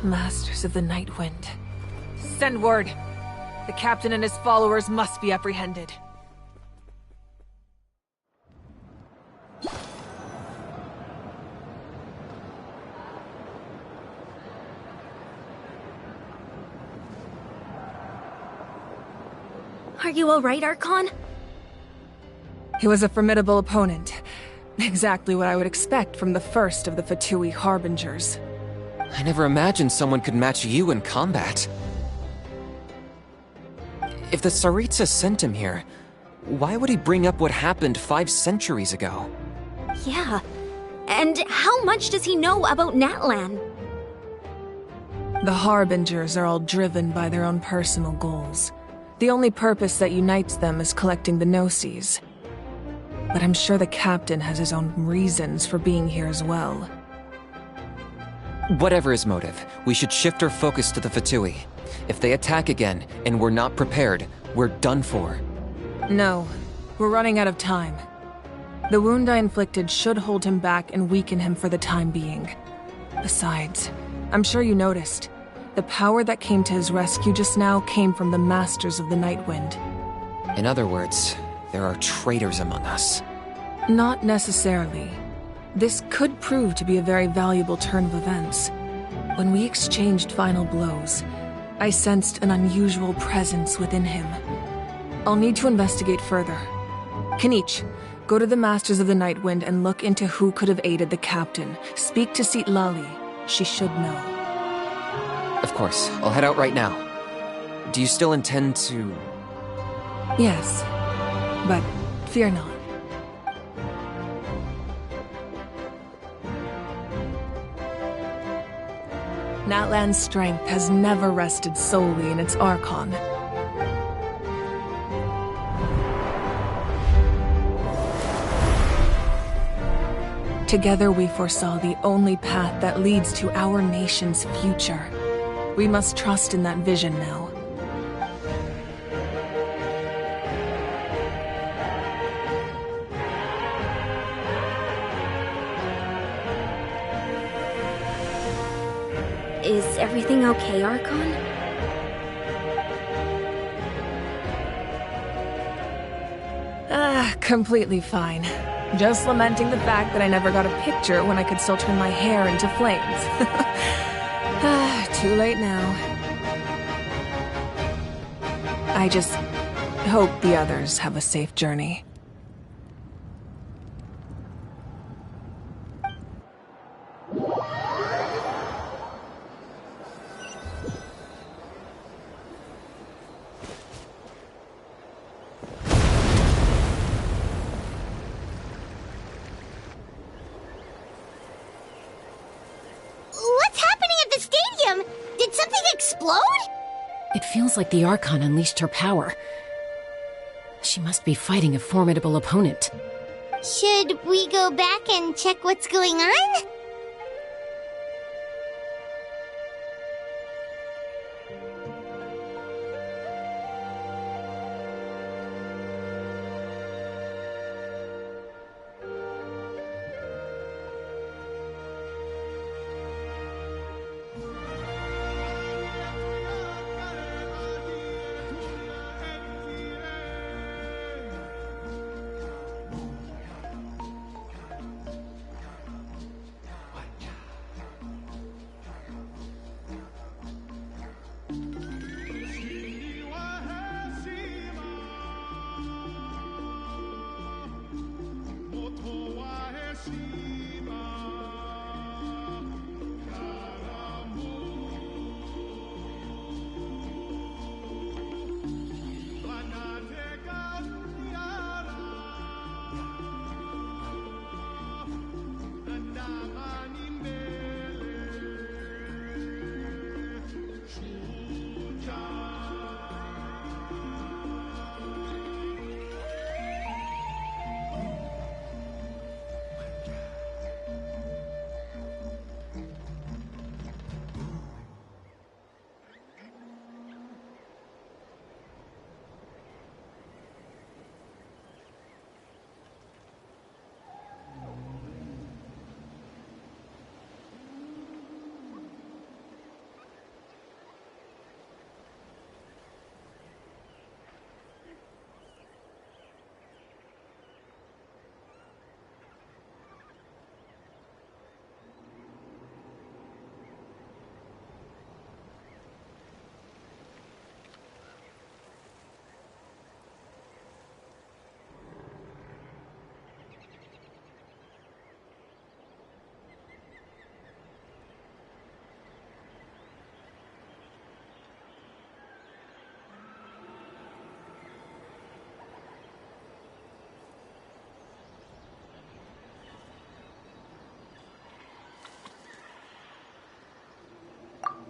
Masters of the Night Wind. Send word. The captain and his followers must be apprehended. Are you alright, Archon? He was a formidable opponent. Exactly what I would expect from the first of the Fatui Harbingers. I never imagined someone could match you in combat. If the Tsaritsa sent him here, why would he bring up what happened 5 centuries ago? Yeah. And how much does he know about NATLAN? The Harbingers are all driven by their own personal goals. The only purpose that unites them is collecting the Gnosis. But I'm sure the captain has his own reasons for being here as well. Whatever his motive, we should shift our focus to the Fatui. If they attack again, and we're not prepared, we're done for. No, we're running out of time. The wound I inflicted should hold him back and weaken him for the time being. Besides, I'm sure you noticed, the power that came to his rescue just now came from the Masters of the Night Wind. In other words, there are traitors among us. Not necessarily. This could prove to be a very valuable turn of events. When we exchanged final blows, I sensed an unusual presence within him. I'll need to investigate further. Kenichi, go to the Masters of the Night Wind and look into who could have aided the captain. Speak to Citlali. She should know. Of course, I'll head out right now. Do you still intend to... Yes, but fear not. NATLAN's strength has never rested solely in its Archon. Together we foresaw the only path that leads to our nation's future. We must trust in that vision now. Everything okay, Archon? Completely fine. Just lamenting the fact that I never got a picture when I could still turn my hair into flames. Too late now. I just hope the others have a safe journey. What's happening at the stadium? Did something explode? It feels like the Archon unleashed her power. She must be fighting a formidable opponent. Should we go back and check what's going on?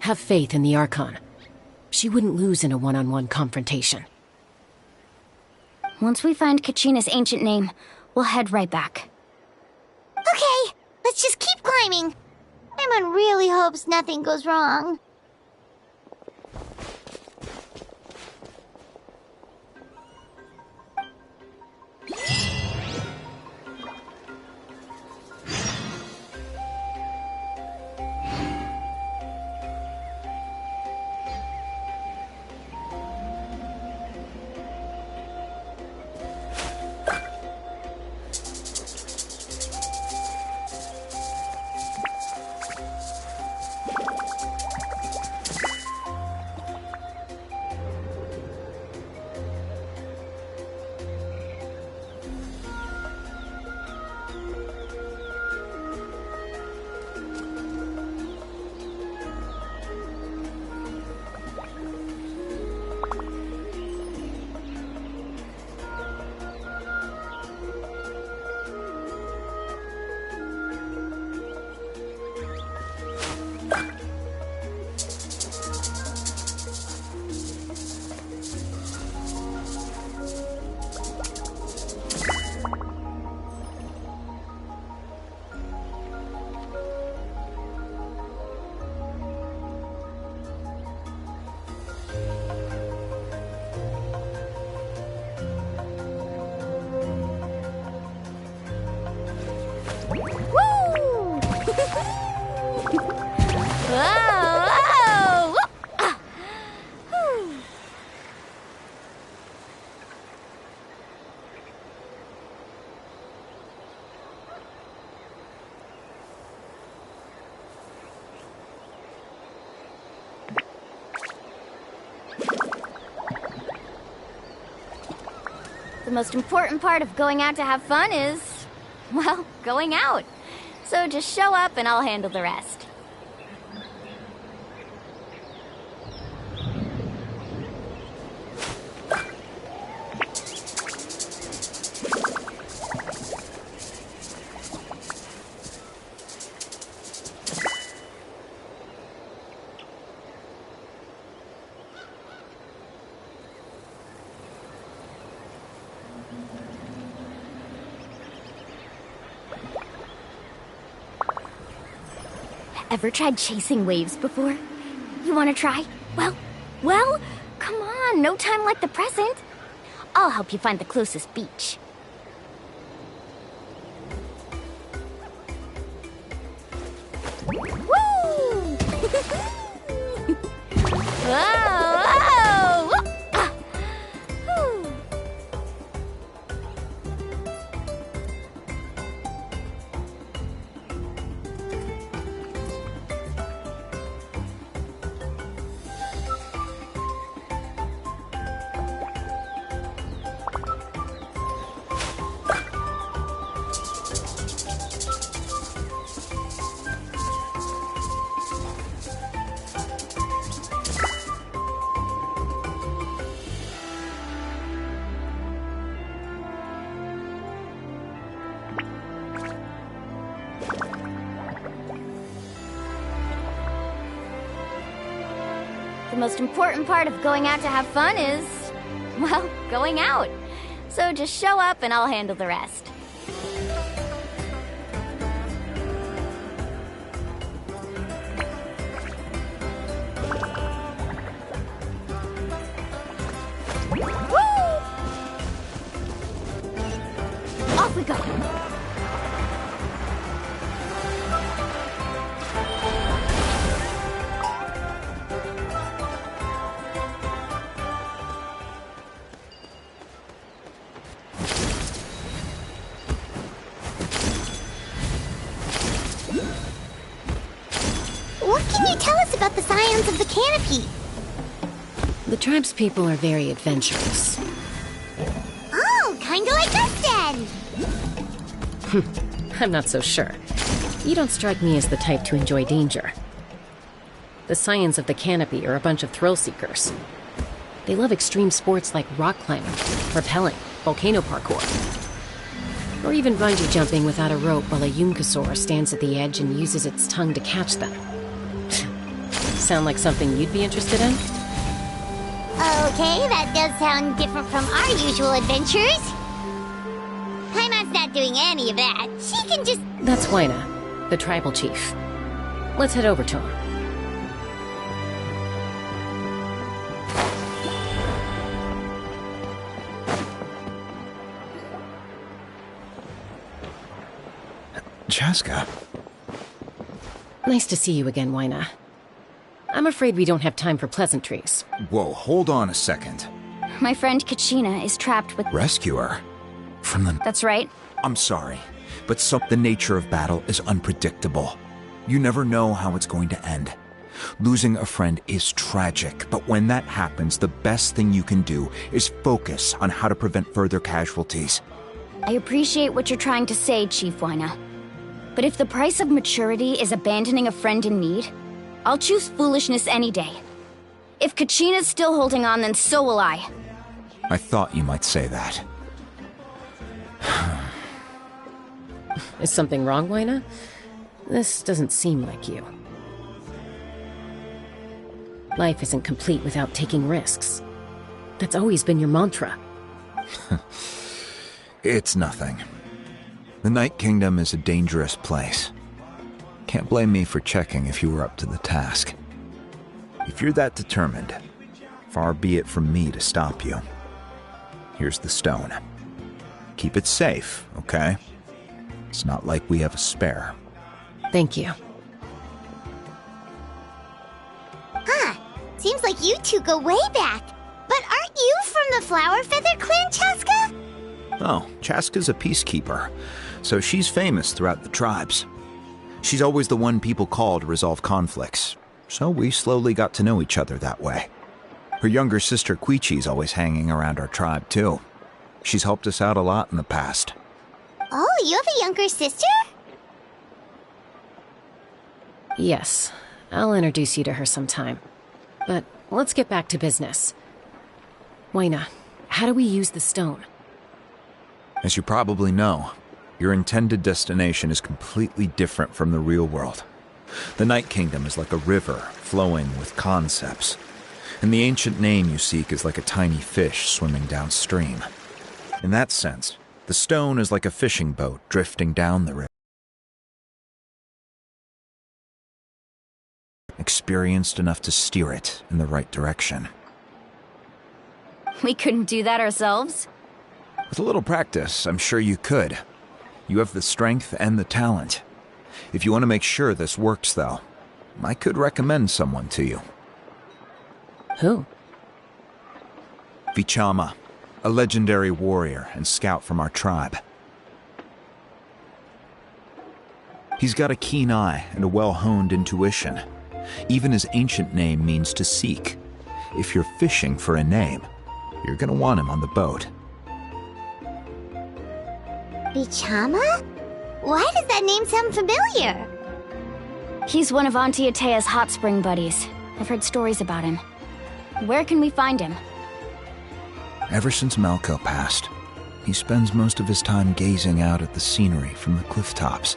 Have faith in the Archon. She wouldn't lose in a one-on-one confrontation. Once we find Kachina's ancient name, we'll head right back. Okay, let's just keep climbing. Paimon really hopes nothing goes wrong. The most important part of going out to have fun is, well, going out. So just show up and I'll handle the rest. Ever tried chasing waves before? You want to try? Well, come on, no time like the present. I'll help you find the closest beach. Woo! Whoa! Ah! Whew. The most important part of going out to have fun is, well, going out. So just show up and I'll handle the rest. Woo! Off we go. What can you tell us about the scions of the canopy? The tribespeople are very adventurous. Oh, kinda like us then! I'm not so sure. You don't strike me as the type to enjoy danger. The scions of the canopy are a bunch of thrill seekers. They love extreme sports like rock climbing, rappelling, volcano parkour, or even bungee jumping without a rope while a Yunkasaur stands at the edge and uses its tongue to catch them. Sound like something you'd be interested in? Okay, that does sound different from our usual adventures. Paimon's not doing any of that. She can just... That's Wyna, the tribal chief. Let's head over to him. Chaska. Nice to see you again, Wyna. I'm afraid we don't have time for pleasantries. Whoa, hold on a second. My friend Kachina is trapped with... Rescuer? From the... That's right. I'm sorry, but the nature of battle is unpredictable. You never know how it's going to end. Losing a friend is tragic, but when that happens, the best thing you can do is focus on how to prevent further casualties. I appreciate what you're trying to say, Chief Wyna. But if the price of maturity is abandoning a friend in need, I'll choose foolishness any day. If Kachina's still holding on, then so will I. I thought you might say that. Is something wrong, Wyna? This doesn't seem like you. Life isn't complete without taking risks. That's always been your mantra. It's nothing. The Night Kingdom is a dangerous place. Can't blame me for checking if you were up to the task. If you're that determined, far be it from me to stop you. Here's the stone. Keep it safe, okay? It's not like we have a spare. Thank you. Huh. Seems like you two go way back. But aren't you from the Flower Feather Clan, Chaska? Oh, Chaska's a peacekeeper, so she's famous throughout the tribes. She's always the one people call to resolve conflicts, so we slowly got to know each other that way. Her younger sister Quichi's always hanging around our tribe, too. She's helped us out a lot in the past. Oh, you have a younger sister? Yes, I'll introduce you to her sometime. But let's get back to business. Wayna, how do we use the stone? As you probably know, your intended destination is completely different from the real world. The Night Kingdom is like a river flowing with concepts, and the ancient name you seek is like a tiny fish swimming downstream. In that sense, the stone is like a fishing boat drifting down the river. Experienced enough to steer it in the right direction. We couldn't do that ourselves? With a little practice, I'm sure you could. You have the strength and the talent. If you want to make sure this works, though, I could recommend someone to you. Who? Vichama, a legendary warrior and scout from our tribe. He's got a keen eye and a well-honed intuition. Even his ancient name means to seek. If you're fishing for a name, you're gonna want him on the boat. Vichama? Why does that name sound familiar? He's one of Auntie Atea's hot spring buddies. I've heard stories about him. Where can we find him? Ever since Malco passed, he spends most of his time gazing out at the scenery from the cliff tops.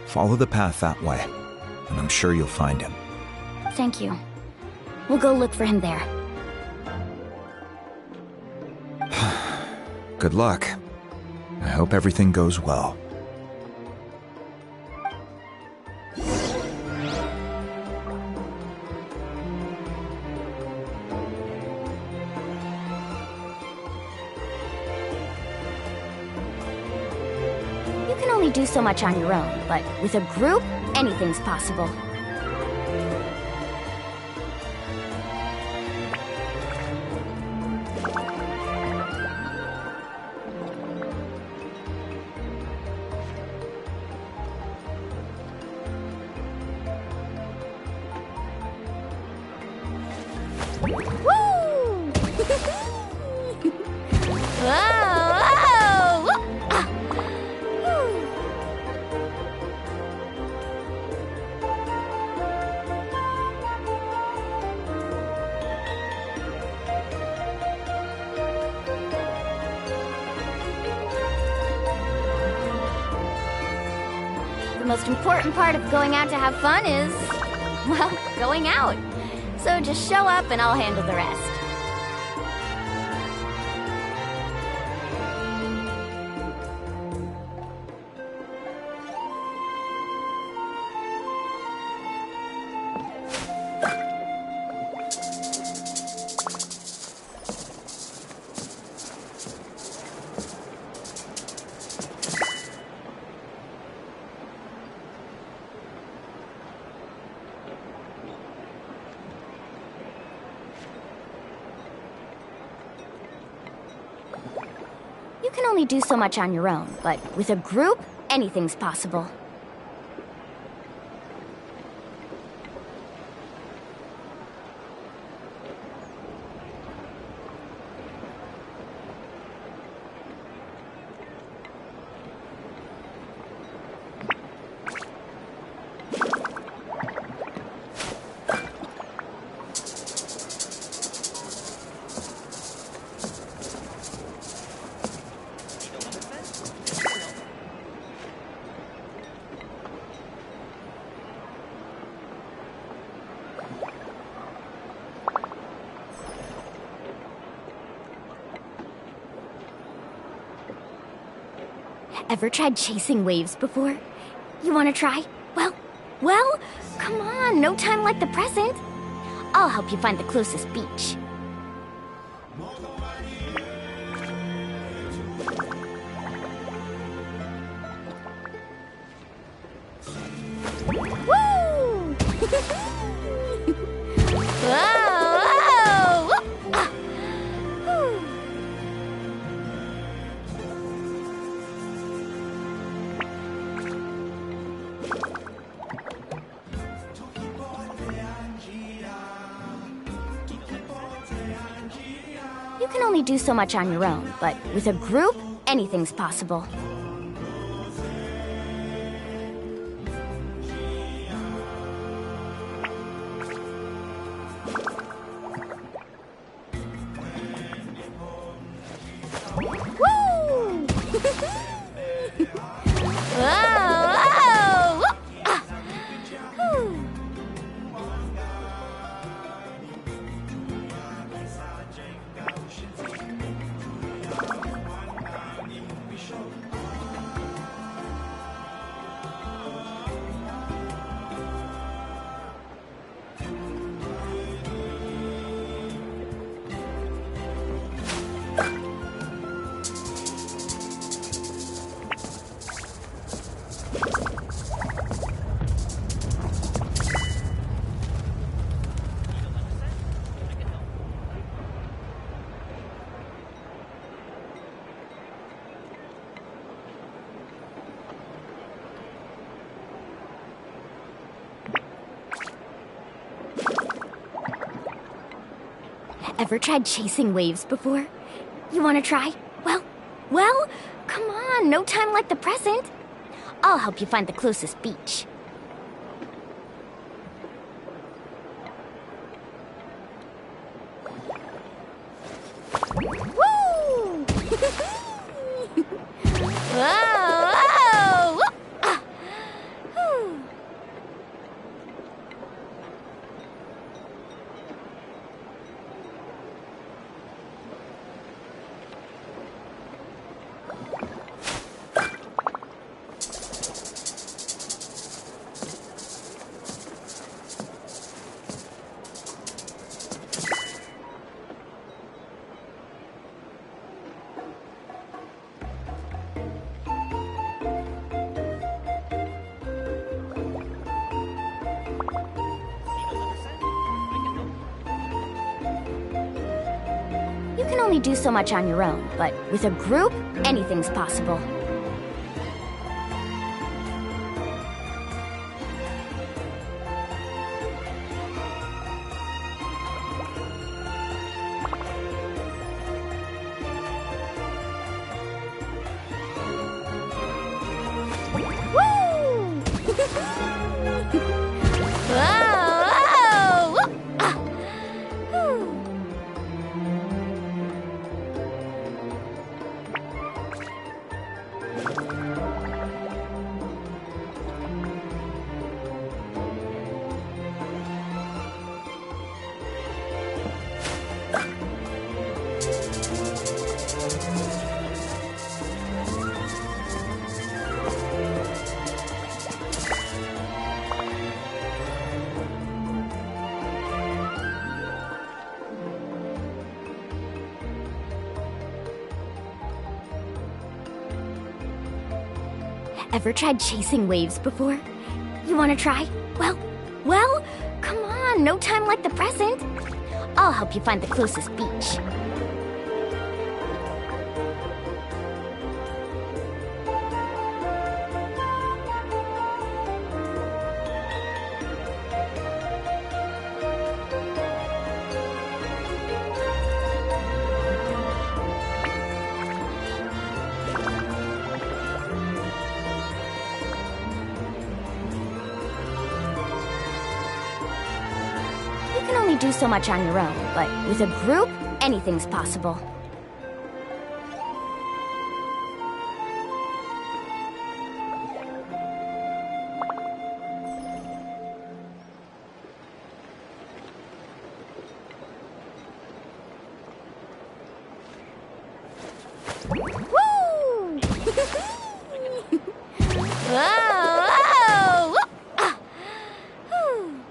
Follow the path that way, and I'm sure you'll find him. Thank you. We'll go look for him there. Good luck. I hope everything goes well. You can only do so much on your own, but with a group, anything's possible. The most important part of going out to have fun is, well, going out. So just show up and I'll handle the rest. You can only do so much on your own, but with a group, anything's possible. Ever tried chasing waves before? You want to try? Well, come on, no time like the present. I'll help you find the closest beach. Woo! Whoa! Ah! Whew. You can only do so much on your own, but with a group, anything's possible. Woo! Whoa! Ah! Whew. Ever tried chasing waves before? You want to try? Well, come on, no time like the present. I'll help you find the closest beach. Woo! Whoa! Whoa! Ah! Whew. You can only do so much on your own, but with a group, anything's possible. Woo! Whoa! Ah! Whew. Ever tried chasing waves before? You want to try? Well, come on, no time like the present. I'll help you find the closest beach. You can only do so much on your own, but with a group, anything's possible. Woo! Whoa! Ah! Whew.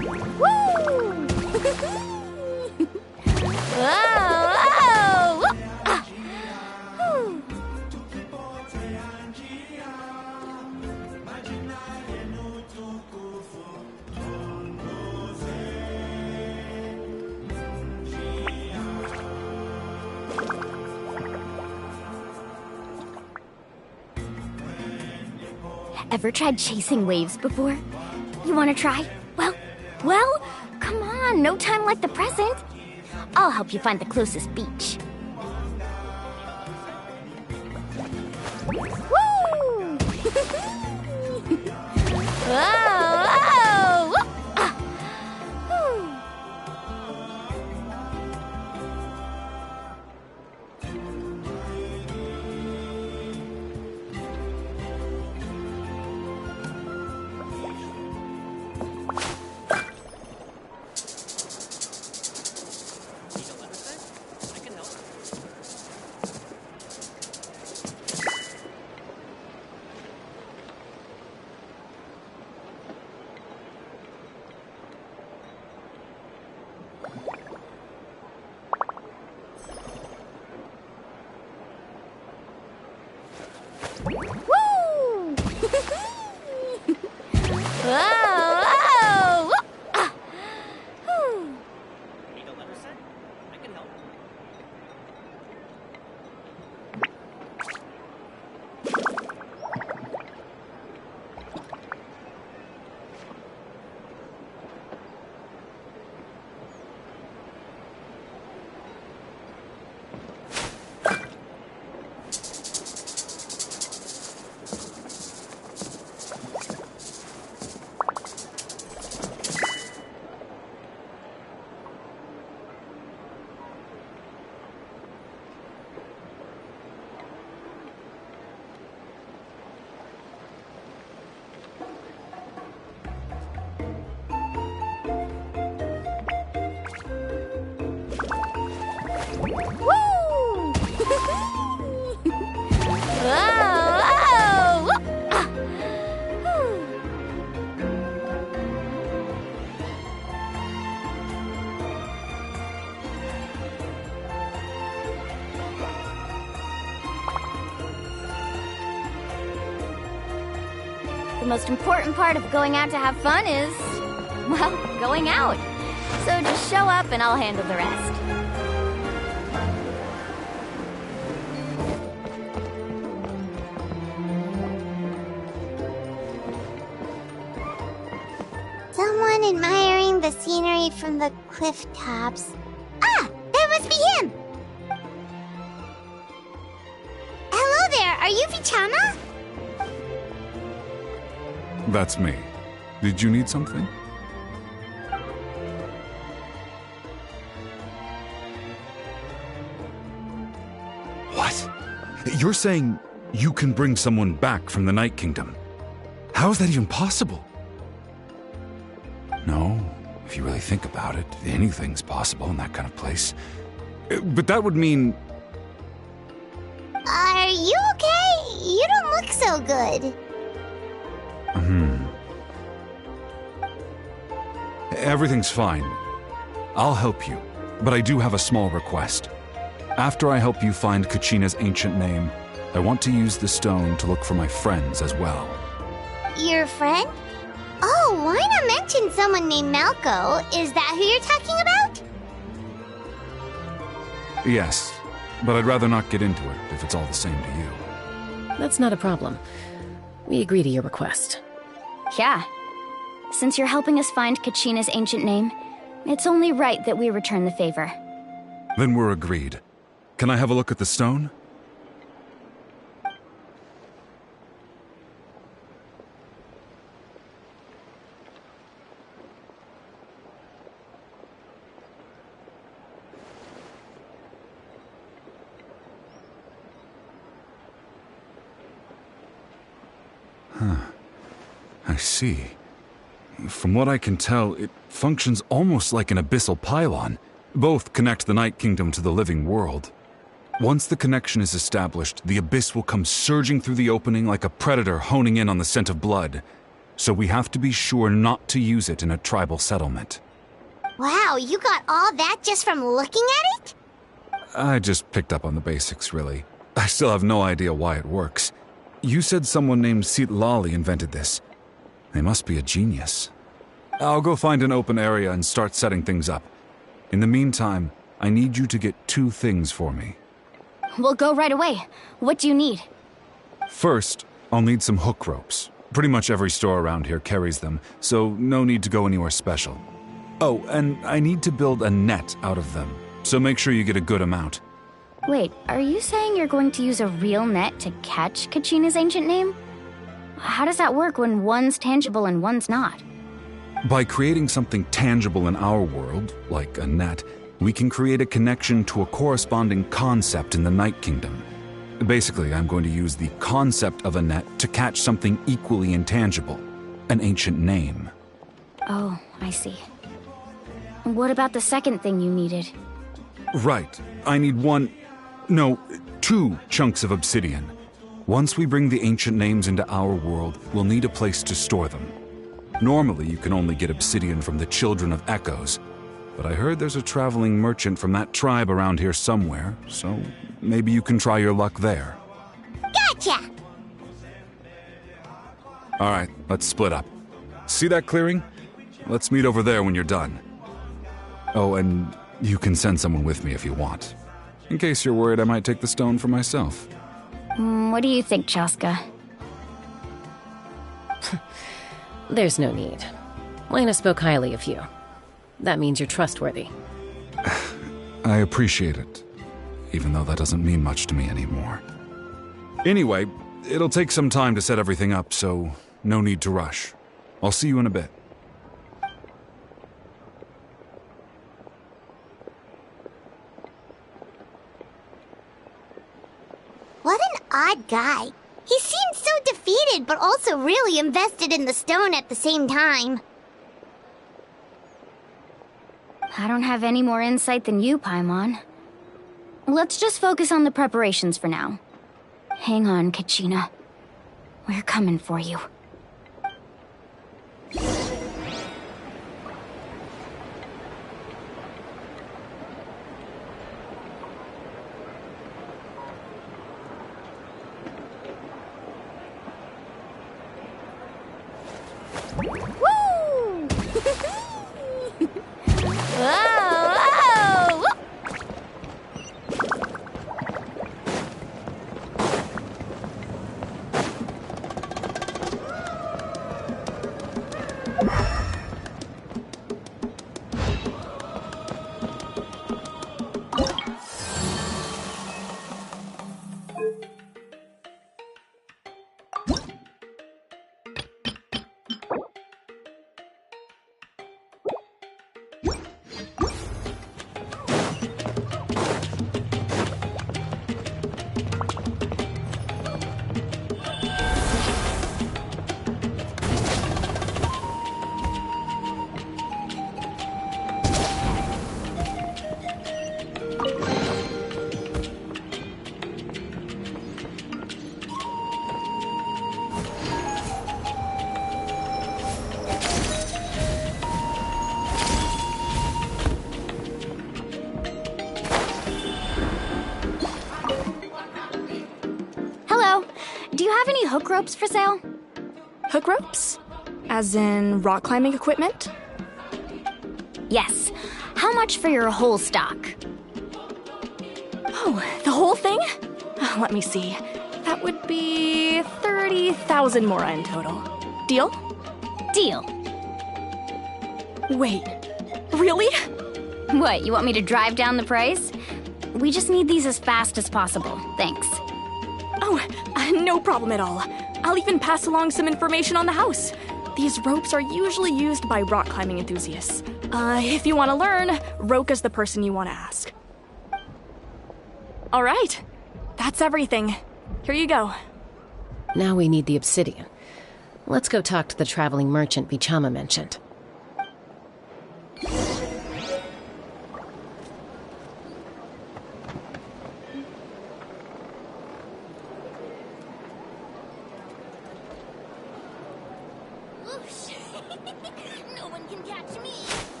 Whoa! Ah. Whew. Ever tried chasing waves before? You want to try? Well, come on, no time like the present. I'll help you find the closest beach. Woo! Whoa! Ah. Whew. The most important part of going out to have fun is, well, going out. So just show up and I'll handle the rest. Someone admiring the scenery from the cliff tops. Ah! That must be him! Hello there, are you Vichama? That's me. Did you need something? What? You're saying you can bring someone back from the Night Kingdom? How is that even possible? No, if you really think about it, anything's possible in that kind of place. But that would mean... Are you okay? You don't look so good. Everything's fine. I'll help you, but I do have a small request. After I help you find Kachina's ancient name, I want to use the stone to look for my friends as well. Your friend? Oh, why not mention someone named Malco? Is that who you're talking about? Yes, but I'd rather not get into it if it's all the same to you. That's not a problem. We agree to your request. Yeah. Since you're helping us find Kachina's ancient name, it's only right that we return the favor. Then we're agreed. Can I have a look at the stone? I see. From what I can tell, it functions almost like an abyssal pylon. Both connect the Night Kingdom to the living world. Once the connection is established, the abyss will come surging through the opening like a predator honing in on the scent of blood. so we have to be sure not to use it in a tribal settlement. Wow, you got all that just from looking at it? I just picked up on the basics, really. I still have no idea why it works. You said someone named Lali invented this. They must be a genius. I'll go find an open area and start setting things up. In the meantime, I need you to get 2 things for me. We'll go right away. What do you need? First, I'll need some hook ropes. Pretty much every store around here carries them, so no need to go anywhere special. Oh, and I need to build a net out of them, so make sure you get a good amount. Wait, are you saying you're going to use a real net to catch Kachina's ancient name? How does that work when one's tangible and one's not? By creating something tangible in our world, like a net, we can create a connection to a corresponding concept in the Night Kingdom. Basically, I'm going to use the concept of a net to catch something equally intangible, an ancient name. Oh, I see. What about the second thing you needed? Right. I need 2 chunks of obsidian. Once we bring the ancient names into our world, we'll need a place to store them. Normally, you can only get obsidian from the Children of Echoes, but I heard there's a traveling merchant from that tribe around here somewhere, so maybe you can try your luck there. Gotcha! Alright, let's split up. See that clearing? Let's meet over there when you're done. Oh, and you can send someone with me if you want. In case you're worried I might take the stone for myself. What do you think, Chaska? There's no need. Lena spoke highly of you. That means you're trustworthy. I appreciate it, even though that doesn't mean much to me anymore. Anyway, it'll take some time to set everything up, so no need to rush. I'll see you in a bit. What an odd guy. He seemed so defeated, but also really invested in the stone at the same time. I don't have any more insight than you, Paimon. Let's just focus on the preparations for now. Hang on, Kachina. We're coming for you. Woo! Whoa! Do you have any hook ropes for sale? Hook ropes? As in rock climbing equipment? Yes. How much for your whole stock? Oh, the whole thing? Let me see. That would be 30,000 mora in total. Deal? Deal. Wait, really? What, you want me to drive down the price? We just need these as fast as possible. Thanks. Oh, no problem at all. I'll even pass along some information on the house. These ropes are usually used by rock climbing enthusiasts. If you want to learn, Roka's the person you want to ask. All right, that's everything. Here you go. Now we need the obsidian. Let's go talk to the traveling merchant Bichama mentioned.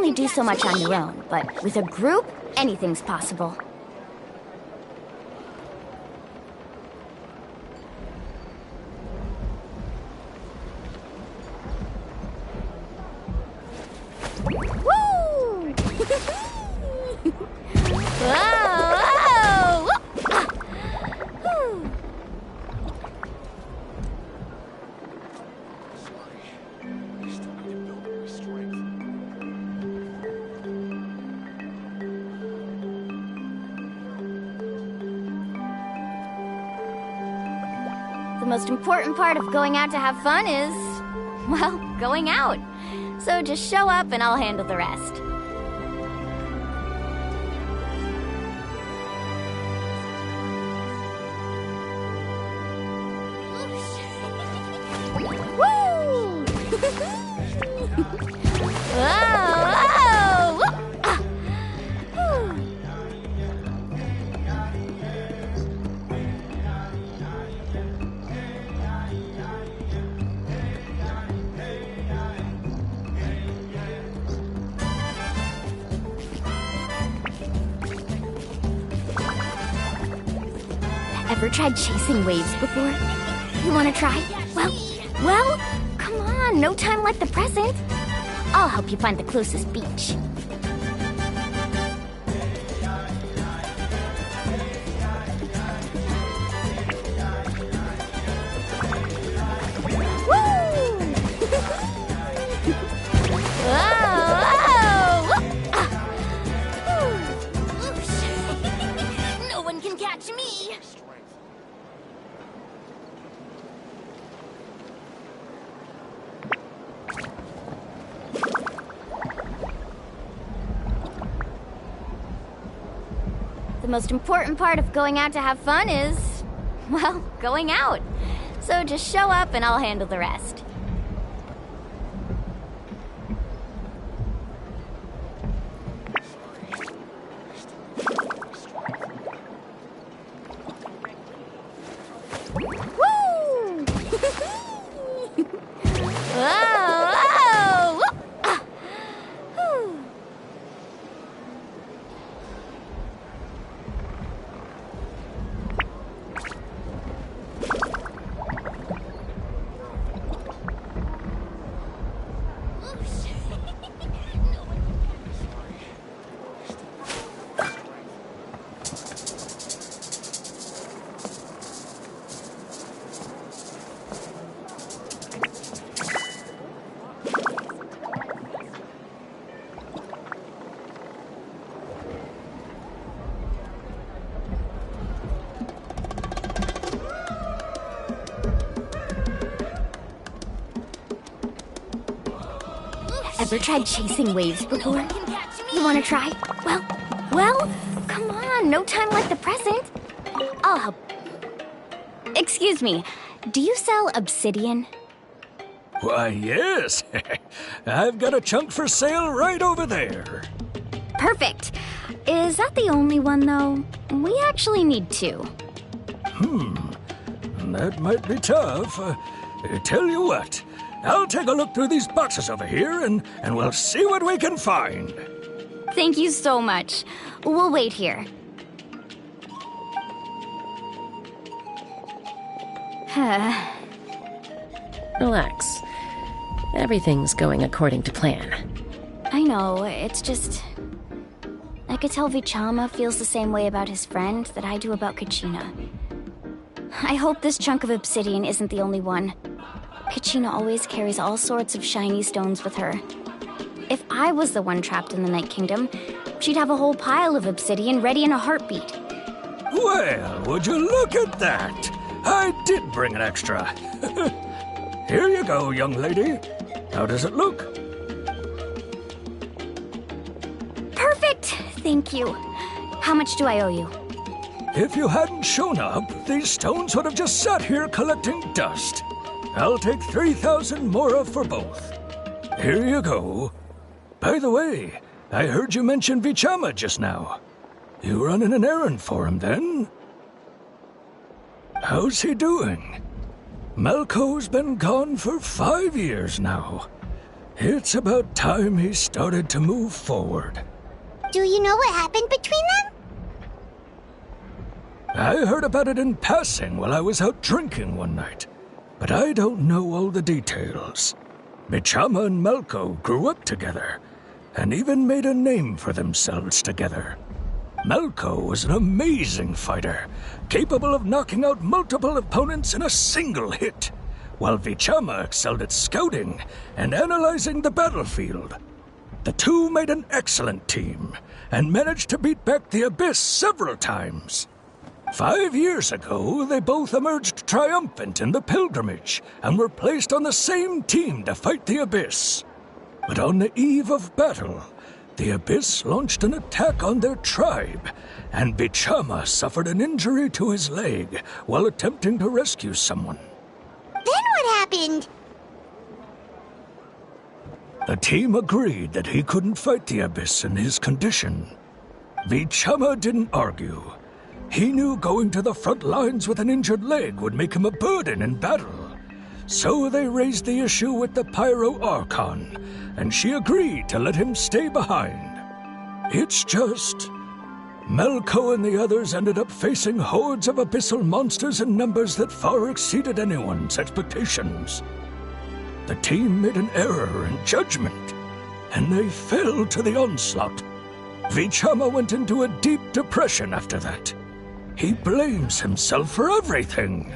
only do so much on your own, but with a group, anything's possible. Woo! Whoa! The most important part of going out to have fun is, well, going out. So just show up and I'll handle the rest. Woo! Whoa! Ah! Whew. Ever tried chasing waves before? You wanna try? Well, come on, no time like the present. I'll help you find the closest beach. No one can catch me. The most important part of going out to have fun is, well, going out. So just show up and I'll handle the rest. Woo! Whoa! Whoa! Ah! Whew. Ever tried chasing waves before? You wanna try? Well, come on, no time like the present. I'll help. Excuse me, do you sell obsidian? Why, yes. I've got a chunk for sale right over there. Perfect. Is that the only one, though? We actually need two. That might be tough. Tell you what, I'll take a look through these boxes over here and we'll see what we can find. Thank you so much. We'll wait here. Relax. Everything's going according to plan. I know, it's just... I could tell Vichama feels the same way about his friend that I do about Kachina. I hope this chunk of obsidian isn't the only one. Kachina always carries all sorts of shiny stones with her. If I was the one trapped in the Night Kingdom, she'd have a whole pile of obsidian ready in a heartbeat. Well, would you look at that? I did bring an extra. Here you go, young lady. How does it look? Perfect! Thank you. How much do I owe you? If you hadn't shown up, these stones would have just sat here collecting dust. I'll take 3,000 mora for both. Here you go. By the way, I heard you mention Vichama just now. You running an errand for him, then? How's he doing? Malco's been gone for 5 years now. It's about time he started to move forward. Do you know what happened between them? I heard about it in passing while I was out drinking one night, but I don't know all the details. Bichama and Malko grew up together, and even made a name for themselves together. Malko was an amazing fighter, capable of knocking out multiple opponents in a single hit, while Bichama excelled at scouting and analyzing the battlefield. The two made an excellent team, and managed to beat back the Abyss several times. 5 years ago, they both emerged triumphant in the pilgrimage, and were placed on the same team to fight the Abyss. But on the eve of battle, the Abyss launched an attack on their tribe, and Bichama suffered an injury to his leg while attempting to rescue someone. Then what happened? The team agreed that he couldn't fight the Abyss in his condition. Bichama didn't argue. He knew going to the front lines with an injured leg would make him a burden in battle. So they raised the issue with the Pyro Archon, and she agreed to let him stay behind. It's just... Malko and the others ended up facing hordes of abyssal monsters in numbers that far exceeded anyone's expectations. The team made an error in judgment, and they fell to the onslaught. Bichama went into a deep depression after that. He blames himself for everything.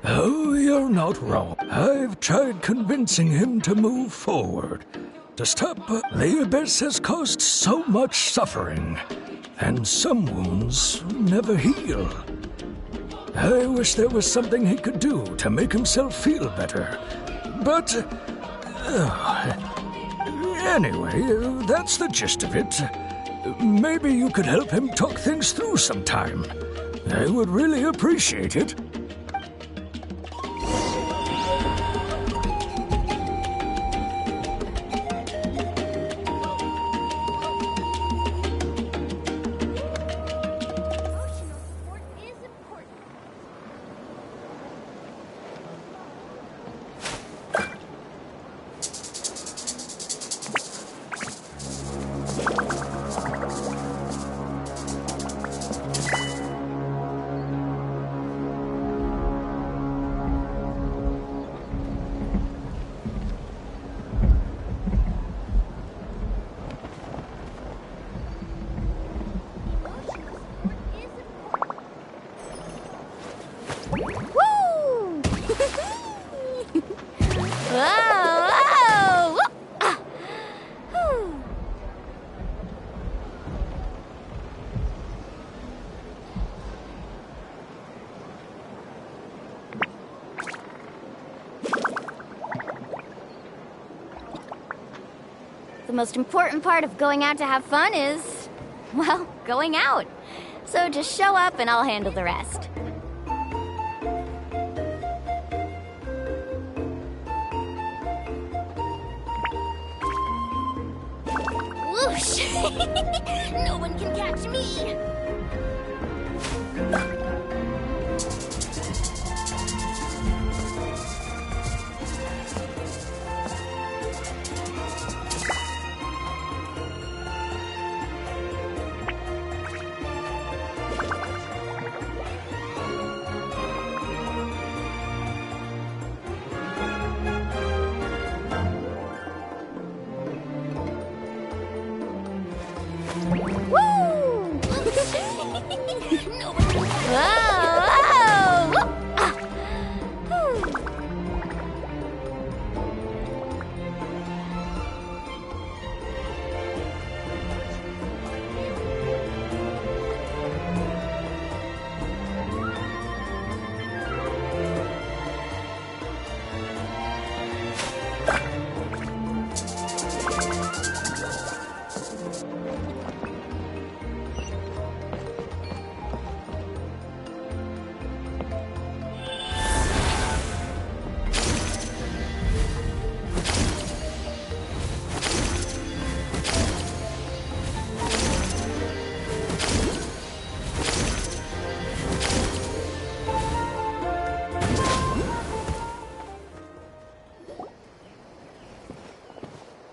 Oh, you're not wrong. I've tried convincing him to move forward. To stop, the Abyss has caused so much suffering, and some wounds never heal. I wish there was something he could do to make himself feel better, but... anyway, that's the gist of it. Maybe you could help him talk things through sometime. I would really appreciate it. The most important part of going out to have fun is, well, going out. So just show up and I'll handle the rest. Whoosh! No one can catch me!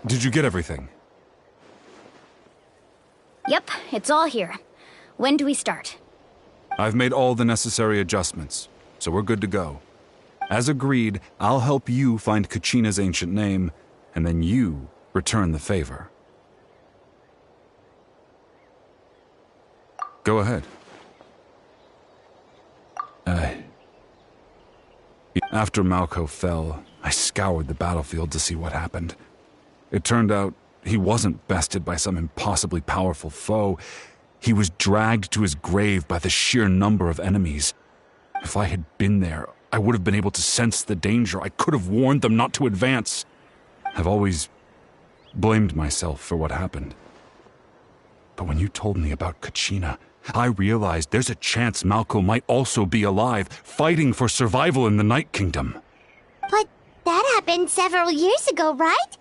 Did you get everything? Yep, it's all here. When do we start? I've made all the necessary adjustments, so we're good to go. As agreed, I'll help you find Kachina's ancient name, and then you return the favor. Go ahead. After Malko fell, I scoured the battlefield to see what happened. It turned out he wasn't bested by some impossibly powerful foe. He was dragged to his grave by the sheer number of enemies. If I had been there, I would have been able to sense the danger. I could have warned them not to advance. I've always blamed myself for what happened. But when you told me about Kachina, I realized there's a chance Malko might also be alive, fighting for survival in the Night Kingdom. But that happened several years ago, right?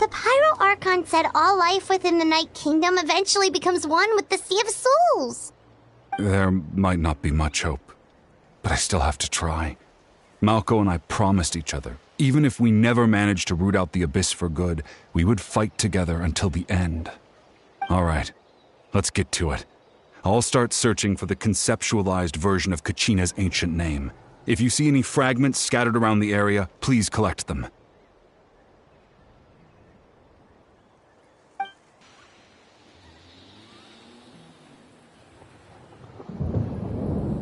The Pyro Archon said all life within the Night Kingdom eventually becomes one with the Sea of Souls. There might not be much hope, but I still have to try. Malko and I promised each other, even if we never managed to root out the Abyss for good, we would fight together until the end. All right, let's get to it. I'll start searching for the conceptualized version of Kachina's ancient name. If you see any fragments scattered around the area, please collect them.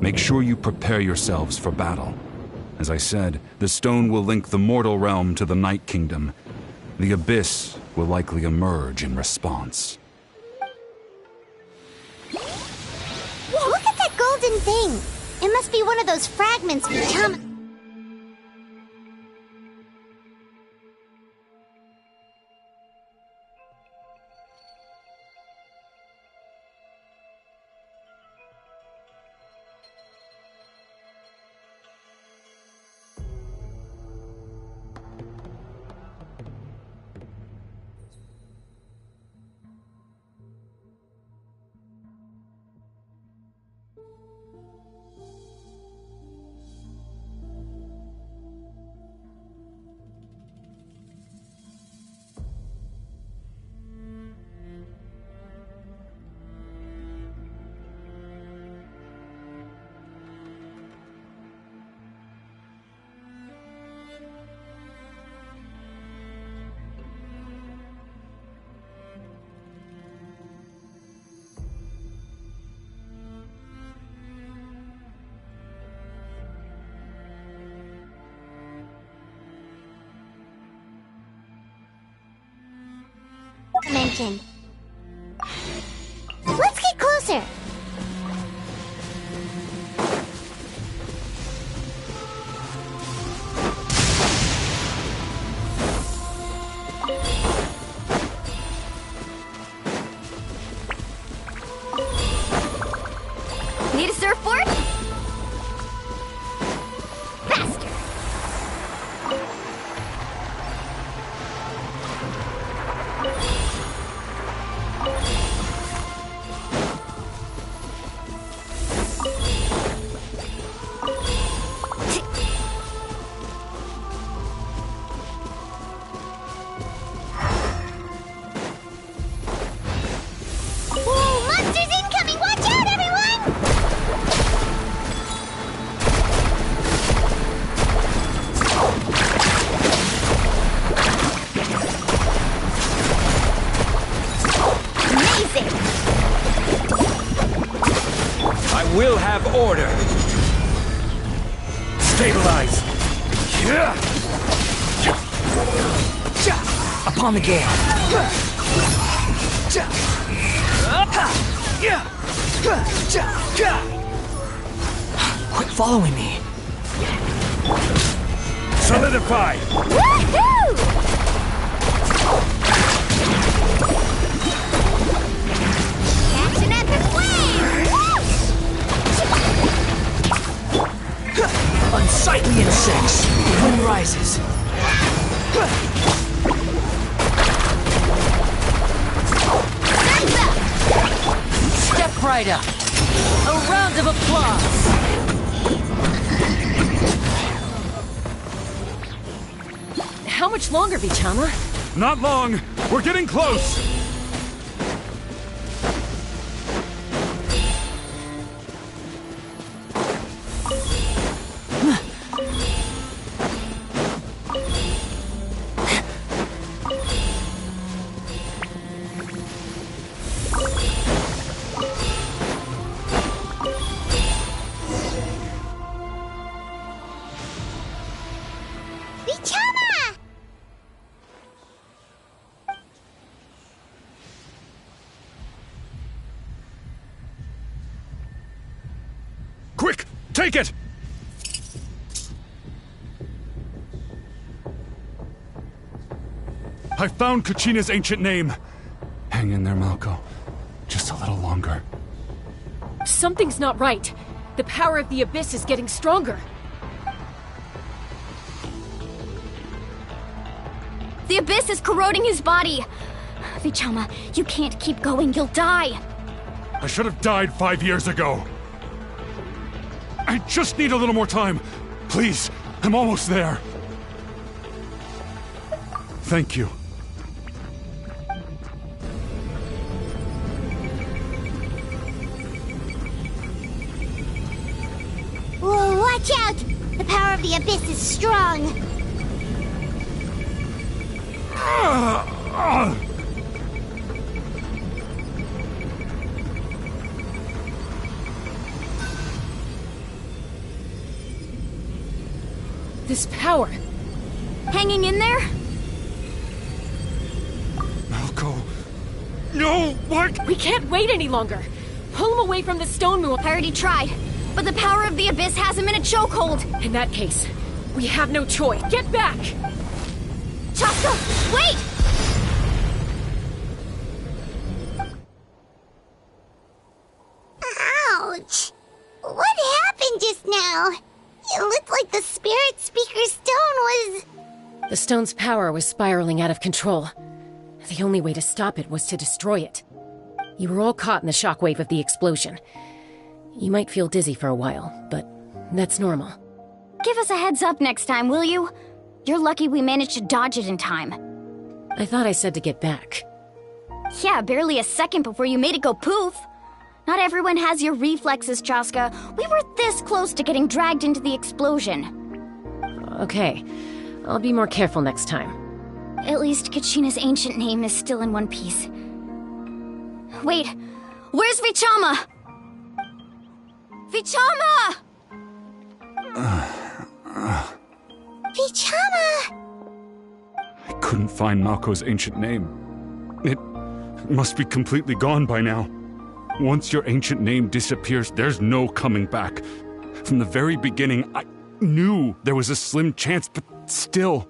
Make sure you prepare yourselves for battle. As I said, the stone will link the mortal realm to the Night Kingdom. The Abyss will likely emerge in response. Whoa, look at that golden thing! It must be one of those fragments from imagine. Let's get closer. Need a surfboard? Faster! Whoa, monsters incoming! Watch out, everyone! Amazing! I will have order. Stabilize. Upon the gale. Quit following me. Solidify. Woohoo! Catching at the flame! Unsightly insects. The wind rises. Step right up. A round of applause. How much longer, Vichama? Not long. We're getting close. Vichama! Quick, take it! I found Kachina's ancient name. Hang in there, Malko. Just a little longer. Something's not right. The power of the Abyss is getting stronger. The Abyss is corroding his body. Vichama, you can't keep going. You'll die. I should have died 5 years ago. I just need a little more time. Please, I'm almost there. Thank you. Whoa, watch out! The power of the Abyss is strong. This power. Hanging in there? Malko. No, what? We can't wait any longer. Pull him away from the stone moon. I already tried, but the power of the Abyss has him in a chokehold. In that case, we have no choice. Get back! Chaska, wait! Ouch! What happened just now? It looked like the Spirit Speaker's stone was... The stone's power was spiraling out of control. The only way to stop it was to destroy it. You were all caught in the shockwave of the explosion. You might feel dizzy for a while, but that's normal. Give us a heads up next time, will you? You're lucky we managed to dodge it in time. I thought I said to get back. Yeah, barely a second before you made it go poof. Not everyone has your reflexes, Chaska. We were this close to getting dragged into the explosion. Okay, I'll be more careful next time. At least Kachina's ancient name is still in one piece. Wait, where's Vichama? Vichama! Vichama! I couldn't find Malko's ancient name. It must be completely gone by now. Once your ancient name disappears, there's no coming back. From the very beginning, I knew there was a slim chance, but still.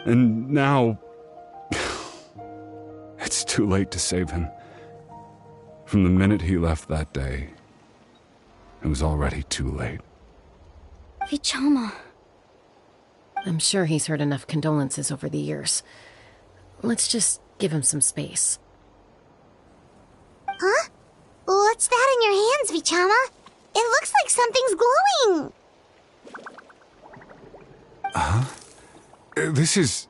And now, it's too late to save him. From the minute he left that day, it was already too late. Vichama. I'm sure he's heard enough condolences over the years. Let's just give him some space. Huh? What's that in your hands, Vichama? It looks like something's glowing! Huh? This is...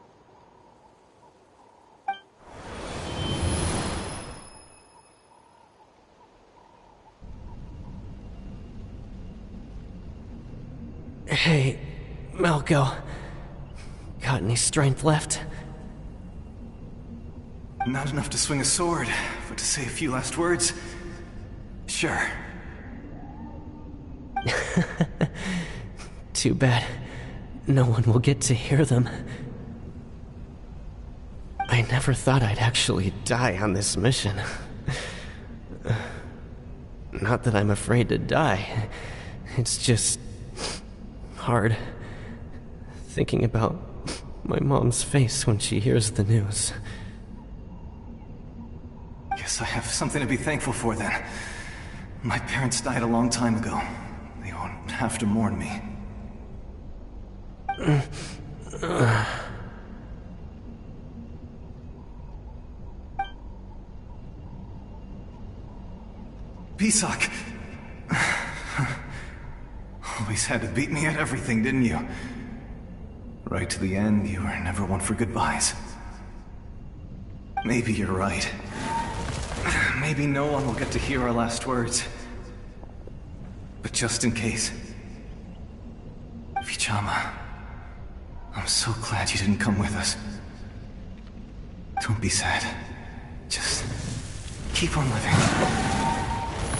Hey, Malco. Got any strength left? Not enough to swing a sword, but to say a few last words? Sure. Too bad. No one will get to hear them. I never thought I'd actually die on this mission. Not that I'm afraid to die. It's just... hard. Thinking about my mom's face when she hears the news. Guess I have something to be thankful for then. My parents died a long time ago. They won't have to mourn me. Pisak! Always had to beat me at everything, didn't you? Right to the end, you were never one for goodbyes. Maybe you're right. Maybe no one will get to hear our last words. But just in case... Vichama, I'm so glad you didn't come with us. Don't be sad. Just keep on living.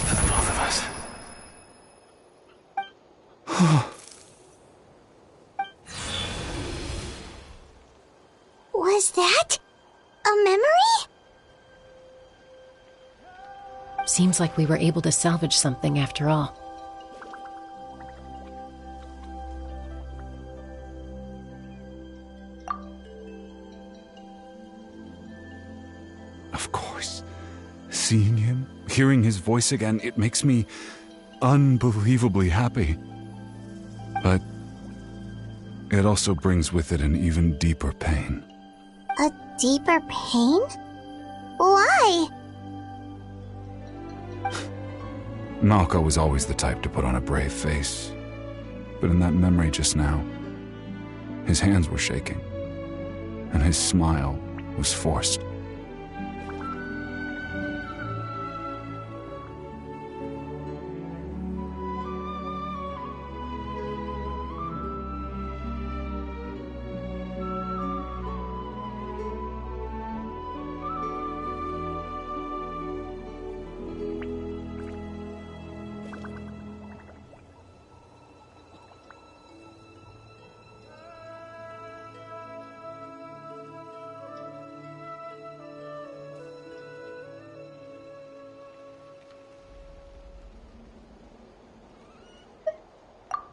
For the both of us. Was that a memory? Seems like we were able to salvage something after all. Of course. Seeing him, hearing his voice again, it makes me unbelievably happy. But it also brings with it an even deeper pain. A deeper pain? Why? Malco was always the type to put on a brave face. But in that memory just now, his hands were shaking, and his smile was forced.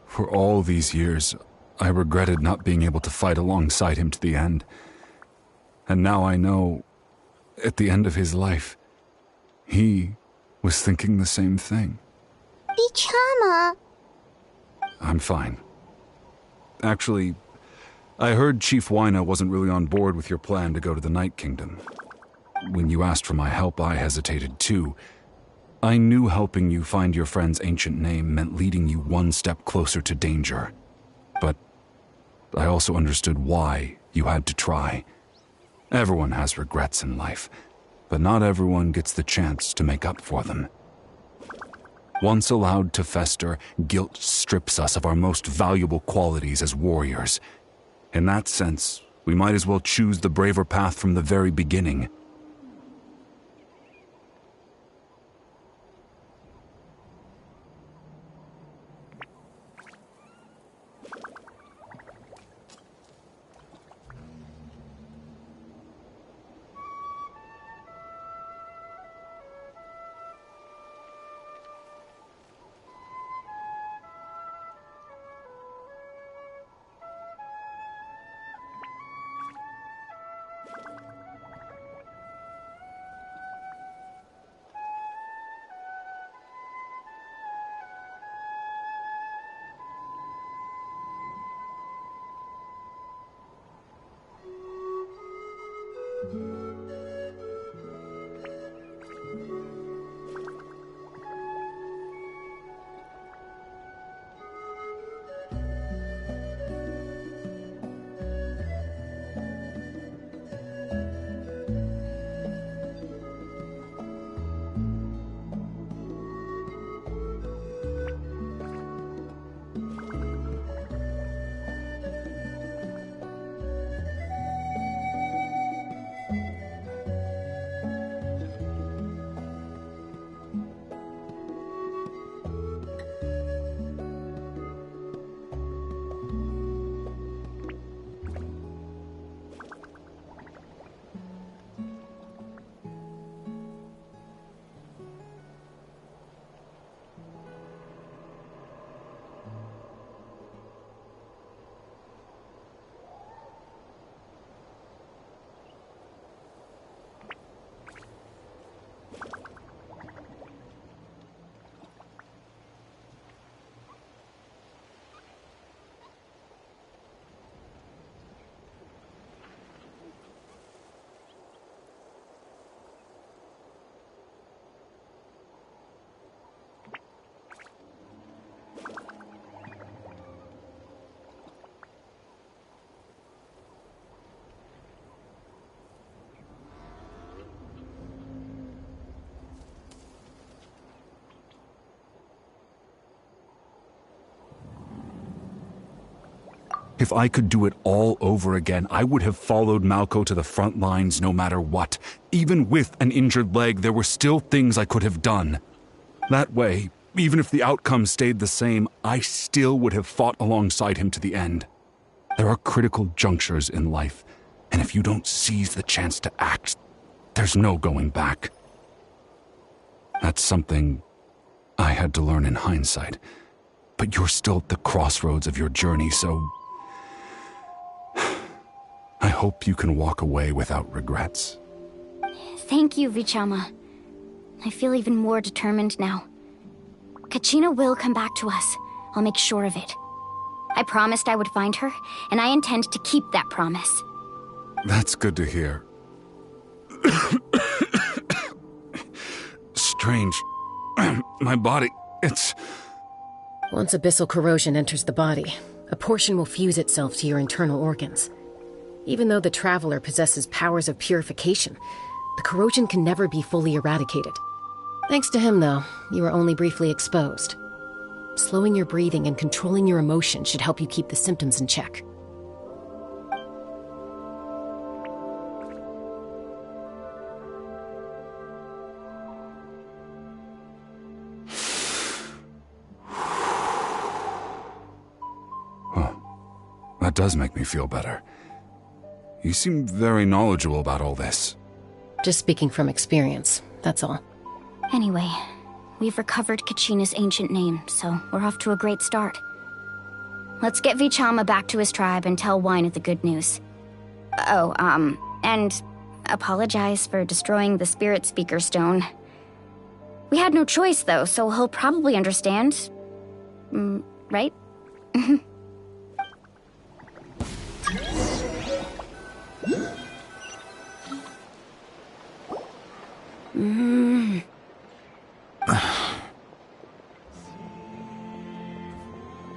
For all these years, I regretted not being able to fight alongside him to the end. And now I know, at the end of his life, he was thinking the same thing. Vichama. I'm fine. Actually, I heard Chief Wyna wasn't really on board with your plan to go to the Night Kingdom. When you asked for my help, I hesitated too. I knew helping you find your friend's ancient name meant leading you one step closer to danger. But I also understood why you had to try. Everyone has regrets in life, but not everyone gets the chance to make up for them. Once allowed to fester, guilt strips us of our most valuable qualities as warriors. In that sense, we might as well choose the braver path from the very beginning. If I could do it all over again, I would have followed Malco to the front lines no matter what. Even with an injured leg, there were still things I could have done. That way, even if the outcome stayed the same, I still would have fought alongside him to the end. There are critical junctures in life, and if you don't seize the chance to act, there's no going back. That's something I had to learn in hindsight. But you're still at the crossroads of your journey, so I hope you can walk away without regrets. Thank you, Vichama. I feel even more determined now. Kachina will come back to us. I'll make sure of it. I promised I would find her, and I intend to keep that promise. That's good to hear. Strange. My body, it's... Once abyssal corrosion enters the body, a portion will fuse itself to your internal organs. Even though the Traveler possesses powers of purification, the corrosion can never be fully eradicated. Thanks to him, though, you are only briefly exposed. Slowing your breathing and controlling your emotions should help you keep the symptoms in check. That does make me feel better. You seem very knowledgeable about all this. Just speaking from experience, that's all. Anyway, we've recovered Kachina's ancient name, so we're off to a great start. Let's get Vichama back to his tribe and tell Wine the good news. And apologize for destroying the Spirit Speaker Stone. We had no choice, though, so he'll probably understand. Right?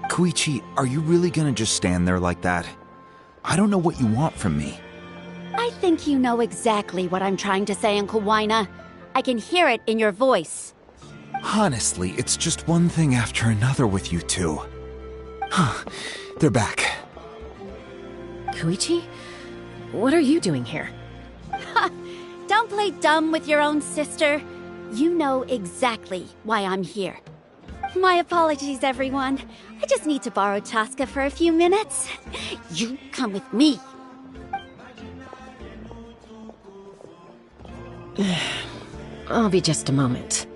Koichi, are you really gonna just stand there like that? I don't know what you want from me. I think you know exactly what I'm trying to say, Uncle Wina. I can hear it in your voice. Honestly, it's just one thing after another with you two. They're back. Koichi? What are you doing here? Don't play dumb with your own sister. You know exactly why I'm here. My apologies, everyone. I just need to borrow Chaska for a few minutes. You come with me. I'll be just a moment.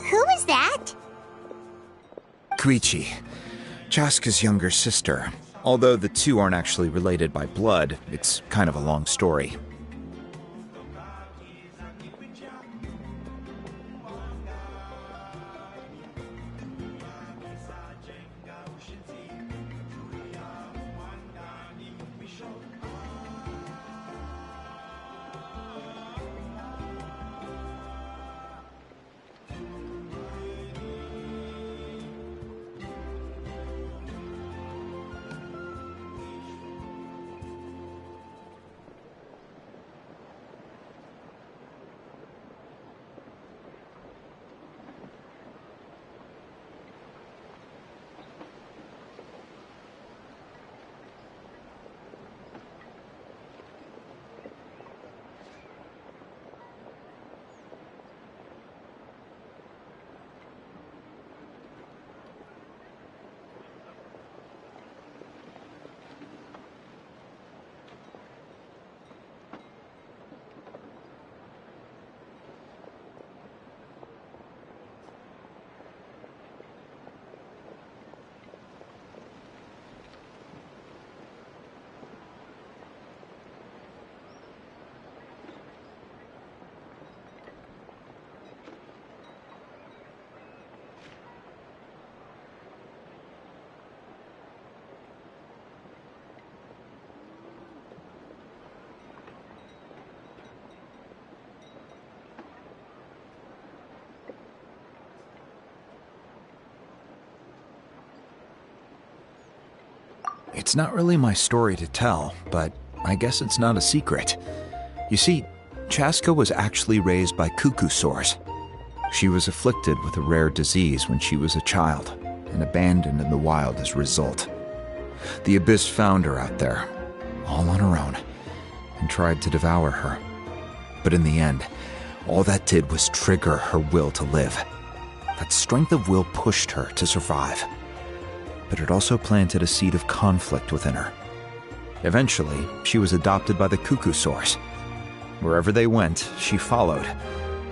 Who is that? Koichi, Chaska's younger sister. Although the two aren't actually related by blood, it's kind of a long story. It's not really my story to tell, but I guess it's not a secret. You see, Chaska was actually raised by cuckoo sores. She was afflicted with a rare disease when she was a child, and abandoned in the wild as a result. The Abyss found her out there, all on her own, and tried to devour her. But in the end, all that did was trigger her will to live. That strength of will pushed her to survive. But it also planted a seed of conflict within her. Eventually, she was adopted by the Cuckoo Source. Wherever they went, she followed,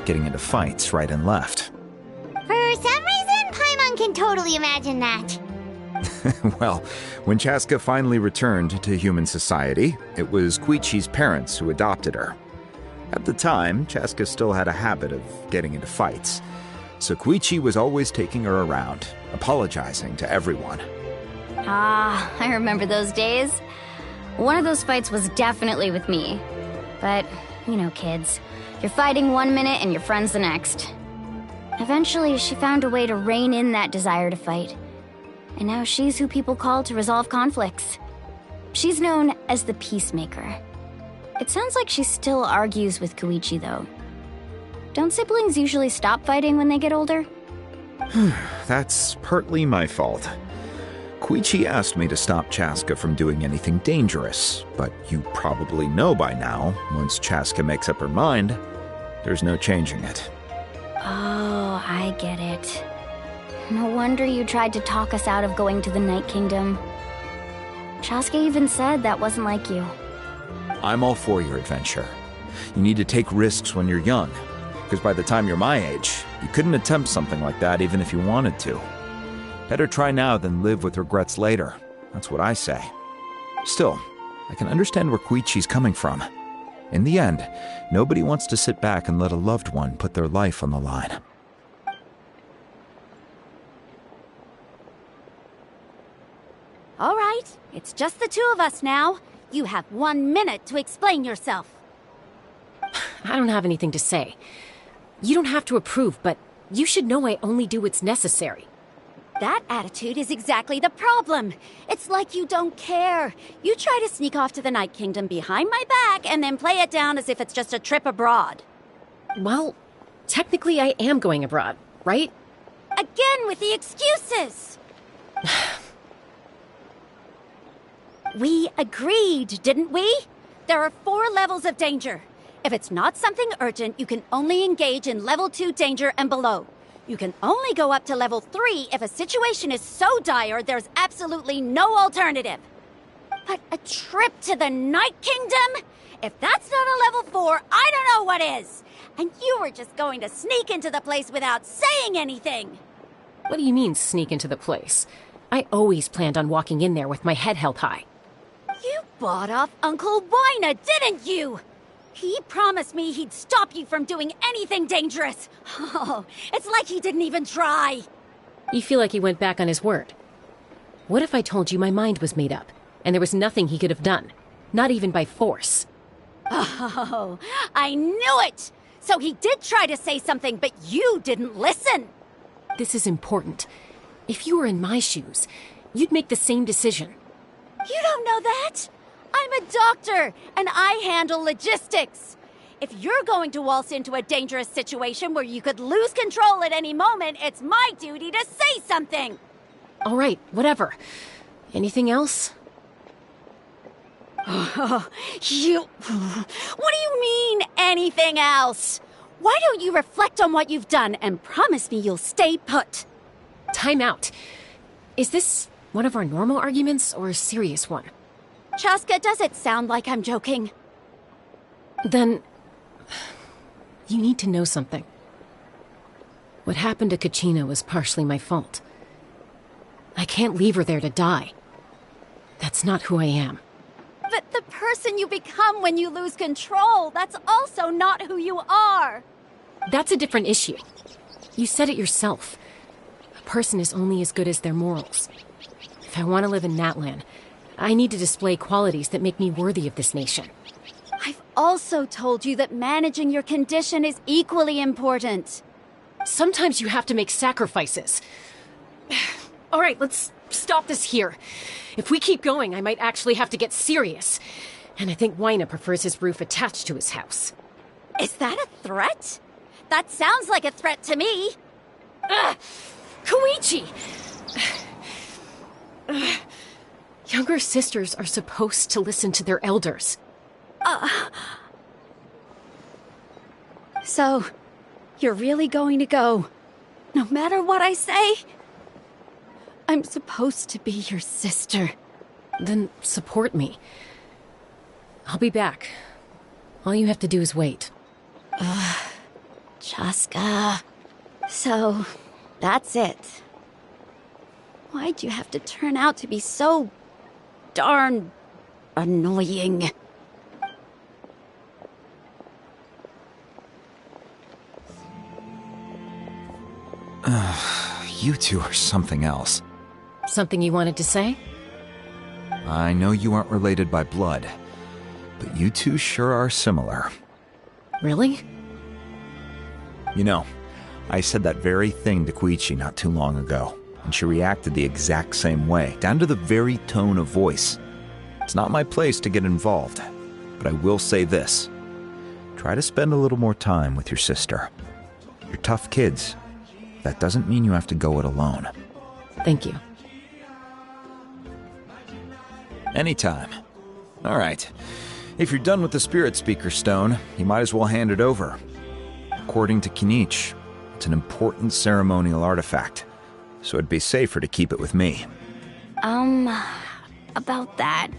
getting into fights right and left. For some reason, Paimon can totally imagine that. Well, when Chaska finally returned to human society, it was Koichi's parents who adopted her. At the time, Chaska still had a habit of getting into fights, so Koichi was always taking her around, apologizing to everyone. Ah, I remember those days. One of those fights was definitely with me. But, you know, kids. You're fighting one minute and your friend's the next. Eventually, she found a way to rein in that desire to fight. And now she's who people call to resolve conflicts. She's known as the Peacemaker. It sounds like she still argues with Koichi, though. Don't siblings usually stop fighting when they get older? That's partly my fault. Koichi asked me to stop Chaska from doing anything dangerous, but you probably know by now, once Chaska makes up her mind, there's no changing it. Oh, I get it. No wonder you tried to talk us out of going to the Night Kingdom. Chaska even said that wasn't like you. I'm all for your adventure. You need to take risks when you're young, because by the time you're my age, you couldn't attempt something like that even if you wanted to. Better try now than live with regrets later. That's what I say. Still, I can understand where Koichi's coming from. In the end, nobody wants to sit back and let a loved one put their life on the line. All right, it's just the two of us now. You have 1 minute to explain yourself. I don't have anything to say. You don't have to approve, but you should know I only do what's necessary. That attitude is exactly the problem. It's like you don't care. You try to sneak off to the Night Kingdom behind my back and then play it down as if it's just a trip abroad. Well, technically I am going abroad, right? Again with the excuses! We agreed, didn't we? There are 4 levels of danger. If it's not something urgent, you can only engage in level 2 danger and below. You can only go up to level 3 if a situation is so dire there's absolutely no alternative. But a trip to the Night Kingdom? If that's not a level 4, I don't know what is. And you were just going to sneak into the place without saying anything. What do you mean, sneak into the place? I always planned on walking in there with my head held high. You bought off Uncle Wina, didn't you? He promised me he'd stop you from doing anything dangerous. Oh, it's like he didn't even try. You feel like he went back on his word. What if I told you my mind was made up, and there was nothing he could have done? Not even by force. Oh, I knew it! So he did try to say something, but you didn't listen. This is important. If you were in my shoes, you'd make the same decision. You don't know that? I'm a doctor, and I handle logistics. If you're going to waltz into a dangerous situation where you could lose control at any moment, it's my duty to say something. All right, whatever. Anything else? What do you mean, anything else? Why don't you reflect on what you've done and promise me you'll stay put? Time out. Is this one of our normal arguments or a serious one? Chaska, does it sound like I'm joking? Then, you need to know something. What happened to Kachina was partially my fault. I can't leave her there to die. That's not who I am. But the person you become when you lose control, that's also not who you are. That's a different issue. You said it yourself. A person is only as good as their morals. If I want to live in NATLAN, I need to display qualities that make me worthy of this nation. I've also told you that managing your condition is equally important. Sometimes you have to make sacrifices. All right, let's stop this here. If we keep going, I might actually have to get serious. And I think Wina prefers his roof attached to his house. Is that a threat? That sounds like a threat to me. Koichi! Younger sisters are supposed to listen to their elders. So, you're really going to go, no matter what I say? I'm supposed to be your sister. Then support me. I'll be back. All you have to do is wait. Chaska. So, that's it. Why'd you have to turn out to be so darn annoying? You two are something else. Something you wanted to say? I know you aren't related by blood, but you two sure are similar. Really? You know, I said that very thing to Koichi not too long ago, and she reacted the exact same way, down to the very tone of voice. It's not my place to get involved, but I will say this. Try to spend a little more time with your sister. You're tough kids. That doesn't mean you have to go it alone. Thank you. Anytime. All right. If you're done with the Spirit Speaker Stone, you might as well hand it over. According to Kinich, it's an important ceremonial artifact, so it'd be safer to keep it with me. About that.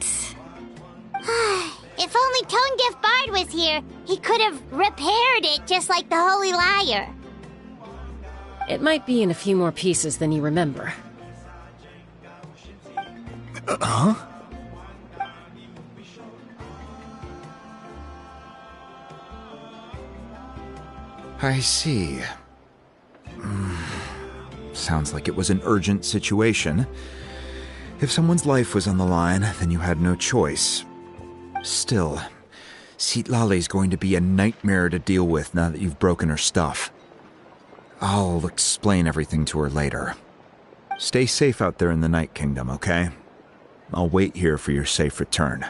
If only Tone-Deaf Bard was here, he could have repaired it just like the Holy Liar. It might be in a few more pieces than you remember. Huh? I see. Sounds like it was an urgent situation. If someone's life was on the line, then you had no choice. Still, Citlali's going to be a nightmare to deal with now that you've broken her stuff. I'll explain everything to her later. Stay safe out there in the Night Kingdom, okay? I'll wait here for your safe return.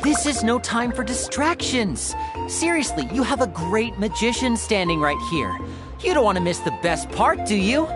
This is no time for distractions. Seriously, you have a great magician standing right here. You don't want to miss the best part, do you?